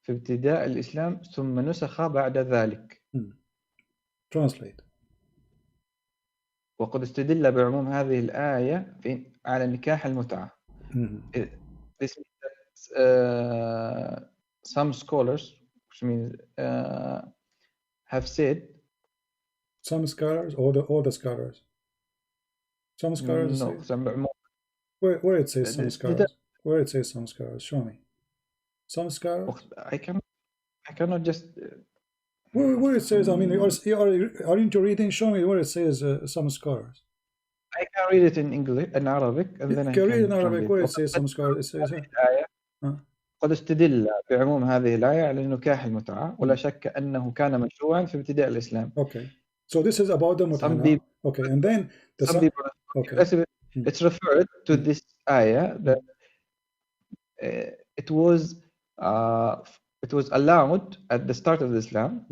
في ابتداء الإسلام ثم نسخ بعد ذلك. Translate. وقد استدل بعموم هذه الآية على نكاح المتعة. This means that some scholars, which means have said. Some scholars, all the scholars. Some scholars. No, where it says some scholars. Where it says some scholars. Show me. Some scholars. I cannot just. Where it says, I mean, aren't you reading? Show me where it says some scholars. I can read it in English, in Arabic, and then I can read in Arabic where it says some scholars. It says. قد استدل بعموم هذه الآية على نكاح المتعة ولا شك أنه كان مشروعا في ابتداء الإسلام. Okay, so this is about the mut'ah. Okay, and then some people. Okay. It's referred to this ayah that it was allowed at the start of Islam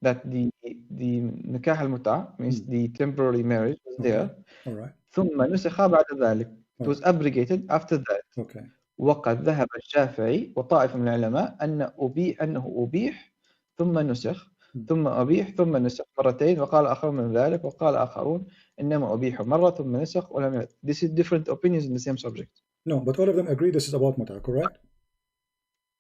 that the nikah al-mut'ah means the temporary marriage was there. All right. ثم نسخ بعد ذلك. It was abrogated after that. Okay. وقد ذهب الشافعي وطائفة من العلماء أنه أبيح ثم نسخ ثم أبيح ثم نسخ مرتين وقال آخرون من ذلك وقال آخرون إنما أبيح مرة ثم نسخ ولم. This is different opinions in the same subject. No, but all of them agree this is about mut'ah, correct?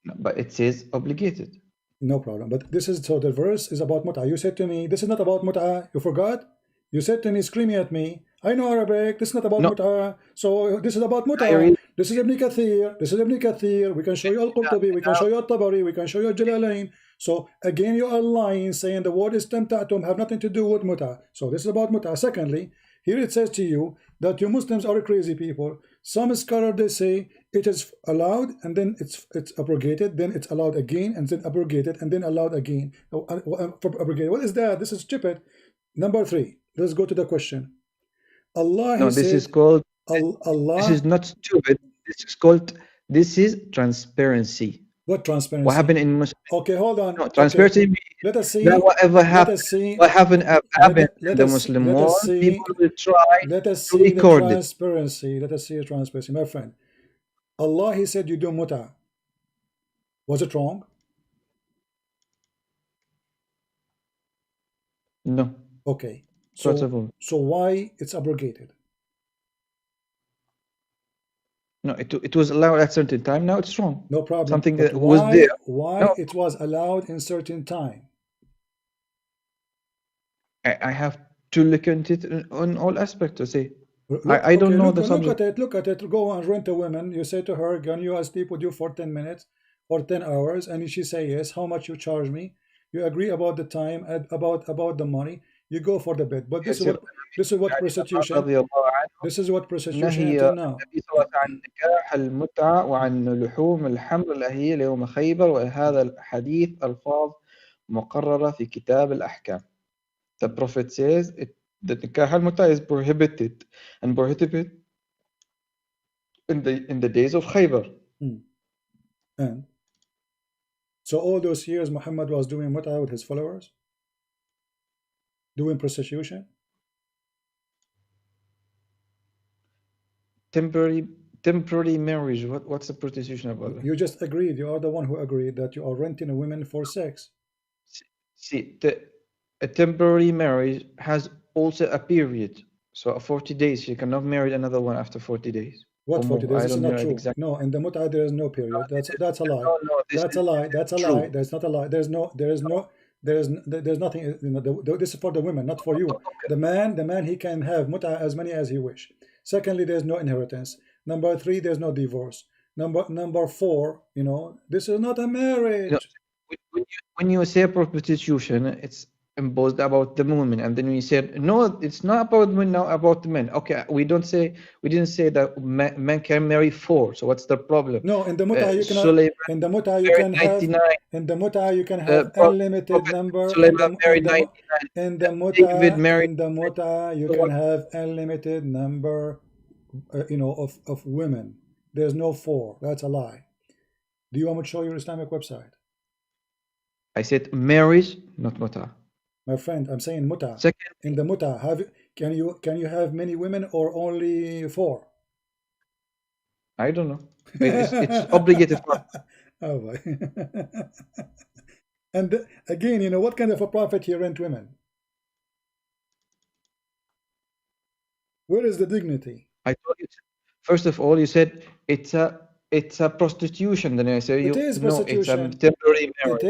No, but it says obligated. No problem. But this is, so the verse is about mut'ah. You said to me, this is not about mut'ah. You forgot? You said to me, screaming at me, I know Arabic, this is not about mut'ah. So this is about mut'ah. This is Ibn Kathir. This is Ibn Kathir. We can show you Al-Qurtubi. We can show you Al-Tabari. We can show you Al-Jalalain. So again, you are lying, saying the word istamta'tum have nothing to do with mut'ah. So this is about mut'ah. Secondly, here it says to you that you Muslims are crazy people. Some scholars, they say it is allowed and then it's abrogated, then it's allowed again and then abrogated and then allowed again. Abrogated. What is that? This is stupid. Number 3. Let's go to the question. Allah. No, this is called Allah. This is not stupid. This is transparency. What transparency? What happened in Muslim? Okay, hold on. No, transparency. Okay. Let us see. Whatever happened. What happened in the Muslim world? People will try to record it. Transparency. Let us see the transparency, my friend. Allah, He said you do mut'ah. Was it wrong? No. Okay. So why it's abrogated? No, it was allowed at certain time. Now it's wrong. No problem. Something that was there. Why it was allowed in certain time? I have to look at it on all aspects to see. I don't know the subject. Look at it. Go and rent a woman. You say to her, "Can you sleep with you for 10 minutes or 10 hours?" And she say yes. How much you charge me? You agree about the time, about the money. You go for the bed. But this is what prostitution. This is what prostitution until now. النبي صلى الله عليه وسلم عن نكاح المتعة وعن لحوم الحمر الأهلية ليوم خيبر وهذا الحديث ألفاظ مقررة في كتاب الأحكام. The Prophet says that nikah al-mut'ah is prohibited and prohibited in the days of Khaybar. And so all those years Muhammad was doing mut'ah with his followers, doing prostitution. Temporary marriage. What's the prostitution about that? You just agreed. You are the one who agreed that you are renting a woman for sex. See, a temporary marriage has also a period. So 40 days, she cannot marry another one after 40 days What or 40 more. days? I This is don't not know it true. exactly. No, in the mut'ah there is no period. That's a lie. No, this That's a lie. That's a lie. true. There's not a lie. There's nothing. You know, this is for the women, not for you. Okay. The man, he can have mut'ah as many as he wish. Secondly, there's no inheritance. Number three, there's no divorce. Number four, you know, this is not a You know, marriage. when you say prostitution, it's imposed about the women, and then we said no, it's not about women now, about the men. Okay, we didn't say that men can marry four. So what's the problem? No, in the mut'ah you cannot. Suleiman In the mut'ah you married can have. 99. In the mut'ah you can have unlimited Prophet number. Suleiman married 99. In the David mut'ah married. in the mut'ah you So can what? have unlimited number, you know, of women. There's no four. That's a lie. Do you want me to show your Islamic website? I said marriage, not muta. My friend, I'm saying mut'ah. Second, In the mut'ah, can you have many women or only four? I don't know. It's obligated for. Oh boy. And again, you know, what kind of a prophet he rent women? Where is the dignity? I told you. First of all, you said it's a prostitution. Then I say It you is no, it's a prostitution. temporary marriage.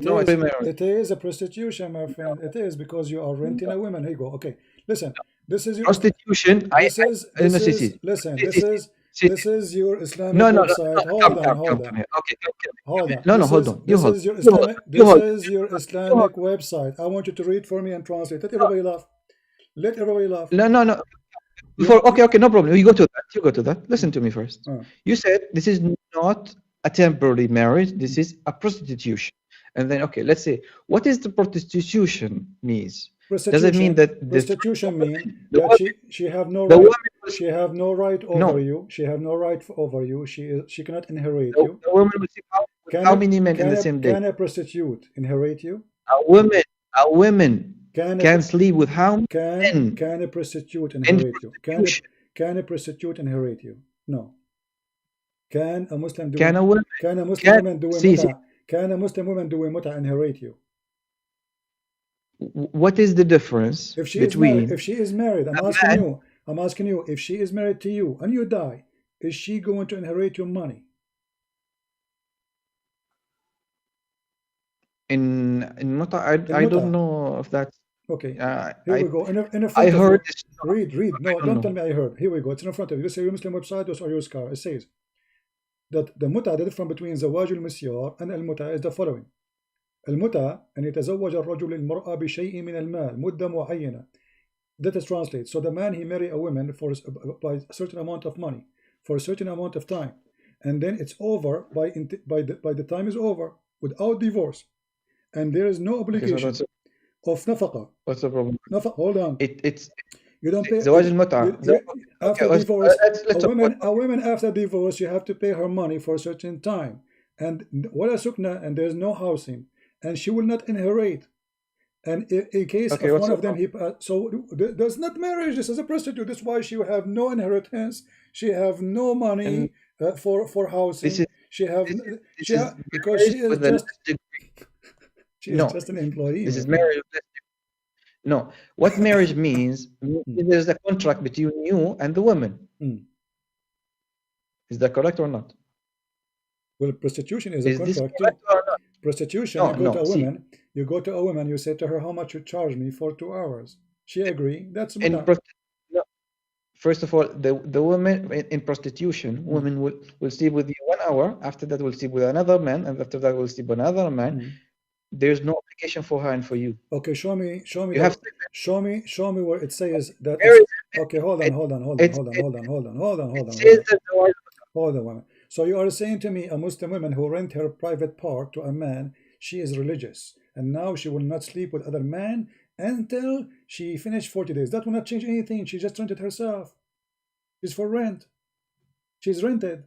No, it's a marriage. It is a prostitution, my friend. It is because you are renting a woman. Here you go. Okay, listen. This is your Prostitution. No, see. listen. See. This is your Islamic No, website. come, Hold come on. here. Okay, come. Hold on. No, hold on. You This hold. is your You hold. Islamic. You This hold. is your Islamic website. I want you to read for me and translate. Let everybody laugh. Let everybody laugh. No. Before, okay, no problem. You go to that. Listen to me first. You said this is not a temporary marriage. This is a prostitution. And then, okay, let's say, what is the prostitution means? Does it mean that prostitution mean that she have no right? She have no right over you. She have no right over you. She cannot inherit you. The woman will see how many men in the same day? Can a prostitute inherit you? A woman can sleep with how many men? Can a prostitute inherit you? Can a prostitute inherit you? No. Can a Muslim do? Can a woman? Can a Muslim woman do mut'ah? Can a Muslim woman do mut'ah inherit you? What is the difference if she between? If she is married, I'm asking you, if she is married to you and you die, is she going to inherit your money? In mut'ah, I don't know if that's okay. Here we go. In front I heard of you. Read. No, don't tell me I heard. Here we go. It's in front of you. This is your Muslim website or your scar. It says that the mut'ah, the difference between زواج المسيار and المتعة is the following. المتعة أن يتزوج الرجل المرأة بشيء من المال مدة معينة. That is translated. So the man, he marry a woman for by a certain amount of money for a certain amount of time, and then it's over by the time is over without divorce, and there is no obligation of nafaqa. What's the problem? Hold on. It's you don't pay زواج المتعة. After divorce. A woman after divorce, you have to pay her money for a certain time, and wala sukna, and there's no housing, and she will not inherit. And in case of one of them, so there's not marriage. This is a prostitute. That's why she will have no inheritance. She have no money for housing. Because she is just an employee. This is marriage. No, what marriage means, there's a contract between you and the woman. Is that correct or not? Well, prostitution is a contract too. Prostitution, you go to a woman, you say to her, how much you charge me for 2 hours? She agree. That's First of all, the woman in prostitution, women will sleep with you 1 hour. After that, will sleep with another man, and after that, will sleep with another man. There's no obligation for her and for you. Okay, show me. Show me where it says that. Okay, hold on. So you are saying to me, a Muslim woman who rent her private part to a man, she is religious, and now she will not sleep with other men until she finished 40 days. That will not change anything. She just rented herself. It's for rent. She's rented.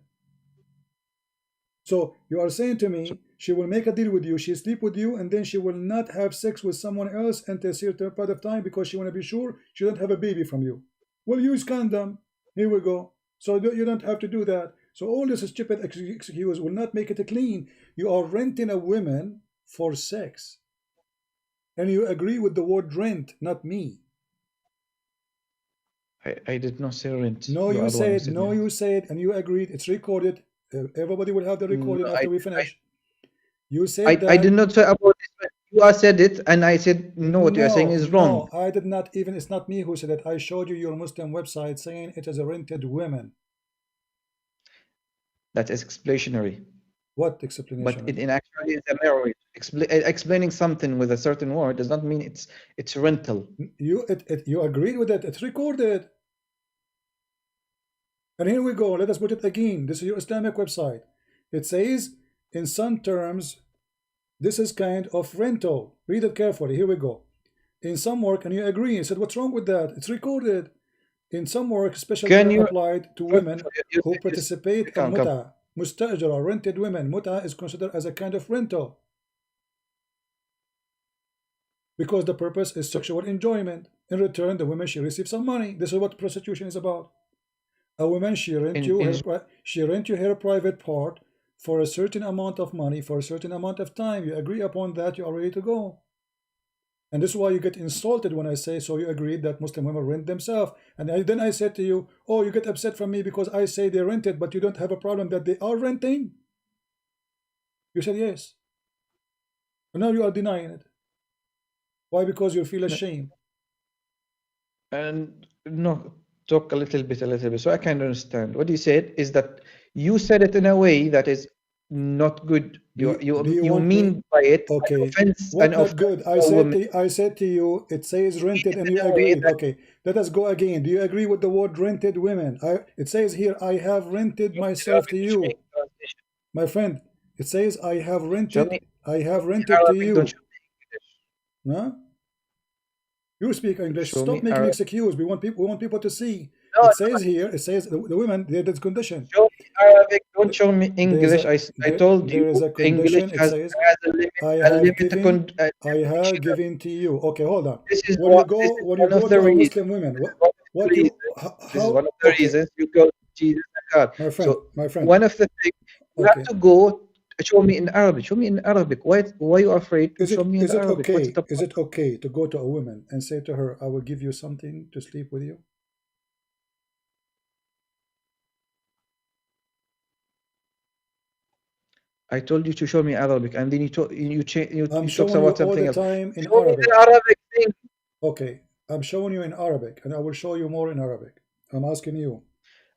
So you are saying to me, she will make a deal with you, she sleep with you, and then she will not have sex with someone else until a certain period of time because she want to be sure she don't have a baby from you. Well, use condom. Here we go. So you don't have to do that. So all this stupid excuse will not make it clean. You are renting a woman for sex. And you agree with the word rent, not me. I did not say rent. No, You you are the one who said, said no, rent. you said, and you agreed. It's recorded. Everybody will have the No, recording after we finish. You I said did that. not say about this rent. You are said it, and I said no. What you are saying No, is wrong. no, I did not even. It's not me who said it. I showed you your Muslim website saying it is a rented women. That is explanatory. What But explanation? in actually, it's a marriage. Explaining something with a certain word does not mean it's rental. You agreed with it. It's recorded. And here we go. Let us put it again. This is your Islamic website. It says, in some terms, this is kind of rental. Read it carefully. Here we go. In some work, and you agree. I said, what's wrong with that? It's recorded. In some work, special Can term you applied to first of women all, you who said this? participate in Come. muta. Mustajara, rented women. Muta is considered as a kind of rental because the purpose is So sexual enjoyment. In return, the woman she receives some money. This is what prostitution is about. A woman in she rent you her private part for a certain amount of money for a certain amount of time. You agree upon that, you are ready to go. And this is why you get insulted when I say, so you agreed that Muslim women rent themselves. And then I said to you, oh, you get upset from me because I say they rented, but you don't have a problem that they are renting. You said yes. And now you are denying it. Why? Because you feel ashamed. and no, talk a little bit, so I can understand. What you said is that you said it in a way that is not good. Do you You want me? mean by it Okay. an What not offense good? to a woman. I said to you, it says You mean rented it and in you a way agreed. that Okay. Let us go again. Do you agree with the word rented women? It says here, I have rented show me in myself Arabic to to show me you. translation. My friend, it says Show me I have in rented to Arabic. Don't you. show me English. Huh? You speak English. Show me Stop making Arabic. excuse. We want people to see. No, It says here, it says the women, there is condition. show me Arabic. Don't show me There's English. a I told you there is a English condition. It says has a limit, I a have limit, given a dictionary. to you. Okay, hold on. This is When you one of go the to a reasons. Muslim women, This is one of the reasons. This is how one of the okay, reasons you go to Jesus and God. So my friend. one of the things you have Okay. to go show me in Arabic. Show me in Arabic. Why you afraid to show me in Arabic? What's the Is point? it okay to go to a woman and say to her, I will give you something to sleep with you? I told you to show me Arabic, and then I'm you talks showing you about all something the else. time in Show me the Arabic. Arabic thing. Okay. I'm showing you in Arabic and I will show you more in Arabic. I'm asking you.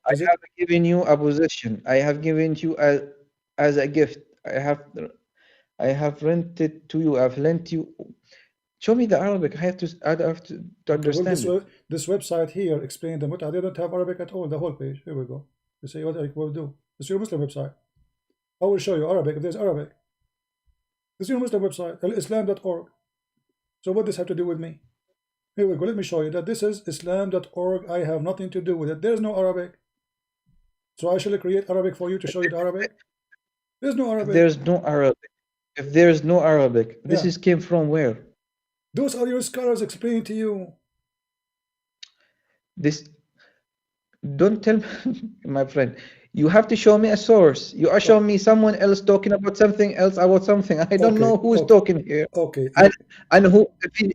I Is it have given you a possession. I have given you as a gift. I have rented to you. I've lent you. Show me the Arabic. I have to okay? Well, understand it. this website here explain the mut'a. They don't have Arabic at all. The whole page. Here we go. You see what I will do. It's your Muslim website. I will show you Arabic if there's Arabic. This is your Muslim website, alislam.org. So what does this have to do with me? Here we go. Let me show you that this is islam.org. I have nothing to do with it. There's no Arabic. So I shall create Arabic for you to show you the Arabic. There's no If Arabic. there's no Arabic, if there's no Arabic, this Yeah. is came from where? Those are your scholars explaining to you. This don't tell me, my friend. You have to show me a source. You are Oh, showing me someone else talking about something else about something. I don't okay. know who's Okay. talking here, Okay. and who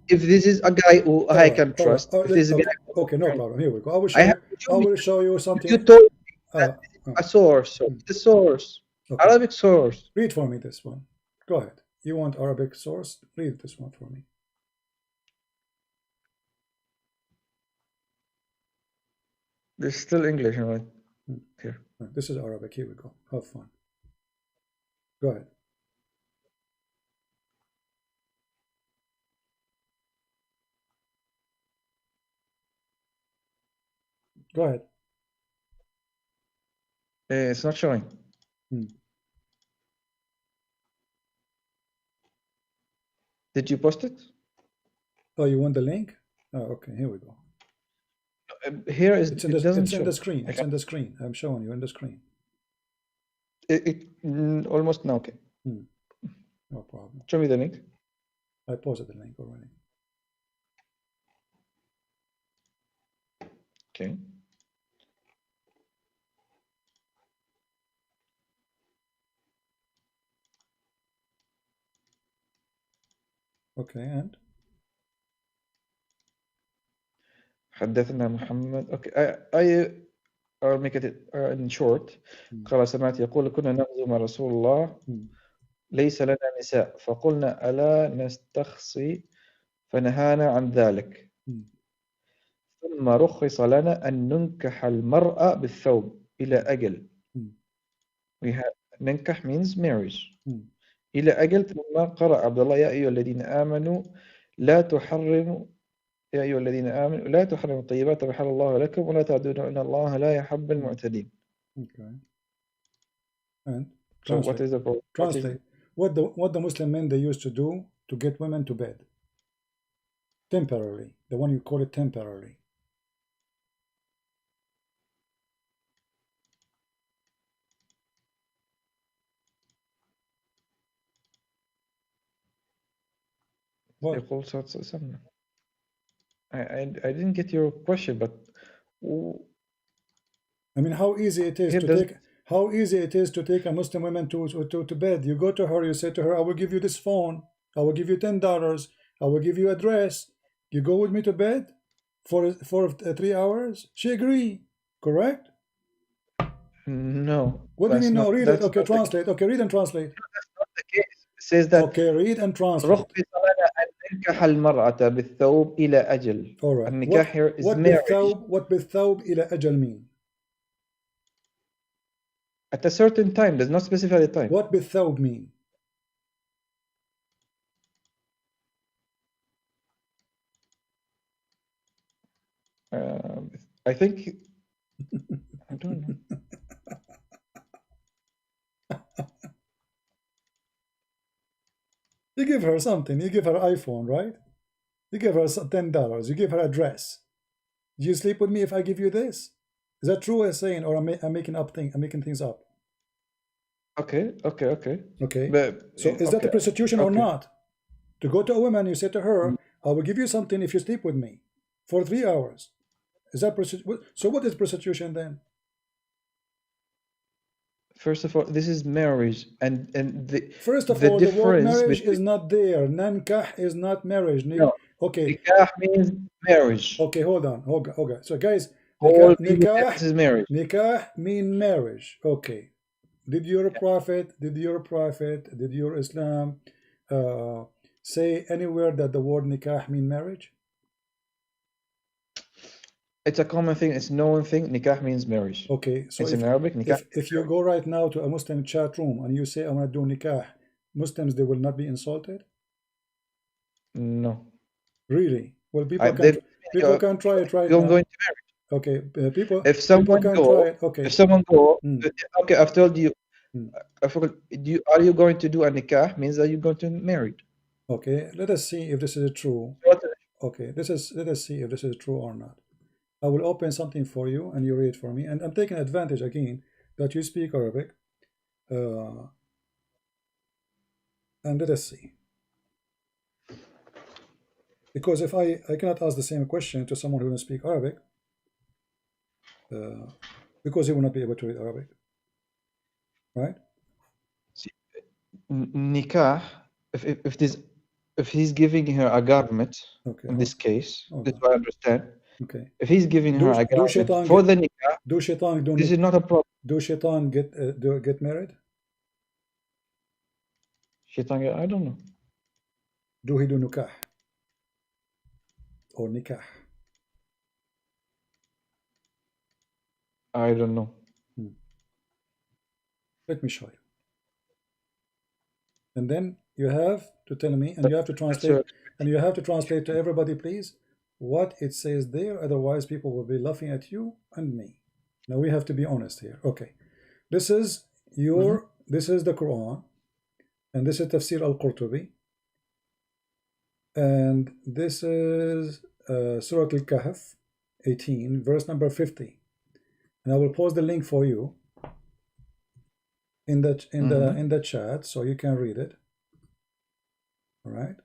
if this is a guy who I can All right. trust. If this is a guy, Okay. Okay. No problem. Here we go. I have to show I me. will show you You something. told me that Uh, this is uh, a source. So hmm, the source, okay. Arabic source. Read for me this one. Go ahead. You want Arabic source? Read this one for me. There's still English right Hmm. here. This is Arabic. Here we go. Have fun. Go ahead. Go ahead. It's not showing. Hmm. Did you post it? Oh, you want the link? Oh, okay. Here we go. Here is It's in it doesn't the show. screen. I It's can in the screen. I'm showing you in the screen. almost now. Okay, Hmm. No problem. show me the link. I posted the link already. Okay. Okay, and حدثنا محمد. Okay, I'll make it in short. قال سمعت يقول كنا نغزو مع رسول الله ليس لنا نساء فقلنا ألا نستخصي فنهانا عن ذلك ثم رخص لنا أن ننكح المرأة بالثوب إلى أجل. ننكح means marriage. إلى أجل. ثم قرأ عبد الله يا أيها الذين آمنوا لا تحرموا يا أيها الذين آمنوا لا تحرموا الطيبات ما أحل الله لكم ولا تعدون إن الله لا يحب المعتدين. Okay. And So what is the problem? Translate. What the Muslim men they used to do to get women to bed temporarily. The one you call it temporarily. What? I didn't get your question, but I mean, how easy it is to take a Muslim woman to bed. You go to her, you say to her, I will give you this phone, I will give you $10, I will give you a dress. You go with me to bed for 3 hours? She agree, correct? No. What do you mean no? Read it. Okay, translate. Okay, read and translate. That's not the case. It says that. Okay, read and translate. ننكح المرأة بالثوب إلى أجل. All right. النكاح here is marriage. What بالثوب إلى أجل mean? At a certain time, does not specify the time. What بالثوب mean? I think I don't know. You give her something. You give her an iPhone, right? You give her $10. You give her a dress. Do you sleep with me if I give you this? Is that true as saying, or I'm making up things? I'm making things up. Okay. But, so is that a prostitution or not? To go to a woman, you say to her, I will give you something if you sleep with me for 3 hours. Is that prostitution? So what is prostitution then? First of all, this is marriage, and first of all, the word marriage is not there. Nankah is not marriage. No. Okay. Nikah means marriage. Okay, hold on. So guys, nikah is marriage. Nikah mean marriage. Okay. Did your prophet, did your Islam say anywhere that the word nikah mean marriage? It's a common thing. It's a known thing. Nikah means marriage. Okay, so it's in Arabic. Nikah. If you go right now to a Muslim chat room and you say I want to do nikah, Muslims, they will not be insulted? No. Really? Well, people can try it right now. Going to marriage. Okay, people. If someone can go, try it. Okay. If someone go, okay, I've told you. I forgot. Are you going to do a nikah? Means that you're going to marry. Okay, let us see if this is true. Okay, let us see if this is true or not. I will open something for you and you read for me. And I'm taking advantage again that you speak Arabic. And let us see. Because if I cannot ask the same question to someone who doesn't speak Arabic, because he will not be able to read Arabic. Right? See, nikah, if he's giving her a garment, in this case, this is what I understand. Okay. If he's giving her a garment for the nikah, this is not a problem. Do shaitan get married? Shaitan, I don't know. Do he do nikah? Or nikah? I don't know. Let me show you. And then you have to tell me, and you have to translate, and you have to translate to everybody, please, what it says there. Otherwise, people will be laughing at you and me. Now we have to be honest here. Okay, this is this is the Quran, and this is Tafsir al-Qurtubi, and this is Surah Al-Kahf 18, verse number 50. And I will post the link for you in the chat so you can read it. All right,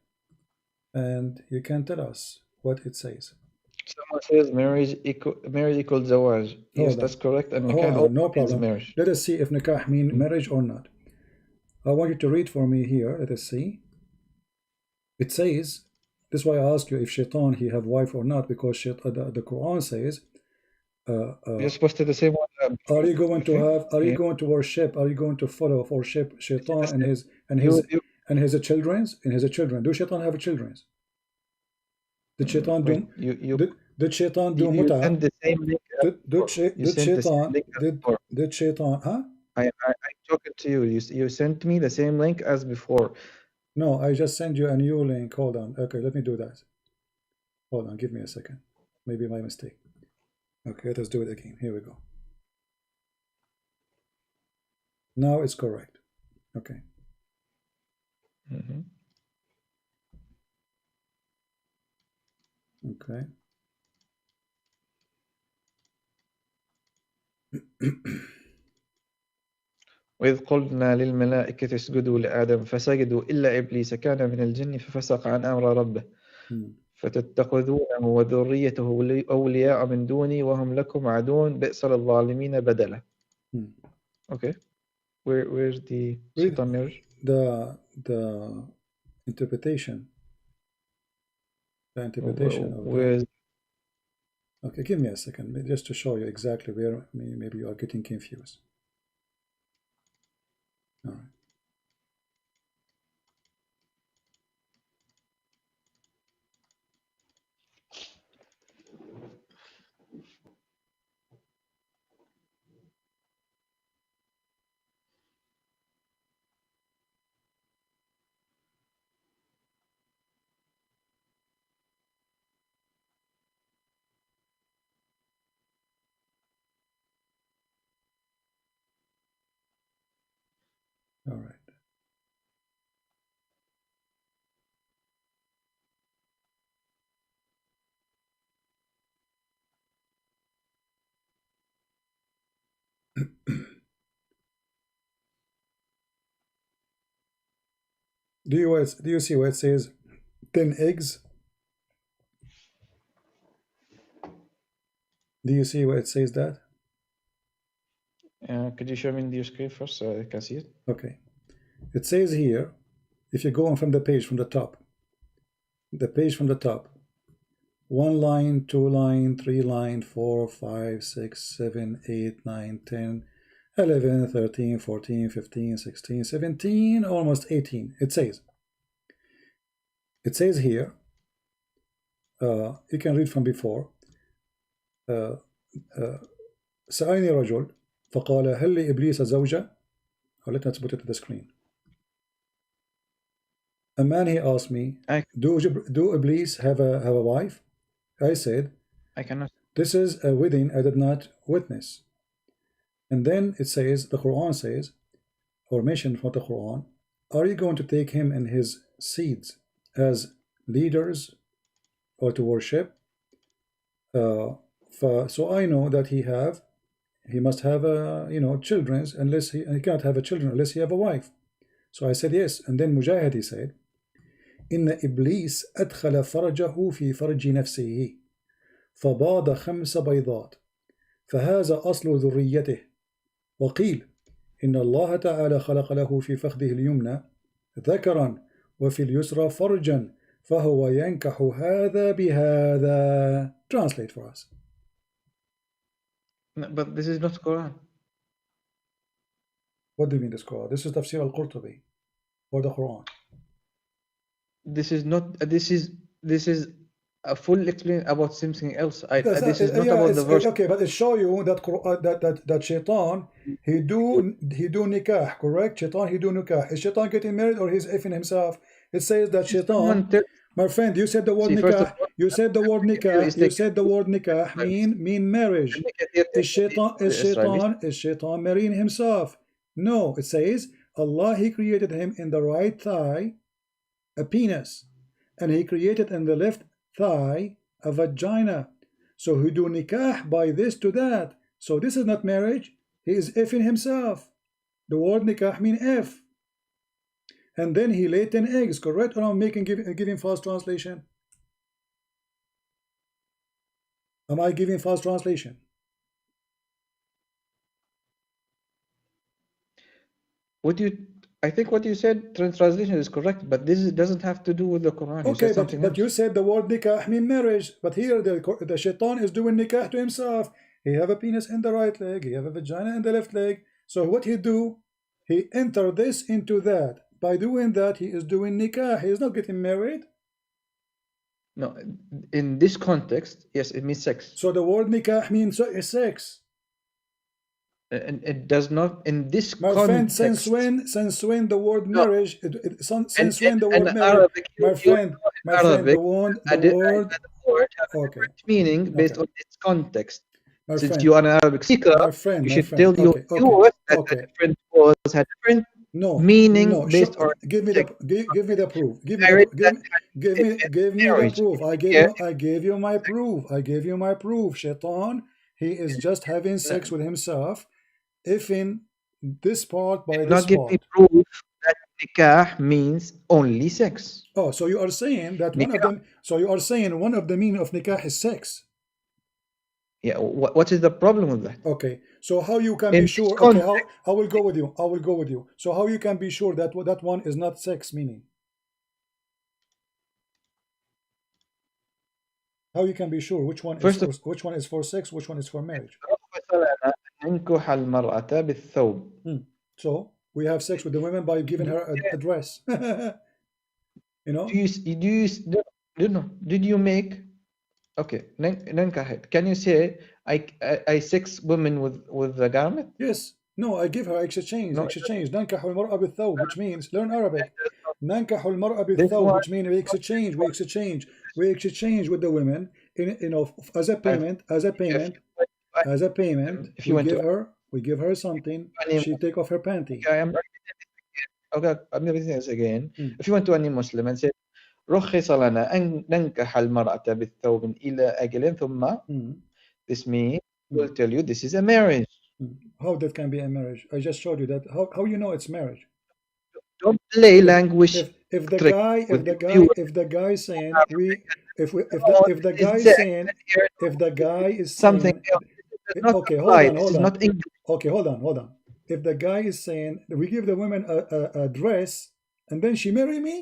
and you can tell us what it says. Someone says marriage equals zawaj. Yes, that's correct. And no problem. Marriage. Let us see if nikah mean marriage or not. I want you to read for me here. Let us see. It says, That's why I ask you if shaitan he have wife or not, because the Quran says, You're supposed to the same one. are you going to Okay. have? Are you Yeah. going to worship? Are you going to follow or worship shaitan and his You, you childrens and his children? Do shaitan have children? Did shaitan wait. do? Did shaitan do You muta? send the same link as before. You Did sent the same shaitan link as before. did shaitan? Huh? I'm talking to you. You sent me the same link as before. No, I just sent you a new link. Hold on. Okay, let me do that. Hold on. Give me a second. Maybe my mistake. Okay, let us do it again. Here we go. Now it's correct. Okay. Mm-hmm. Okay. وإذ قلنا للملائكة اسجدوا لآدم فسجدوا إلا إبليس كان من الجن ففسق عن أمر ربه فتتخذونه وذريته أولياء من دوني وهم لكم عدو بئس للظالمين بدلا. Okay. Where's the shaitan mirror? The interpretation. The interpretation of Where's... Okay, give me a second, just to show you exactly where maybe you are getting confused. All right. All right. Do you see where it says 10 eggs? Do you see where it says that? Could you show me your screen first so I can see it? Okay. It says here, if you go on from the page from the top, one line, two line, three line, 4, 5, 6, 7, 8, 9, 10, 11, 13, 14, 15, 16, 17, almost 18. It says here, you can read from before, سألني رجل فقال هل لإبليس زوجة? Or let's put it to the screen. A man, he asked me, do Iblis have a wife? I said, I cannot. This is a wedding I did not witness. And then it says, the Quran says, or mentioned from the Quran, are you going to take him and his seeds as leaders or to worship? So I know that he must have children, unless he cannot have a children unless he have a wife. So I said yes. And then Mujahid, he said, إن إبليس أدخل فرجه في فرج نفسه فباض 5 بيضات فهذا أصل ذريته. وقيل إن الله تعالى خلق له في فخذه اليمنى ذكرا وفي اليسرى فرجا فهو ينكح هذا بهذا. Translate for us. No, but this is not Quran. What do you mean this Quran? This is Tafsir al-Qurtubi or the Quran. This is not. This is a full explanation about something else. This is not about the verse. Okay, but it show you that Shaitan he do nikah, correct? Shaitan he do nikah. Is Shaitan getting married or he's effing himself? It says that Shaitan. My friend, you said the word nikah. You said the word nikah. You said the word nikah mean marriage. Is Shaitan marrying himself? No, it says Allah he created him in the right thigh a penis, and he created in the left thigh a vagina. So he do nikah by this to that. So this is not marriage. He is effing himself. The word nikah mean F. And then he laid 10 eggs, correct? Or I'm giving false translation? Am I giving false translation? What do you I think what you said, translation is correct, but this doesn't have to do with the Quran. You Okay, said something but else. you said the word nikah mean marriage, but here the shaitan is doing nikah to himself. He have a penis in the right leg, he have a vagina in the left leg. So what he do? He enter this into that. By doing that, he is doing nikah. He is not getting married. No, in this context, yes, it means sex. So the word nikah means sex. And it does not in this My friend, context. since when the word No, marriage, since when the in word marriage, Arabic, my you friend, know in the Arabic, word, the word have a okay, different meaning based okay, on its context. my Since friend, you are an Arabic speaker, you should tell your okay, viewers that the okay. different words have different No, meaning no. based on Give me the context. give me the proof. Marriage that has Give me the marriage. proof. Yeah, I gave you my proof. I gave you my proof. Shaitan, he is just having sex with himself. If in this part by did this not give me part. proof that nikah means only sex. Oh, so you are saying that one of Nikah, them. So you are saying one of the meaning of nikah is sex. yeah. What is the problem with that? Okay. So how you can In be this sure? Okay. context, How I will go with you. I will go with you. So how you can be sure that that one is not sex meaning? How you can be sure first of which one is for sex, which one is for marriage? all, رخص لنا أن ننكح المرأة بالثوب. So we have sex with the women by giving her a dress. You know? Did you make okay? ننكح. Can you say I sex women with the garment? Yes. No, I give her exchange. No, Exchange. ننكح المرأة بالثوب, which means learn Arabic. ننكح المرأة this بالثوب, one. which means we exchange. We exchange with the women as a I, payment, if you if you we want to give her something. any She take off her panty. okay, I'm repeating this again. Mm, If you went to any Muslim and said رخص لنا أن ننكح المرأة بالثوب إلى أجل ثم mm, this means mm, will tell you this is a marriage. mm. How that can be a marriage? I just showed you that. How you know it's marriage? Don't play if language if the trick guy with your viewers. if the guy saying we No, if the this guy is is the saying here if the guy is something saying else. This does not okay, apply. This hold is on, not English. okay, hold on, if the guy is saying we give the women a dress and then she marry me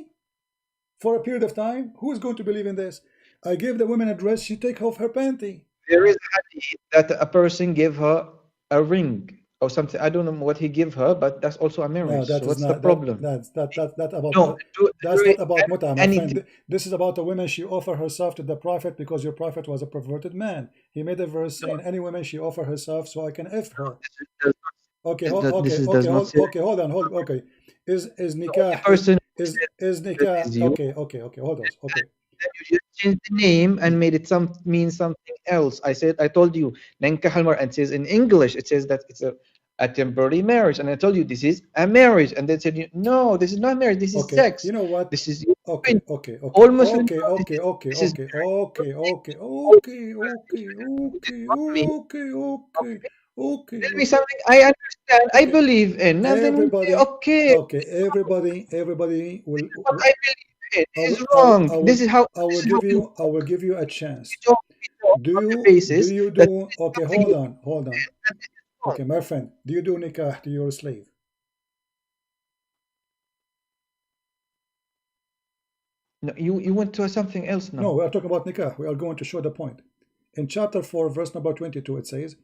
for a period of time, who is going to believe in this? I give the woman a dress, she take off her panty. There is a hadith that a person gave her a ring or something. I don't know what he gave her, but that's also a No, marriage. that So is what's the not problem? that about No, that's not about muta, my anything. friend. This is about a woman. She offered herself to the prophet because your prophet was a perverted man. He made a verse No, saying, "Any woman she offer herself, so I can f her." this is that this is, does Okay, not say hold on, okay. Is the only nikah person who is said that nikah is you. okay, hold on, okay. Then you just changed the name Hmm. and made it mean something else. I told you, Nankah and it says in English, it says that it's a temporary marriage. And I told you this is a marriage. And they said, no, this is not marriage, this is Okay, sex. you know what? This is Okay, all Muslims know this is marriage. okay, Me. okay, Tell me something I understand, I okay. believe in, and then we say, Everybody, okay, okay, everybody will. what I believe in. I This will, is wrong. I will This is how give we you. I will give you a chance. talk on the basis that this is Okay, something you hold on. and this is wrong. Okay, my friend, do you do nikah to your slave? No, you went to something else No, now. we are talking about nikah. We are going to show the point. In chapter 4, verse number 22, it says,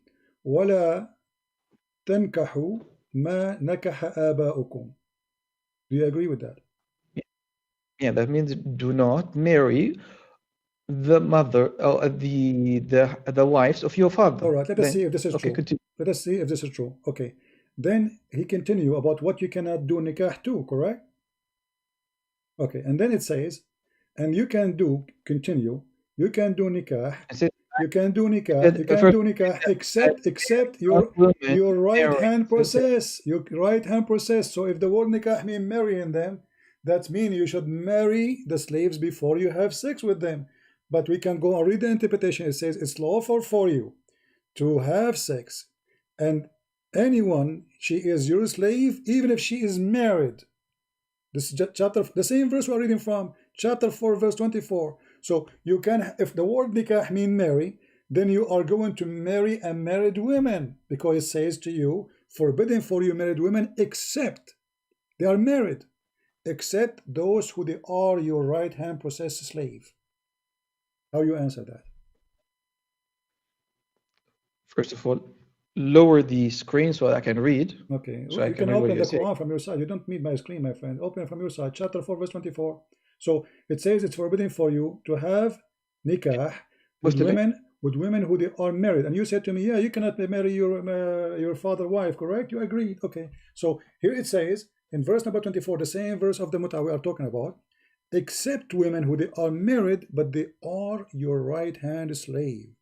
وَلَا تَنْكَحُوا مَا نَكَحَ آبَاؤُكُمْ. Do you agree with that? Yeah, that means do not marry the mother or the wives of your All father. right, let us see Then if this is okay, true. continue. Let us see if this is true. Okay. Then he continue about what you cannot do nikah to, correct? Okay, and then it says, and you can do, continue, you can do nikah, I said, you can first do nikah I except not women your right marry hand same sex. process, your right hand process. So if the word nikah mean marrying them, that means you should marry the slaves before you have sex with them. But we can go and read the interpretation. It says it's lawful for you to have sex, and anyone, she is your slave, even if she is married. This is chapter, the same verse we're reading from, chapter 4, verse 24. So you can, if the word nikah mean marry, then you are going to marry a married woman, because it says to you, forbidden for you married women, except They are married, except those who they are your right-hand possessed slave. How you answer that? First of all, lower the screen so I can read. Okay, So I you can can read what open you're the saying. Quran from your side. You don't need my screen, my friend. Open it from your side. Chapter 4, verse 24. So it says it's forbidden for you to have nikah with Post the link. women who they are married. And you said to me, yeah, you cannot marry your father's wife, correct? You agreed. Okay. So here it says in verse number 24, the same verse of the Mutah we are talking about, except women who they are married, but they are your right hand slave.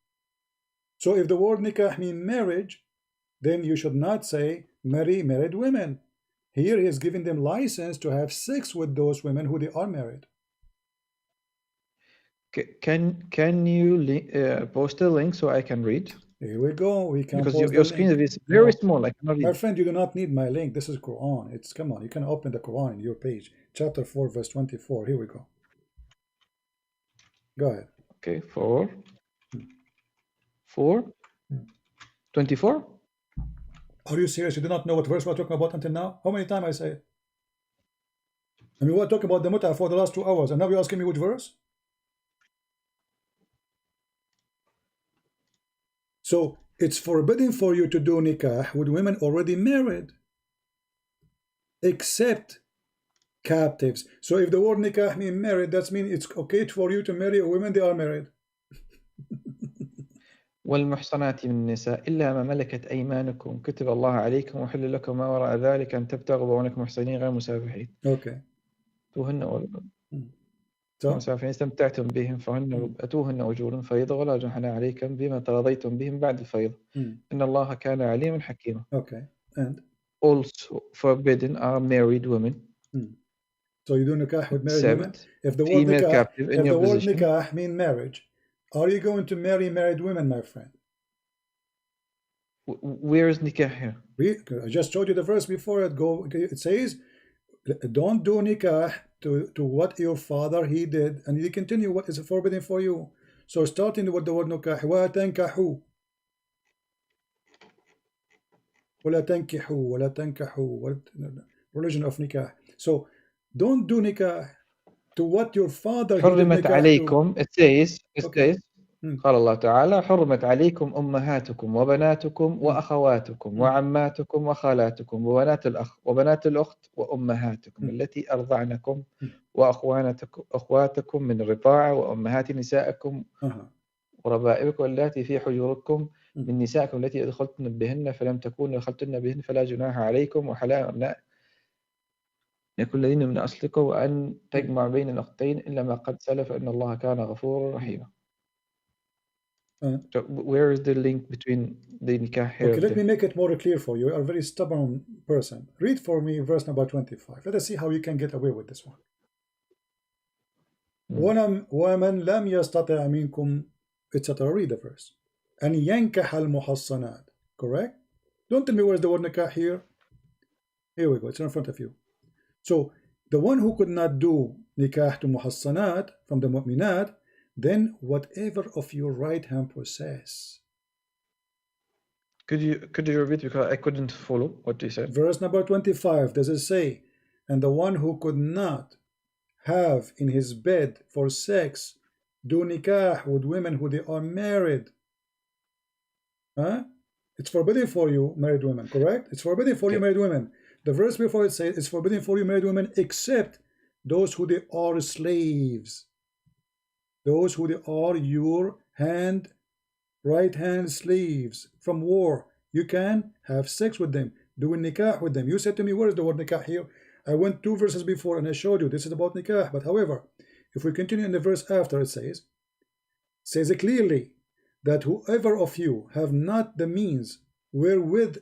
So if the word nikah means marriage, then you should not say marry married women. Here he is giving them license to have sex with those women who they are married. Can you post a link so I can read? Here we go. We can Because post the your screen link. is very No, small. I cannot my read. friend, you do not need my link. This is Quran. It's come on. You can open the Quran in your page, chapter 4, verse 24. Here we go. Go ahead. Okay, 24. Are you serious? You do not know what verse we're talking about until now? How many times I say it? I mean, we're talking about the mut'ah for the last 2 hours, and now you're asking me which verse? So it's forbidden for you to do nikah with women already married, except captives. So if the word nikah means married, that means it's okay for you to marry a woman they are married. والمحصنات من النساء إلا ما ملكت أيمانكم كتب الله عليكم وحل لكم ما وراء ذلك أن تبتغوا بونكم محصنين غير مسافحين. Okay. أتوهن So, مسافحين استمتعتم بهم فهن أتوهن أجورا فريضة ولا جناح عليكم بما تراضيتم بهم بعد الفريضة إن الله كان عليما حكيما. Okay. And Also forbidden are married women. So you do nikah with married women. If the word female nikah, captive in if your the word position. nikah mean marriage, are you going to marry married women, my friend? Where is nikah here? I just showed you the verse before it. It says, don't do nikah to what your father he did, and you continue what is forbidden for you. So starting with the word nikah, wa tankahu, wala tankihu, wala tankahu, religion of nikah. So don't do nikah to what your father he did حرمت nikah to. عليكم. It says Okay. قال الله تعالى حرمت عليكم أمهاتكم وبناتكم وأخواتكم وعماتكم وخالاتكم وبنات الأخ وبنات الأخت وأمهاتكم التي أرضعنكم وأخواتكم من الرضاعة وأمهات نسائكم وربائبكم اللاتي في حجوركم من نسائكم التي دخلتن بهن فلم تكونوا دخلتن بهن فلا جناح عليكم وحلال أبناء يكون الذين من أصلكم وأن تجمع بين الأختين إلا ما قد سلف إن الله كان غفورا رحيما. So where is the link between the nikah here? Okay, let me make it more clear for you. You are a very stubborn person. Read for me verse number 25. Let us see how you can get away with this one. وَمَنْ لَمْ يَسْتَطِعْ مِنْكُمْ etc. Read the verse. أَنْ يَنْكَحَ الْمُحَصَّنَاتِ. Correct? Don't tell me where's the word nikah here. Here we go. It's in front of you. So the one who could not do nikah to muhassanat from the mu'minat, then whatever of your right hand possess. Could you repeat, because I couldn't follow what you said? Verse number 25, does it say, and the one who could not have in his bed for sex do nikah with women who they are married. It's forbidden for you married women, correct? It's forbidden for you married women. The verse before it says it's forbidden for you married women except those who they are slaves. Those who they are your right hand slaves from war. You can have sex with them, doing nikah with them. You said to me, where is the word nikah here? I went 2 verses before and I showed you this is about nikah. But however, if we continue in the verse after, it says it clearly that whoever of you have not the means wherewith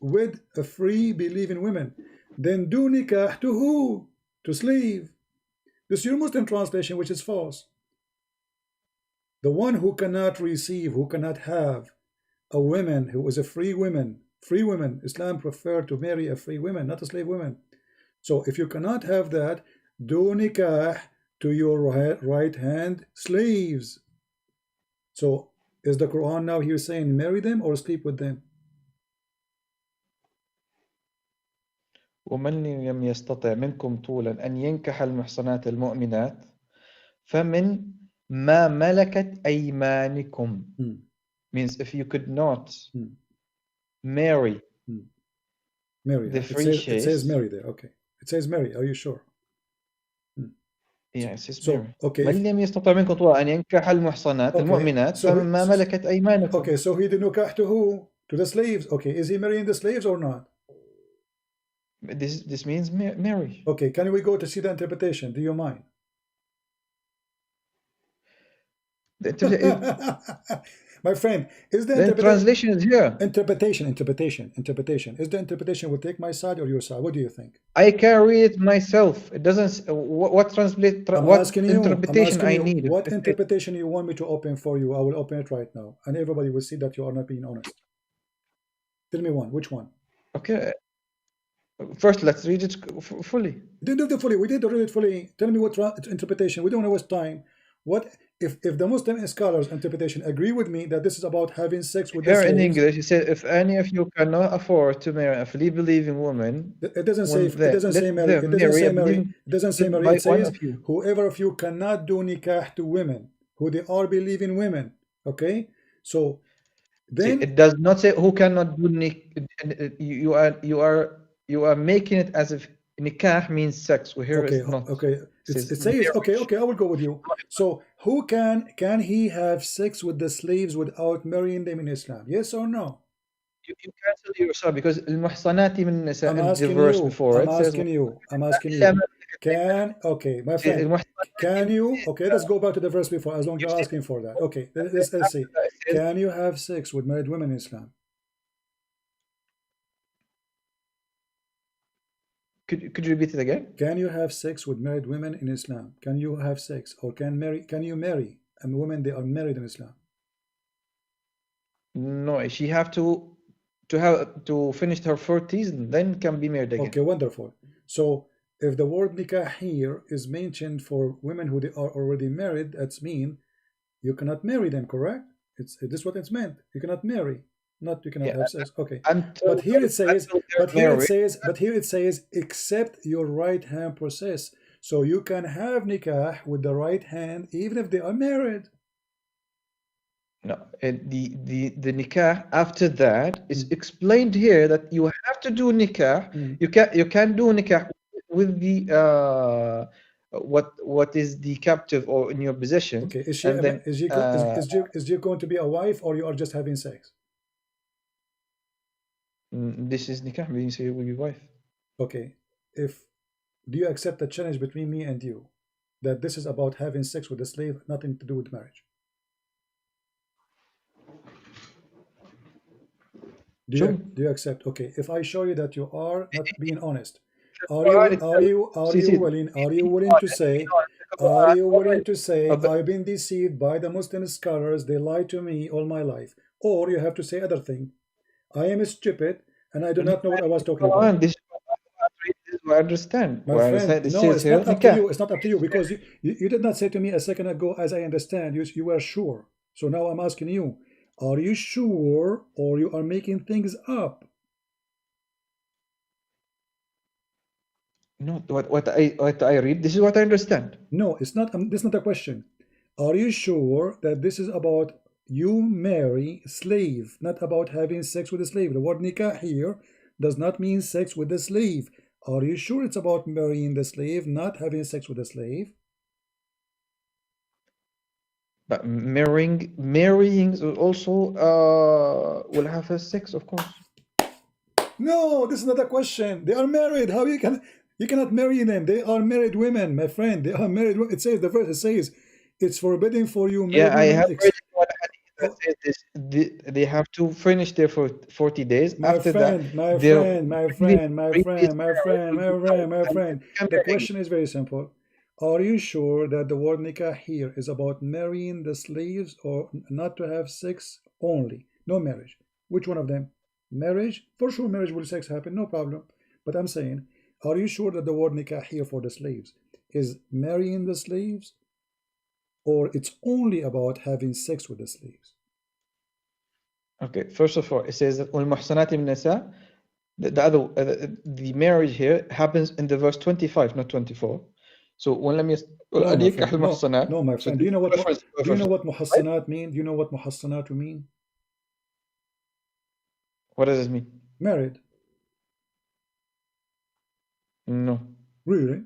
with a free believing women, then do nikah to who? To slave. This is your Muslim translation, which is false. The one who cannot receive, who cannot have a woman who is a free woman, Islam preferred to marry a free woman, not a slave woman. So if you cannot have that, do nikah to your right hand slaves. So is the Quran now here saying marry them or sleep with them? ومن لم يستطع منكم طولا أن ينكح المحصنات المؤمنات فمن ما ملكت أيمانكم means if you could not marry Mary. the It free says chaste. Mary there. Okay. It says Mary. Are you sure? Yeah, it says So Mary. okay. من لم يستطع منكم طولا أن ينكح المحصنات المؤمنات So فمن ما ملكت أيمانكم. okay. So he did nikah to who? To the slaves. Okay. Is he marrying the slaves or not? This means Mary. Okay. Can we go to see the interpretation? Do you mind? My friend, is the translation is here. Interpretation. Is the interpretation will take my side or your side? What do you think? I can read it myself. It doesn't. What translate? What interpretation I need? What interpretation you want me to open for you? I will open it right now, and everybody will see that you are not being honest. Tell me one. Which one? Okay. First, let's read it fully. We didn't do it fully. We did read it fully. Tell me what interpretation. We don't want to waste time. What if the Muslim scholars' interpretation agree with me that this is about having sex with the slaves? Here in English, it said, "If any of you cannot afford to marry a fully believing woman, it doesn't say marry. It doesn't say marry. It doesn't say marry. It says whoever of you cannot do nikah to women who they are believing women. Okay, so then it does not say who cannot do nikah. You are making it as if nikah means sex. Well, here it's not. Okay. It says okay. I will go with you. So who can he have sex with the slaves without marrying them in Islam? Yes or no? You cancel yourself because المحصنات من النساء. I'm asking you. My friend, can you? Okay, let's go back to the verse before. As long as you're asking for that. Okay, let's see. Can you have sex with married women in Islam? Could you repeat it again? Can you have sex with married women in Islam? Can you have sex or can you marry a woman they are married in Islam? No, she have to finish her 40s and then can be married again. Okay, wonderful. So if the word nikah here is mentioned for women who they are already married, that's mean you cannot marry them, correct? This is what it's meant. You cannot marry. Not you cannot have sex. Okay. But here it says except your right hand process. So you can have nikah with the right hand even if they are married. No, the nikah after that is explained here that you have to do nikah. You can do nikah with the what is the captive or in your possession. Okay, is she going to be a wife or you are just having sex? This is nikah, meaning you will be wife. Okay, do you accept the challenge between me and you that this is about having sex with a slave, nothing to do with marriage? Do you accept? Okay, if I show you that you are not being honest, are you willing to say I've been deceived by the Muslim scholars, they lied to me all my life? Or you have to say other thing, I am stupid and I do not know what I was talking about. This is what I understand. My friend, no, it's not up to you. It's not up to you because you did not say to me a second ago, as I understand, you were sure. So now I'm asking you, are you sure or you are making things up? No, what I read, this is what I understand. No, it's not. This is not a question. Are you sure that this is about you marry a slave, not about having sex with a slave? The word nikah here does not mean sex with a slave. Are you sure it's about marrying the slave, not having sex with a slave? But marrying also will have a sex, of course. No, this is not a question. They are married. How you cannot marry them? They are married women, my friend. They are married. It says the verse. It says it's forbidden for you. Yeah, I have read what that says this. They have to finish there for 40 days. My friend. The question is very simple. Are you sure that the word nikah here is about marrying the slaves or not to have sex only? No marriage. Which one of them? Marriage? For sure marriage will sex happen, no problem. But I'm saying, are you sure that the word nikah here for the slaves is marrying the slaves or it's only about having sex with the slaves? Okay, first of all, it says that والمحصنات من النساء the marriage here happens in the verse 25, not 24. So when لم يقل No, أن my ينكح friend. No, المحصنات. no, my So friend. this reference Do you verse know what 25. muhassanat mean? Do you know what muhassanat mean? What does it mean? Married. No. Really?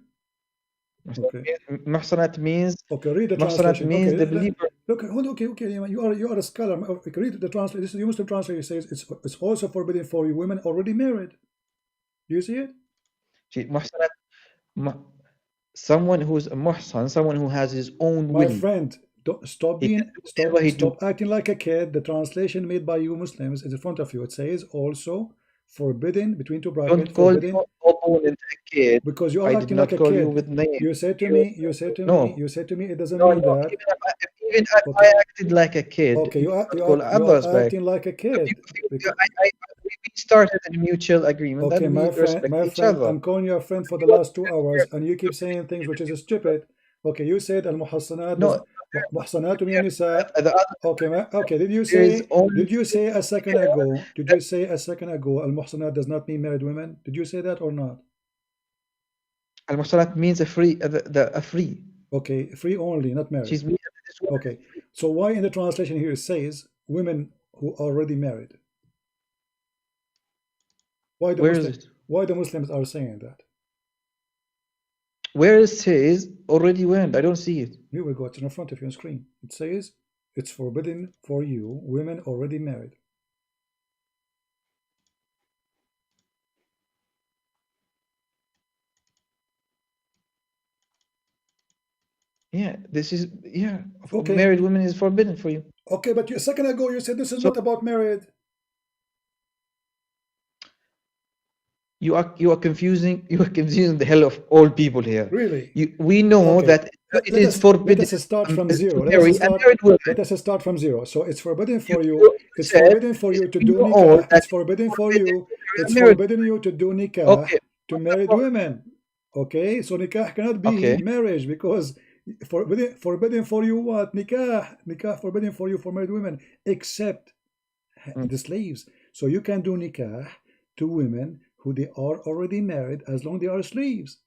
Okay. محصنات means Okay. Read the محصنات translation. means Okay. the believer. Look. Okay. Okay. You are a scholar. Okay, read the translation. This is the Muslim translation. It says it's also forbidden for you women already married. Do you see it? محصنات someone who's a muhsan, someone who has his own My will. friend, stop He can being do whatever he do. stop acting like a kid. The translation made by you Muslims is in front of you. It says also forbidden between two brackets Don't call forbidden your opponent a kid. because you I are did acting like not a call you kid. with name. You said to me, No, it doesn't no, mean no. that. Even if Okay, I acted like a kid, okay, you cannot call you others are back. acting like a kid. Because, We started a mutual agreement that okay, we respect my each friend, other. I'm calling you a friend for the last 2 hours, and you keep saying things which is stupid. Okay, you said al muhassanat No, does muhsanatu min nisa. the other, Okay, okay. there is only Did you say a second ago? Did you say a second ago? Al muhsanat does not mean married women. Did you say that or not? al means a free, a free. Okay, free only, not married. She's me. Okay, so why in the translation here it says women who are already married? Why Where is it? Why the Muslims are saying that? Where it says already went? I don't see it. You will go. It's in front of you on screen. It says it's forbidden for you women already married. Yeah, this is Okay, married women is forbidden for you. okay, but a second ago you said this is So not about married. you are confusing the hell of all people here. Really? We know Okay. that it is Let forbidden us start from to zero. marry a married woman. Let us start from zero. So it's forbidden You, for you. you It's said forbidden for you to we do know all nikah. that It's it is forbidden for forbidden you. to marry It's a married forbidden you to do nikah Okay, to what's the married problem? women. Okay, so nikah cannot be Okay, marriage because forbidden for you what? Nikah forbidden for you for married women except Mm. the slaves. So you can do nikah to women who they are already married as long they are slaves.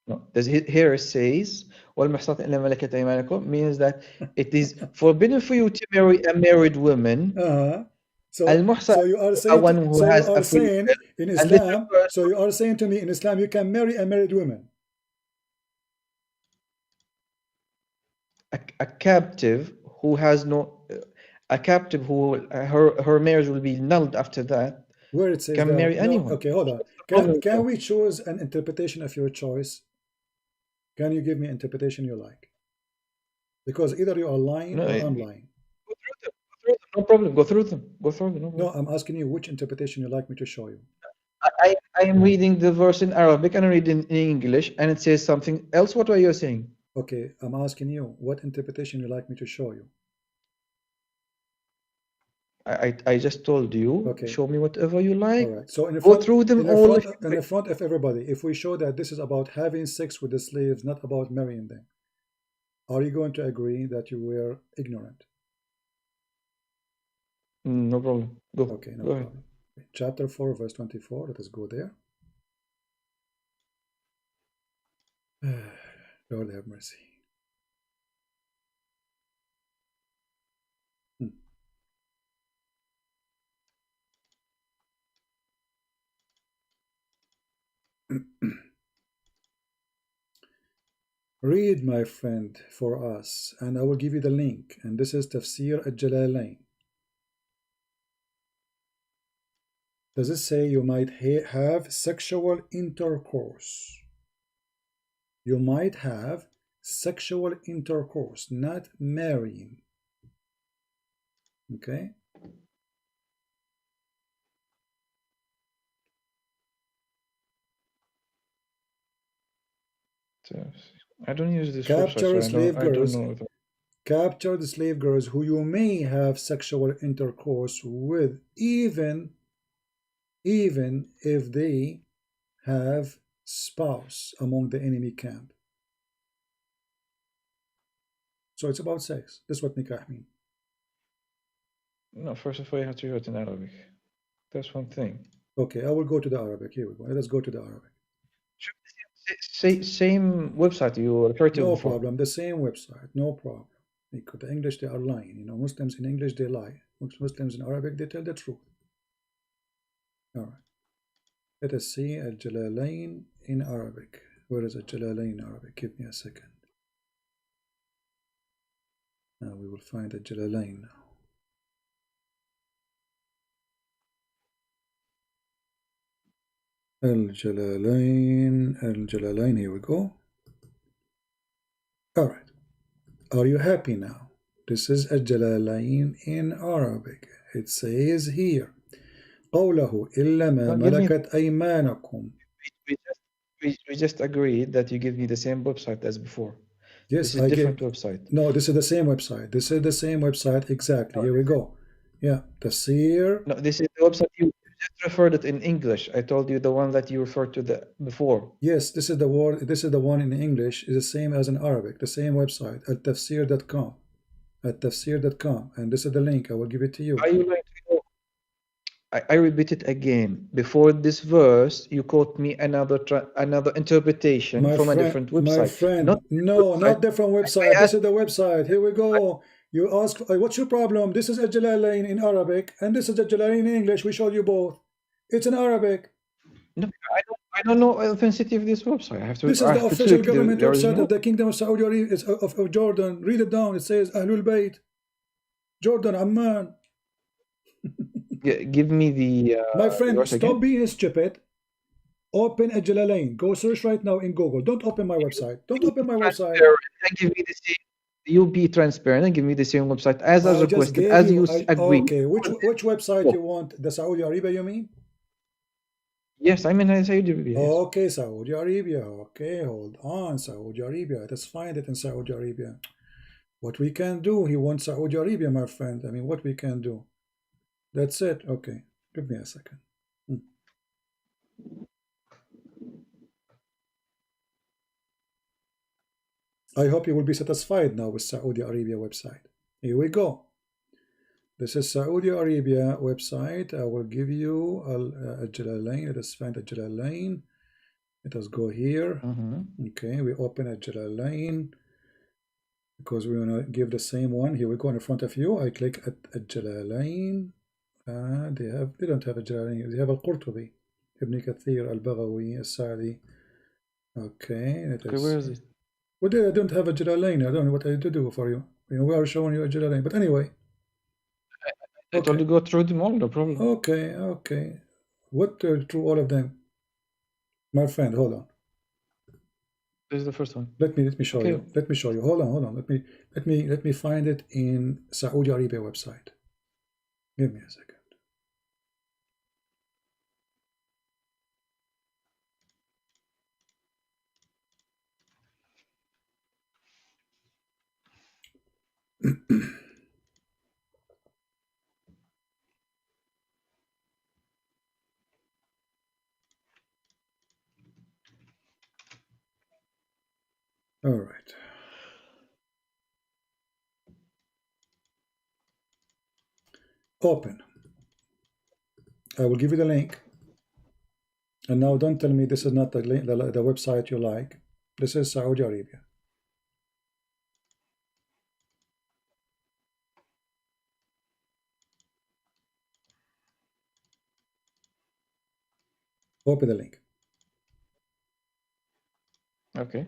No, here it says وَالْمُحْصَنَاتُ إِلَّا مَا مَلَكَتْ أَيْمَانُكُمْ means that it is forbidden for you to marry a married woman. Al-Muhsan So you are a saying one who has a free will, in and this Islam, refers so you are saying to me in Islam you can marry a married woman. a captive who has no a captive who her marriage will be nulled after that Where it says can that? marry No, anyone. okay, hold on. What's the problem with Can that? we choose an interpretation of your choice? Can you give me interpretation you like? Because either you are lying No, or go I'm lying. through them. No problem. Go through them. Go through them. No No, problem. I'm asking you which interpretation you like me to show you. I am reading the verse in Arabic and I read in English, and it says something else. What are you saying? Okay, I'm asking you what interpretation you like me to show you. I just told you. Okay, Show me whatever you like. all right. So Go through them all. in the front of everybody, if we show that this is about having sex with the slaves, not about marrying them, are you going to agree that you were ignorant? No problem. Go. Okay, no Go ahead. problem. Chapter 4, verse 24. Let us go there. Lord have mercy. Read, my friend, for us, and I will give you the link. And this is Tafsir al-Jalalain. Does it say you might have sexual intercourse? You might have sexual intercourse, not marrying. Okay? I don't use this website, Capture so slave I don't girls. know. Capture the slave girls who you may have sexual intercourse with, even if they have spouse among the enemy camp. So it's about sex. That's what nikah means. No, first of all, you have to hear it in Arabic. That's one thing. Okay, I will go to the Arabic. Here we go. Let us go to the Arabic. Same website you referred to No before. problem. The same website. No problem. Because the English, they are lying. You know, Muslims in English, they lie. Muslims in Arabic, they tell the truth. All right. Let us see Al-Jalalain in Arabic. Where is Al-Jalalain in Arabic? Give me a second. Now we will find Al-Jalalain now. Al-Jalalain, here we go. All right. Are you happy now? This is Al-Jalalain in Arabic. It says here, قوله إلا ما Give me. ملكت أيمانكم. We just agreed that you give me the same website as before. Yes, This is I different gave. website. No, this is the same website. This is the same website exactly. Here we go. Yeah, Tafsir. No, this is the website you just referred it in English. I told you the one that you referred to the before. Yes, this is the word. This is the one in English. Is the same as in Arabic. The same website at tafsir.com. At tafsir.com. And this is the link. I will give it to you. Are you like to know? I repeat it again. Before this verse, you quote me another interpretation My from a friend, different my website. friend. Not No, website. not different I website. This asked. is the website. Here we go. You ask, what's your problem? This is a Jalalain in Arabic, and this is a Jalalain in English. We showed you both. It's in Arabic. No, I don't know authenticity of this website. This I is the have to official check government the website original. of the Kingdom of Saudi Arabia, of Jordan. Read it down. It says Ahlul Bayt, Jordan, Amman. Give me the My friend, verse stop again. being stupid. Open a Jalalain. Go search right now in Google. Don't open my website. Don't Be open my website. transparent and give me the same. You be transparent and give me the same website as I I just requested, gave as you. you agreed. Okay. Which website you want? The Saudi Arabia, you mean? Yes, I'm in Saudi Arabia. Yes. Okay, Saudi Arabia. Okay, hold on, Saudi Arabia. Let's find it in Saudi Arabia. What we can do? He wants Saudi Arabia, my friend. I mean, what we can do? That's it. Okay, give me a second. I hope you will be satisfied now with Saudi Arabia website. Here we go. This is Saudi Arabia website. I will give you a Jalalain. Let us find a Jalalain. Let us go here. Okay, we open a Jalalain because we want to give the same one. Here we go in front of you. I click at a Jalalain. They don't have a Jalalain. They have Al-Qurtubi, Ibn Kathir, Al-Baghawi, Al-Sa'di. Okay, let Okay, us where see. is it? Well, I don't have a Jalalain. I don't know what I to do for you. You know, we are showing you a Jalalain. But anyway. I told you go through them all, no problem. Okay, okay. What through all of them? My friend, hold on. This is the first one. Let me show Okay. you. Let me show you. Hold on. Let me find it in Saudi Arabia website. Give me a second. All right. Open. I will give you the link. And now don't tell me this is not the website you like. This is Saudi Arabia. Open the link. Okay.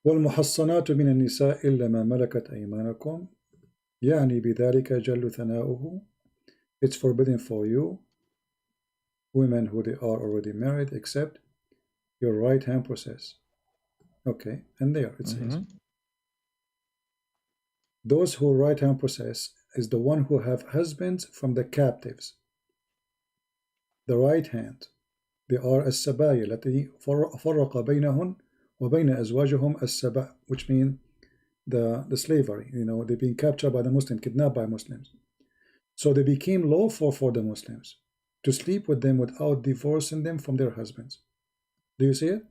والمحصنات من النساء إلا ما ملكت أيمانكم يعني بذلك جل ثناؤه. It's forbidden for you, women who they are already married, except your right hand possess. Okay, and there it says, those who right hand possess is the one who have husbands from the captives. The right hand, they are السبايا التي فرق بينهن وبين أزواجهم السبا, which mean the slavery. You know, they've been captured by the Muslims, kidnapped by Muslims. So they became lawful for the Muslims to sleep with them without divorcing them from their husbands. Do you see it?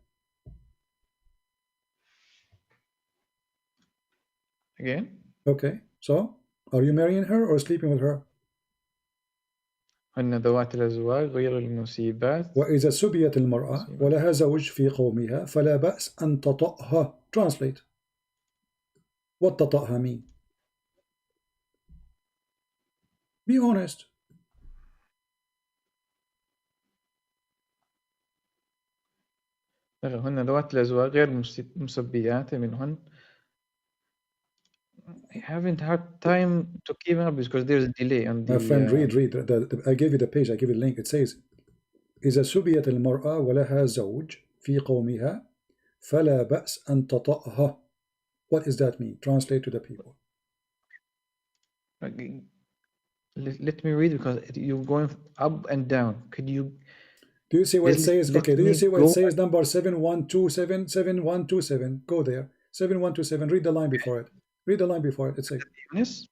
Again? Okay, so are you marrying her or sleeping with her? هن ذوات الأزواج غير المصيبات. وإذا سبيت المرأة ولها زوج في قومها فلا بأس أن تطأها. Translate. What تطأها mean? Be honest. هن ذوات الأزواج غير مسبيات منهن. I haven't had time to keep up because there's a delay on the... My friend, read. I gave you the page, I gave you the link. It says إذا سبيت المرأة ولها زوج في قومها فلا بأس أن تطأها. What does that mean? Translate to the people. Let me read because you're going up and down. Could you... Do you see what it says? Okay, do you see what it says? Number 7127, 7127. Go there. 7127. Read the line before it. Read the line before it. It says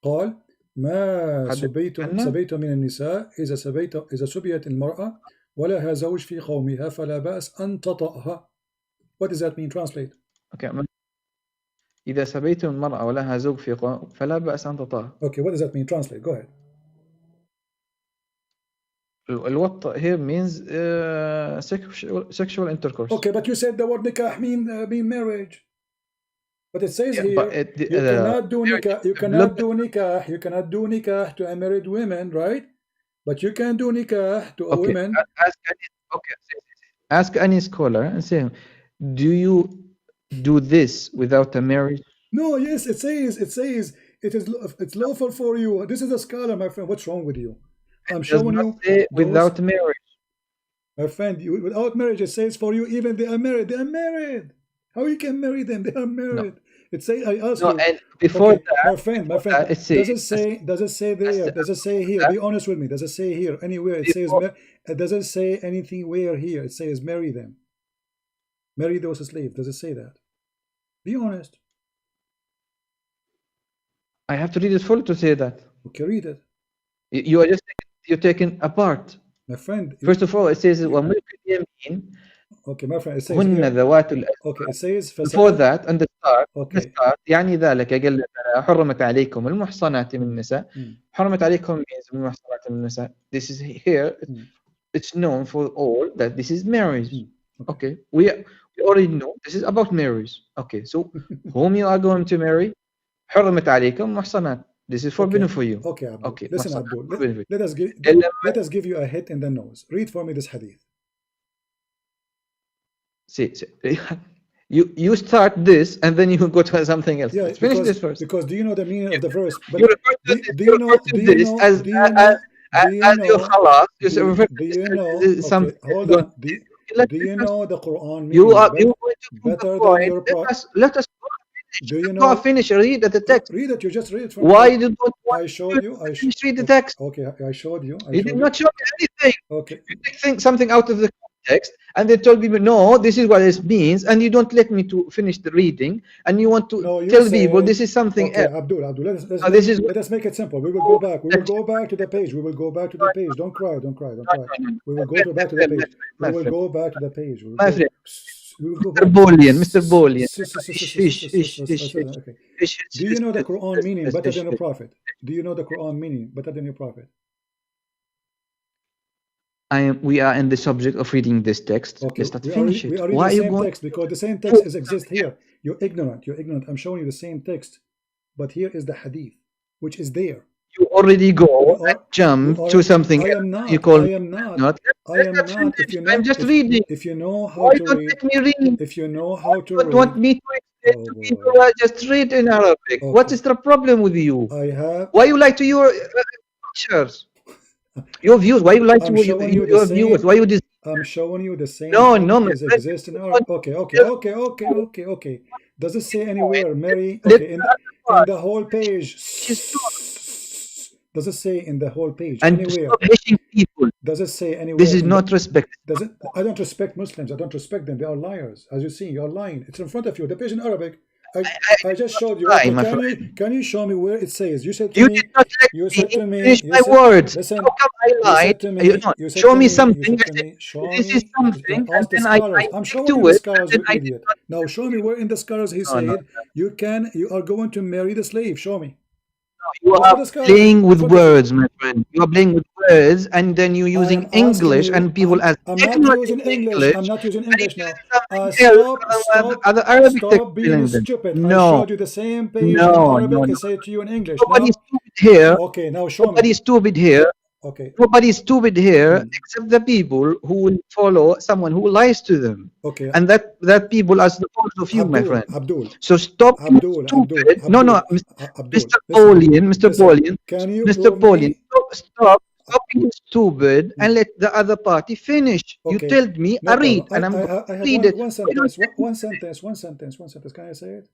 قال ما سبيت من النساء إذا سبيت المرأة ولها زوج في قومها فلا بأس أن تطأها. What does that mean? Translate. Okay. إذا سبيت المرأة ولها زوج في قوم فلا بأس أن تطأها. Okay, what does that mean? Translate. Go ahead. الوطأ here means sexual intercourse. Okay, but you said the word nikah mean marriage. But it says here you cannot do nikah. You cannot do nikah to a married woman, right? But you can do nikah to a woman. Ask any scholar and say, do you do this without a marriage? No. Yes, it says it's lawful for you. This is a scholar, my friend. What's wrong with you? I'm showing you without marriage. My friend, without marriage, it says for you, even they are married. They are married. How you can marry them? They are married. No. It say I asked you. And before that, my friend, does it say there? Does it say here? Be honest with me. Does it say here anywhere? It says it doesn't say anything where here. It says marry them. Marry those slaves. Does it say that? Be honest. I have to read it full to say that. Okay, read it. You're taking apart. My friend. First of all, it says Okay, my friend. It says okay, it says before that and the start. Okay. The start يعني ذلك قال حرمت عليكم المحصنات من النساء. حرمت عليكم means المحصنات من النساء. This is here. It's known for all that this is marriage. Okay. We already know this is about marriage. Okay. So whom you are going to marry? حرمت عليكم محصنات. This is forbidden for you. Okay, Abdul. Okay. Listen, Abdul. Let us give you a hit in the nose. Read for me this hadith. See, you start this and then you go to something else. Yeah, let's finish this first. Because do you know the meaning of the verse? But you refer to this as your khalas. Do you know? Something. Hold on. Do you know the Quran meaning? You are going to better than your prophet. Let us do you know? Finish. Read the text. Read it. You just read it. Why you don't want I showed you. Read the text. Okay, I showed you. You did not show me anything. Okay. You take something out of the context and they told people, no, this is what it means, and you don't let me to finish the reading, and you want to tell people this is something else. Abdul, let us make it simple. We will go back. We will go back to the page. We will go back to the page. Don't cry. We will go back to the page. We will go back to the page. My friend. Mr. Bolian. Do you know the Quran meaning better than your prophet? Do you know the Quran meaning better than your prophet? We are in the subject of reading this text. Okay. Let's not finish it. Why are you going? Text because the same text exists here. You're ignorant. I'm showing you the same text, but here is the hadith, which is there. You already go and jump to something. I am not. You call I am not. I am not. I'm just reading. If you know how to read. Let me read. If you know how to read. You want me to explain to people? Just read in Arabic. Okay. What is the problem with you? Why you lie to your teachers? Your views. Why you lie to your viewers? Why you I'm showing you the same. No. Exists in Arabic. Okay. Does it say anywhere, Mary? Okay, in the whole page. Does it say in the whole page? And anywhere? Stop hating people. Does it say anywhere? This is not respect. Does it? I don't respect Muslims. I don't respect them. They are liars. As you see, you're lying. It's in front of you. The page in Arabic. I just showed you. Why, Okay, my friend? can you show me where it says? You said to You me. did not You let said me to me. finish You my said. words. Listen. How come I You lied? said to me. No, You said show to me me. You something. said I to said, me. Show this is me. something, and Ask the then I scholars. I'm stick showing to you the it, and scholars. then You I did idiot. not. Now show me where in the scholars he No, no. said you are going to marry the slave. Show me. You Go to are the scholars playing in with front of you. words, my friend. You are playing with words, and then you're I using am asking English, you. and people as I'm not ignorant in using English. I'm English, not using and English you're now. using something else Stop. other Arabic text Stop being telling them. stupid. I No, showed you the same page in no, no, Arabic. I no. say it to you in English. Nobody's Now, stupid here. okay. Now show me. Nobody's stupid here. Okay. Nobody's stupid here Hmm. except the people who will follow someone who lies to them. Okay. And that people are the fault of you, my friend. Abdul. So stop being stupid. No, no, Abdul. Mr. Listen. Paulian, Mr. Listen. Paulian, Can you Mr. prove Paulian, me? stop being stupid Hmm. and let the other party finish. You Okay. told me, No I read, problem. and I'm going I to have read it. one Why don't sentence. One sentence. Can I say it?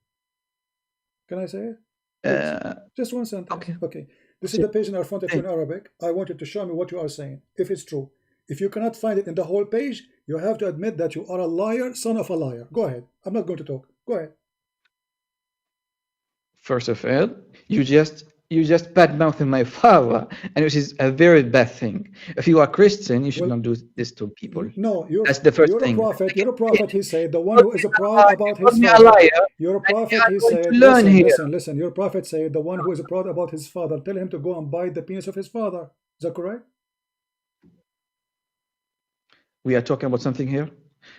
Can I say it? you, Please. Just one sentence. okay. Okay. This is the page in front of you in Arabic. I want you to show me what you are saying, if it's true. If you cannot find it in the whole page, you have to admit that you are a liar, son of a liar. Go ahead. I'm not going to talk. Go ahead. First of all, you just bad mouthing my father, and which is a very bad thing. If you are Christian, you should not do this to people. No, That's the first you're a thing. prophet. You're a prophet. He said the one who is proud about You call his me a father. liar. You're a And we prophet. are He going said, to learn here. listen. Your prophet said the one who is proud about his father. Tell him to go and bite the penis of his father. Is that correct? We are talking about something here.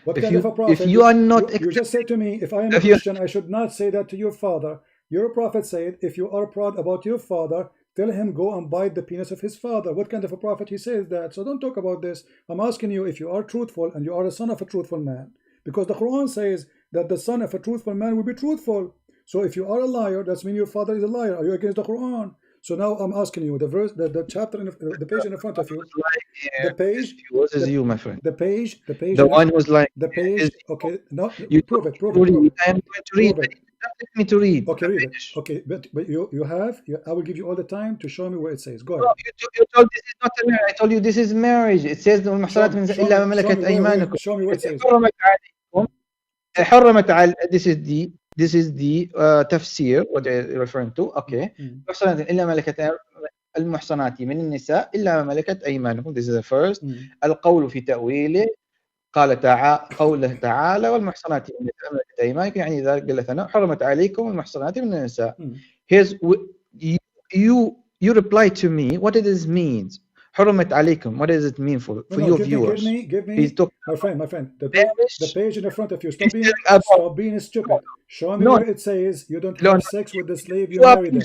What If kind of a prophet? you are not, You just said to me, if I am a if you, Christian, I should not say that to your father. Your prophet said, if you are proud about your father, tell him go and bite the penis of his father. What kind of a prophet he says that? So don't talk about this. I'm asking you if you are truthful and you are a son of a truthful man. Because the Quran says that the son of a truthful man will be truthful. So if you are a liar, that means your father is a liar. Are you against the Quran? So now I'm asking you, the verse, the chapter, the page in front of you, the page, is you, my friend. the page, The one who's like the page. Okay, no, you prove it. I am going to read. Prove it. Let me to read. Okay, read it. Okay, but I will give you all the time to show me where it says. Go ahead. No, you told this is not a marriage. I told you this is marriage. It says المحصنات من النساء إلا ما ملكت أيمانكم. Show me where it says. حرمت على this is the تفسير what you're referring to. Okay. محصنات إلا ما ملكت المحصنات من النساء إلا ما ملكت أيمانكم. This is the first. القول في تأويله قال قوله تعالى والمحصنات من النساء ملكت أيمانكم يعني إذا قال ثنا حرمت عليكم المحصنات من النساء. Here's you reply to me what it is means. حرمت عليكم. What does it mean for your viewers? Give me, my friend. The page in the front of you. Stop being stupid. Show me where it says you don't have sex with the slave. You marry them.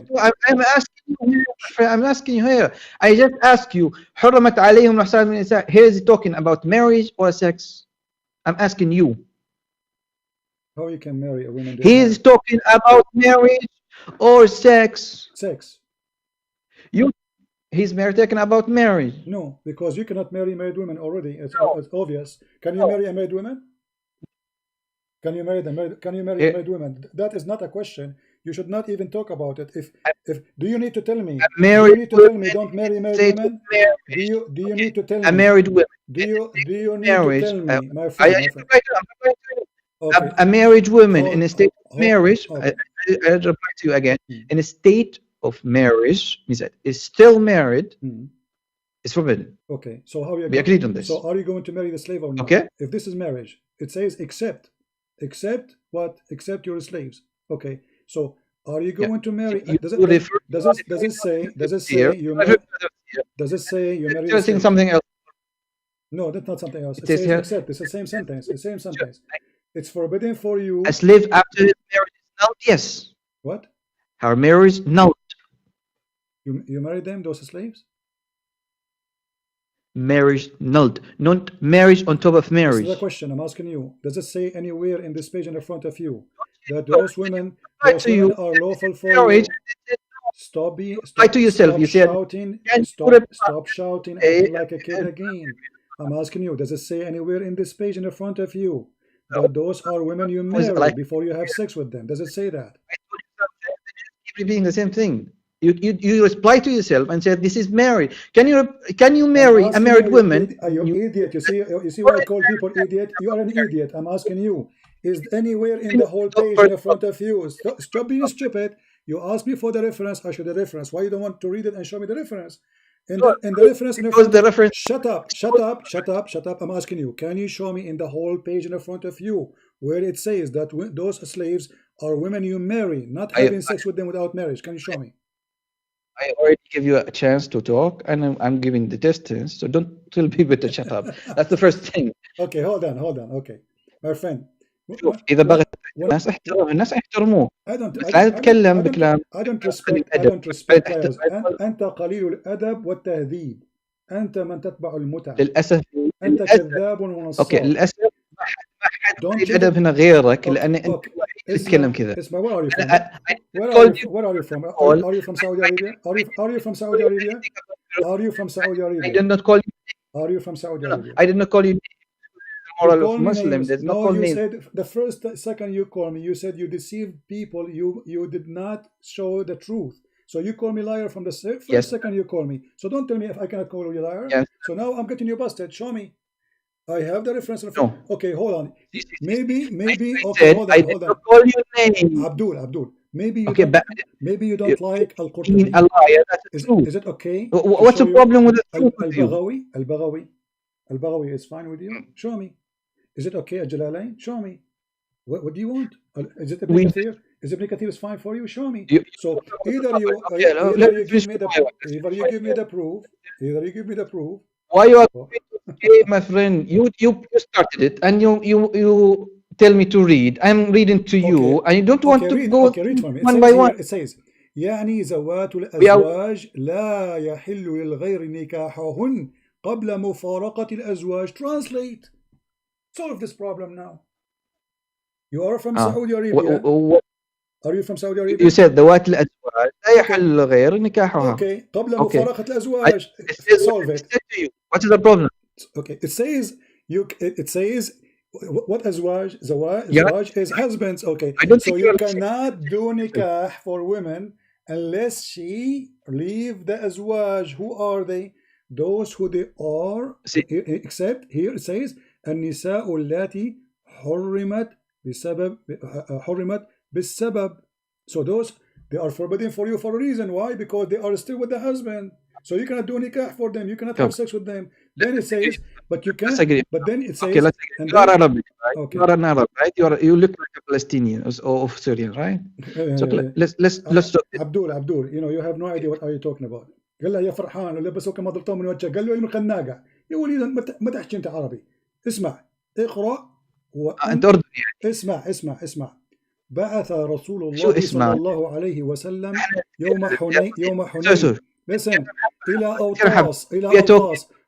I'm asking you here. I just ask you. حرمت عليهم المحصنات من النساء. Here is talking about marriage or sex. I'm asking you. How you can marry a woman? He is talking about marriage or sex. Sex. He's talking about marriage. No, because you cannot marry married women already. It's obvious. Can you marry a married woman? Can you marry a married woman? That is not a question. You should not even talk about it. If do you need to tell me? Do you need to tell me don't marry married women? Do you need to tell me? A married woman. Do you need to tell me, my friend? Okay. A married woman in a state of marriage. I'll reply to you again. In a state of marriage means that is still married. It's forbidden. Okay. So how are you? We agreed on this. So are you going to marry the slave or not? Okay. If this is marriage, it says except what? Except your slaves. Okay. So are you going to marry? Does it say you marry? Does it say you marry? You're saying something else. No, that's not something else. It says except. It's the same sentence. The same sentence. It's forbidden for you. A slave after his marriage is null. Yes. What? Her marriage null. You married them, those slaves? Marriage nulled, not marriage on top of marriage. This is the question I'm asking you. Does it say anywhere in this page in front of you that those women are lawful for you? Stop to yourself. You said shouting. Stop shouting like a kid again. I'm asking you. Does it say anywhere in this page in front of you that those are women you marry before you have sex with them? Does it say that? Keep repeating the same thing. You reply to yourself and say this is married. Can you marry a married woman? Are you idiot? You see why I call people idiot? You are an idiot. I'm asking you. is anywhere in the whole page in front of you. Stop being stupid. You asked me for the reference, I show the reference. Why you don't want to read it and show me the reference? And the reference in the front the reference. Shut up, shut up, shut up, shut up. I'm asking you, can you show me in the whole page in the front of you where it says that those slaves are women you marry, not having sex with them without marriage? Can you show me? I already give you a chance to talk, and I'm giving the distance, so don't tell people to shut up. That's the first thing. Okay, hold on. Okay, my friend. شوف إذا بغيت الناس احترم الناس يحترموه بس لا تتكلم بكلام I don't respect liars. أنت قليل الأدب والتهذيب. أنت من تتبع المتع. للأسف أنت كذاب ونصاب. أوكي للأسف ما حد قليل الأدب هنا غيرك لأن أنت تتكلم كذا. اسمع where are you from? Where are you from? Are you from Saudi Arabia? Are you from Saudi Arabia? Are you from Saudi Arabia? I did not call you. Are you from Saudi Arabia? I did not call you moral of Muslim. There's no, you said the first second you call me, you said you deceived people. You did not show the truth. So you call me liar from the first second you call me. So don't tell me if I cannot call you liar. Yes. So now I'm getting you busted. Show me. I have the reference. No. Okay, hold on. Maybe. Okay, hold on. I did not call your name. Abdul. Maybe you okay, maybe you don't like Al-Qurtubi. A liar. That's true. Is it okay? What's the problem with the truth with you? Al-Baghawi is fine with you. Show me. Is it okay at Jalalain? Show me. What do you want? Is it Ibn Kathir? Is Ibn Kathir is fine for you? Show me. So either you give me the proof. Why you are my friend? You started it and you tell me to read. I'm reading to you and you don't want to go read for me. one by one. It says يعني زوات الأزواج لا يحل للغير نكاحهن قبل مفارقة الأزواج. Translate. Solve this problem now. You are from Saudi Arabia. Are you from Saudi Arabia? You said ذوات الأزواج لا يحل للغير نكاحها. Okay. قبل مفارقة الأزواج. Solve it. What is the problem? Okay. It says what azwaj? Zawaj is husbands. Okay. So you cannot do nikah for women unless she leave the azwaj. Who are they? Those who they are. Except here it says النساء اللاتي حرمت بالسبب. So those they are forbidden for you for a reason. Why? Because they are still with the husband. So you cannot do nikah for them. You cannot have sex with them. Then it says, but you can. But then it says, okay, you are Arabic, right? Okay. You are an Arab, right? You look like a Palestinian or Syrian, right? So let's talk. Abdul, you have no idea what are you talking about. قال له يا فرحان ولبسه كما ضربته من وجهه. قال له علم الخناقه. يا وليد ما تحكي انت عربي. اسمع اقرا انت اردني يعني. اسمع بعث رسول الله صلى الله عليه وسلم يوم حنين listen إلى أوطاس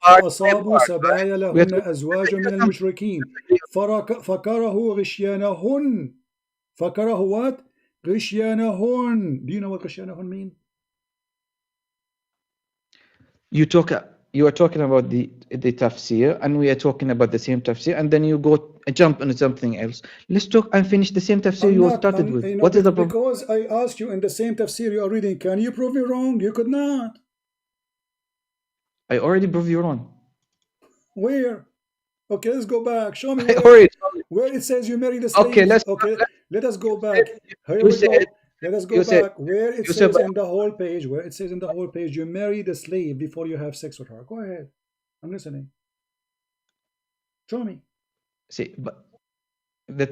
فأصابوا سبايا لهن أزواج من المشركين فكرهوا غشيانهن. فكرهوا what? غشيانهن. Do you know what غشيانهن mean? You are talking about the tafsir, and we are talking about the same tafsir, and then you jump into something else. Let's talk and finish the same tafsir you started with. What is the problem? Because I asked you in the same tafsir you are reading, can you prove me wrong? You could not. I already proved you wrong. Where? Okay, let's go back. Show me where it says you marry the slaves. Okay, let us go back. Here we go. Let us go back where it says in the whole page, you marry the slave before you have sex with her. Go ahead. I'm listening. Show me. See, but that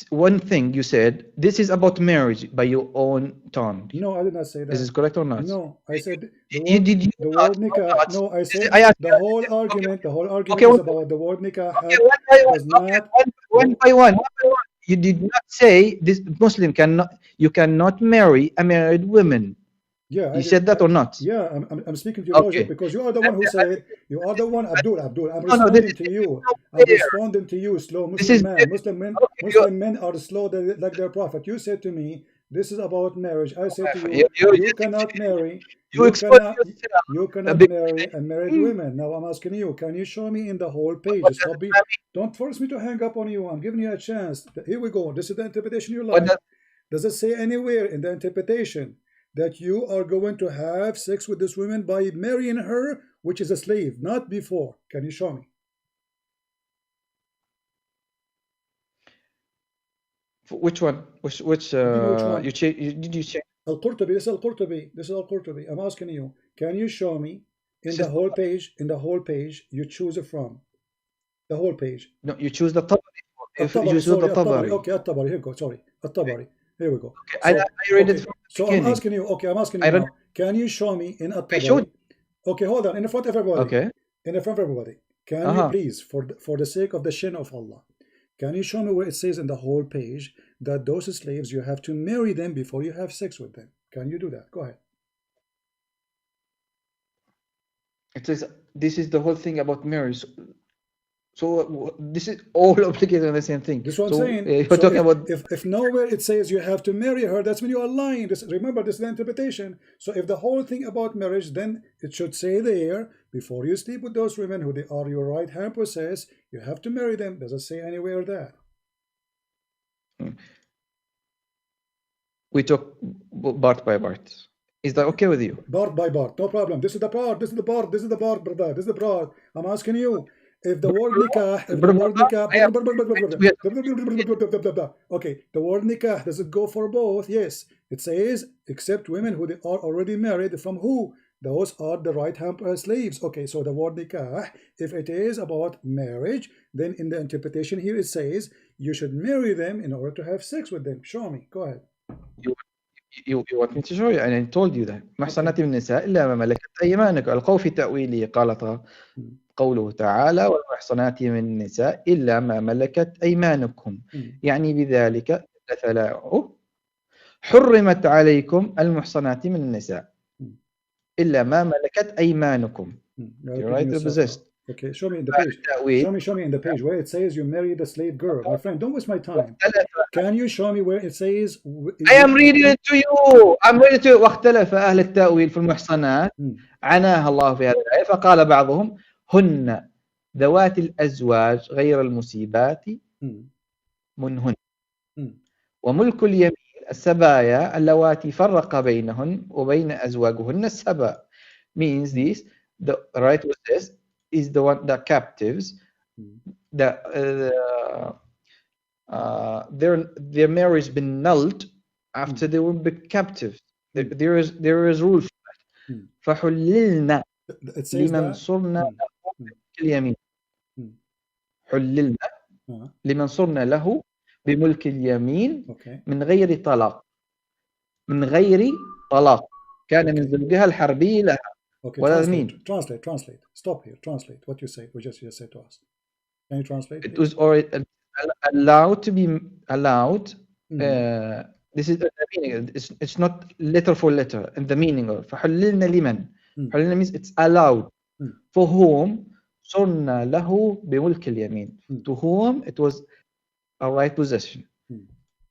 one thing you said, this is about marriage by your own tongue. No, I did not say that. Is this correct or not? No, I said the word nikah. No, I said the whole argument is about the word nikah. One by one. You did not say this Muslim you cannot marry a married woman. Yeah, you said that or not? Yeah, I'm speaking to your logic because you are the one who said, you are the one, Abdul. I'm responding to you. I'm responding to you, slow Muslim man. Muslim men are slow like their prophet. You said to me, this is about marriage. I said to you, you cannot marry. You cannot marry a married woman. Now I'm asking you, can you show me in the whole page? Don't force me to hang up on you. I'm giving you a chance. Here we go. This is the interpretation you like. Does it say anywhere in the interpretation that you are going to have sex with this woman by marrying her, which is a slave, not before? Can you show me? Which one? Which Which one? did you check? Al-Qurtubi, this is Al-Qurtubi. This is Al-Qurtubi. I'm asking you, can you show me in This the is whole page, you choose it from? The whole page. no. You choose the Tabari. If you At-Tabari, choose the sorry, At-Tabari. Tabari. Okay, At-Tabari, here we go, sorry. At-Tabari, here we go. Okay, So, I read it okay, from the so I'm beginning. asking you, okay, I'm asking I you read. now, can you show me in I At-Tabari? showed. Okay, hold on, in front of everybody. Okay. In front of everybody. Can you please, for the sake of the shin of Allah, can you show me where it says in the whole page that those slaves, you have to marry them before you have sex with them? Can you do that? Go ahead. It says this is the whole thing about marriage. So this is all obligated on the same thing. This is what I'm So saying. you're So talking about. if nowhere it says you have to marry her, that's when you are lying. Remember, this is the interpretation. So if the whole thing about marriage, then it should say there, before you sleep with those women who they are your right hand possess, you have to marry them. Does it say anywhere that? We talk part by part. Is that okay with you? Part by part, no problem. This is the part, this is the part, this is the part, brother. This is the part. I'm asking you, if the word nikah, okay, the word nikah, does it go for both? Yes. It says, except women who they are already married, from who? Those are the right hand slaves. Okay, so the word nikah, if it is about marriage, then in the interpretation here it says, you should marry them in order to have sex with them. Show me, go ahead. You want me to show you? And I told you that محصنات من النساء إلا ما ملكت أيمانك. القول في تأويله قالت قوله تعالى والمحصنات من النساء إلا ما ملكت أيمانكم. يعني بذلك حرمت عليكم المحصنات من النساء إلا ما ملكت أيمانكم. Right, possessed. Okay, show me in the page. Show me in the page where it says you marry the slave girl. My friend, don't waste my time. Can you show me where it says? I am reading it to you. I'm reading it to you. واختلف أهل التأويل في المحصنات عناها الله في هذه الآية فقال بعضهم هن ذوات الأزواج غير المصيبات منهن وملك اليمين السبايا اللواتي فرق بينهن وبين أزواجهن السبا. Means this, the right with this is the one, the captives, their marriage been nulled after they were captive. There is rule for that. فحللنا لمن صرنا له اليمين. حللنا لمن صرنا له بملك اليمين من غير طلاق. من غير طلاق كان من زوجها الحربي لها. Okay, translate. Stop here. Translate what you say. What you just said to us. Can you translate? It was already allowed to be allowed. This is the meaning. It's not letter for letter. And the meaning of فحللنا لمن. حللنا means it's allowed. For whom صرنا له بملك اليمين. To whom it was a right possession.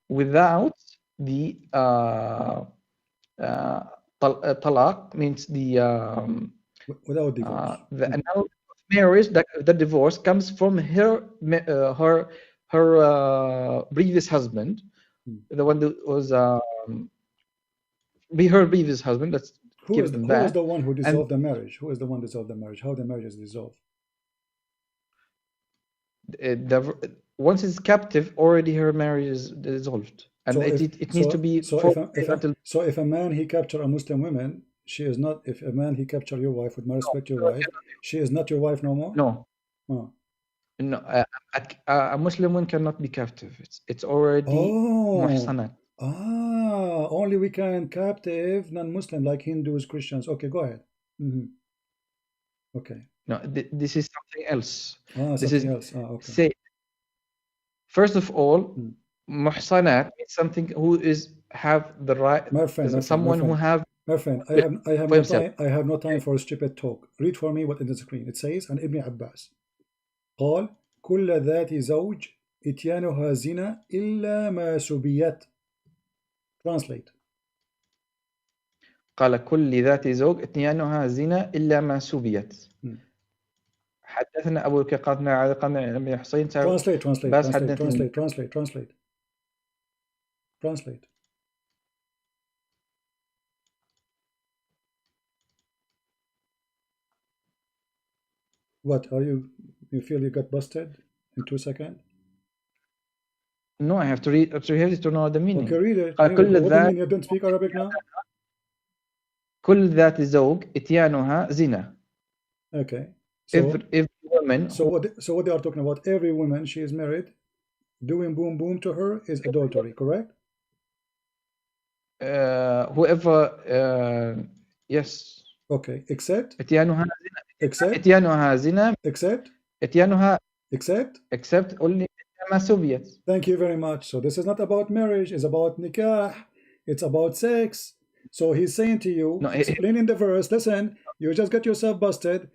Without the talaq means the without divorce. The annulment of marriage, the divorce comes from her previous husband, the one that was her previous husband. Let's who is the one who dissolved the marriage? Who is the one who dissolved the marriage? How the marriage is dissolved? Once it's captive, already her marriage is dissolved. And so it needs to be if a man he capture a Muslim woman, she is not. If a man he capture your wife, with my respect, your wife, she is not your wife no more. No, no. A Muslim woman cannot be captive. It's already muhsanat. Only we can captive non-Muslim like Hindus, Christians. Okay, go ahead. Okay. No, this is something else. Something else. Okay. Say, first of all. Muhsanat is something who is have the right. My friend, someone who have. My friend, I have no time for stupid talk. Read for me what in the screen. It says, and Ibn Abbas قال كل ذات زوج إتيانها زنا إلا ما سبيت. Translate. قال كل ذات زوج إتيانها زنا إلا ما سبيت. حدثنا أبو الكقاتنا عادقنا ابن حسين. Translate. What are you feel you got busted in 2 seconds? No, I have to read to know the meaning. Okay, read it. قال Anyway, كل what do you ذات mean? You don't speak Arabic now? كل ذات زوج إتيانها زنا. Okay. So, Every woman so what they are talking about? Every woman she is married, doing boom boom to her is adultery, correct? whoever yes. Okay. Except إتيانها زنا except إتيانها except only ما سبيت. Thank you very much. So this is not about marriage, it's about nikah, it's about sex. So he's saying to you, No, explaining the verse, listen, you just got yourself busted.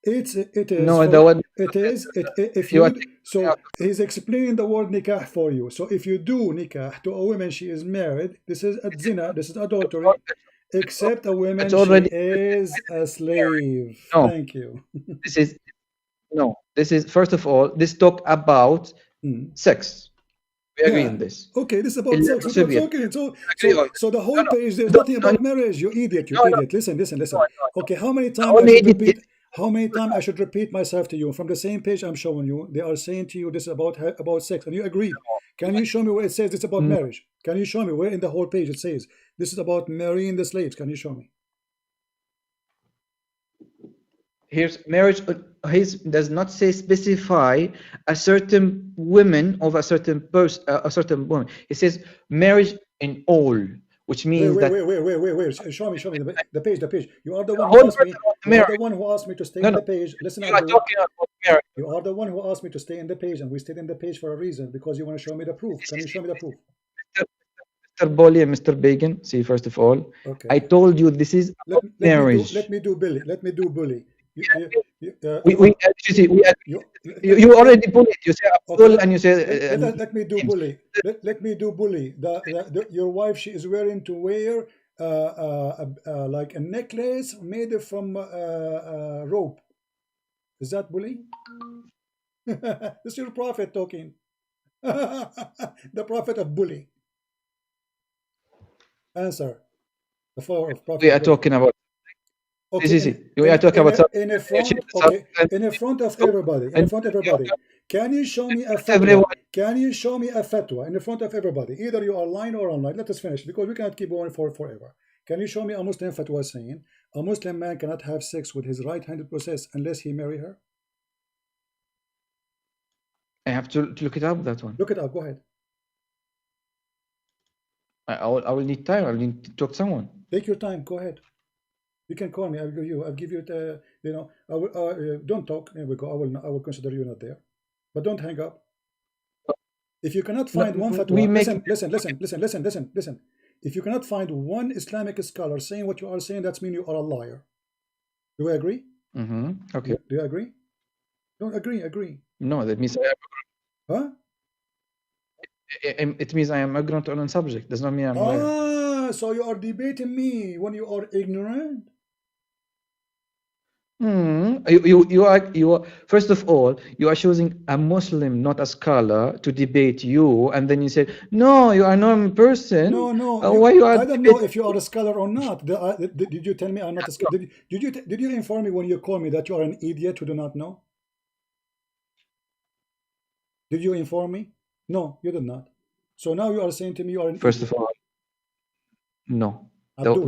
It is no, for, the one if you you are so he's explaining the word nikah for you. So if you do nikah to a woman, she is married, this is a zina, this is adultery, except a woman it's she already is a slave. no. Thank you. This is first of all, this talk about sex. We agree in this. Okay, this is about إلا sex. We're سبيت. talking. So the whole page there's nothing about marriage. You idiot. You idiot. Listen. Okay, how many times I should repeat? How many times I should repeat myself to you from the same page I'm showing you? They are saying to you this is about sex, and you agree. Can you show me where it says this about marriage? Can you show me where in the whole page it says this is about marrying the slaves? Can you show me? Here's marriage. His does not say specify a certain woman of a certain person, a certain woman. It says marriage in all, which means wait. Show me the page. You are the one who asked me. You are the one who asked me to stay in the page. Listen, you are talking about marriage. You are the one who asked me to stay in the page, and we stayed in the page for a reason, because you want to show me the proof. Can you show me the proof? Mr. Bolly and Mr. Bacon, see, first of all, okay. I told you this is marriage. Let me do bully. You already bullied. You say Abdul, okay, and you say let me do bully. Let me do bully. Your wife, she is wearing to wear like a necklace made from rope. Is that bully? This is your prophet talking. The prophet of bully. Answer. The follower of prophet. We are talking about. Okay, we are talking about in front of everybody. Can you show me a fatwa? Can you show me a fatwa in front of everybody? Either you are lying or online. Let us finish, because we cannot keep going forever. Can you show me a Muslim fatwa saying a Muslim man cannot have sex with his right-handed process unless he marry her? I have to look it up, that one. Look it up. Go ahead. I will need time. I will need to talk to someone. Take your time. Go ahead. You can call me. I'll give you the, I will, don't talk. Here we go. I will consider you not there, but don't hang up. If you cannot find one fatwa, listen. If you cannot find one Islamic scholar saying what you are saying, that means you are a liar. Do we agree? Okay. Do you agree? Don't agree. Agree. No, that means I am. Huh? It means I am ignorant on a subject. Does not mean I'm a liar. So you are debating me when you are ignorant? You are first of all, you are choosing a Muslim, not a scholar, to debate you, and then you say, no, you are not a person. No. Why you are? I don't know if you are a scholar or not. Did you tell me I'm not a scholar? Did you inform me when you call me that you are an idiot who do not know? Did you inform me? No, you did not. So now you are saying to me you are an first idiot. of all, no. Abdul.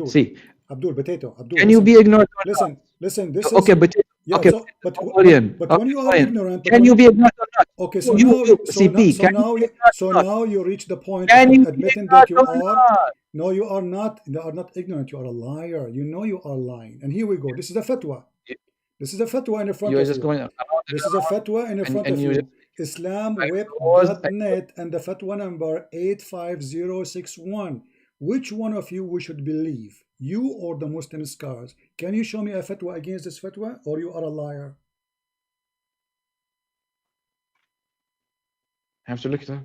See, Abdul, potato. Abdul. Can you be ignorant? Listen. This okay, is but yeah. Okay, but when you are ignorant, can you be ignorant or not? Okay, so now you reach the point of admitting that you are. No, you are not. You are not ignorant. You are a liar. You know you are lying. And here we go. This is a fatwa. This is a fatwa in front of you. This is a fatwa in front of you. IslamWeb.net and the fatwa number 85061. Which one of you we should believe? You or the Muslim scholars? Can you show me a fatwa against this fatwa, or you are a liar? I have to look at her.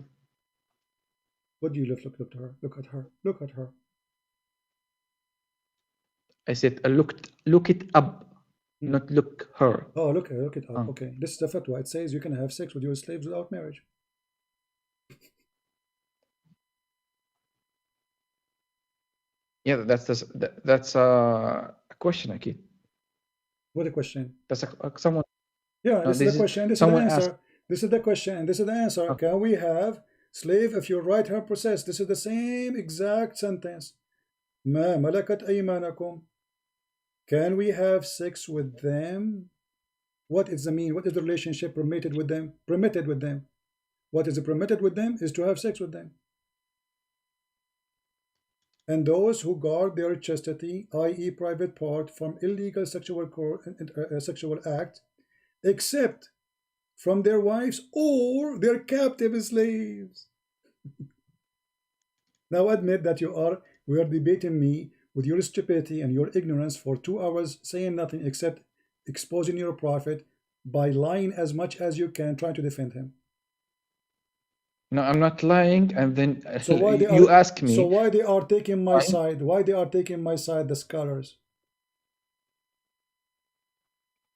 What do you look at her? Look at her. I said look it up, not look her. Oh, look it up. Okay, this is the fatwa. It says you can have sex with your slaves without marriage. Yeah, that's a question, Akid. What a question? That's someone. Yeah, this is a question. This is an answer. This is the question, and this is the answer. Okay. Can we have slave if your right hand possessed? This is the same exact sentence. ما ملكت أيمانكم. Can we have sex with them? What is the mean? What is the relationship permitted with them? Permitted with them. What is permitted with them is to have sex with them. And those who guard their chastity, i.e. private part, from illegal sexual act, except from their wives or their captive slaves. Now admit that we are debating me with your stupidity and your ignorance for 2 hours, saying nothing except exposing your prophet by lying as much as you can, trying to defend him. No, I'm not lying. And then So why you ask me. So why they are taking my side? Why they are taking my side? The scholars.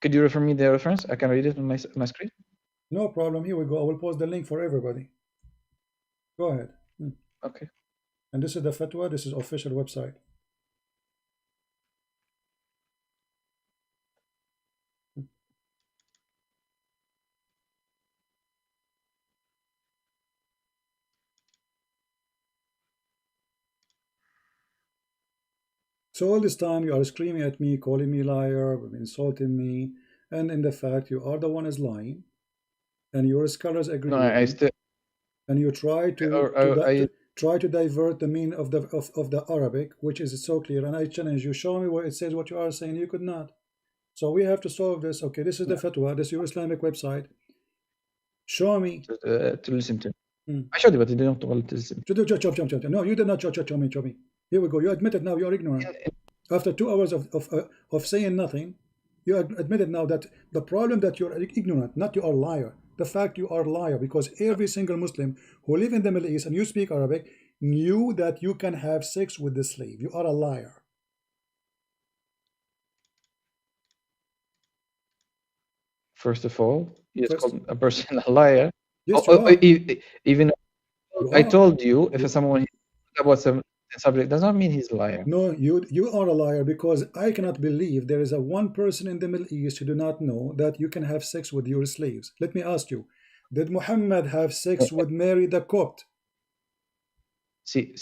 Could you refer me the reference? I can read it on my screen. No problem. Here we go. I will post the link for everybody. Go ahead. Okay. And this is the fatwa. This is official website. So all this time you are screaming at me, calling me liar, insulting me, and in the fact you are the one is lying, and your scholars agree No, with I me, still. and you try to try to divert the meaning of the Arabic, which is so clear. And I challenge you, show me where it says what you are saying. You could not. So we have to solve this. Okay, this is the fatwa. This is your Islamic website. Show me. To listen to. I showed you, but you didn't want to listen. No, you did not show me. Here we go. You admitted now you are ignorant. After 2 hours of saying nothing, you admitted now that the problem that you're ignorant, not you are liar. The fact you are a liar, because every single Muslim who live in the Middle East and you speak Arabic knew that you can have sex with the slave. You are a liar. First of all, you just called a person a liar. Yes, you are. Even You I are. told you, if someone about some subject does not mean he's a liar. No, you are a liar, because I cannot believe there is a one person in the Middle East who do not know that you can have sex with your slaves. Let me ask you, did Muhammad have sex with Mary the Copt? See.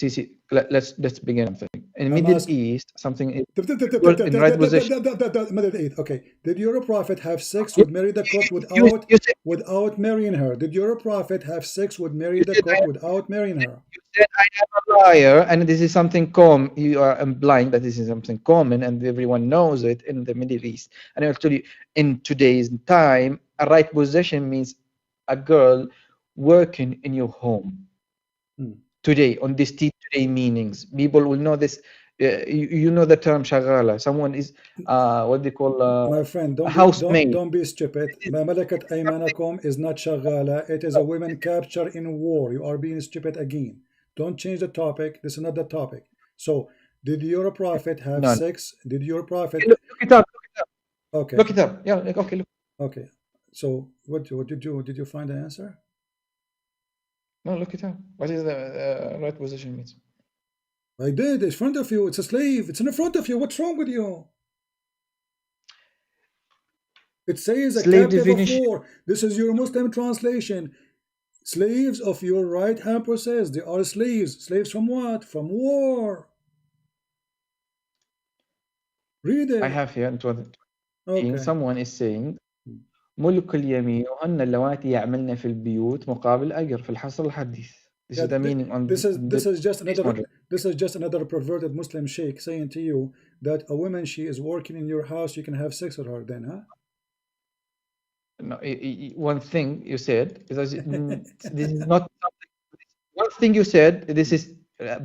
Let's begin something. In Middle East, something is in right position. Middle East. Okay. Did your prophet have sex with Mary the Copt without marrying her? Did your prophet have sex with Mary the Copt without marrying her? You said I am a liar, and this is something common. You are implying that this is something common, and everyone knows it in the Middle East. And I'll tell you, in today's time, a right position means a girl working in your home. Today, on this today meanings, people will know this. You know the term shagala. Someone is what they call my friend. Don't be stupid. Ma malakat aymanakum is not shagala. It is a women captured in war. You are being stupid again. Don't change the topic. This is not the topic. So, did your prophet have sex? Did your prophet? Look it up. Okay. Look it up. Yeah. Okay. Look. Okay. So, what did you find the answer? No, look it up. What is the right position means? I did. It's in front of you. It's a slave. It's in front of you. What's wrong with you? It says a captive of war. This is your Muslim translation. Slaves of your right hand possess. They are slaves. Slaves from what? From war. Read it. I have here. Okay. Someone is saying ملك اليمين وهن اللواتي يعملن في البيوت مقابل أجر في الحصر الحديث. This is the meaning on this is just another perverted Muslim sheikh saying to you that a woman, she is working in your house, you can have sex with her then, huh? No, one thing you said is this is not something. One thing you said, this is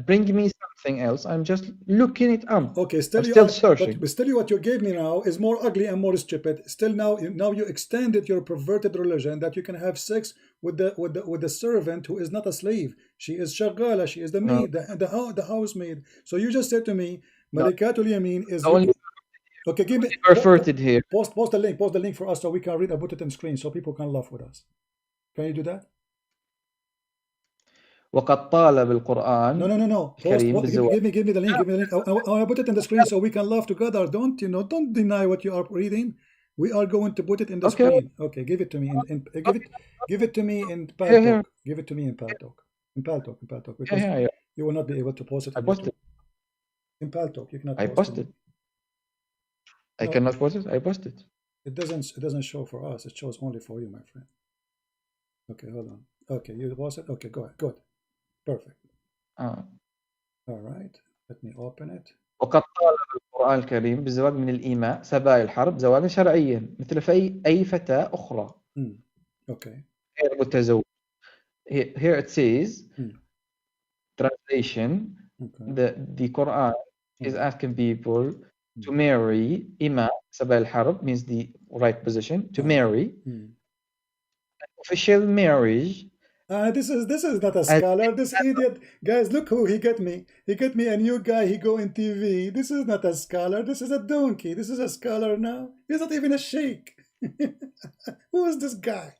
bring me something else. I'm just looking it up. Okay, still searching. But still, what you gave me now is more ugly and more stupid. Still, now you extended your perverted religion that you can have sex with the servant who is not a slave. She is shagala. She is the maid, the housemaid. So you just said to me, Malikatul Yamin is. Okay, give me perverted here. Post the link for us so we can read and put it on screen so people can laugh with us. Can you do that? وقد طال بالقرآن. No. Give me the link. I want to put it on the screen so we can laugh together. Don't deny what you are reading. We are going to put it in the Okay. screen. Okay, give it to me. Give it to me in Here, here. Paltalk. Give it to me in Paltalk. In Paltalk. In Paltalk. Because Yeah, yeah. you will not be able to post it I in posted. YouTube. In Paltalk, you cannot I post it. posted. I No, cannot post it. I posted. it doesn't show for us. It shows only for you, my friend. Okay, hold on. Okay, you post it. Okay, go ahead. Good. Perfect. All right. Let me open it. وقد طالب القرآن الكريم بالزواج من الإيماء سبايا الحرب زواجا شرعيا مثل في أي فتاة أخرى. Okay. غير متزوج. Here it says translation. Okay. The Quran is asking people to marry إماء سبايا الحرب means the right position to marry official marriage. This is not a scholar. This idiot, guys, look who he get me. He get me a new guy. He go in TV. This is not a scholar. This is a donkey. This is a scholar now. He's not even a sheikh. Who is this guy?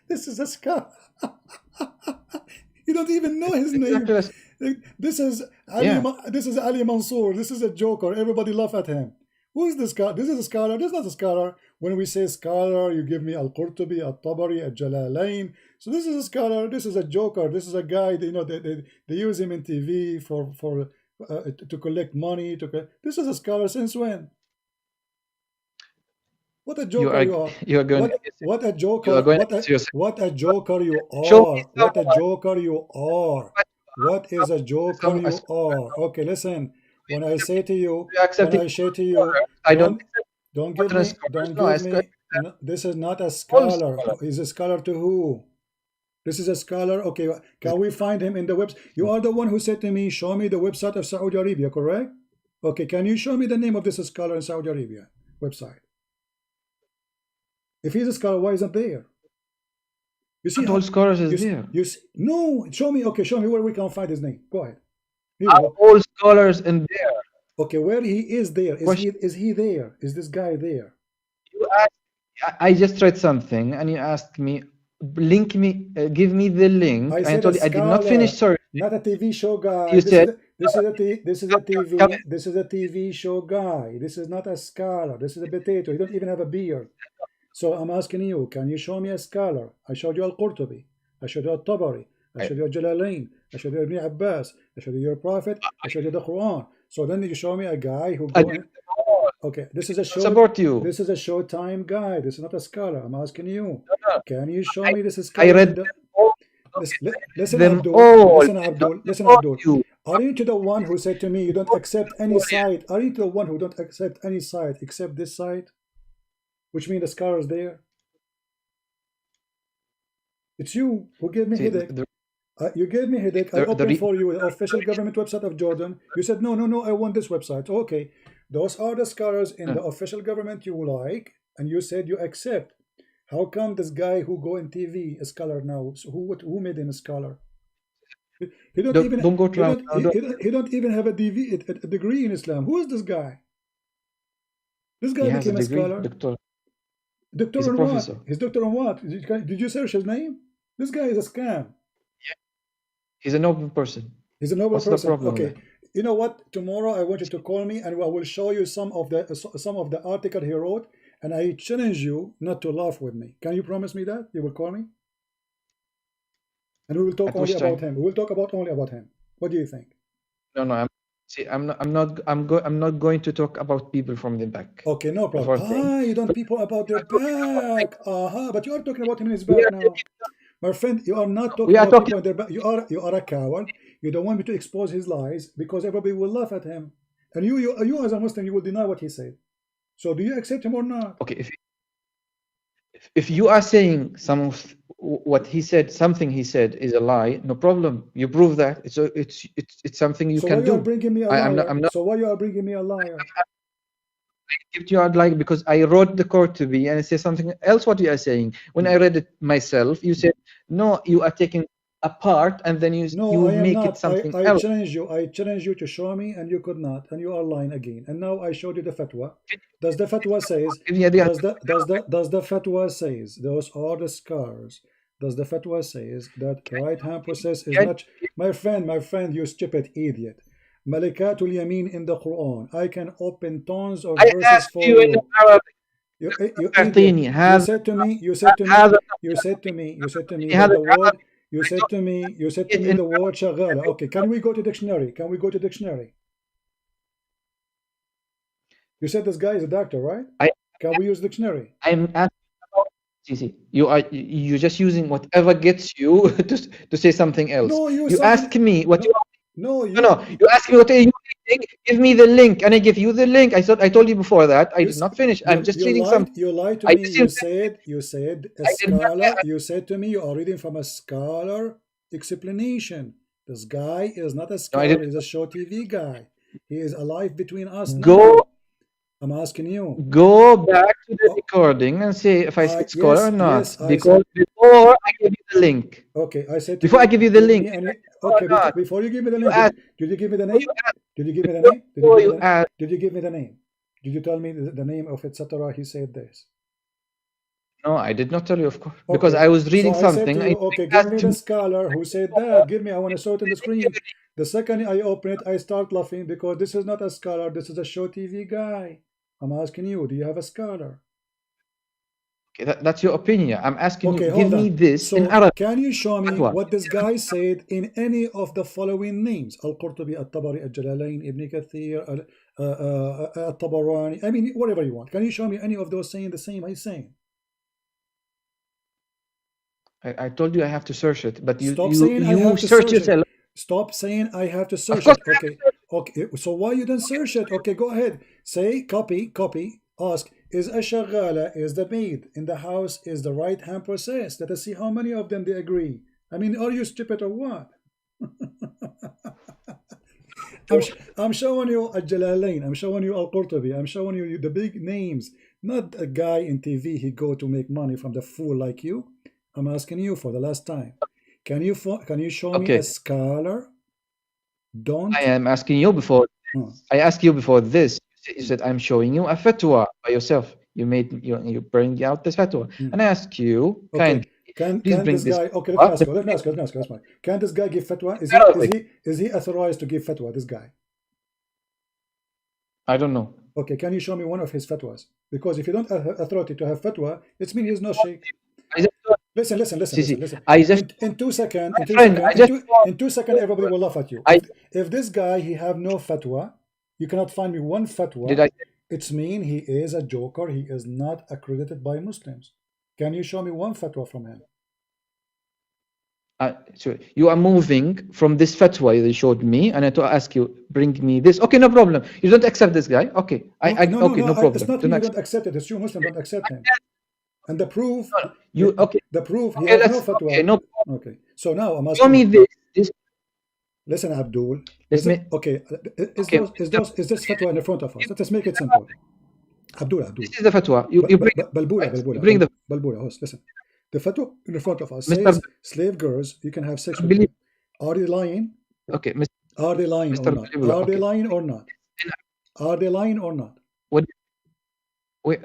This is a scholar. You don't even know his name. This is Ali Mansour. This is a joker. Everybody laugh at him. Who is this guy? This is a scholar. This is not a scholar. When we say scholar, you give me Al-Qurtubi, Al-Tabari, Al-Jalalain. So this is a scholar. This is a joker. This is a guy. They use him in TV to collect money. This is a scholar since when? What a joker you are! What a joker! What a joker you are! What a joker you are! What is a joker you are? Okay, listen. When I say to you, don't give me. No, this is not a scholar. He's a scholar to who? This is a scholar. Okay, can we find him in the website? You are the one who said to me, show me the website of Saudi Arabia, correct? Okay, can you show me the name of this scholar in Saudi Arabia website? If he's a scholar, why isn't there? You see, all scholars is there. No, show me. Okay, show me where we can find his name. Go ahead. All scholars in there. Okay, where he is there? Is he there? Is this guy there? You asked, I just read something, and you asked me, link me, give me the link. I told you I did not finish. Sorry, not a TV show guy. You said this is a TV show guy. This is not a scholar. This is a potato. He don't even have a beard. So I'm asking you, can you show me a scholar? I showed you Al-Qurtubi. I showed you Al-Tabari. I showed you Jalalain. I showed you Ibn Abbas. I showed you your prophet. I showed you the Quran. So then you show me a guy who okay, this is a show. Support you. This is a Showtime guy. This is not a scholar. I'm asking you. Can you show me this scholar? I read Listen, Abdul. Listen, Abdul. Are you the one who said to me you don't accept any site? Are you the one who don't accept any site except this site? Which means the scholar is there. It's you who gave me headache. You gave me headache. I opened for you the official government website of Jordan. You said, no, I want this website. Okay, those are the scholars in the official government you like, and you said you accept. How come this guy who go in TV a scholar now? So who made him a scholar? He don't even have a degree in Islam. Who is this guy? This guy became a scholar. Doctor on what? He's doctor on what? Did you search his name? This guy is a scam. Yeah. He's a noble person. He's a noble person. Okay. You know what? Tomorrow I want you to call me and I will show you some of the article he wrote, and I challenge you not to laugh with me. Can you promise me that? You will call me? And we will talk only about him. We will talk only about him. What do you think? No. I'm not going to talk about people from the back. Okay, no problem. You don't people about their back. But you are talking about him in his back now. My friend, you are not talking about people in their back. You are a coward. You don't want me to expose his lies because everybody will laugh at him. And you as a Muslim, you will deny what he said. So do you accept him or not? Okay, if you are saying some of what he said, something he said is a lie, no problem. You prove that. It's something you can do. So why you are bringing me a liar? So why you are bringing me a liar? I give you out like because I wrote the Qurtubi and it says something else. What you are saying? When I read it myself, you said no. You are taking a part and then you make it something else. I challenge you to show me, and you could not, and you are lying again. And now I showed you the fatwa. Does the fatwa says? Does the fatwa says those are the scars? Does the fatwa says that right hand process is not? My friend, you stupid idiot. Malikatul Yamin in the Quran. I can open tons of I verses asked for you in you. Arabic. You idiot. أعطيني You هذا said to me, you said to me, هذا you said to me, you said to me that هذا the word, العربي. you I said don't to me, you said to see it me in the word shagala. Okay, can we go to dictionary? Can we go to dictionary? You said this guy is a doctor, right? I Can we use dictionary? I'm asking about see, you're just using whatever gets you to say something else. No, you You ask something. me what No, you no, no, you ask me what are you reading, give me the link, and I give you the link. I told you before that. I you did not finish. I'm just reading some. you lied to I me. just You said a I did not scholar. You said to me you are reading from a scholar explanation. This guy is not a no, I scholar. didn't He's a show TV guy. He is alive between us go now. I'm asking you. go back to the Oh, recording and say if I speak scholar or yes, not. yes. I Because before I give you the link. okay. I said to Before I you, give you the give link, me any. or Okay, not. before you give me the You link, ask did you give me the before you name? ask Did you give me the name? Did you before give me you the? ask. Did you give me the name? Did you tell me the name of etc.? He said this. No, I did not tell you, of course, because Okay, I was so reading I said to something. you, I okay, give me asked the me. scholar who said that. Give me, I want to show it on the screen. The second I open it, I start laughing because this is not a scholar, this is a show TV guy. I'm asking you, do you have a scholar? Okay, that's your opinion. I'm asking you, Okay, give hold me on. this in So, Arabic. can you show me Fatwa. what this guy said in any of the following names? Al-Qurtubi, Al-Tabari, Al-Jalalain, Ibn Kathir, Al-Tabarani, I mean, whatever you want. Can you show me any of those saying the same he's saying? I told you I have to search it, but Stop saying I you have to search search it. yourself. Stop saying I have to Of search course, it. Okay. Okay. So why you don't search it? Okay, go ahead. Say copy. Ask, is a shagala, is the maid in the house, is the right hand process? Let us see how many of them they agree. I mean, are you stupid or what? I'm showing you Al-Jalalain. I'm showing you Al-Qurtubi. I'm showing you the big names. Not a guy in TV he go to make money from the fool like you. I'm asking you for the last time. Can you show me a okay. scholar? I Don't. am asking you before. Huh. I asked you before this. You said I'm showing you a fatwa by yourself. You bring out this fatwa, and I ask you Okay. kindly, please Can bring this this. guy? Okay, let me Fatwa. ask you. Let me ask. Can this guy give fatwa? Arabic. Is he authorized to give fatwa? This guy. I don't know. Okay. Can you show me one of his fatwas? Because if you don't have authority to have fatwa, it means he's not sheikh. I just told, Listen. I just In 2 seconds, my friend. I just told, in 2 seconds, everybody will laugh at you. I If this guy he have no fatwa, you cannot find me one did fatwa. I It's mean he is a joker. He is not accredited by Muslims. Can you show me one fatwa from him? so you are moving from this fatwa you showed me, and I to ask you, bring me this. Okay, no problem. You don't accept this guy. Okay, okay, no It's problem. not Don't me. You accept. don't accept it. It's you Muslim don't accept him. And the proof, You okay? the proof, he Okay, have no let's okay. fatwa. No problem. Okay. So now I'm Show asking me you. this. This. Listen, Abdul. Let's make. Okay? Okay, Is this fatwa in front of us? Let us make it simple. Abdul. this is the fatwa. You bring it. Right? You bring the Balbula. Host, listen. The fatwa in front of us Mr. says slave girls you can have sex with Believe. them. Are they lying? Okay, Are they lying or Mr. not? Believable. Are they Okay. lying or not? Are they lying or not? What? Wait,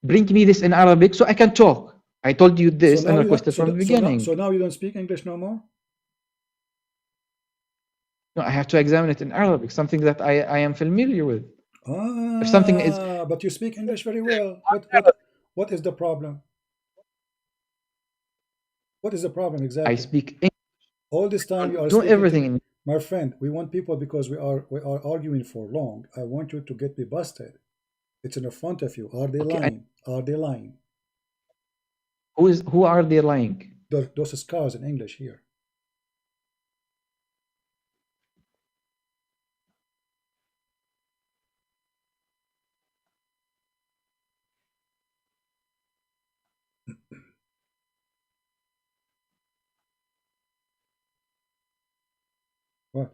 bring me this in Arabic so I can talk. I told you So this and now you don't. requested from the beginning. So now you don't speak English no more. No, I have to examine it in Arabic, something that I am familiar with. If something is But you speak English very well. What is the problem? What is the problem I exactly? speak English. All this time you are Do speaking everything to in my friend. We want people because we are arguing for long. I want you to get me busted. It's in the front of you. Are they okay. lying? Are they lying? Who are they lying? Those scars in English here. What?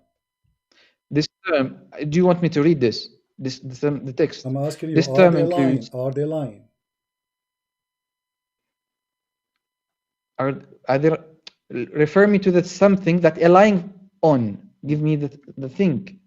This term, do you want me to read this? The text. I'm asking you, This are term they lying? includes Are they lying? are they refer me to the something that a lying on. Give me the thing.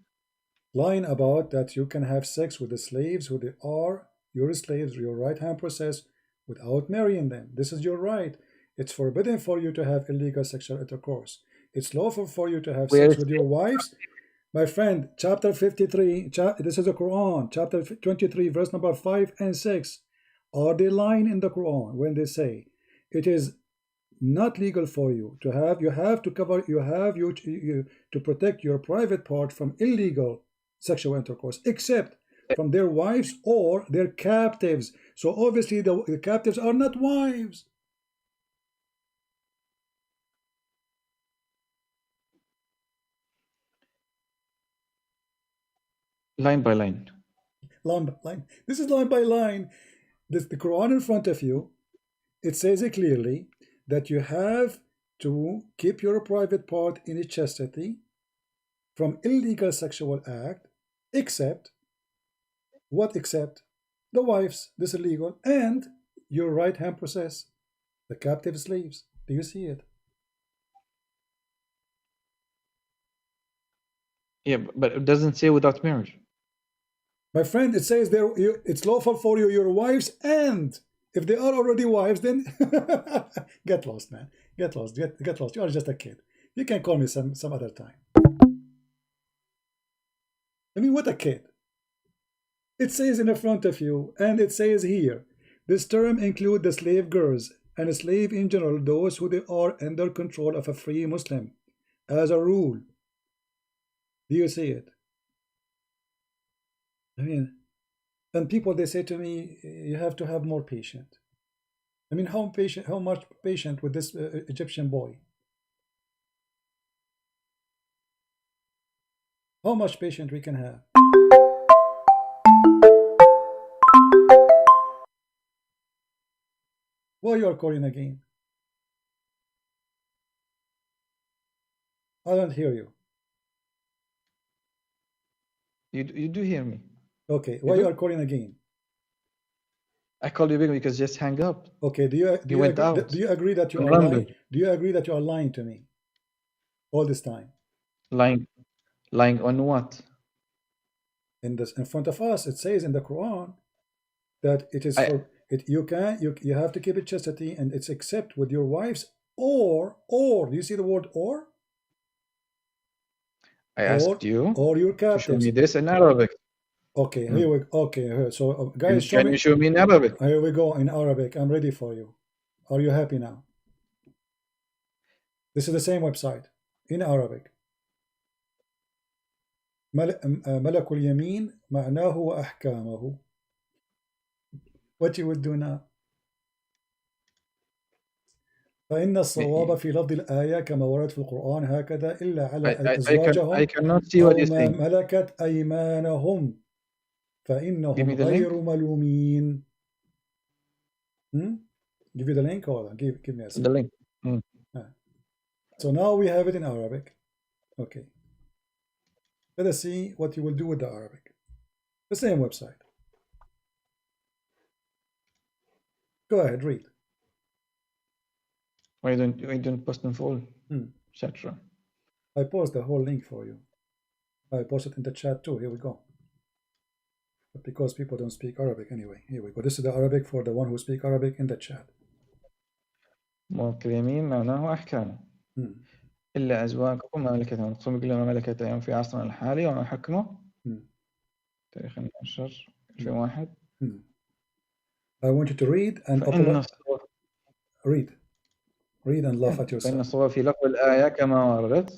Lying about that you can have sex with the slaves who they are your slaves, your right hand process, without marrying them. This is your right. It's forbidden for you to have illegal sexual intercourse. It's lawful for you to have Where sex is with your wives. My friend, chapter 53, this is the Quran, chapter 23, verse number 5 and 6. Are they lying in the Quran when they say it is not legal for you to have, you have to cover, you to protect your private part from illegal sexual intercourse, except from their wives or their captives. So obviously the captives are not wives. Line by line. Line by line. This is line by line. This, the Quran in front of you, it says it clearly that you have to keep your private part in chastity from illegal sexual act, except what? Except the wives, this is illegal, and your right hand process, the captive slaves. Do you see it? Yeah, but it doesn't say without marriage. My friend, it says there it's lawful for you, your wives, and if they are already wives, then get lost, man. Get lost. Get lost. You are just a kid. You can call me some other time. I mean, what a kid. It says in the front of you, and it says here, this term includes the slave girls and a slave in general, those who they are under control of a free Muslim, as a rule. Do you see it? I mean, and people, they say to me, you have to have more patience. I mean, how much patient with this Egyptian boy? How much patience we can have? Why you are calling again? I don't hear you. You do hear me. Okay, why you are calling again? I called you back because just hang up. Okay, do you agree that you are lying? Do you agree that you are lying to me all this time? Lying on what? In front of us, it says in the Quran that it is for it. You have to keep it chastity, and it's except with your wives or. Do you see the word or? I asked you or your to show captives. me this in Arabic. Okay, here we okay. So guys, Can you show me in Arabic? Here we go in Arabic. I'm ready for you. Are you happy now? This is the same website in Arabic. ملك اليمين معناه وأحكامه. What you would do now? فإن الصواب في لفظ الآية كما ورد في القرآن هكذا إلا على أزواجهم أو ما ملكت أيمانهم فإنهم غير ملومين. Give you the link or give me a second. The link. So now we have it in Arabic. Okay. Let us see what you will do with the Arabic. The same website. Go ahead, read. Why don't post in full? Etc. I post the whole link for you. I post it in the chat too. Here we go. But because people don't speak Arabic anyway. Here we go. This is the Arabic for the one who speak Arabic in the chat. ملك اليمين معناه أحكامه إلا أزواجكم ما ملكت أيمانكم كل ما ملكت أيمانكم في عصرنا الحالي وما حكمه تاريخ 12 2001. I want you to read and read and laugh at yourself. فإن الصواب في لفظ الآية كما وردت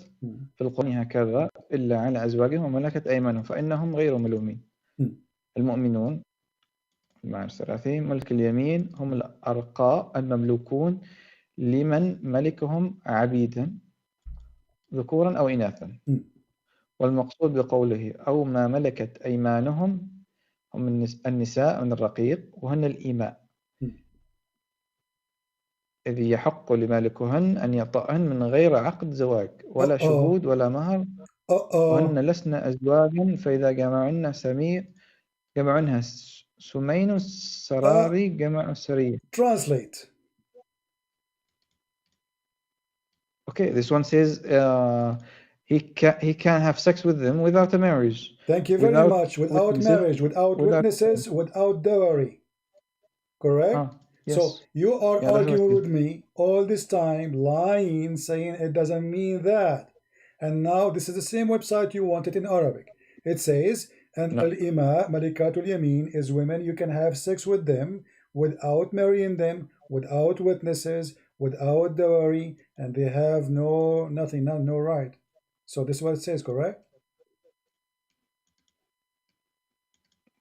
في القرآن هكذا إلا على أزواجهم وملكت أيمانهم فإنهم غير ملومين. المؤمنون المعنى الثلاثي ملك اليمين هم الأرقاء المملوكون لمن ملكهم عبيدا ذكورا أو إناثا. والمقصود بقوله أو ما ملكت أيمانهم هم النساء من الرقيق وهن الإماء إذ يحق لمالكهن أن يطأهن من غير عقد زواج ولا شهود ولا مهر وهن لسن أزواجا فإذا جمعنها سمين سراري جمع سرية. Translate. Okay, this one says he can have sex with them without a marriage. Thank you very much. Without marriage, without witnesses, without dowry. Correct? Yes. So you are arguing with me all this time, lying, saying it doesn't mean that. And now this is the same website you want it in Arabic. It says, and No. al-ima, malikatul yamin, is women, you can have sex with them without marrying them, without witnesses, without dowry, and they have nothing, no right. So this is what it says, correct?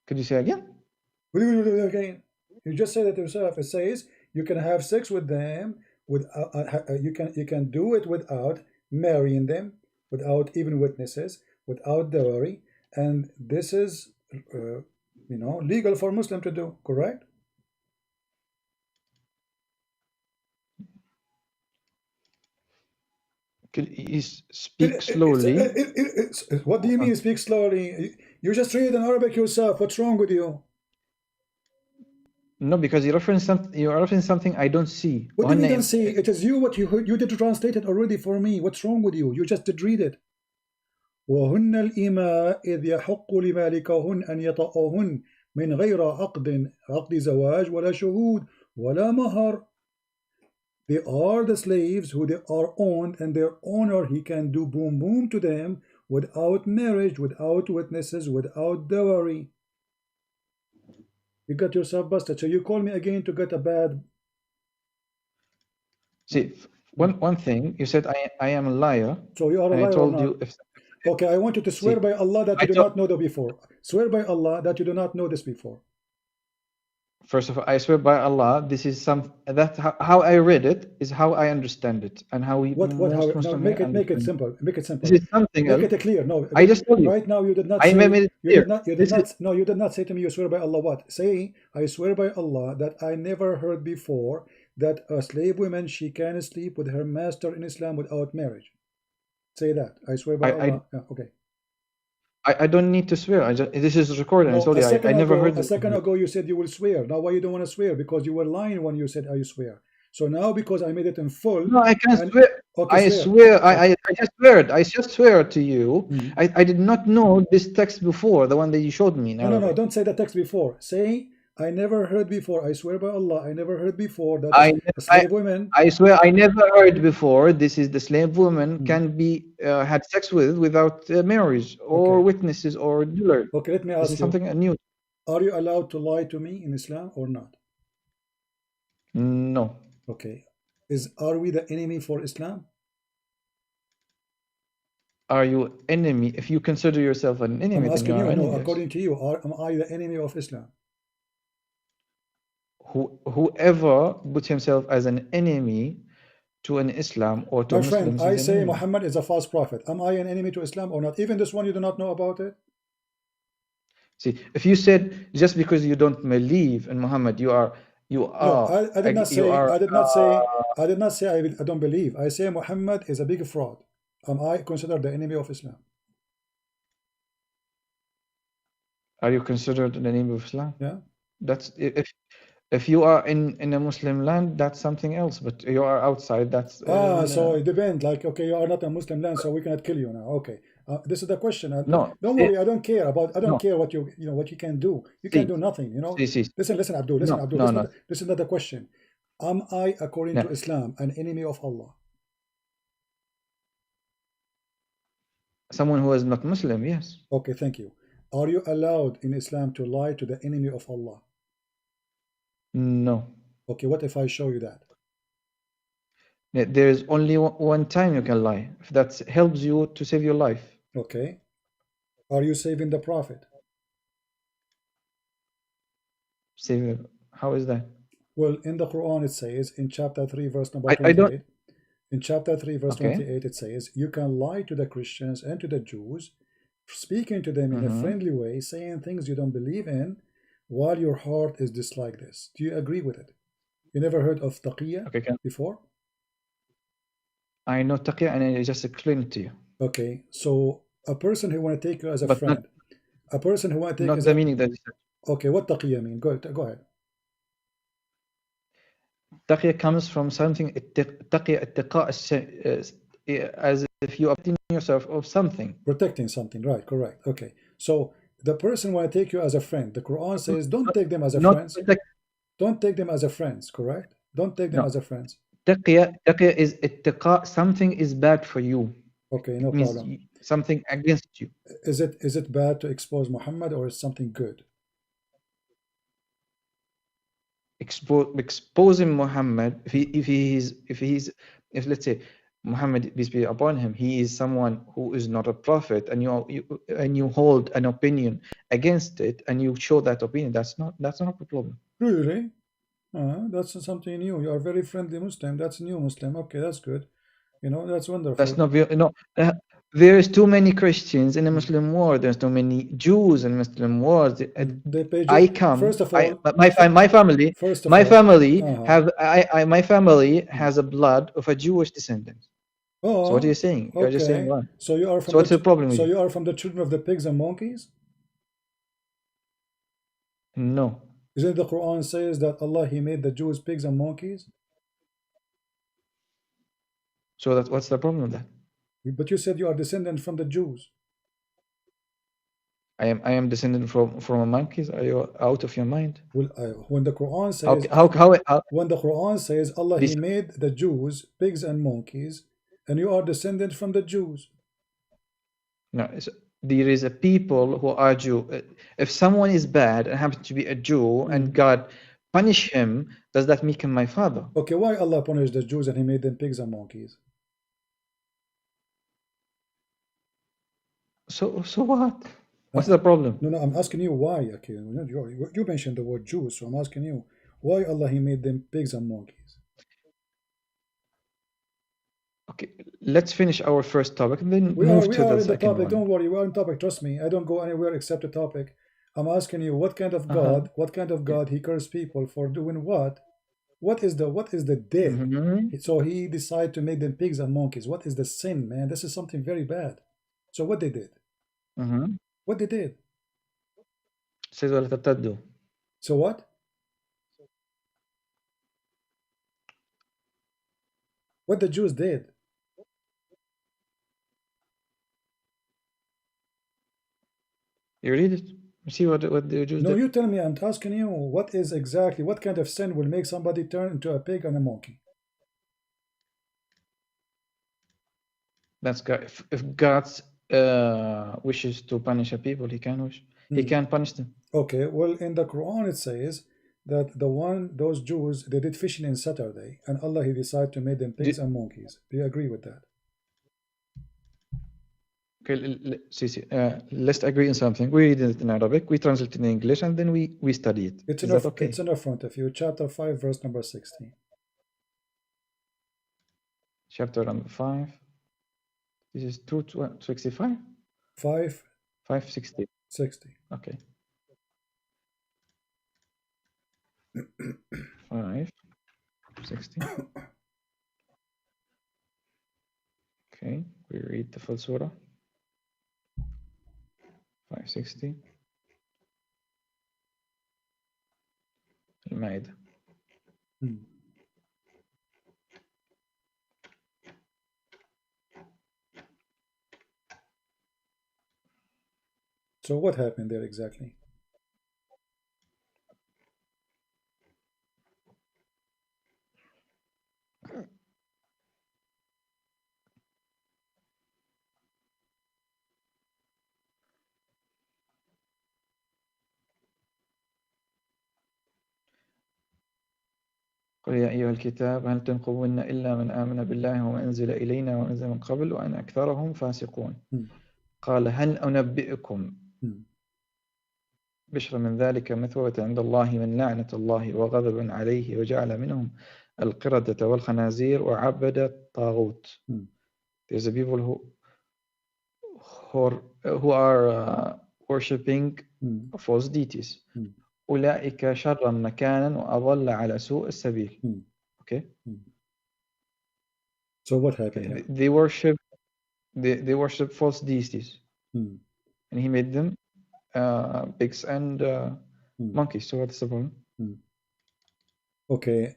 Could you say again? Again, you just said it yourself. It says you can have sex with them you can do it without marrying them, without even witnesses, without dowry, and this is legal for Muslim to do. Correct? Could you speak slowly? What do you mean? Speak slowly. You just read in Arabic yourself. What's wrong with you? No, because you reference something I don't see. What do you mean don't see? It is you what you did translate it already for me. What's wrong with you? You just did read it. وهن الإماء إذ يحق لمالكهن أن يطأهن من غير عقد زواج ولا شهود ولا مهر. They are the slaves who they are owned, and their owner, he can do boom boom to them without marriage, without witnesses, without dowry. You got yourself busted. So you call me again to get a bad. See, one thing you said, I am a liar. So you are a liar. I told you. Okay, I want you to swear by Allah that you do not know that before. Swear by Allah that you do not know this before. First of all, I swear by Allah, this is how I read it is how I understand it, and how we no, make it simple. Make it simple. This is something make it clear. No, I just told you. Right now you did not say, you did not say to me you swear by Allah what? Say I swear by Allah that I never heard before that a slave woman, she can sleep with her master in Islam without marriage. Say that. I swear by Allah. Yeah, okay. I don't need to swear. This is recorded. No, I never heard. A second ago you said you will swear. Now why you don't want to swear? Because you were lying when you said you swear. So now because I made it in full. No, I can't swear. Okay, I swear. I just swear. I just swear to you. I did not know this text before, the one that you showed me. No. Don't say the text before. Say I never heard before. I swear by Allah, I never heard before that a slave woman. I swear I never heard before. This is the slave woman can be had sex without marriage or witnesses or dealer. Okay, let me ask you something new. Are you allowed to lie to me in Islam or not? No. Okay. Are we the enemy for Islam? Are you enemy? If you consider yourself an enemy, I'm asking you. No, according to you, am I the enemy of Islam? Whoever puts himself as an enemy to an Islam or to Muslims, I say Muhammad is a false prophet. Am I an enemy to Islam or not? Even this one you do not know about it? See, if you said just because you don't believe in Muhammad, you are. No, I did not say. I did not say I don't believe. I say Muhammad is a big fraud. Am I considered the enemy of Islam? Are you considered an enemy of Islam? Yeah. That's if you are in a Muslim land, that's something else. But you are outside. That's so it depends. Like, okay, you are not a Muslim land, so we cannot kill you now. Okay, this is the question. No, don't worry. I don't care about. I don't care what what you can do. You can do nothing. Listen, Abdul. Listen, Abdul. This is not the question. Am I, according to Islam, an enemy of Allah? Someone who is not Muslim, yes. Okay, thank you. Are you allowed in Islam to lie to the enemy of Allah? No. Okay, what if I show you that? There is only one time you can lie. If that helps you to save your life. Okay. Are you saving the Prophet? Saving? How is that? Well, in the Quran it says, in chapter 3, verse number 28, in chapter 3, verse 28, it says, you can lie to the Christians and to the Jews, speaking to them in a friendly way, saying things you don't believe in, while your heart is just like this. Do you agree with it? You never heard of taqiyya before? I know taqiyya and I just explained it to you. Okay, so a person who want to take you as a friend, a person who want to take not the meaning that you said. Okay, what taqiyya mean? Go ahead. Taqiyya comes from something, taqiyya as if you are protecting yourself of something. Protecting something, right, correct. Okay, so the person want to take you as a friend. The Quran says, don't take them as a friends. Don't take them as a friends, correct? Don't take them as a friends. Taqiyya is ittiqa, something is bad for you. Okay, no It means problem. something against you. Is it bad to expose Muhammad, or is something good? Exposing Muhammad, if let's say Muhammad, peace be upon him, he is someone who is not a prophet, and you hold an opinion against it, and you show that opinion, that's not a problem. Really? That's something new. You are very friendly Muslim. That's new Muslim. Okay, that's good. That's That's wonderful. not there is too many Christians in the Muslim world. There's too many Jews in the Muslim world. They pay I first come. of all, My family. first of My all, family uh-huh. have. My family has a blood of a Jewish descendant. So what are you Oh, saying? You're just saying okay. what? So you are So what's the problem with so you? you are from the children of the pigs and monkeys? No. Isn't the Quran says that Allah He made the Jews pigs and monkeys? So what's the problem with that? But you said you are descendant from the Jews. I am descended from a monkeys. Are you out of your mind? Well, when the Quran How says when the Quran says Allah He this? made the Jews pigs and monkeys, and you are descendant from the Jews. No, there is a people who are Jew. If someone is bad and happens to be a Jew and God punish him, does that make him my father? Okay, why Allah punished the Jews and He made them pigs and monkeys? So what? What's the problem? No, I'm asking you why. Okay, you mentioned the word Jews, so I'm asking you why Allah He made them pigs and monkeys. Okay, let's finish our first topic and then We move to are the in the second topic. one. Don't worry, we are in topic. Trust me. I don't go anywhere except the topic. I'm asking you what kind of God? What kind of God He cursed people for doing what? What is the death? So He decided to make them pigs and monkeys. What is the sin, man? This is something very bad. So what they did? What they did? Says ولا ترتدوا. So what? What the Jews did? You read it. You see what the Jews No, did. you tell me. I'm asking you what is exactly what kind of sin will make somebody turn into a pig and a monkey? That's God. If God wishes to punish a people, He can wish. He can punish them. Okay, well, in the Quran it says that those Jews, they did fishing in Saturday, and Allah He decided to make them pigs and monkeys. Do you agree with that? Okay, let's agree on something. We read it in Arabic, we translate it in English, and then we study it. Is that okay? It's in the front of you, chapter 5, verse number 16. Chapter number 5. This is 265? 560. 60. Okay. 560. Okay, we read the full surah. 560. المائدة. So what happened there exactly? قل يا أيها الكتاب هل تنقمون إلا من آمن بالله وما أنزل إلينا وأنزل من قبل وأن أكثرهم فاسقون. قال هل أنبئكم بشر من ذلك مثوبة عند الله من لعنة الله وغضب عليه وجعل منهم القردة والخنازير وعبد الطاغوت. There's a people who are worshipping false deities. أولئك شر مكانا وأضل على سوء السبيل. Okay. So what happened? They worship false deities, and He made them pigs and monkeys. So what's the problem? Okay,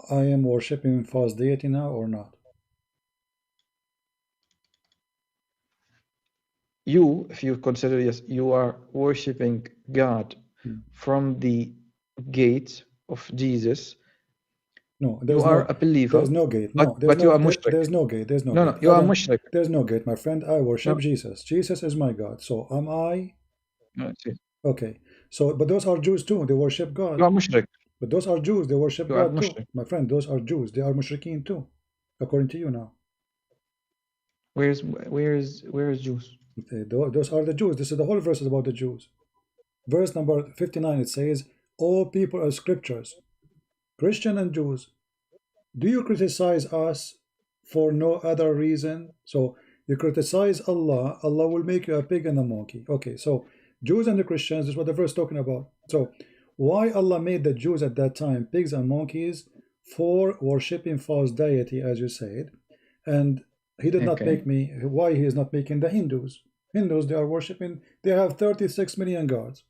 I am worshipping false deity now or not? If you consider, yes, you are worshipping God from the gate of Jesus, No, You are a believer, there's no gate. but, No, there's you no, are mushrik. there's no gate. There's no No, gate. you are Adam, mushrik. there's no gate, my friend. I worship No. Jesus. Jesus is my God. So am I? No, see. Okay. So, but those are Jews too. They worship You God. are mushrik. But those are Jews. They worship You are God too. mushrik. My friend, those are Jews. They are mushrikeen too, according to you now. Where is Jews? Those are the Jews. This is the whole verse is about the Jews. Verse number 59, it says, all people are scriptures, Christian and Jews. Do you criticize us for no other reason? So you criticize Allah, Allah will make you a pig and a monkey. Okay, so Jews and the Christians, this is what the verse is talking about. So why Allah made the Jews at that time pigs and monkeys? For worshipping false deity, as you said. And he did not make me, why he is not making the Hindus? Hindus, they are worshipping, they have 36 million gods.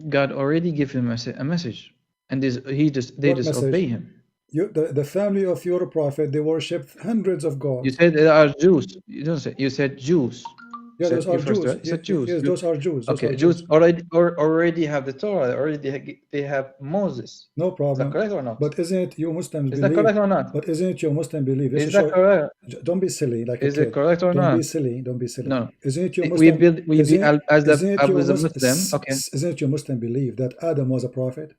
God already gave him a message, and they disobey him. The family of your prophet, they worship hundreds of gods. You said there are Jews. You don't say. You said Jews. Yeah, those are Jews. You said Jews. Yes, those are Jews. Okay, Jews already have the Torah. They have Moses. No problem. Is that correct or not? But isn't it you Muslims believe? Is that correct or not? But isn't it your Muslim belief? Is that correct? Don't be silly like is a kid. Is it correct or don't not? Don't be silly. Don't be silly. No. Isn't it your Muslim? As a Muslim. Okay. Isn't it your Muslim belief that Adam was a prophet?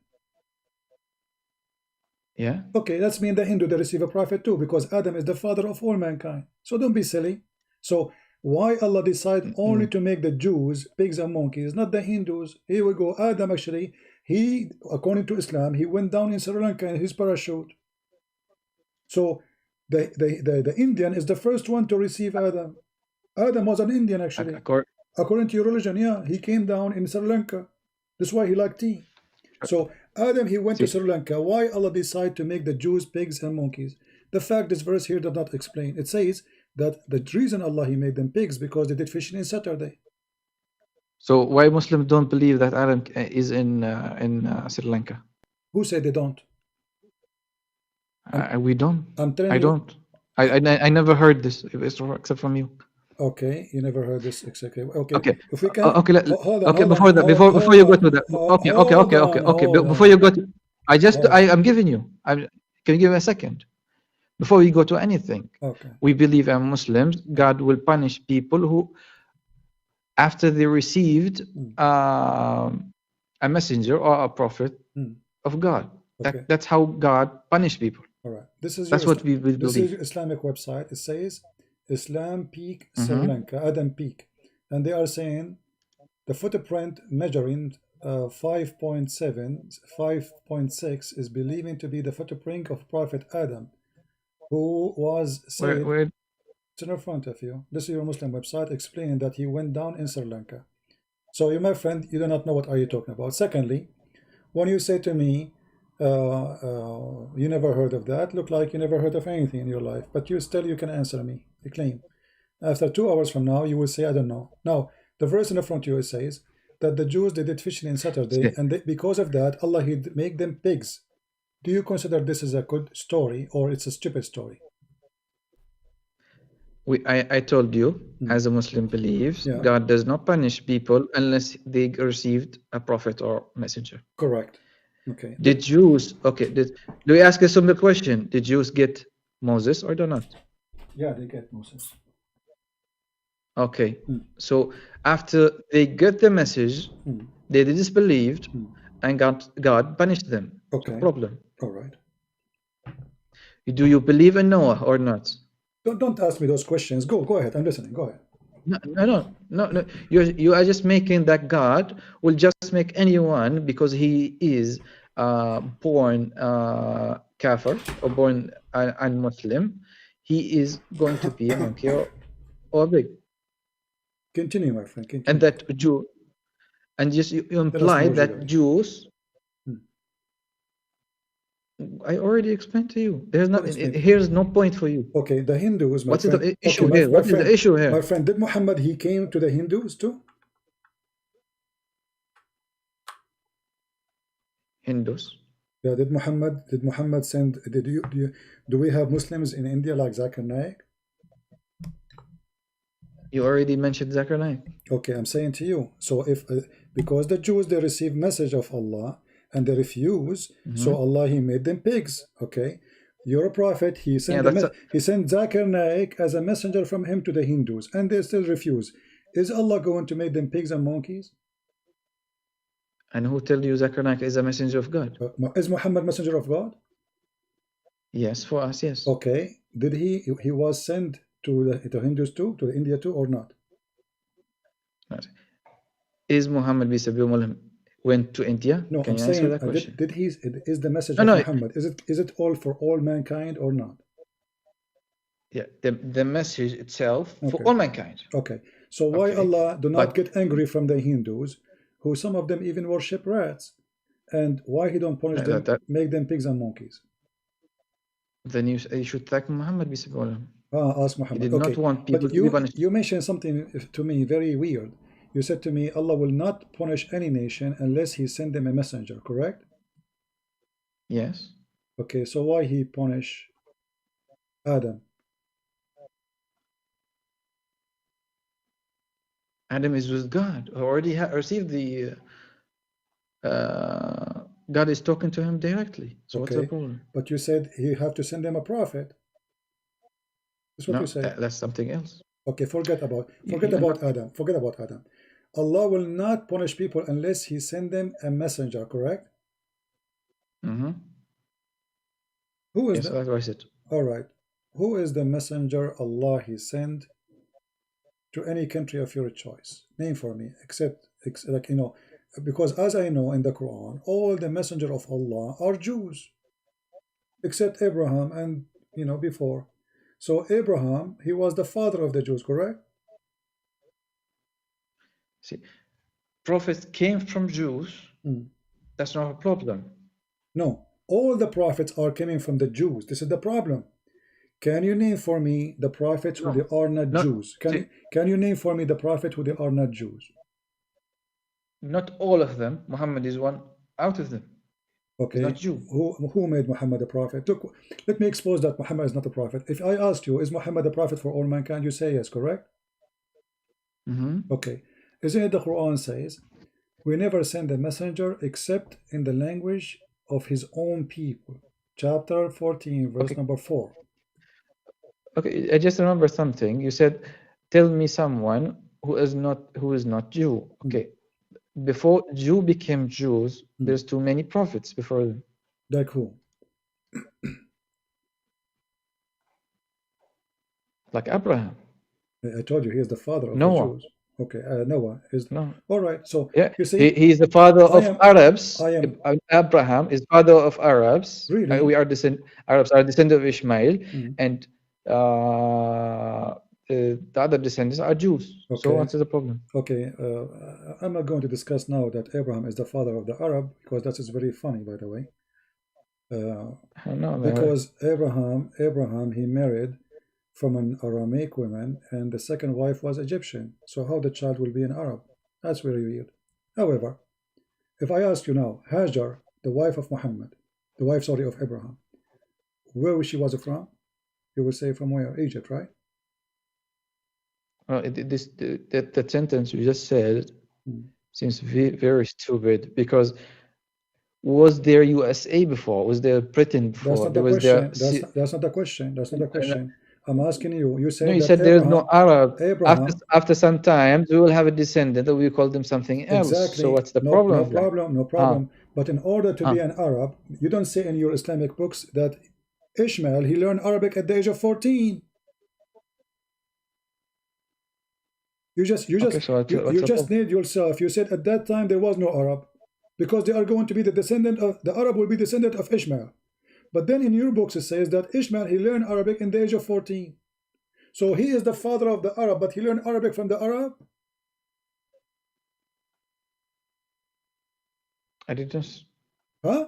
Yeah. Okay, that's mean the Hindu they receive a prophet too, because Adam is the father of all mankind. So don't be silly. So why Allah decide only to make the Jews pigs and monkeys, not the Hindus? Here we go. Adam actually, he, according to Islam, he went down in Sri Lanka in his parachute. So the Indian is the first one to receive Adam. Adam was an Indian actually. According to your religion, yeah, he came down in Sri Lanka. That's why he liked tea. So Adam, he went to Sri Lanka. Why Allah decide to make the Jews pigs and monkeys? The fact this verse here does not explain. It says that the reason Allah he made them pigs because they did fishing in Saturday. So why Muslims don't believe that Adam is in Sri Lanka? Who said they don't? We don't. I'm telling you. I don't. I never heard this except from you. Okay, you never heard this exactly. Okay. If we can. Hold on. Before you go to that. Okay. Before you go to, I'm giving you. Can you give me a second? Before we go to anything, we believe as Muslims, God will punish people who, after they received a messenger or a prophet of God. That's how God punish people. All right. That's what we believe. This is your Islamic website. It says Islam Peak Sri Lanka, Adam Peak. And they are saying the footprint measuring 5.7, 5.6 is believed to be the footprint of Prophet Adam, who was said, it's in front of you. This is your Muslim website explaining that he went down in Sri Lanka. So you, my friend, you do not know what are you talking about. Secondly, when you say to me, you never heard of that, look like you never heard of anything in your life, but you can answer me the claim. After 2 hours from now, you will say, I don't know. Now, the verse in the front of you says that the Jews, they did fishing in Saturday, and because of that, Allah, he'd make them pigs. Do you consider this is a good story or it's a stupid story? I told you, as a Muslim believes, God does not punish people unless they received a prophet or messenger. Correct. Okay. The Jews, do we ask a simple question? Did Jews get Moses or do not? Yeah, they get Moses. Okay. So after they get the message, they disbelieved, and God punished them. Okay. No problem. All right. Do you believe in Noah or not? Don't ask me those questions. Go ahead. I'm listening. Go ahead. No. You are just making that God will just make anyone because he is born kafir or born un-Muslim. He is going to be a monkey or a pig. Continue, my friend. Continue. And that Jew, and just you imply that Jews. I already explained to you. There's not. Here's no point for you. Okay, the Hindus. What's the issue here? What is the issue here? My friend, did Muhammad he came to the Hindus too? Hindus. Yeah. Did Muhammad send? Do we have Muslims in India like Zakir Naik? You already mentioned Zakir Naik. Okay, I'm saying to you. So if because the Jews they receive message of Allah, and they refuse. So Allah, He made them pigs. Okay, you're a prophet. He sent He sent Zakir Naik as a messenger from him to the Hindus, and they still refuse. Is Allah going to make them pigs and monkeys? And who told you Zakir Naik is a messenger of God? Is Muhammad messenger of God? Yes, for us, yes. Okay, did he was sent to the Hindus too, to the India too, or not? Is Muhammad went to India? No, Can I'm you saying, answer that question? Is the message of Muhammad, is it all for all mankind or not? Yeah, the message itself for all mankind. Okay, so why Allah do not get angry from the Hindus, who some of them even worship rats, and why He don't punish them, make them pigs and monkeys? Then you should thank Muhammad. Ask Muhammad. He did not want people to be punished. You mentioned something to me very weird. You said to me, Allah will not punish any nation unless He send them a messenger, correct? Yes. Okay, so why He punish Adam? Adam is with God. Already received the God is talking to him directly. So what's the problem? But you said He have to send them a prophet. That's what you said. That's something else. Okay, forget about Adam. Forget about Adam. Allah will not punish people unless He send them a messenger, correct? Who is that's what I said. All right. Who is the messenger Allah He sent to any country of your choice? Name for me, except like, you know, because as I know in the Quran, all the messenger of Allah are Jews, except Abraham and, you know, before. So Abraham, he was the father of the Jews, correct? See, prophets came from Jews. That's not a problem. No, all the prophets are coming from the Jews. This is the problem. Can you name for me the prophets who they are not Jews? Can you name for me the prophet who they are not Jews? Not all of them. Muhammad is one out of them. Okay. He's not Jew. Who made Muhammad a prophet? Look, let me expose that Muhammad is not a prophet. If I asked you, is Muhammad a prophet for all mankind? You say yes, correct? Okay. Isn't it the Quran says, we never send a messenger except in the language of his own people. Chapter 14, verse number 4. Okay, I just remember something. You said, tell me someone who is not Jew. Okay. Before Jew became Jews, there's too many prophets before them. Like who? Like Abraham. I told you he is the father of Noah. the Jews. Okay, Noah is. No. All right, so yeah, you see, he is the father of Arabs. Abraham is father of Arabs. Really? We are Arabs are descendants of Ishmael, and the other descendants are Jews. Okay. So what's the problem? Okay, I'm not going to discuss now that Abraham is the father of the Arab, because that is very funny, by the way. Because Abraham, he married from an Aramaic woman, and the second wife was Egyptian. So how the child will be an Arab? That's very weird. However, if I ask you now, Hajar, the wife of Muhammad, the wife, sorry, of Abraham, where she was from? You will say from where? Egypt, right? That sentence you just said seems very stupid, because was there USA before? Was there Britain before? That's not the question. That's not the question. That's not the question. I'm asking you. You said, you said there is no Arab. After some time, we will have a descendant, and we call them something else. Exactly. So what's the problem? No problem. But in order to be an Arab, you don't say in your Islamic books that Ishmael, he learned Arabic at the age of 14. You just nailed yourself. You said at that time there was no Arab, because they are going to be the Arab will be descendant of Ishmael. But then in your books it says that Ishmael, he learned Arabic in the age of 14. So he is the father of the Arab, but he learned Arabic from the Arab? I didn't. Huh?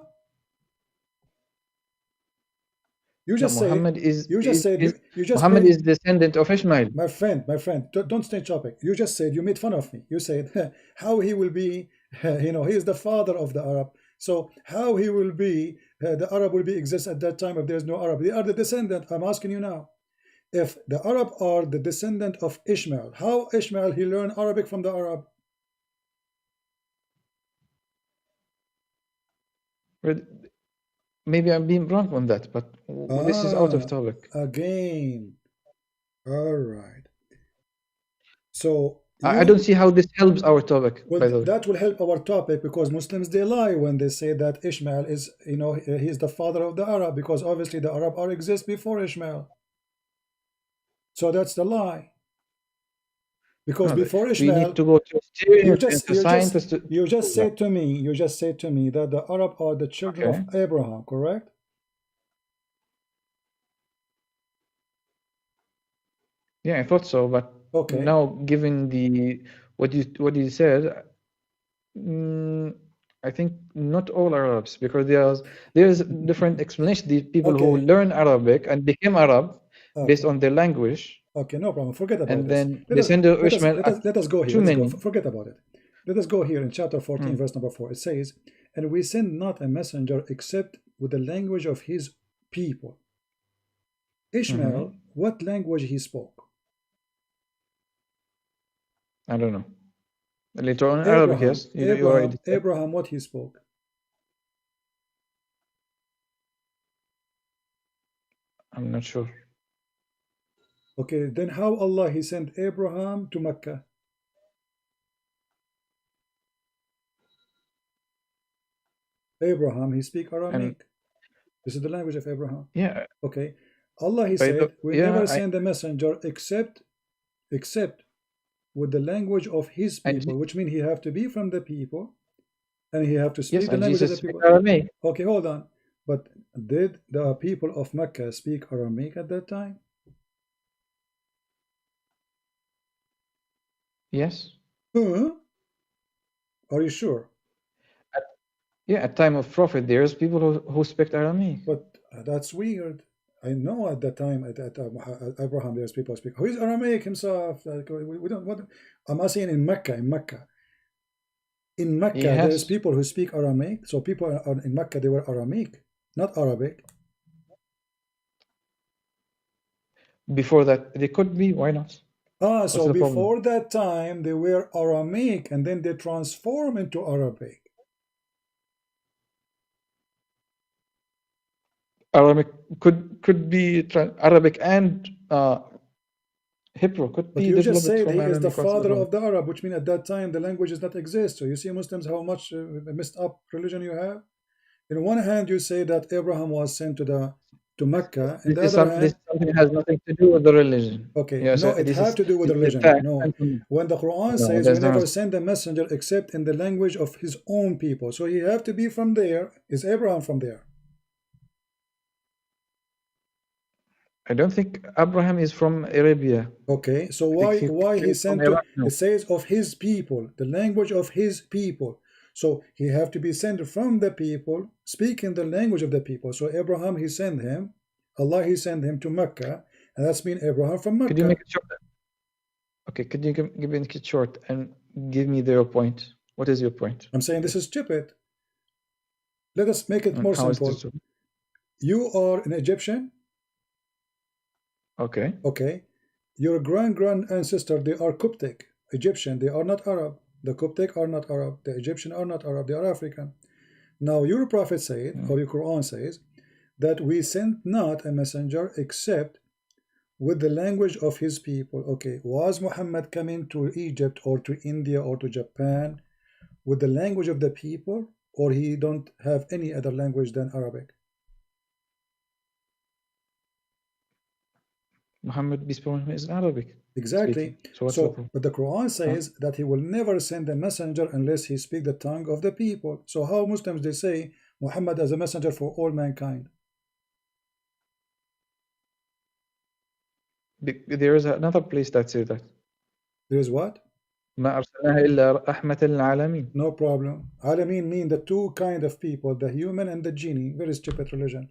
You just said Muhammad is Muhammad is descendant of Ishmael. My friend, don't stay chopping. You just said, you made fun of me. You said how he will be, he is the father of the Arab. So how he will be, the Arab will be exist at that time if there's no Arab. They are the descendant. I'm asking you now. If the Arab are the descendant of Ishmael, how Ishmael he learned Arabic from the Arab? Maybe I'm being wrong on that, but this is out of topic. Again. All right. So I don't see how this helps our topic, well, by the way. that will help our topic because Muslims, they lie when they say that Ishmael is, he's the father of the Arab, because obviously the Arab are exist before Ishmael. So that's the lie. Because No, before we need Ishmael, to go to historians and to scientists to you just prove that. said to me that the Arab are the children of Okay. Abraham, correct? Yeah, I thought so, but Okay. now given the what you said, I think not all Arabs, because there's different explanation. The people who Okay. learn Arabic and became Arab based Okay. on their language, Okay, no problem. Forget about and this. then descended of Ishmael at Let us go here. too Let us go. many. Forget about it. Let us go here in chapter 14, verse number 4. It says, "And we send not a messenger except with the language of his people." Ishmael, what language he spoke? I don't know. Later on Arabic, yes. You already said. Abraham, what he spoke? I'm not sure. Okay, then how Allah he sent Abraham to Mecca? Abraham, he speak And Aramaic. This is the language of Abraham. yeah, Okay. Allah he by the said, we yeah, never send a messenger except with the language of his and people, which means he have to be from the people and he have to yes, speak the and language of Jesus the speaks people. Aramaic. Okay, hold on. But did the people of Mecca speak Aramaic at that time? Yes. Huh? Are you sure? Yeah, at time of Prophet, there's people who speak Aramaic. But that's weird. I know at that time at Abraham there's people speak. Who is Aramaic himself? Like, we don't. What I'm asking in Mecca. In Mecca, there's Yes. people who speak Aramaic. So people in Mecca, they were Aramaic, not Arabic. Before that, they could be. Why not? What's So the problem? before that time, they were Aramaic, and then they transform into Arabic. Arabic could be Arabic and Hebrew could But be you just developed said from he is the Aramaic also. father of the Arab, which means at that time the language does not exist. So you see, Muslims, how much messed up religion you have. In one hand, you say that Abraham was sent to Mecca. In the other This hand, something has nothing to do with the religion. okay, Yeah, no, so it this had is to do with the religion. text. No, when the Quran No, says we that's never not. send a messenger except in the language of his own people, so he have to be from there. Is Abraham from there? I don't think Abraham is from Arabia. Okay, so I think why he came from sent to? Iraq. No. It says of his people, the language of his people. So he have to be sent from the people, speaking the language of the people. So Abraham, he sent him, Allah, he sent him to Mecca, and that's mean Abraham from Could you Mecca. make it short? Okay, could you give me it short and give me your point? What is your point? I'm saying this is stupid. Let us make it And more how is simple. this? You are an Egyptian, Okay. okay? Your grand ancestor, they are Coptic, Egyptian. They are not Arab. The Coptic are not Arab. The Egyptian are not Arab. They are African. Now your prophet said, or your Quran says, that we sent not a messenger except with the language of his people. Okay, was Muhammad coming to Egypt or to India or to Japan with the language of the people, or he don't have any other language than Arabic? Muhammad, peace be upon him, is Arabic Exactly. speaking. So what's the So, problem? but the Quran says that he will never send a messenger unless he speak the tongue of the people. So how Muslims they say Muhammad as a messenger for all mankind? There is another place that says that. There is what? ما أرسلناه إلا رحمة للعالمين. No problem. Alamin mean the two kind of people, the human and the genie. Very stupid religion.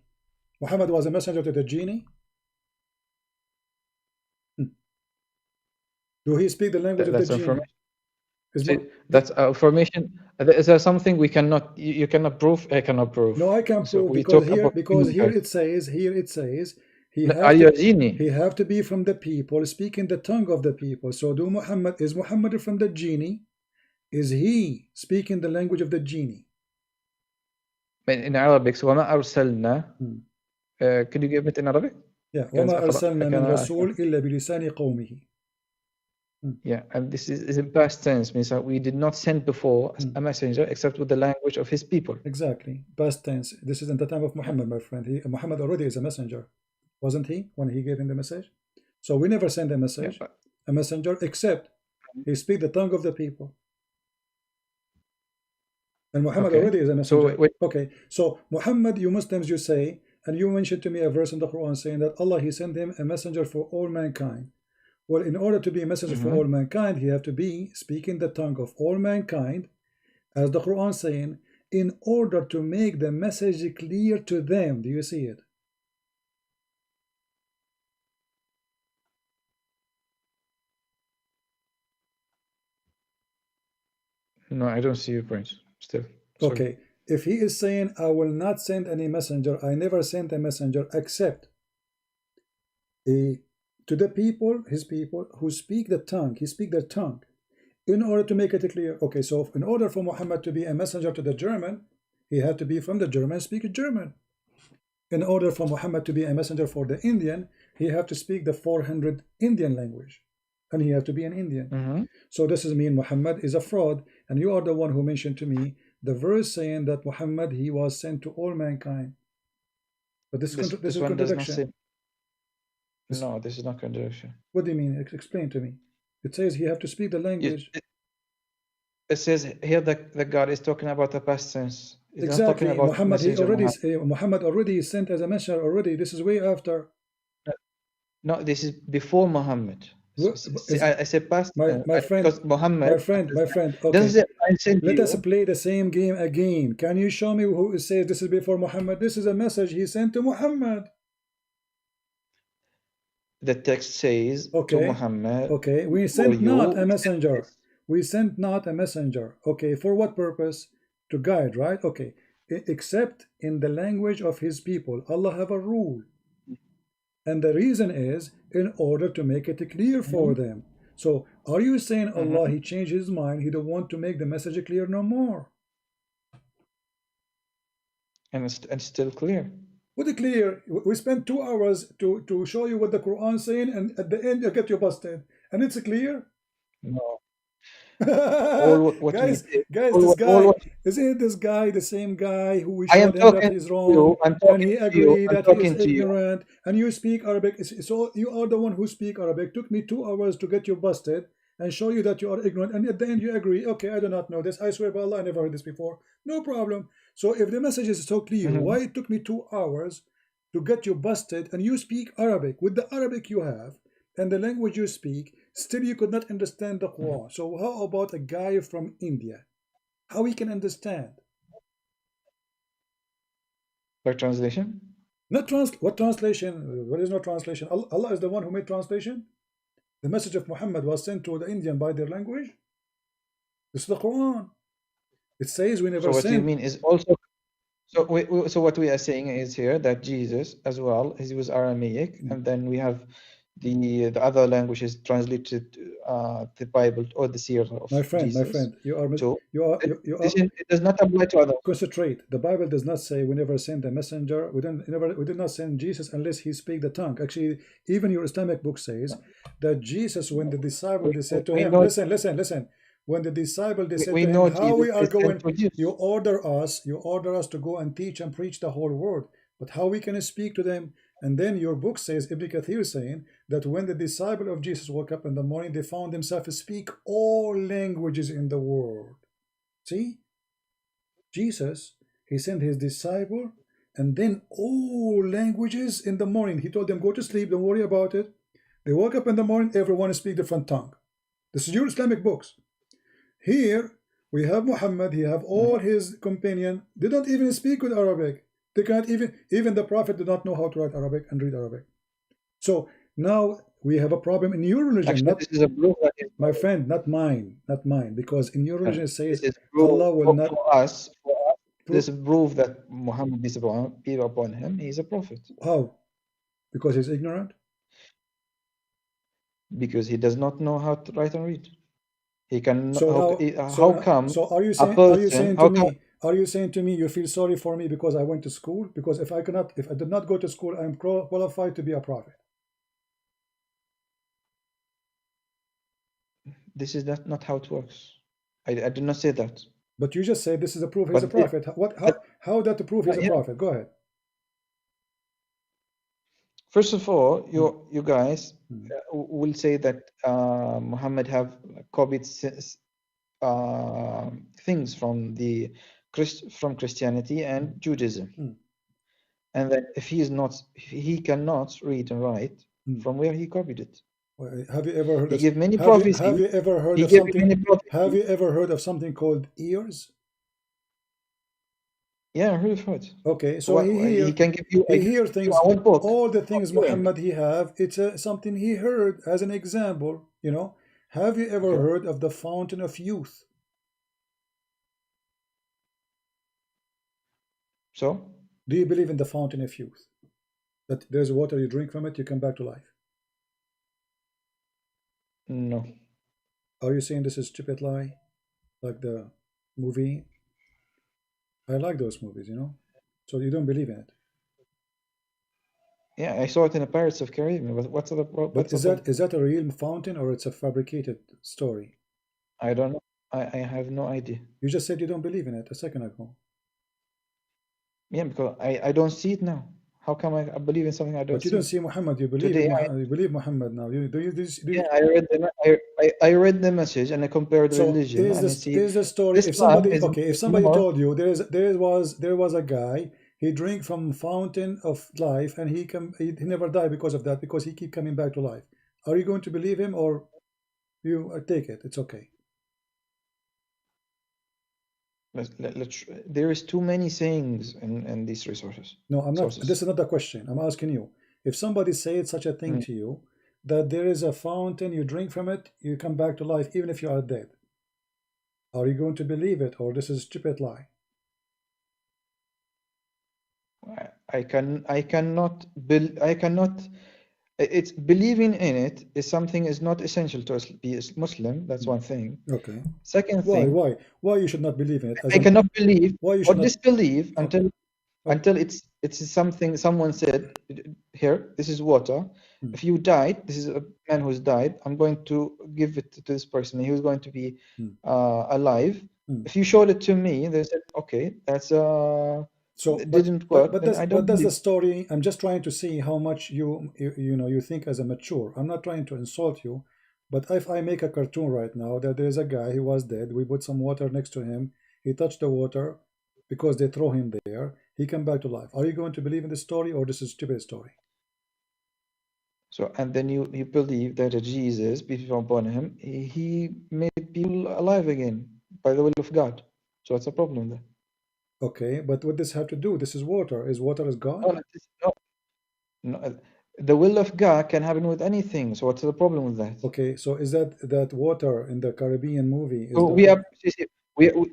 Muhammad was a messenger to the genie. Do he speak the language of the That's genie? information. That's information. Is there something we cannot? You cannot prove. I cannot prove. No, I can So prove we because talk about here humankind. it says Are you a genie? he have to be from the people, speaking the tongue of the people. So is Muhammad from the genie? Is he speaking the language of the genie? in Arabic, so وما أرسلنا. Could you give it in Arabic? Yeah. كان وما أقرأ أرسلنا من كان رسول إلا بلسان قومه. Yeah, and this is in past tense, means that we did not send before a messenger except with the language of his people. Exactly, past tense. This is in the time of Muhammad, my friend. Muhammad already is a messenger, wasn't he, when he gave him the message? So we never send a message, a messenger, except he speak the tongue of the people. And Muhammad already is a messenger. Okay, so Muhammad, you Muslims, you say, and you mentioned to me a verse in the Quran saying that Allah, he sent him a messenger for all mankind. Well, in order to be a messenger for all mankind, he have to be speaking the tongue of all mankind, as the Quran saying, in order to make the message clear to them. Do you see it? No, I don't see your point still. Sorry. Okay, if he is saying, I will not send any messenger, I never sent a messenger except to the people, his people, who speak the tongue, he speak their tongue, in order to make it clear. Okay, so in order for Muhammad to be a messenger to the German, he had to be from the German, speak German. In order for Muhammad to be a messenger for the Indian, he have to speak the 400 Indian language, and he have to be an Indian. So this is mean Muhammad is a fraud, and you are the one who mentioned to me the verse saying that Muhammad, he was sent to all mankind. But this is contradiction. No, this is not contradiction. What do you mean? Explain to me. It says he have to speak the language. It says here that God is talking about the past tense. It's exactly. Not about Muhammad already sent as a messenger already. This is way after. No, this is before Muhammad. I said past. My friend, because Muhammad. My friend. Okay. Let us play the same game again. Can you show me who says this is before Muhammad? This is a message he sent to Muhammad. The text says to Muhammad. Okay, we sent not a messenger. We sent not a messenger. Okay, for what purpose? To guide, right? Okay, except in the language of his people. Allah have a rule. And the reason is in order to make it clear for them. So are you saying Allah, he changed his mind, he don't want to make the message clear no more? And it's still clear. What is clear? We spent 2 hours to show you what the Quran is saying, and at the end you get you busted. And it's clear? No. Guys, isn't this guy the same guy who we showed him that he's wrong, and he agreed that he is ignorant, and you speak Arabic, so you are the one who speak Arabic. Took me 2 hours to get you busted and show you that you are ignorant, and at the end you agree, okay, I do not know this, I swear by Allah, I never heard this before. No problem. So if the message is so clear, why it took me 2 hours to get you busted, and you speak Arabic with the Arabic you have and the language you speak, still you could not understand the Quran. So how about a guy from India? How he can understand? By translation? Not what translation? There is no translation. Allah is the one who made translation. The message of Muhammad was sent to the Indian by their language. This is the Quran. It says we never sent. So what you mean is also. So what we are saying is here that Jesus as well, he was Aramaic, and then we have the other languages translated the Bible or the Seerah of Jesus. My friend, it does not apply to others. Concentrate. The Bible does not say we never send a messenger. We did not send Jesus unless he speak the tongue. Actually, even your Islamic book says that Jesus, when the disciple they said to him, listen. When the disciple they said to him, how we are going, you order us to go and teach and preach the whole world, but how we can speak to them? And then your book says, Ibn Kathir saying that when the disciple of Jesus woke up in the morning, they found themselves speak all languages in the world. See? Jesus, he sent his disciple, and then all languages in the morning. He told them, go to sleep, don't worry about it. They woke up in the morning, everyone speak different tongue. This is your Islamic books. Here, we have Muhammad, he have all his companion. They don't even speak with Arabic. They can't even the Prophet did not know how to write Arabic and read Arabic. So now we have a problem in your religion. Actually, this is a proof that my friend, not mine, because in your religion it says Allah will not. For us, this is proof that Muhammad is upon him. He is a prophet. How? Because he's ignorant? Because he does not know how to write and read. He can. So how come? So are you saying to me? Are you saying to me you feel sorry for me because I went to school? Because if I did not go to school, I'm qualified to be a prophet. This is not how it works. I did not say that. But you just said this is a proof he's a But yeah, prophet. What? but How that to prove he's a yeah. prophet? Go ahead. First of all, you guys Mm. will say that Muhammad have copied things from from Christianity and Judaism, Mm. and that if he cannot read and write, Mm. from where he copied it. Have you ever heard He of gave many have prophecies. you ever heard He of gave something? many Have prophecies. you ever heard of something called ears? Yeah, I heard of it. Okay, so He can give you. I he can hear give you things. one book All the of things hearing. Muhammad he have, it's something he heard as an example. You know, have you ever Okay. heard of the fountain of youth? So Do you believe in the fountain of youth? That there's water you drink from it, you come back to life. no. Are you saying this is stupid lie, like the movie? I like those movies, you know. So you don't believe in it. Yeah, I saw it in the Pirates of Caribbean. What's the But what's the problem? is that a real fountain or it's a fabricated story? I don't know. I have no idea. You just said you don't believe in it a second ago. Yeah, because I don't see it now. How come I believe in something I don't But you don't see? see Muhammad. You believe in Today, Muhammad. You believe Muhammad now. You do yeah, you, I read the message and I compared so religion and I see is the story? If Islam somebody, okay, if is somebody more. told you there was a guy, he drank from fountain of life and he never died because of that, because he keep coming back to life. Are you going to believe him, or you take it? It's okay. There is too many sayings in these resources No, I'm not. sources. This is not the question. I'm asking you. If somebody said such a thing Mm. to you, that there is a fountain, you drink from it, you come back to life, even if you are dead, are you going to believe it, or this is a stupid lie? I cannot. It's believing in it is something is not essential to us be a Muslim. That's one thing. Okay. Second thing, Why you should not believe in it? As I an cannot believe why you or should not? disbelieve Oh, oh, until it's something someone said here. This is water. mm, If you died, this is a man who's died. I'm going to give it to this person. He was going to be mm, alive. mm. If you showed it to me, they said, okay, that's So, it didn't work. Then I don't does the believe. story? I'm just trying to see how much you know you think as a mature. I'm not trying to insult you, but if I make a cartoon right now that there's a guy, he was dead, we put some water next to him, he touched the water because they throw him there, he come back to life. Are you going to believe in the story, or this is a stupid story? So and then you believe that Jesus, peace be upon him, he made people alive again by the will of God. So what's the problem there? Okay, but what does have to do? This is water. Is water is No, God? no, the will of God can happen with anything. So what's the problem with that? Okay, so is that water in the Caribbean movie is So the we are see, see,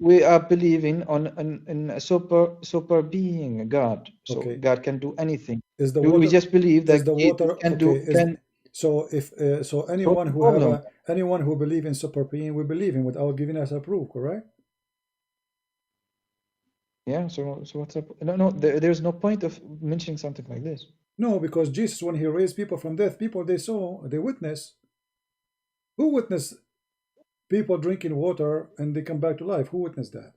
we are believing on in a super being, God. So okay? God can do anything. Is the We water just believe that is the Jesus water can okay? do Is can. so if so So what's anyone the who have problem? a anyone who believe in super being, we believe in without giving us a proof, correct? Yeah. So what's up? No. There's no point of mentioning something like this. No, because Jesus, when he raised people from death, people they saw, they witness. Who witnessed people drinking water and they come back to life? Who witnessed that?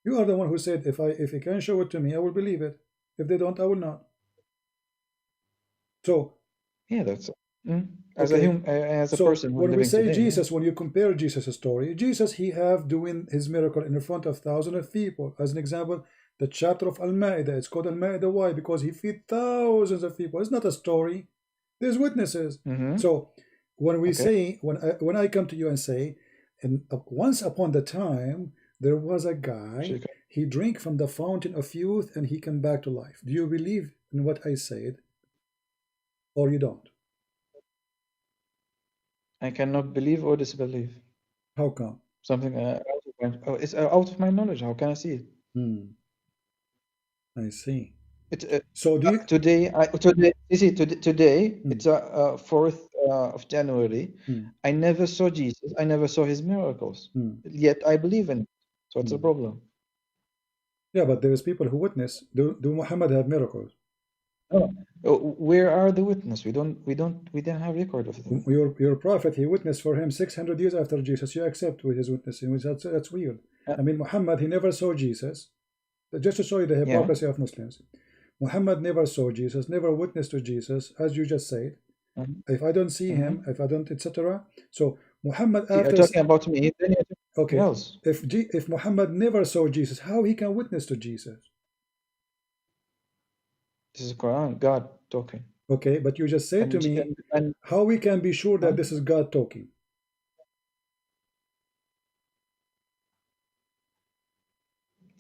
You are the one who said, if you can show it to me, I will believe it. If they don't, I will not. So Yeah, that's as a okay. human, as a So person who's when we living say today. Yeah. Jesus, when you compare Jesus' story, Jesus he have doing his miracle in front of thousands of people. As an example, the chapter of Al-Ma'idah, it's called Al-Ma'idah. Why? Because he feed thousands of people. It's not a story. There's witnesses. Mm-hmm. So when we Okay. say, when I come to you and say, and once upon the time there was a guy, Shika. he drank from the fountain of youth and he came back to life. Do you believe in what I said, or you don't? I cannot believe or disbelieve How come? something it's out of my knowledge. How can I see it? I see. It's So do you? today. Today. You see, today Hmm, it's 4th of January. hmm, I never saw Jesus. I never saw his miracles. hmm, Yet I believe in it. So what's the hmm. problem? Yeah, but there is people who witness. Do Muhammad have miracles? Oh, where are the witness? We didn't have record of them. Your prophet, he witnessed for him 600 years after Jesus. You accept with his witnessing, which that's weird. I mean, Muhammad, he never saw Jesus. Just to show you the Yeah. hypocrisy of Muslims. Muhammad never saw Jesus, never witnessed to Jesus, as you just said. If I don't see him, if I don't, etc. So Muhammad You're after, talking about me, then you're talking something okay, else. if Muhammad never saw Jesus, how he can witness to Jesus? This is Quran, God talking. Okay, but you just said to me, how we can be sure that this is God talking?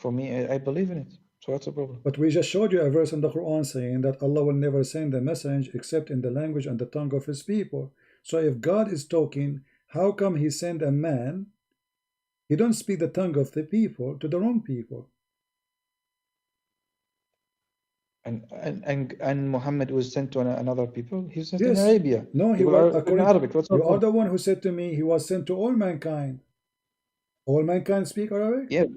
For me, I believe in it. So what's the problem? But we just showed you a verse in the Quran saying that Allah will never send a message except in the language and the tongue of his people. So if God is talking, how come he send a man? He don't speak the tongue of the people to the wrong people. And Muhammad was sent to another people. He was sent in Yes. Arabia. No, he People was, are in according Arabic. to, What's the you are problem? the one who said to me he was sent to all mankind. All mankind speak Arabic? Yeah.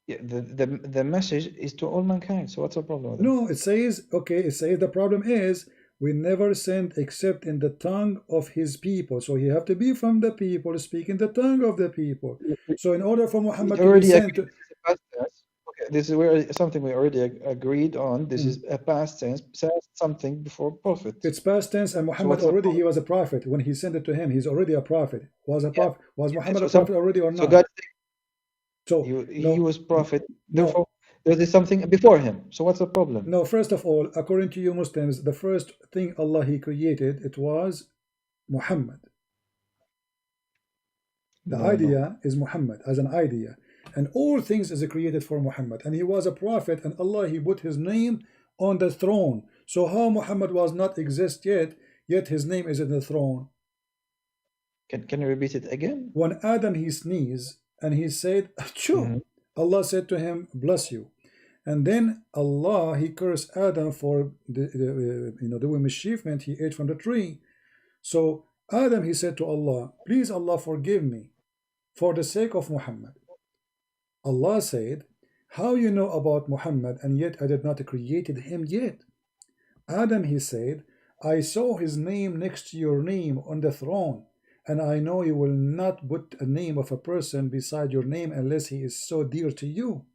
Yeah, the message is to all mankind. So what's the problem with that? No, it says, okay, it says the problem is we never send except in the tongue of his people. So he have to be from the people, speaking the tongue of the people. So in order for We Muhammad to be already sent agreed to, this is a past tense. Okay, this is where something we already agreed on. This is a past tense. Says something before prophet. it's past tense, and So Muhammad what's the already, problem? he was a prophet. When he sent it to him, he's already a prophet. Was a Yeah. prophet. Was Yeah. Muhammad So a prophet already or so not? God, So he was prophet. no, Therefore, there is something before him. So what's the problem? no. First of all, according to you Muslims, the first thing Allah he created, it was Muhammad. The No, no. idea is Muhammad as an idea, and all things is created for Muhammad, and he was a prophet, and Allah he put his name on the throne. So how Muhammad was not exist yet his name is in the throne? Can you repeat it again? When Adam he sneezed and he said, Achoo, Allah said to him, bless you. And then Allah he cursed Adam for doing mischievement. He ate from the tree. So Adam he said to Allah, please Allah forgive me for the sake of Muhammad. Allah said, how you know about Muhammad and yet I did not created him yet? Adam he said, I saw his name next to your name on the throne, and I know you will not put a name of a person beside your name unless he is so dear to you.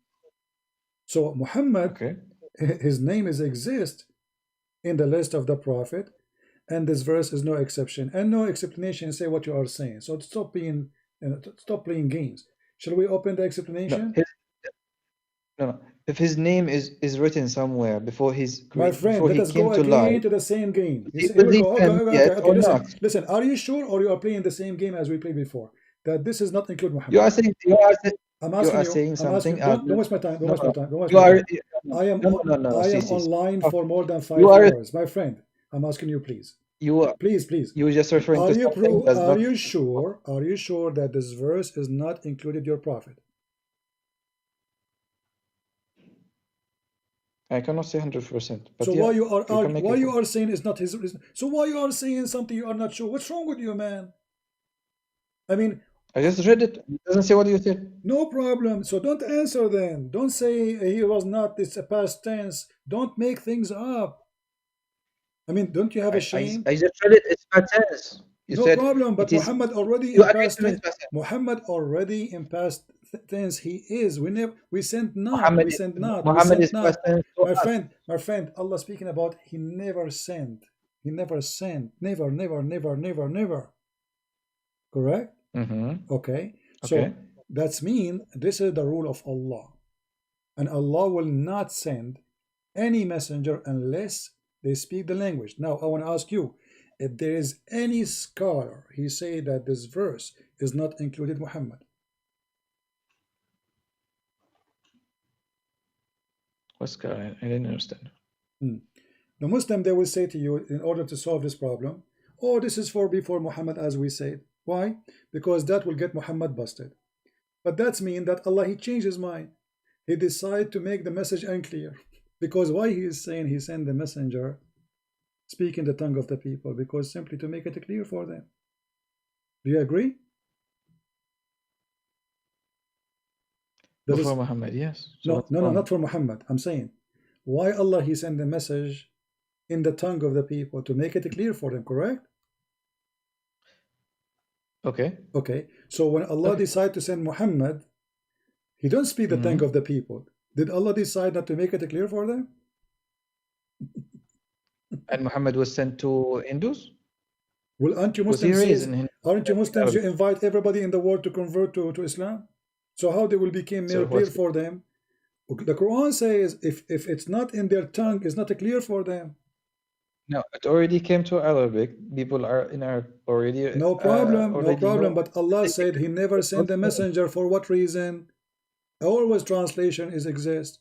So Muhammad, Okay. his name is exist in the list of the prophet, and this verse is no exception and no explanation. Say what you are saying. So stop stop playing games. Shall we open the explanation? No. If his name is written somewhere before My friend, before let he us go came to life, again to the same game. You see, here will we he go. Okay, send okay, yet okay, okay. or not? Listen. Are you sure, or you are playing the same game as we played before? That this is not include You Muhammad. are saying I'm you asking are you. saying I'm something. asking. Don't waste my time. Don't No, waste my no. time. Don't waste You my are time. I am See. online for more than You 5 are hours, my friend. I'm asking you, please, you are please, please. you just referring to something does Are not. you sure? Are you sure that this verse is not included your prophet? I cannot say 100%, but So yeah, you can make why a you point. are saying it's not his? So why you are saying something you are not sure? What's wrong with you, man? I mean, I just read it. It doesn't say what you said. no problem. So don't answer then. Don't say he was not. It's a past tense. Don't make things up. I mean, don't you have a shame? I just read it. It's past tense. You No said problem. But it is. Muhammad already You in agreed past to me tense. it's past tense. Muhammad already in past tense. He is. We never. We sent not. Muhammad We is sent not. We Muhammad sent is past not. tense to My us. friend. My friend. Allah speaking about he never sent. He never sent. Never. Never. Never. Never. Never. Correct. Okay. Okay. So that's mean this is the rule of Allah, and Allah will not send any messenger unless they speak the language. Now I want to ask you, if there is any scholar he say that this verse is not included Muhammad. What's going? I didn't understand. The Muslim, they will say to you, in order to solve this problem, oh, this is for before Muhammad, as we said. Why? Because that will get Muhammad busted. But that's mean that Allah he changed his mind. He decided to make the message unclear. Because why he is saying he sent the messenger speaking the tongue of the people? Because simply to make it clear for them. Do you agree? That Before is Muhammad, yes. So no, what's no, the no, problem? not for Muhammad. I'm saying why Allah He sent the message in the tongue of the people to make it clear for them. Correct? Okay. Okay. So when Allah Okay. decided to send Muhammad, He don't speak the tongue Mm-hmm. of the people. Did Allah decide not to make it clear for them? And Muhammad was sent to Hindus? Well, aren't you Was he Muslims raised says, in Hindu aren't you Muslims? You Arabic? invite everybody in the world to convert to Islam. So how they will become So more clear what's for them? The Quran says if it's not in their tongue, it's not clear for them. no? It already came to Arabic. People are in Arab already No problem, no already problem. know. But Allah They said He can never sent a messenger for what reason? Always translation is exist.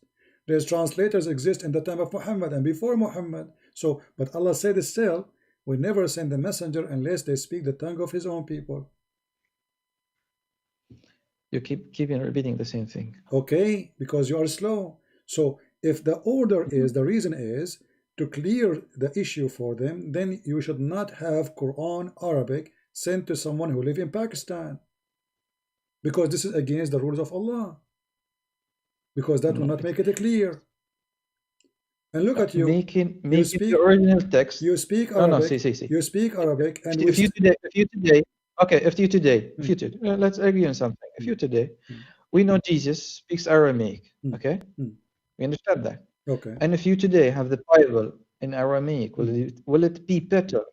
There's translators exist in the time of Muhammad and before Muhammad. So, but Allah said still, we never send a messenger unless they speak the tongue of His own people. You keeping repeating the same thing. Okay, because you are slow. So if the order is, the reason is to clear the issue for them, then you should not have Quran Arabic sent to someone who live in Pakistan, because this is against the rules of Allah, because that will No, not make it clear. And look at you, making you the speak original text. you speak No. Arabic, See. you speak Arabic, and If you today, okay. If you today, Mm, let's agree on something. If mm, you today, mm, we know Jesus speaks Aramaic. mm, Okay, mm. we understand that. Okay. And if you today have the Bible in Aramaic, Mm. will it be better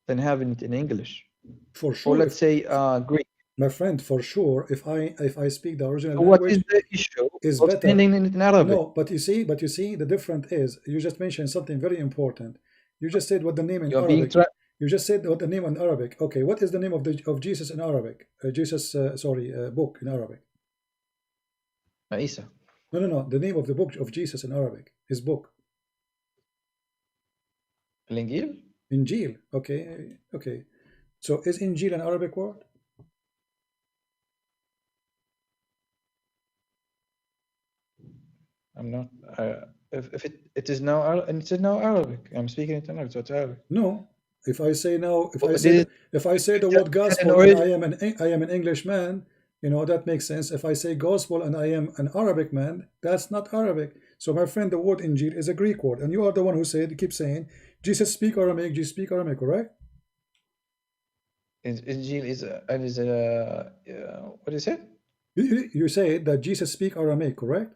than having it in English? For Or sure, let's if say Greek. my friend, for sure, if I speak the original So what is language, the issue is of better. sending it in Arabic? No, but you see, the difference is you just mentioned something very important. You just said what the name in You're being Arabic. You just said what the name in Arabic. Okay, what is the name of Jesus in Arabic? Book in Arabic. Isa. No, no, no. The name of the book of Jesus in Arabic. His book. Al-Injil? Injil. Okay, okay. So is Injil an Arabic word? I'm not. If it is now and it is now Arabic. I'm speaking it in Arabic, so it's Arabic. No. If I say now, Did it, if I say the it word had an gospel and origin? I am an Englishman, you know that makes sense. If I say gospel and I am an Arabic man, that's not Arabic. So my friend, the word Injil is a Greek word, and you are the one who said, keep saying, Jesus speak Aramaic, Jesus speak Aramaic, correct? Injil is what is it? You say that Jesus speak Aramaic, correct?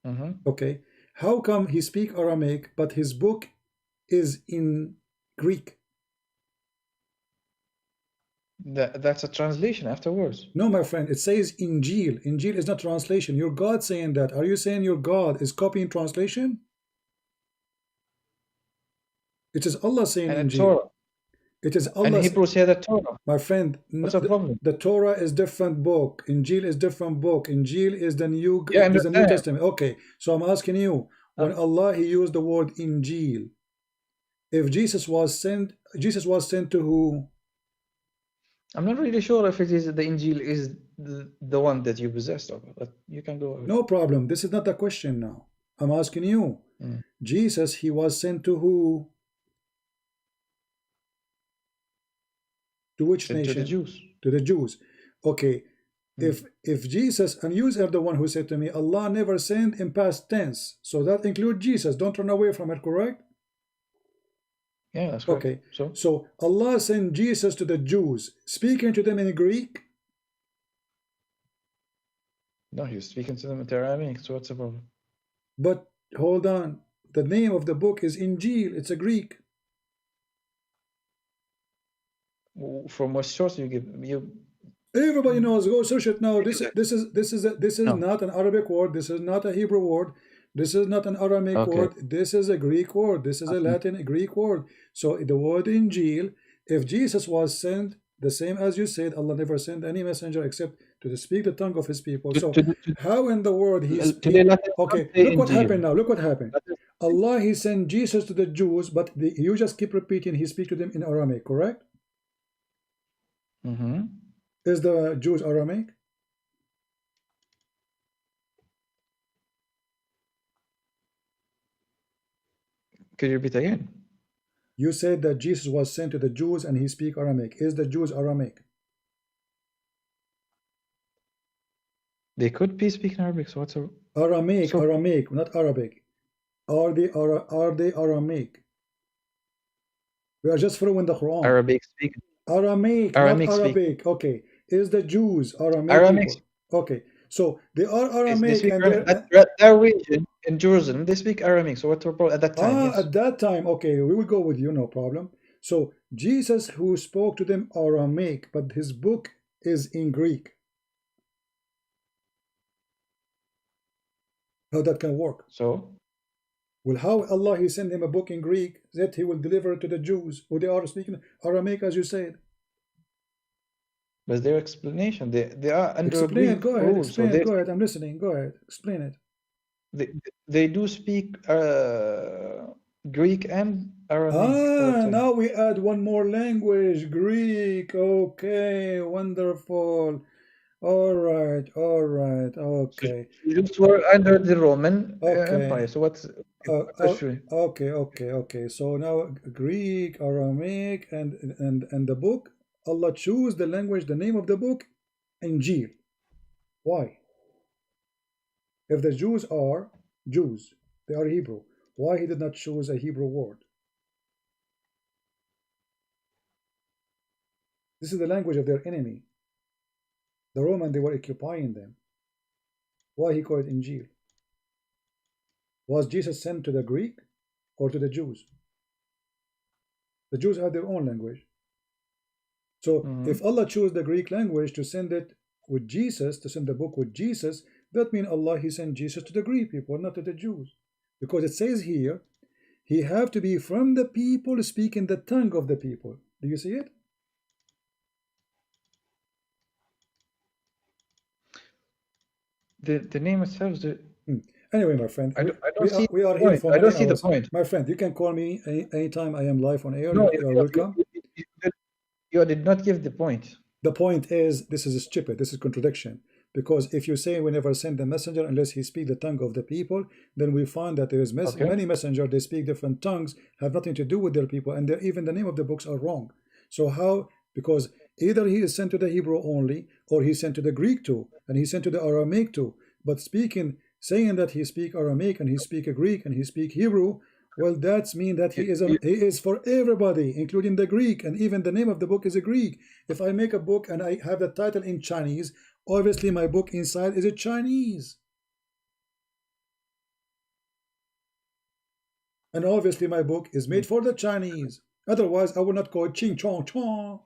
Mm-hmm. Okay. How come he speak Aramaic, but his book is in Greek? That's a translation afterwards. No, my friend, it says Injil. Injil is not translation. Your God saying that. Are you saying your God is copying translation? It is Allah saying And a Injil. Torah. It is And Allah. Hebrew say the Torah. My friend, What's the problem? the Torah is different book. Injil is different book. Injil is the Yeah, I New understand. Testament. Okay, so I'm asking you, when Allah He used the word Injil, if Jesus was sent to who? I'm not really sure if it is the Injil is the one that you possessed of, but you can go ahead. No problem. This is not the question now. I'm asking you. Jesus, he was sent to who? To which To the nation? Jews. To the Jews. Okay. If Jesus, and you are the one who said to me, Allah never sent in past tense. So that includes Jesus. Don't run away from it, correct? Yeah, that's correct. Okay. So Allah sent Jesus to the Jews, speaking to them in Greek. No, he was speaking to them in Aramaic, so what's the problem? But hold on. The name of the book is Injil. It's a Greek. From what source you give you? Everybody knows. Go search it now. This is not an Arabic word. This is not a Hebrew word. This is not an Aramaic word. This is a Greek word. This is a Latin Greek word. So the word Injil, if Jesus was sent, the same as you said, Allah never sent any messenger except to speak the tongue of his people. So how in the world okay, look what happened now. Look what happened. Allah, he sent Jesus to the Jews, but you just keep repeating he speak to them in Aramaic, correct? Is the Jews Aramaic? Could you repeat again? You said that Jesus was sent to the Jews and he speak Aramaic. Is the Jews Aramaic? They could be speaking Arabic, so what's a... Aramaic, So Aramaic, not Arabic. Are they Aramaic? We are just following the Quran. Arabic speaking. Aramaic, not Aramaic speaking. Arabic. Okay. Is the Jews Aramaic Aramaic. people? Okay. So they are They Aramaic speak and Aramaic. they're That region in Jerusalem, they speak Aramaic. So what's the problem at that time? Yes. at that time, okay, we will go with you, no problem. So Jesus who spoke to them Aramaic, but his book is in Greek. How that can work? So? Well, how Allah he sent him a book in Greek that he will deliver to the Jews who they are speaking Aramaic, as you said. But their explanation, they are under Explain Greek it. Go ahead. rule, Explain so it. Go ahead. I'm listening. Go ahead. Explain it. they do speak Greek and Aramaic. Now we add one more language, Greek. Okay, wonderful. All right. Okay. Jews were under the Roman Okay. Empire. So what's okay. So now Greek, Aramaic, and the book. Allah choose the language, the name of the book, Injil. Why? If the Jews are Jews, they are Hebrew. Why he did not choose a Hebrew word? This is the language of their enemy. The Roman, they were occupying them. Why he called it Injil? Was Jesus sent to the Greek or to the Jews? The Jews had their own language. So if Allah chose the Greek language to send it with Jesus, to send the book with Jesus, that means Allah he sent Jesus to the Greek people, not to the Jews. Because it says here, he have to be from the people speaking the tongue of the people. Do you see it? the name itself? Anyway, my friend, we are here for I many don't see the hours. point. My friend, you can call me anytime I am live on air. No, you are welcome. You did not give the point. The point is, this is stupid. This is contradiction. Because if you say we never send the messenger unless he speak the tongue of the people, then we find that there is many messengers, they speak different tongues, have nothing to do with their people, and even the name of the books are wrong. So how? Because either he is sent to the Hebrew only, or he's sent to the Greek too, and he's sent to the Aramaic too. But saying that he speak Aramaic and he speak Greek and he speak Hebrew, well, that's mean that he is for everybody, including the Greek, and even the name of the book is a Greek. If I make a book and I have the title in Chinese, obviously my book inside is a Chinese. And obviously my book is made for the Chinese. Otherwise, I would not call it Ching Chong Chong.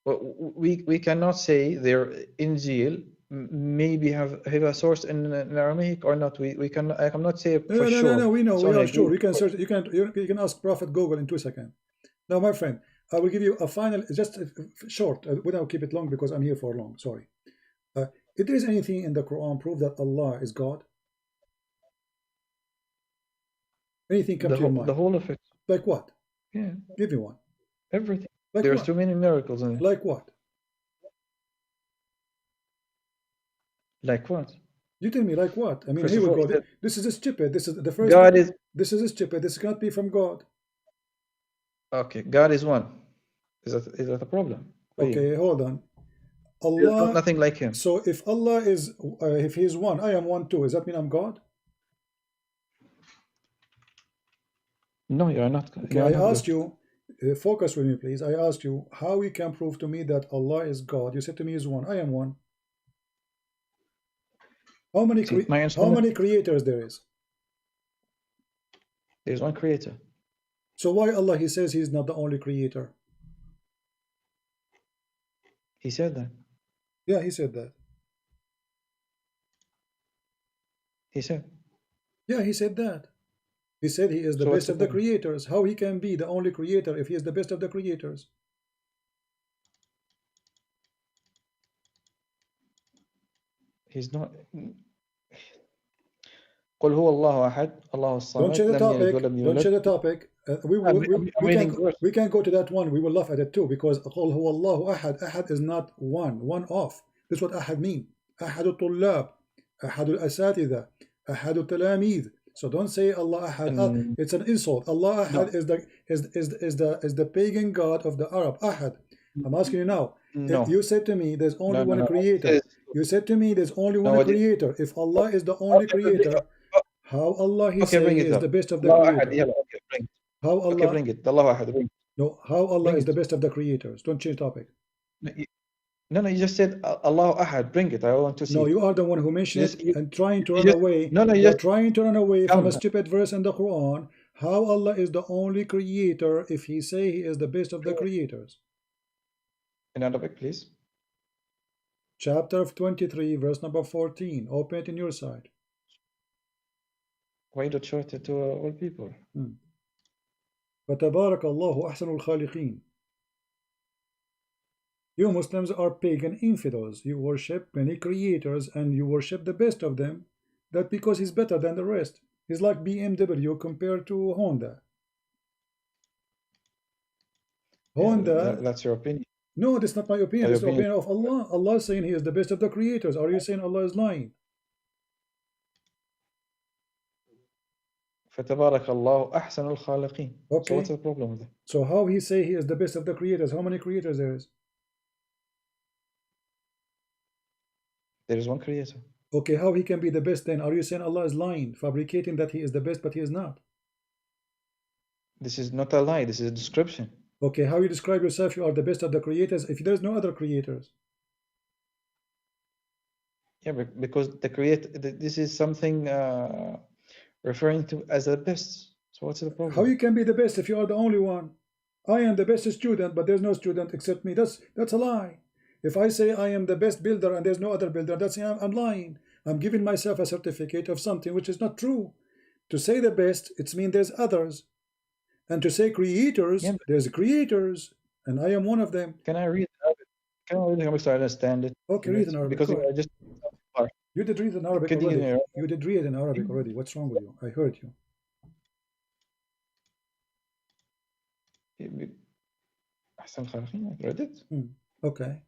Well, we cannot say their Injil maybe have a source in Aramaic or not. We can. I cannot say for sure. No. We know. We are sure. We can search. You can ask Prophet Google in 2 seconds. Now, my friend, I will give you a final, just short. We don't keep it long because I'm here for long. Sorry. If there is anything in the Quran prove that Allah is God, anything come to your mind? The whole of it. Like what? Yeah. Give me one. Everything. Like There's what? too many miracles in it. Like what? Like what? You tell me, like what? I mean, here we go. This is stupid. This is the first. God is. This is stupid. This cannot be from God. Okay, God is one. Is that a problem? Okay, hold on. Allah. Nothing like him. So if Allah is, if He is one, I am one too. Does that mean I'm God? No, you are not. Okay, I asked you. Focus with me, please. I asked you how you can prove to me that Allah is God. You said to me is one. I am one. How many creators there is? There's one creator. So why Allah he says he's not the only creator? He said that. Yeah, he said that. He said. Yeah, he said that. He said he is the best of the creators. How he can be the only creator if he is the best of the creators? He's not. قل هو الله أحد الله الصمد. Don't change the topic. Don't change the topic. We can go to that one. We will laugh at it too because قل هو الله أحد. أحد is not one off. This is what أحد mean. أحد الطلاب. أحد الأساتذة. أحد التلاميذ. So don't say Allah Ahad. It's an insult. Allah Ahad is the pagan god of the Arab. Ahad. I'm asking you now. No. You said to me there's only No, no, one no. creator. You said to me there's only one No, creator. If Allah is the only creator, how Allah he okay, say bring he it is up. the best of the Allah Ahad. creator? Yeah, okay, bring it. How Okay, Allah? bring it. Allah Ahad, bring it. No, how Allah Bring is it. the best of the creators? Don't change topic. No, you just said Allah Ahad. Bring it. I want to see No, it. you are the one who mentioned Just, it and trying to you run just, away. no, you You are just trying to run away from come a stupid verse in the Quran. How Allah is the only creator if he say he is the best of the creators? in Arabic, please. Chapter 23, verse number 14. Open it in your side. Why don't show it to all people? فَتَبَارَكَ اللَّهُ أَحْسَنُ الْخَالِقِينَ. You Muslims are pagan infidels. You worship many creators and you worship the best of them. That because he's better than the rest. He's like BMW compared to Honda. Honda. Yeah, that's your opinion. No, that's not my opinion. My It's the opinion. opinion of Allah. Allah is saying he is the best of the creators. Are you saying Allah is lying? فَتَبَارَكَ اللَّهُ أَحْسَنُ الْخَالِقِينَ. Okay. So what's the problem with that? So how he say he is the best of the creators? How many creators there is? There is one creator. Okay, how he can be the best then? Are you saying Allah is lying, fabricating that he is the best, but he is not? This is not a lie. This is a description. Okay, how you describe yourself, you are the best of the creators if there is no other creators? Yeah, because this is something referring to as the best. So what's the problem? How you can be the best if you are the only one? I am the best student, but there's no student except me. That's a lie. If I say I am the best builder and there's no other builder, that's I'm lying. I'm giving myself a certificate of something which is not true. To say the best, it means there's others. And to say creators, Yeah, there's creators, and I am one of them. can I read Arabic? Can I read Arabic so I understand it? Okay, read in Arabic. Because you are just you did read in Arabic already. You did read in Arabic already. What's wrong with you? I heard you. أحسن الخالقين. I read it. Okay.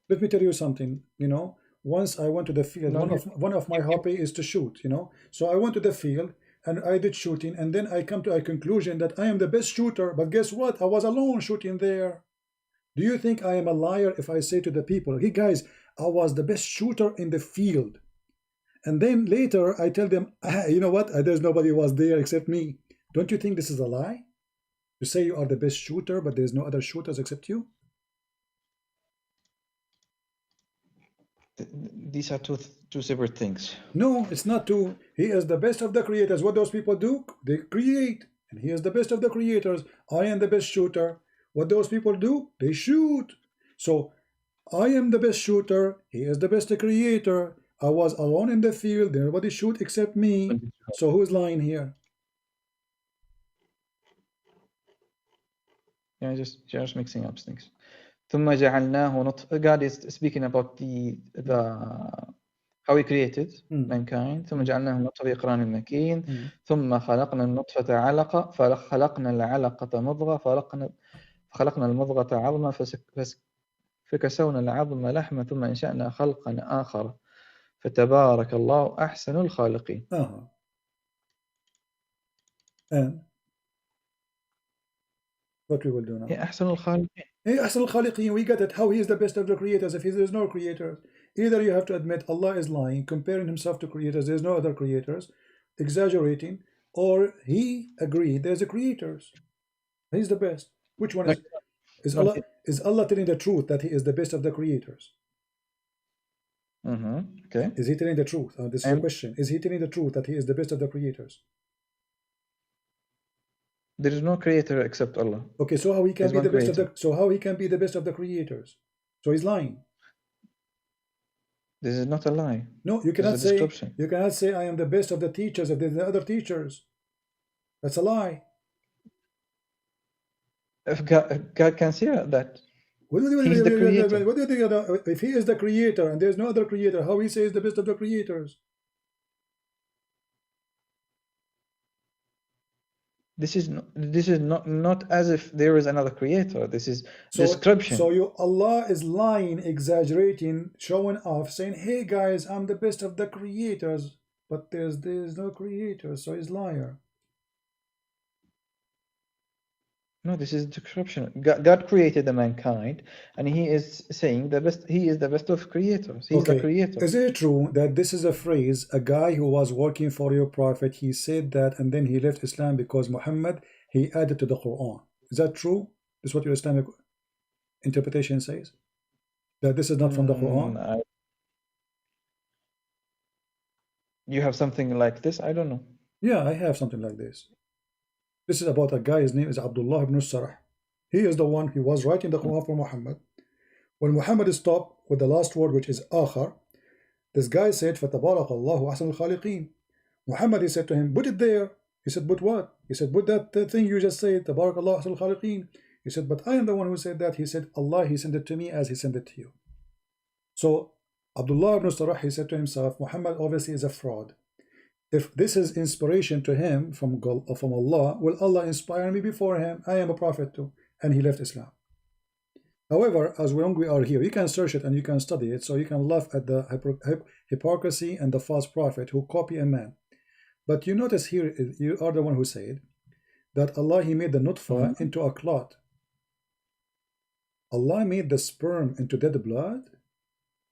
Let me tell you something. You know, once I went to the field. One of my hobby is to shoot. You know, so I went to the field and I did shooting, and then I come to a conclusion that I am the best shooter. But guess what? I was alone shooting there. Do you think I am a liar if I say to the people, hey guys, I was the best shooter in the field? And then later I tell them, you know what? There's nobody was there except me. Don't you think this is a lie? You say you are the best shooter, but there's no other shooters except you? These are two separate things. No, it's not two. He is the best of the creators. What those people do? They create. And he is the best of the creators. I am the best shooter. What those people do? They shoot. So I am the best shooter. He is the best creator. I was alone in the field. Nobody shoot except me. So who's lying here? Yeah, just mixing up things. ثم جعلناه نطفة. God is speaking about the how he created mankind. ثم جعلناه نطفة في قرار مكين. ثم خلقنا النطفة علقة فخلقنا العلقة مضغة فخلقنا المضغة عظما فكسونا العظم لحما ثم أنشأنا خلقا آخر فتبارك الله أحسن الخالقين. And what we will do now? أحسن الخالقين. أحسن الخالقين. We get it. How he is the best of the creators if there is no creators. Either you have to admit Allah is lying, comparing himself to creators, there's no other creators, exaggerating, or he agreed there's a creators. He's the best. Which one is Allah telling the truth that he is the best of the creators? Okay. Is he telling the truth? This is the question. Is he telling the truth that he is the best of the creators? There is no creator except Allah. Okay, so how he can be the best of the how he can be the best of the creators? So he's lying. This is not a lie. No, you cannot say I am the best of the teachers if there's the other teachers. That's a lie. If God can see that. What do you think? If he is the creator and there's no other creator, how he says the best of the creators? This is not as if there is another creator. This is description. So Allah is lying, exaggerating, showing off, saying, "Hey guys, I'm the best of the creators," but there's no creator, so he's liar. No, this is description. God created the mankind, and He is saying the best. He is the best of creators. He's the Okay. creator. Is it true that this is a phrase, a guy who was working for your prophet, he said that and then he left Islam because Muhammad, he added to the Quran? Is that true? This is what your Islamic interpretation says? That this is not from the Quran? You have something like this? I don't know. Yeah, I have something like this. This is about a guy, his name is Abdullah ibn Sarah. He is the one who was writing the Quran for Muhammad. When Muhammad stopped with the last word, which is آخر, this guy said, فَتَبَارَكَ اللَّهُ أَحْسَنُ الْخَالِقِينَ. Muhammad, he said to him, put it there. He said, put what? He said, put that thing you just said, تَبَارَكَ اللَّهُ أَحْسَنُ الْخَالِقِينَ. He said, but I am the one who said that. He said, Allah, he sent it to me as he sent it to you. So Abdullah ibn Sarah, he said to himself, Muhammad obviously is a fraud. If this is inspiration to him from Allah, will Allah inspire me before him? I am a prophet too. And he left Islam. However, as long we are here, you can search it and you can study it, so you can laugh at the hypocrisy and the false prophet who copy a man. But you notice here, you are the one who said that Allah, he made the nutfa into a clot. Allah made the sperm into dead blood?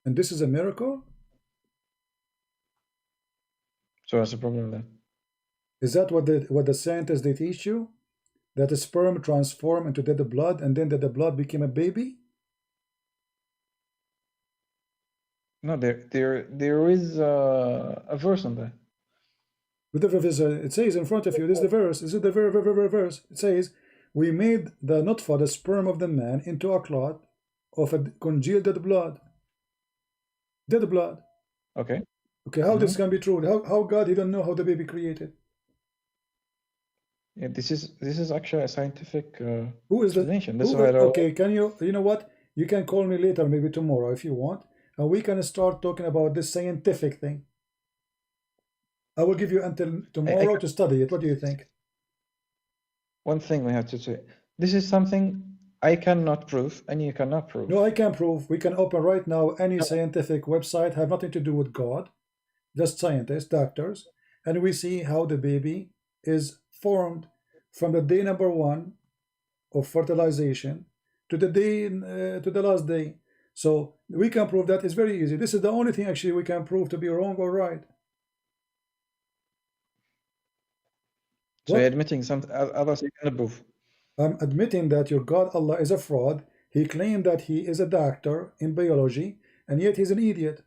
And this is a miracle? So what's the problem then? Is that what the scientists they teach you? That the sperm transformed into dead blood and then the blood became a baby? No, there is a verse on that. It says in front of you, this is the verse. This is the verse. It says, we made the nutfa, the sperm of the man, into a clot of a congealed dead blood. Dead blood. Okay. Okay, how this can be true? How God, he don't know how the baby created? Yeah, this is actually a scientific who is explanation. Okay, can you know what? You can call me later, maybe tomorrow if you want, and we can start talking about this scientific thing. I will give you until tomorrow to study it. What do you think? One thing we have to say. This is something I cannot prove and you cannot prove. No, I can prove. We can open right now any scientific website, have nothing to do with God, just scientists, doctors, and we see how the baby is formed from the day number 1 of fertilization to the day to the last day. So we can prove that. It's very easy. This is the only thing actually we can prove to be wrong or right. So you're admitting some others you cannot prove. I'm admitting that your God Allah is a fraud. He claimed that he is a doctor in biology, and yet he's an idiot.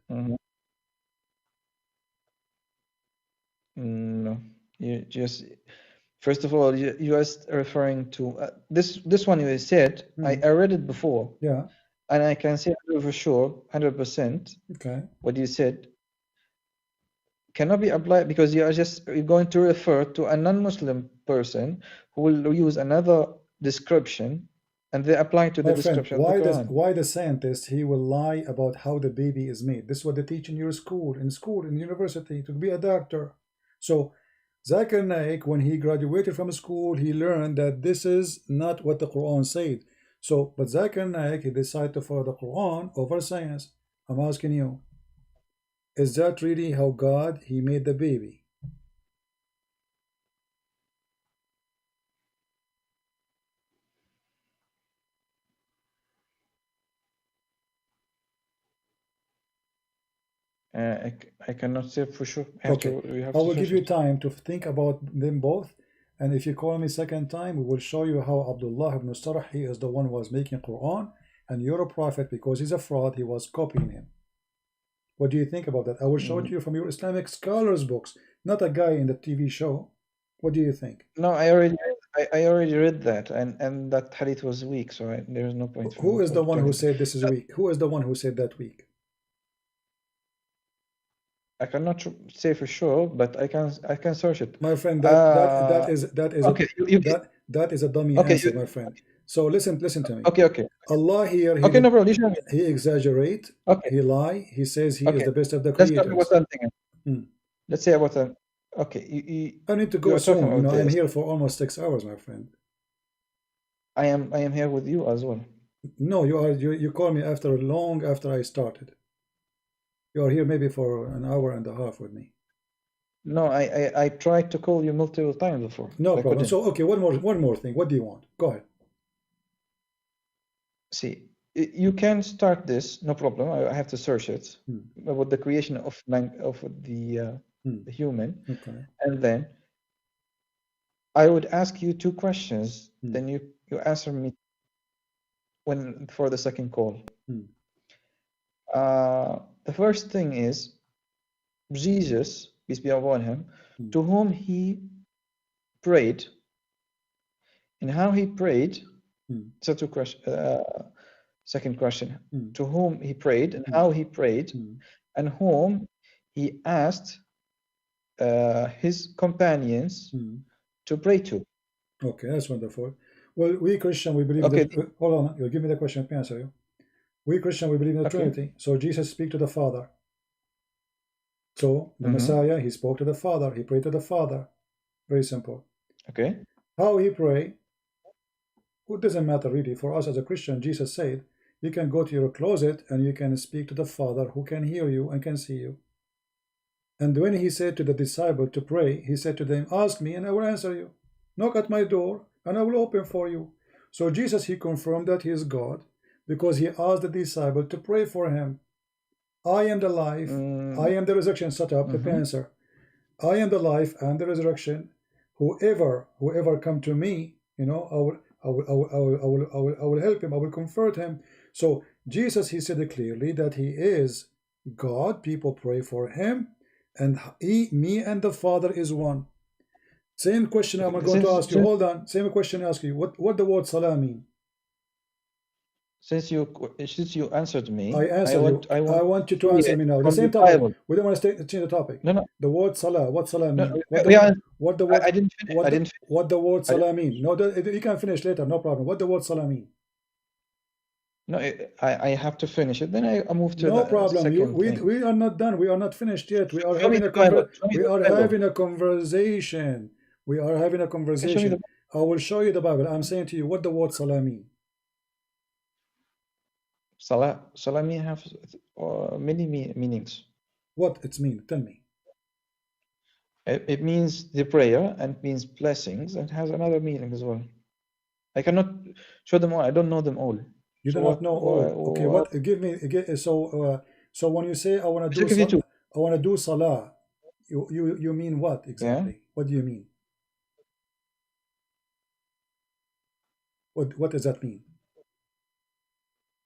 No, you just first of all you are referring to this one you said. I read it before. Yeah, and I can say for sure 100%. Okay. What you said cannot be applied because you are just going to refer to a non-Muslim person who will use another description and they apply to the description. Why the scientist he will lie about how the baby is made? This is what they teach in your school, in university, to be a doctor. So Zakir Naik, when he graduated from school, he learned that this is not what the Quran said. So, but Zakir Naik, he decided to follow the Quran over science. I'm asking you, is that really how God, he made the baby? I cannot say for sure. I will give you time to think about them both. And if you call me second time, we will show you how Abdullah ibn Sarah, he is the one who was making Quran, and you're a prophet because he's a fraud, he was copying him. What do you think about that? I will show it to you from your Islamic scholars books, not a guy in the TV show. What do you think? No, I already read that, and that hadith was weak, so there's no point. Who is the one who said this is weak? Who is the one who said that weak? I cannot say for sure, but I can search it. My friend, that is okay. That is a dummy answer, my friend. So listen to me. Okay. Allah here, he exaggerate, he lie, he says he is the best of the creators. Let's talk about something. Let's say about that. Okay, I need to go soon. I'm here for almost 6 hours, my friend. I am here with you as well. No, you call me long after I started. You are here maybe for an hour and a half with me. No, I tried to call you multiple times before. No problem. So okay, one more thing. What do you want? Go ahead. See, you can start this, no problem. I have to search it about the creation of the human, Okay. and then I would ask you two questions. Then you answer me for the second call. The first thing is Jesus, peace be upon him, to whom he prayed, and how he prayed. So two question. Second question: to whom he prayed, and how he prayed, and whom he asked his companions to pray to. Okay, that's wonderful. Well, we Christian, we believe Okay. that. Hold on, you'll give me the question. I answer you. We Christian, we believe in the Okay. Trinity. So Jesus speak to the Father. So the Messiah, he spoke to the Father. He prayed to the Father. Very simple. Okay. How he pray? It doesn't matter really. For us as a Christian, Jesus said, you can go to your closet and you can speak to the Father who can hear you and can see you. And when he said to the disciple to pray, he said to them, ask me and I will answer you. Knock at my door and I will open for you. So Jesus, he confirmed that he is God because he asked the disciple to pray for him. I am the life, I am the resurrection. Shut up, let me answer. I am the life and the resurrection. Whoever come to me, I will help him, I will comfort him. So Jesus, he said clearly that he is God. People pray for him, and me and the Father is one. Same question I'm going to ask you. Hold on. Same question I ask you. What the word salah mean? Since you answered me, I answered you. I want you to answer me now. The from same the topic. Bible. We don't want to change the topic. No. The word salah. What salah No, mean? I didn't finish. What the word salah mean? No, you can finish later. No problem. What the word salah mean? No, I have to finish it. Then I move to No the problem. second thing. We are not done. We are not finished yet. We are Show me having the a Bible. Show me the Bible. having a conversation. We are having a conversation. I will show you the Bible. I'm saying to you what the word salah mean. Salah mean have many meanings. What it mean? Tell me. It means the prayer and means blessings and has another meaning as well. I cannot show them all. I don't know them all. You do not know all. Okay, what? Give me. So when you say I want to do salah, you mean what exactly? Yeah. What do you mean? What does that mean?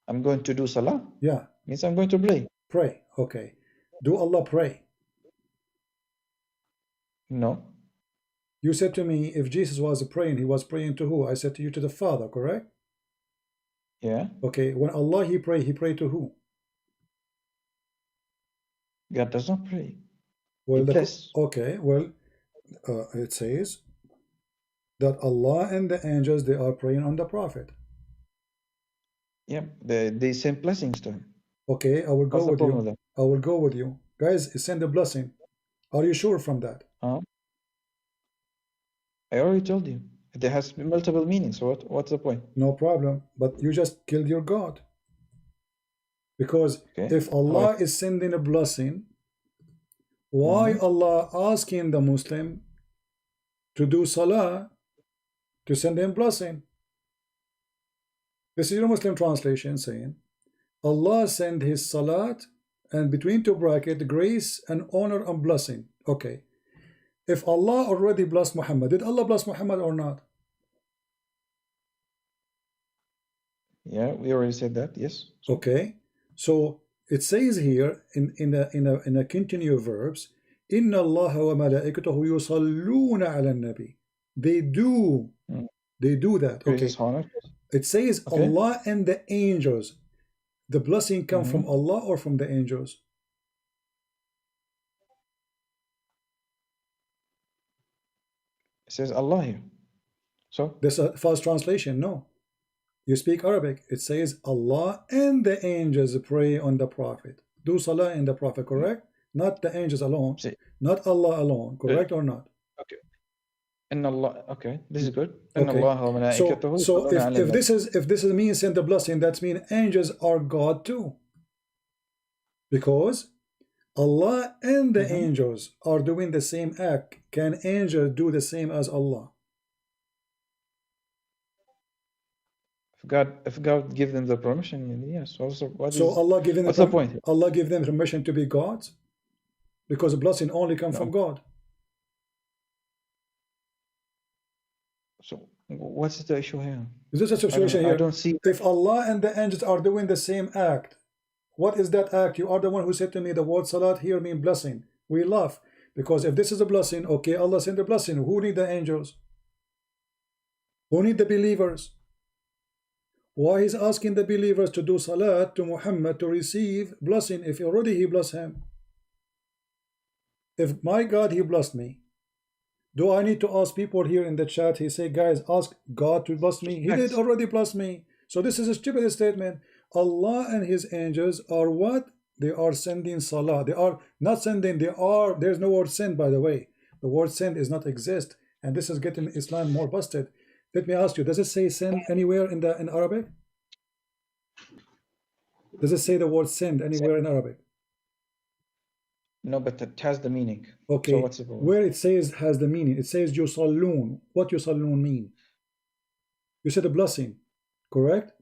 I'm going to do salah. Yeah. Means I'm going to pray. Pray. Okay. Do Allah pray? No. You said to me, if Jesus was praying, he was praying to who? I said to you, to the Father, correct? Yeah. Okay. When Allah he prayed to who? God does not pray. Well, okay. Well, it says that Allah and the angels, they are praying on the Prophet. Yeah, they send blessings to him. Okay, I will go with you. I will go with you. Guys, send a blessing. Are you sure from that? I already told you. It has multiple meanings. So what's the point? No problem. But you just killed your God. Because if Allah is sending a blessing, why Allah asking the Muslim to do salah to send him blessing? This is your Muslim translation saying Allah send his salat and between two brackets grace and honor and blessing. Okay. If Allah already blessed Muhammad, did Allah bless Muhammad or not? Yeah, we already said that. Yes. Okay. So it says here in a continuous verbs, Inna Allah wa malaikatahu yusalluna ala nabi. They do that. Okay. It says Allah and the angels. The blessing come from Allah or from the angels? It says Allah here. So this is a false translation. No. You speak Arabic. It says Allah and the angels pray on the Prophet. Do salah in the Prophet, correct? Not the angels alone. Not Allah alone, correct or not? Okay. Inna Allah. Okay, this is good. Okay. So if this means send the blessing, that means angels are God too. Because Allah and the angels are doing the same act. Can angels do the same as Allah? If God give them the permission, yes. Also, So Allah giving what's the point? Allah give them permission to be gods, because blessing only come No. from God. So what's the issue here? Is this a situation here? I don't see. If Allah and the angels are doing the same act, what is that act? You are the one who said to me the word salat here mean blessing. We laugh, because if this is a blessing, okay, Allah sent the blessing. Who need the angels? Who need the believers? Why he's asking the believers to do salat to Muhammad to receive blessing if already he blessed him? If my God, he blessed me, do I need to ask people here in the chat? He say, guys, ask God to bless me. He did already bless me. So this is a stupid statement. Allah and his angels are what? They are sending salah. They are not sending, they are, there's no word send, by the way. The word send is not exist. And this is getting Islam more busted. Let me ask you, does it say send anywhere in Arabic? Does it say the word send anywhere in Arabic? No, but it has the meaning. Okay, so what's the problem? Where it says has the meaning, it says yusallun. What yusallun mean? You said a blessing, correct?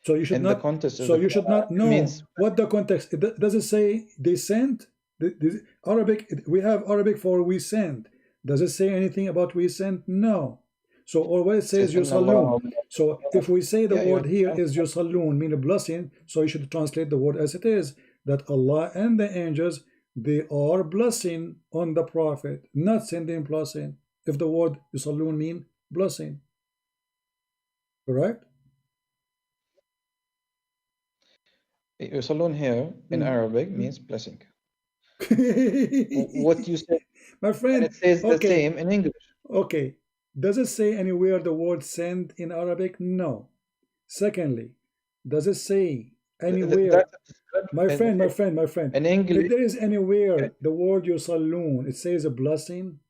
So you should not. So you should not know what the context. Does it say they sent? The Arabic. We have Arabic for we sent. Does it say anything about we sent? No. So or it says yusallun. So if we say the word here is yusallun, mean a blessing, so you should translate the word as it is, that Allah and the angels, they are blessing on the Prophet, not sending blessing. If the word yusallun mean blessing, correct? Yusallun here in Arabic means blessing. What you say, my friend, and it says the same in English. Okay, does it say anywhere the word send in Arabic? No. Secondly, does it say anywhere, my friend, in English, if there is anywhere the word yusallun, it says a blessing?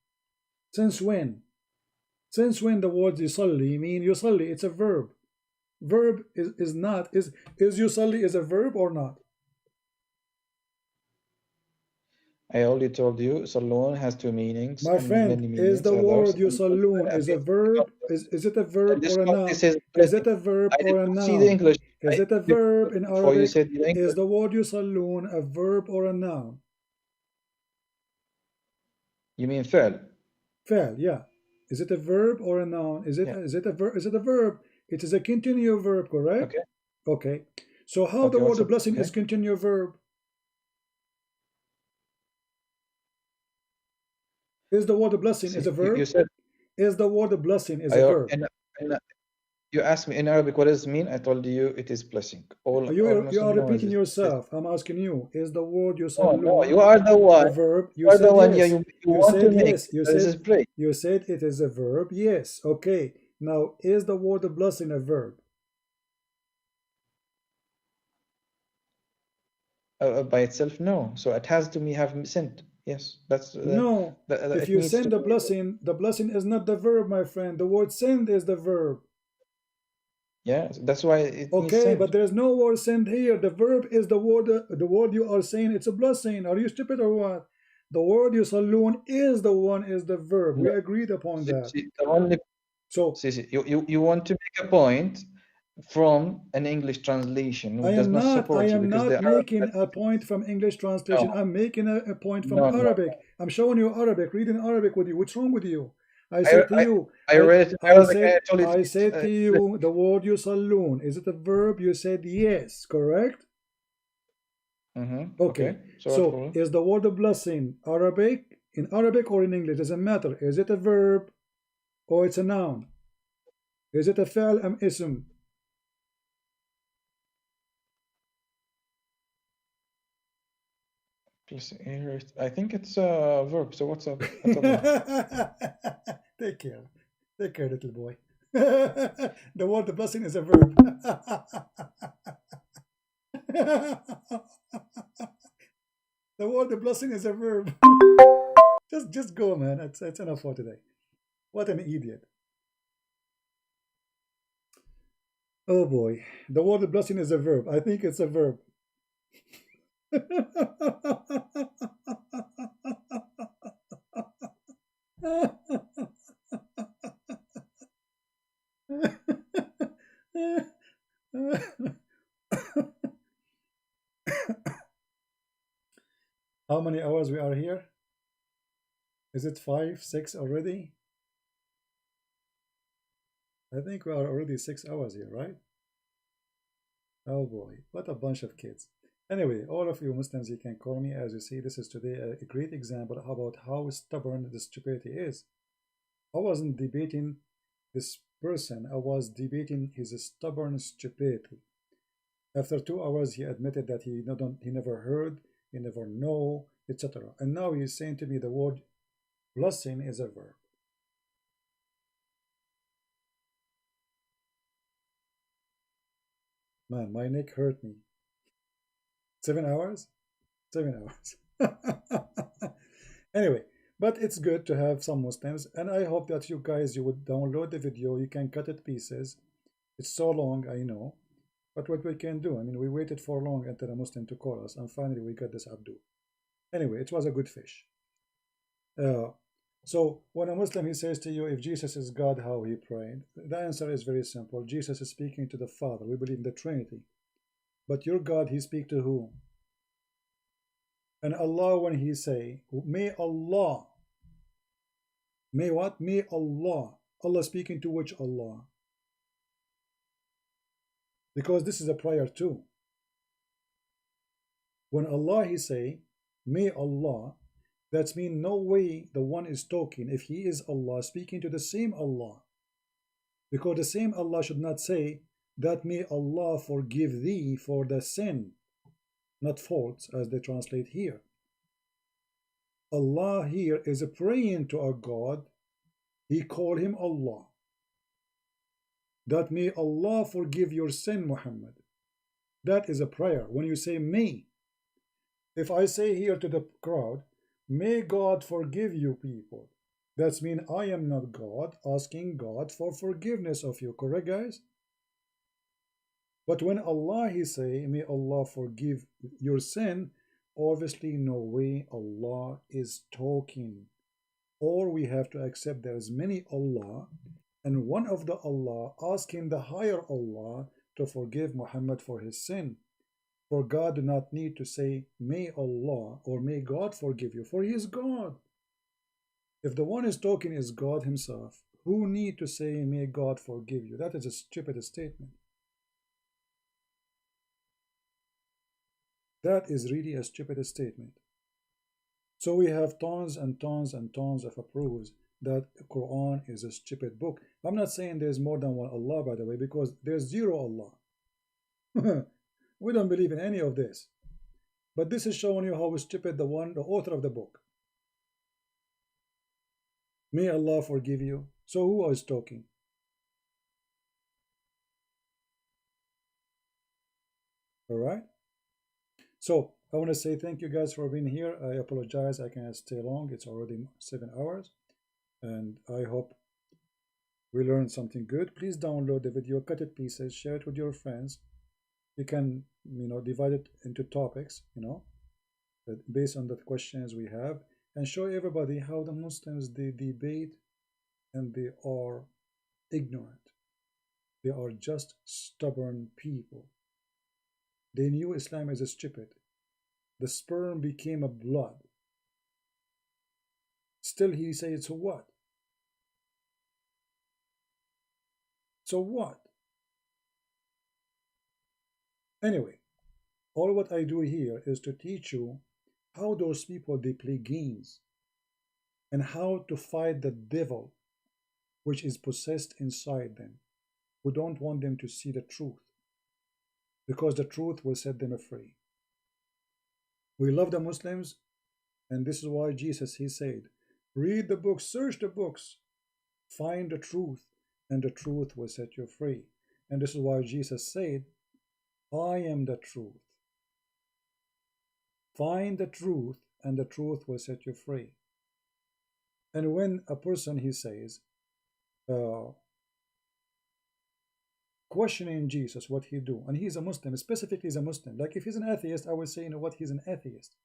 Since when? Since when the word yusalli mean yusalli? It's a verb. Verb is not, is yusalli is a verb or not? I already told you, Salon has two meanings. My friend, is the word yusallun is a verb? Is it a verb or a noun? Is it a verb or a noun? See the English. Is it a verb in Arabic? Is the word yusallun a verb or a noun? You mean فعل? فعل, yeah. Is it a verb or a noun? Is it a verb? Is it a verb? It is a continuous verb, correct? Okay. Okay. So how the word blessing is continuous verb? Is the word blessing is a verb? You said, is the word blessing is a verb? You asked me in Arabic what does it mean. I told you it is blessing. You are repeating yourself. I'm asking you, is the word yusallun no, you are the one. a verb? You said yes. You said yes. You said it is a verb. Yes. Okay. Now, is the word blessing a verb? By itself, no. So it has to have sent. Yes, that's no. If you send the blessing is not the verb, my friend. The word send is the verb. Yeah, that's why it okay, but there's no word send here. The verb is the word you are saying it's a blessing. Are you stupid or what? The word yusallun is the verb. We agreed upon that. So you want to make a point from an English translation. I am not making a point from English translation. No. I'm making a point from Arabic. I'm showing you Arabic, reading Arabic with you. What's wrong with you? I said to you, I said to you, the word yusallun, is it a verb? You said yes, correct? Okay. So is the word blessing Arabic, in Arabic or in English? Doesn't matter. Is it a verb or it's a noun? Is it a fi'l am ism? I think it's a verb. So what's up? Take care, little boy. The word blessing is a verb. The word blessing is a verb. Just go, man. It's enough for today. What an idiot. Oh boy, the word blessing is a verb. I think it's a verb. how many hours we are here? Is it 5, 6 already? I think we are already 6 hours here, right? Oh boy, what a bunch of kids. Anyway, all of you Muslims, you can call me. As you see, this is today a great example about how stubborn this stupidity is. I wasn't debating this person, I was debating his stubborn stupidity. After 2 hours, he admitted that he never heard, he never know, etc. And now he's saying to me the word blessing is a verb. Man, my neck hurt me. 7 hours? 7 hours. Anyway, but it's good to have some Muslims, and I hope that you guys, you would download the video. You can cut it pieces. It's so long, I know, but what we can do, I mean, we waited for long until a Muslim to call us, and finally we got this Abdul. Anyway, it was a good fish. So when a Muslim, he says to you, if Jesus is God, how he prayed? The answer is very simple. Jesus is speaking to the Father. We believe in the Trinity. But your God, he speak to who? And Allah, when he say, may Allah, may what? May Allah. Allah speaking to which Allah? Because this is a prayer too. When Allah, he say, may Allah, that means no way the one is talking, if he is Allah, speaking to the same Allah. Because the same Allah should not say, that may Allah forgive thee for the sin, not faults, as they translate here. Allah here is praying to a God. He called him Allah. That may Allah forgive your sin, Muhammad. That is a prayer. When you say may, if I say here to the crowd, may God forgive you people, that means I am not God asking God for forgiveness of you, correct guys? But when Allah he say, may Allah forgive your sin, obviously no way Allah is talking. Or we have to accept there is many Allah, and one of the Allah asking the higher Allah to forgive Muhammad for his sin. For God do not need to say, may Allah or may God forgive you, for he is God. If the one is talking is God himself, who need to say, may God forgive you? That is a stupid statement. That is really a stupid statement. So we have tons and tons and tons of proofs that the Quran is a stupid book. I'm not saying there's more than one Allah, by the way, because there's zero Allah. We don't believe in any of this. But this is showing you how stupid the author of the book. May Allah forgive you. So who is talking? All right. So I want to say thank you guys for being here. I apologize I cannot stay long. It's already 7 hours. And I hope we learned something good. Please download the video, cut it pieces, share it with your friends. You can, divide it into topics, based on the questions we have, and show everybody how the Muslims, they debate and they are ignorant. They are just stubborn people. They knew Islam is stupid. The sperm became a blood. Still he says, so what? So what? Anyway, all what I do here is to teach you how those people, they play games and how to fight the devil which is possessed inside them, who don't want them to see the truth, because the truth will set them free. We love the Muslims, and this is why Jesus, he said, read the books, search the books, find the truth, and the truth will set you free. And this is why Jesus said, I am the truth. Find the truth, and the truth will set you free. And when a person, he says, questioning Jesus, what he do, and he's a Muslim, specifically he's a Muslim. Like if he's an atheist, I would say, what, he's an atheist.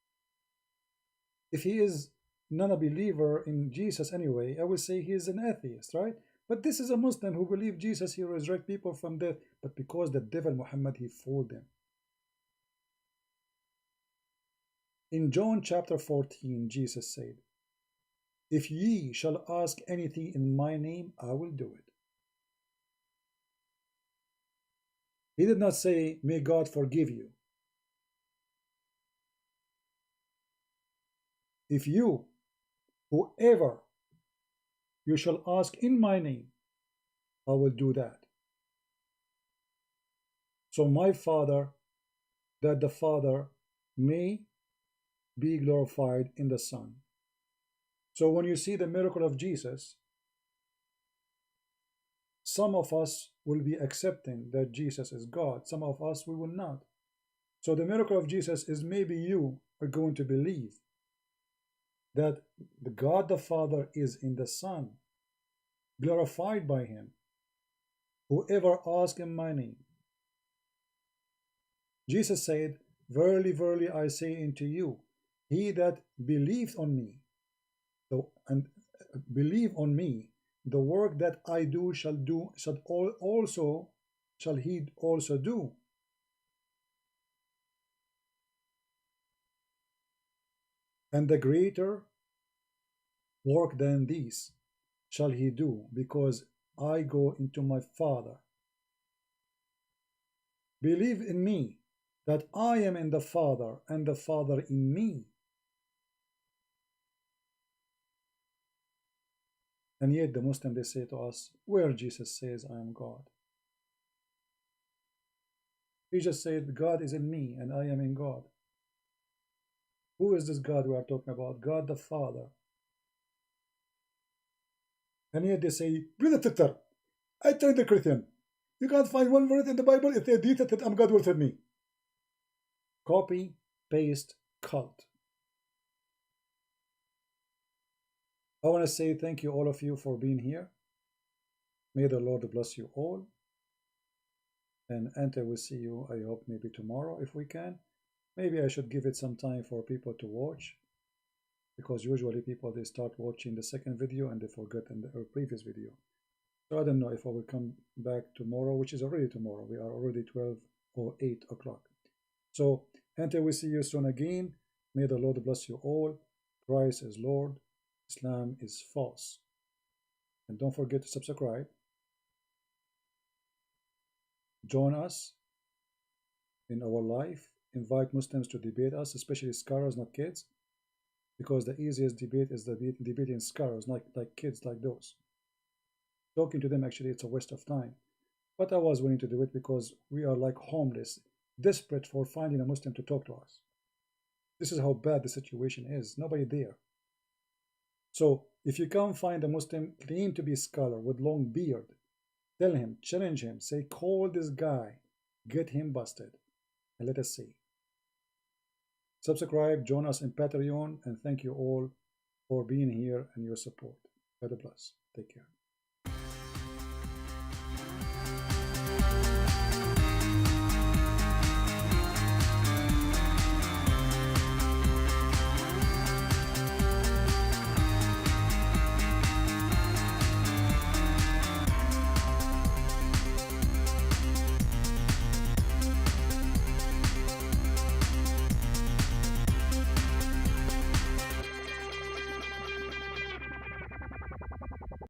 If he is not a believer in Jesus anyway, I would say he is an atheist, right? But this is a Muslim who believes Jesus, he resurrect people from death, but because the devil Muhammad, he fooled them. In John chapter 14, Jesus said, "If ye shall ask anything in my name, I will do it." He did not say, "May God forgive you." If you, whoever you shall ask in my name, I will do that. So my Father, that the Father may be glorified in the Son. So when you see the miracle of Jesus, some of us will be accepting that Jesus is God. Some of us, we will not. So the miracle of Jesus is maybe you are going to believe that the God the Father is in the Son, glorified by him. Whoever asks in my name. Jesus said, "Verily, verily, I say unto you, he that believeth on me, and believe on me, the work that I do shall he also do." And the greater work than these shall he do, because I go into my Father. Believe in me, that I am in the Father, and the Father in me. And yet the Muslim, they say to us, where Jesus says, "I am God." He just said, "God is in me, and I am in God." Who is this God we are talking about? God the Father. And yet they say, "Brother Titter, I tried the Christian. You can't find one word in the Bible. If they did it, I'm God will tell me." Copy, paste, cult. I want to say thank you, all of you, for being here. May the Lord bless you all. And Ante will see you, I hope, maybe tomorrow if we can. Maybe I should give it some time for people to watch, because usually people, they start watching the second video and they forget in the previous video. So I don't know if I will come back tomorrow, which is already tomorrow. We are already 12 or 8 o'clock. So until we see you soon again, may the Lord bless you all. Christ is Lord. Islam is false. And don't forget to subscribe. Join us in our life. Invite Muslims to debate us, especially scholars, not kids, because the easiest debate is the debating scholars, like kids like those. Talking to them, actually, it's a waste of time. But I was willing to do it because we are like homeless, desperate for finding a Muslim to talk to us. This is how bad the situation is. Nobody there. So if you can't find a Muslim claim to be a scholar with long beard, tell him, challenge him, say, call this guy, get him busted, and let us see. Subscribe, join us in Patreon, and thank you all for being here and your support. God bless. Take care.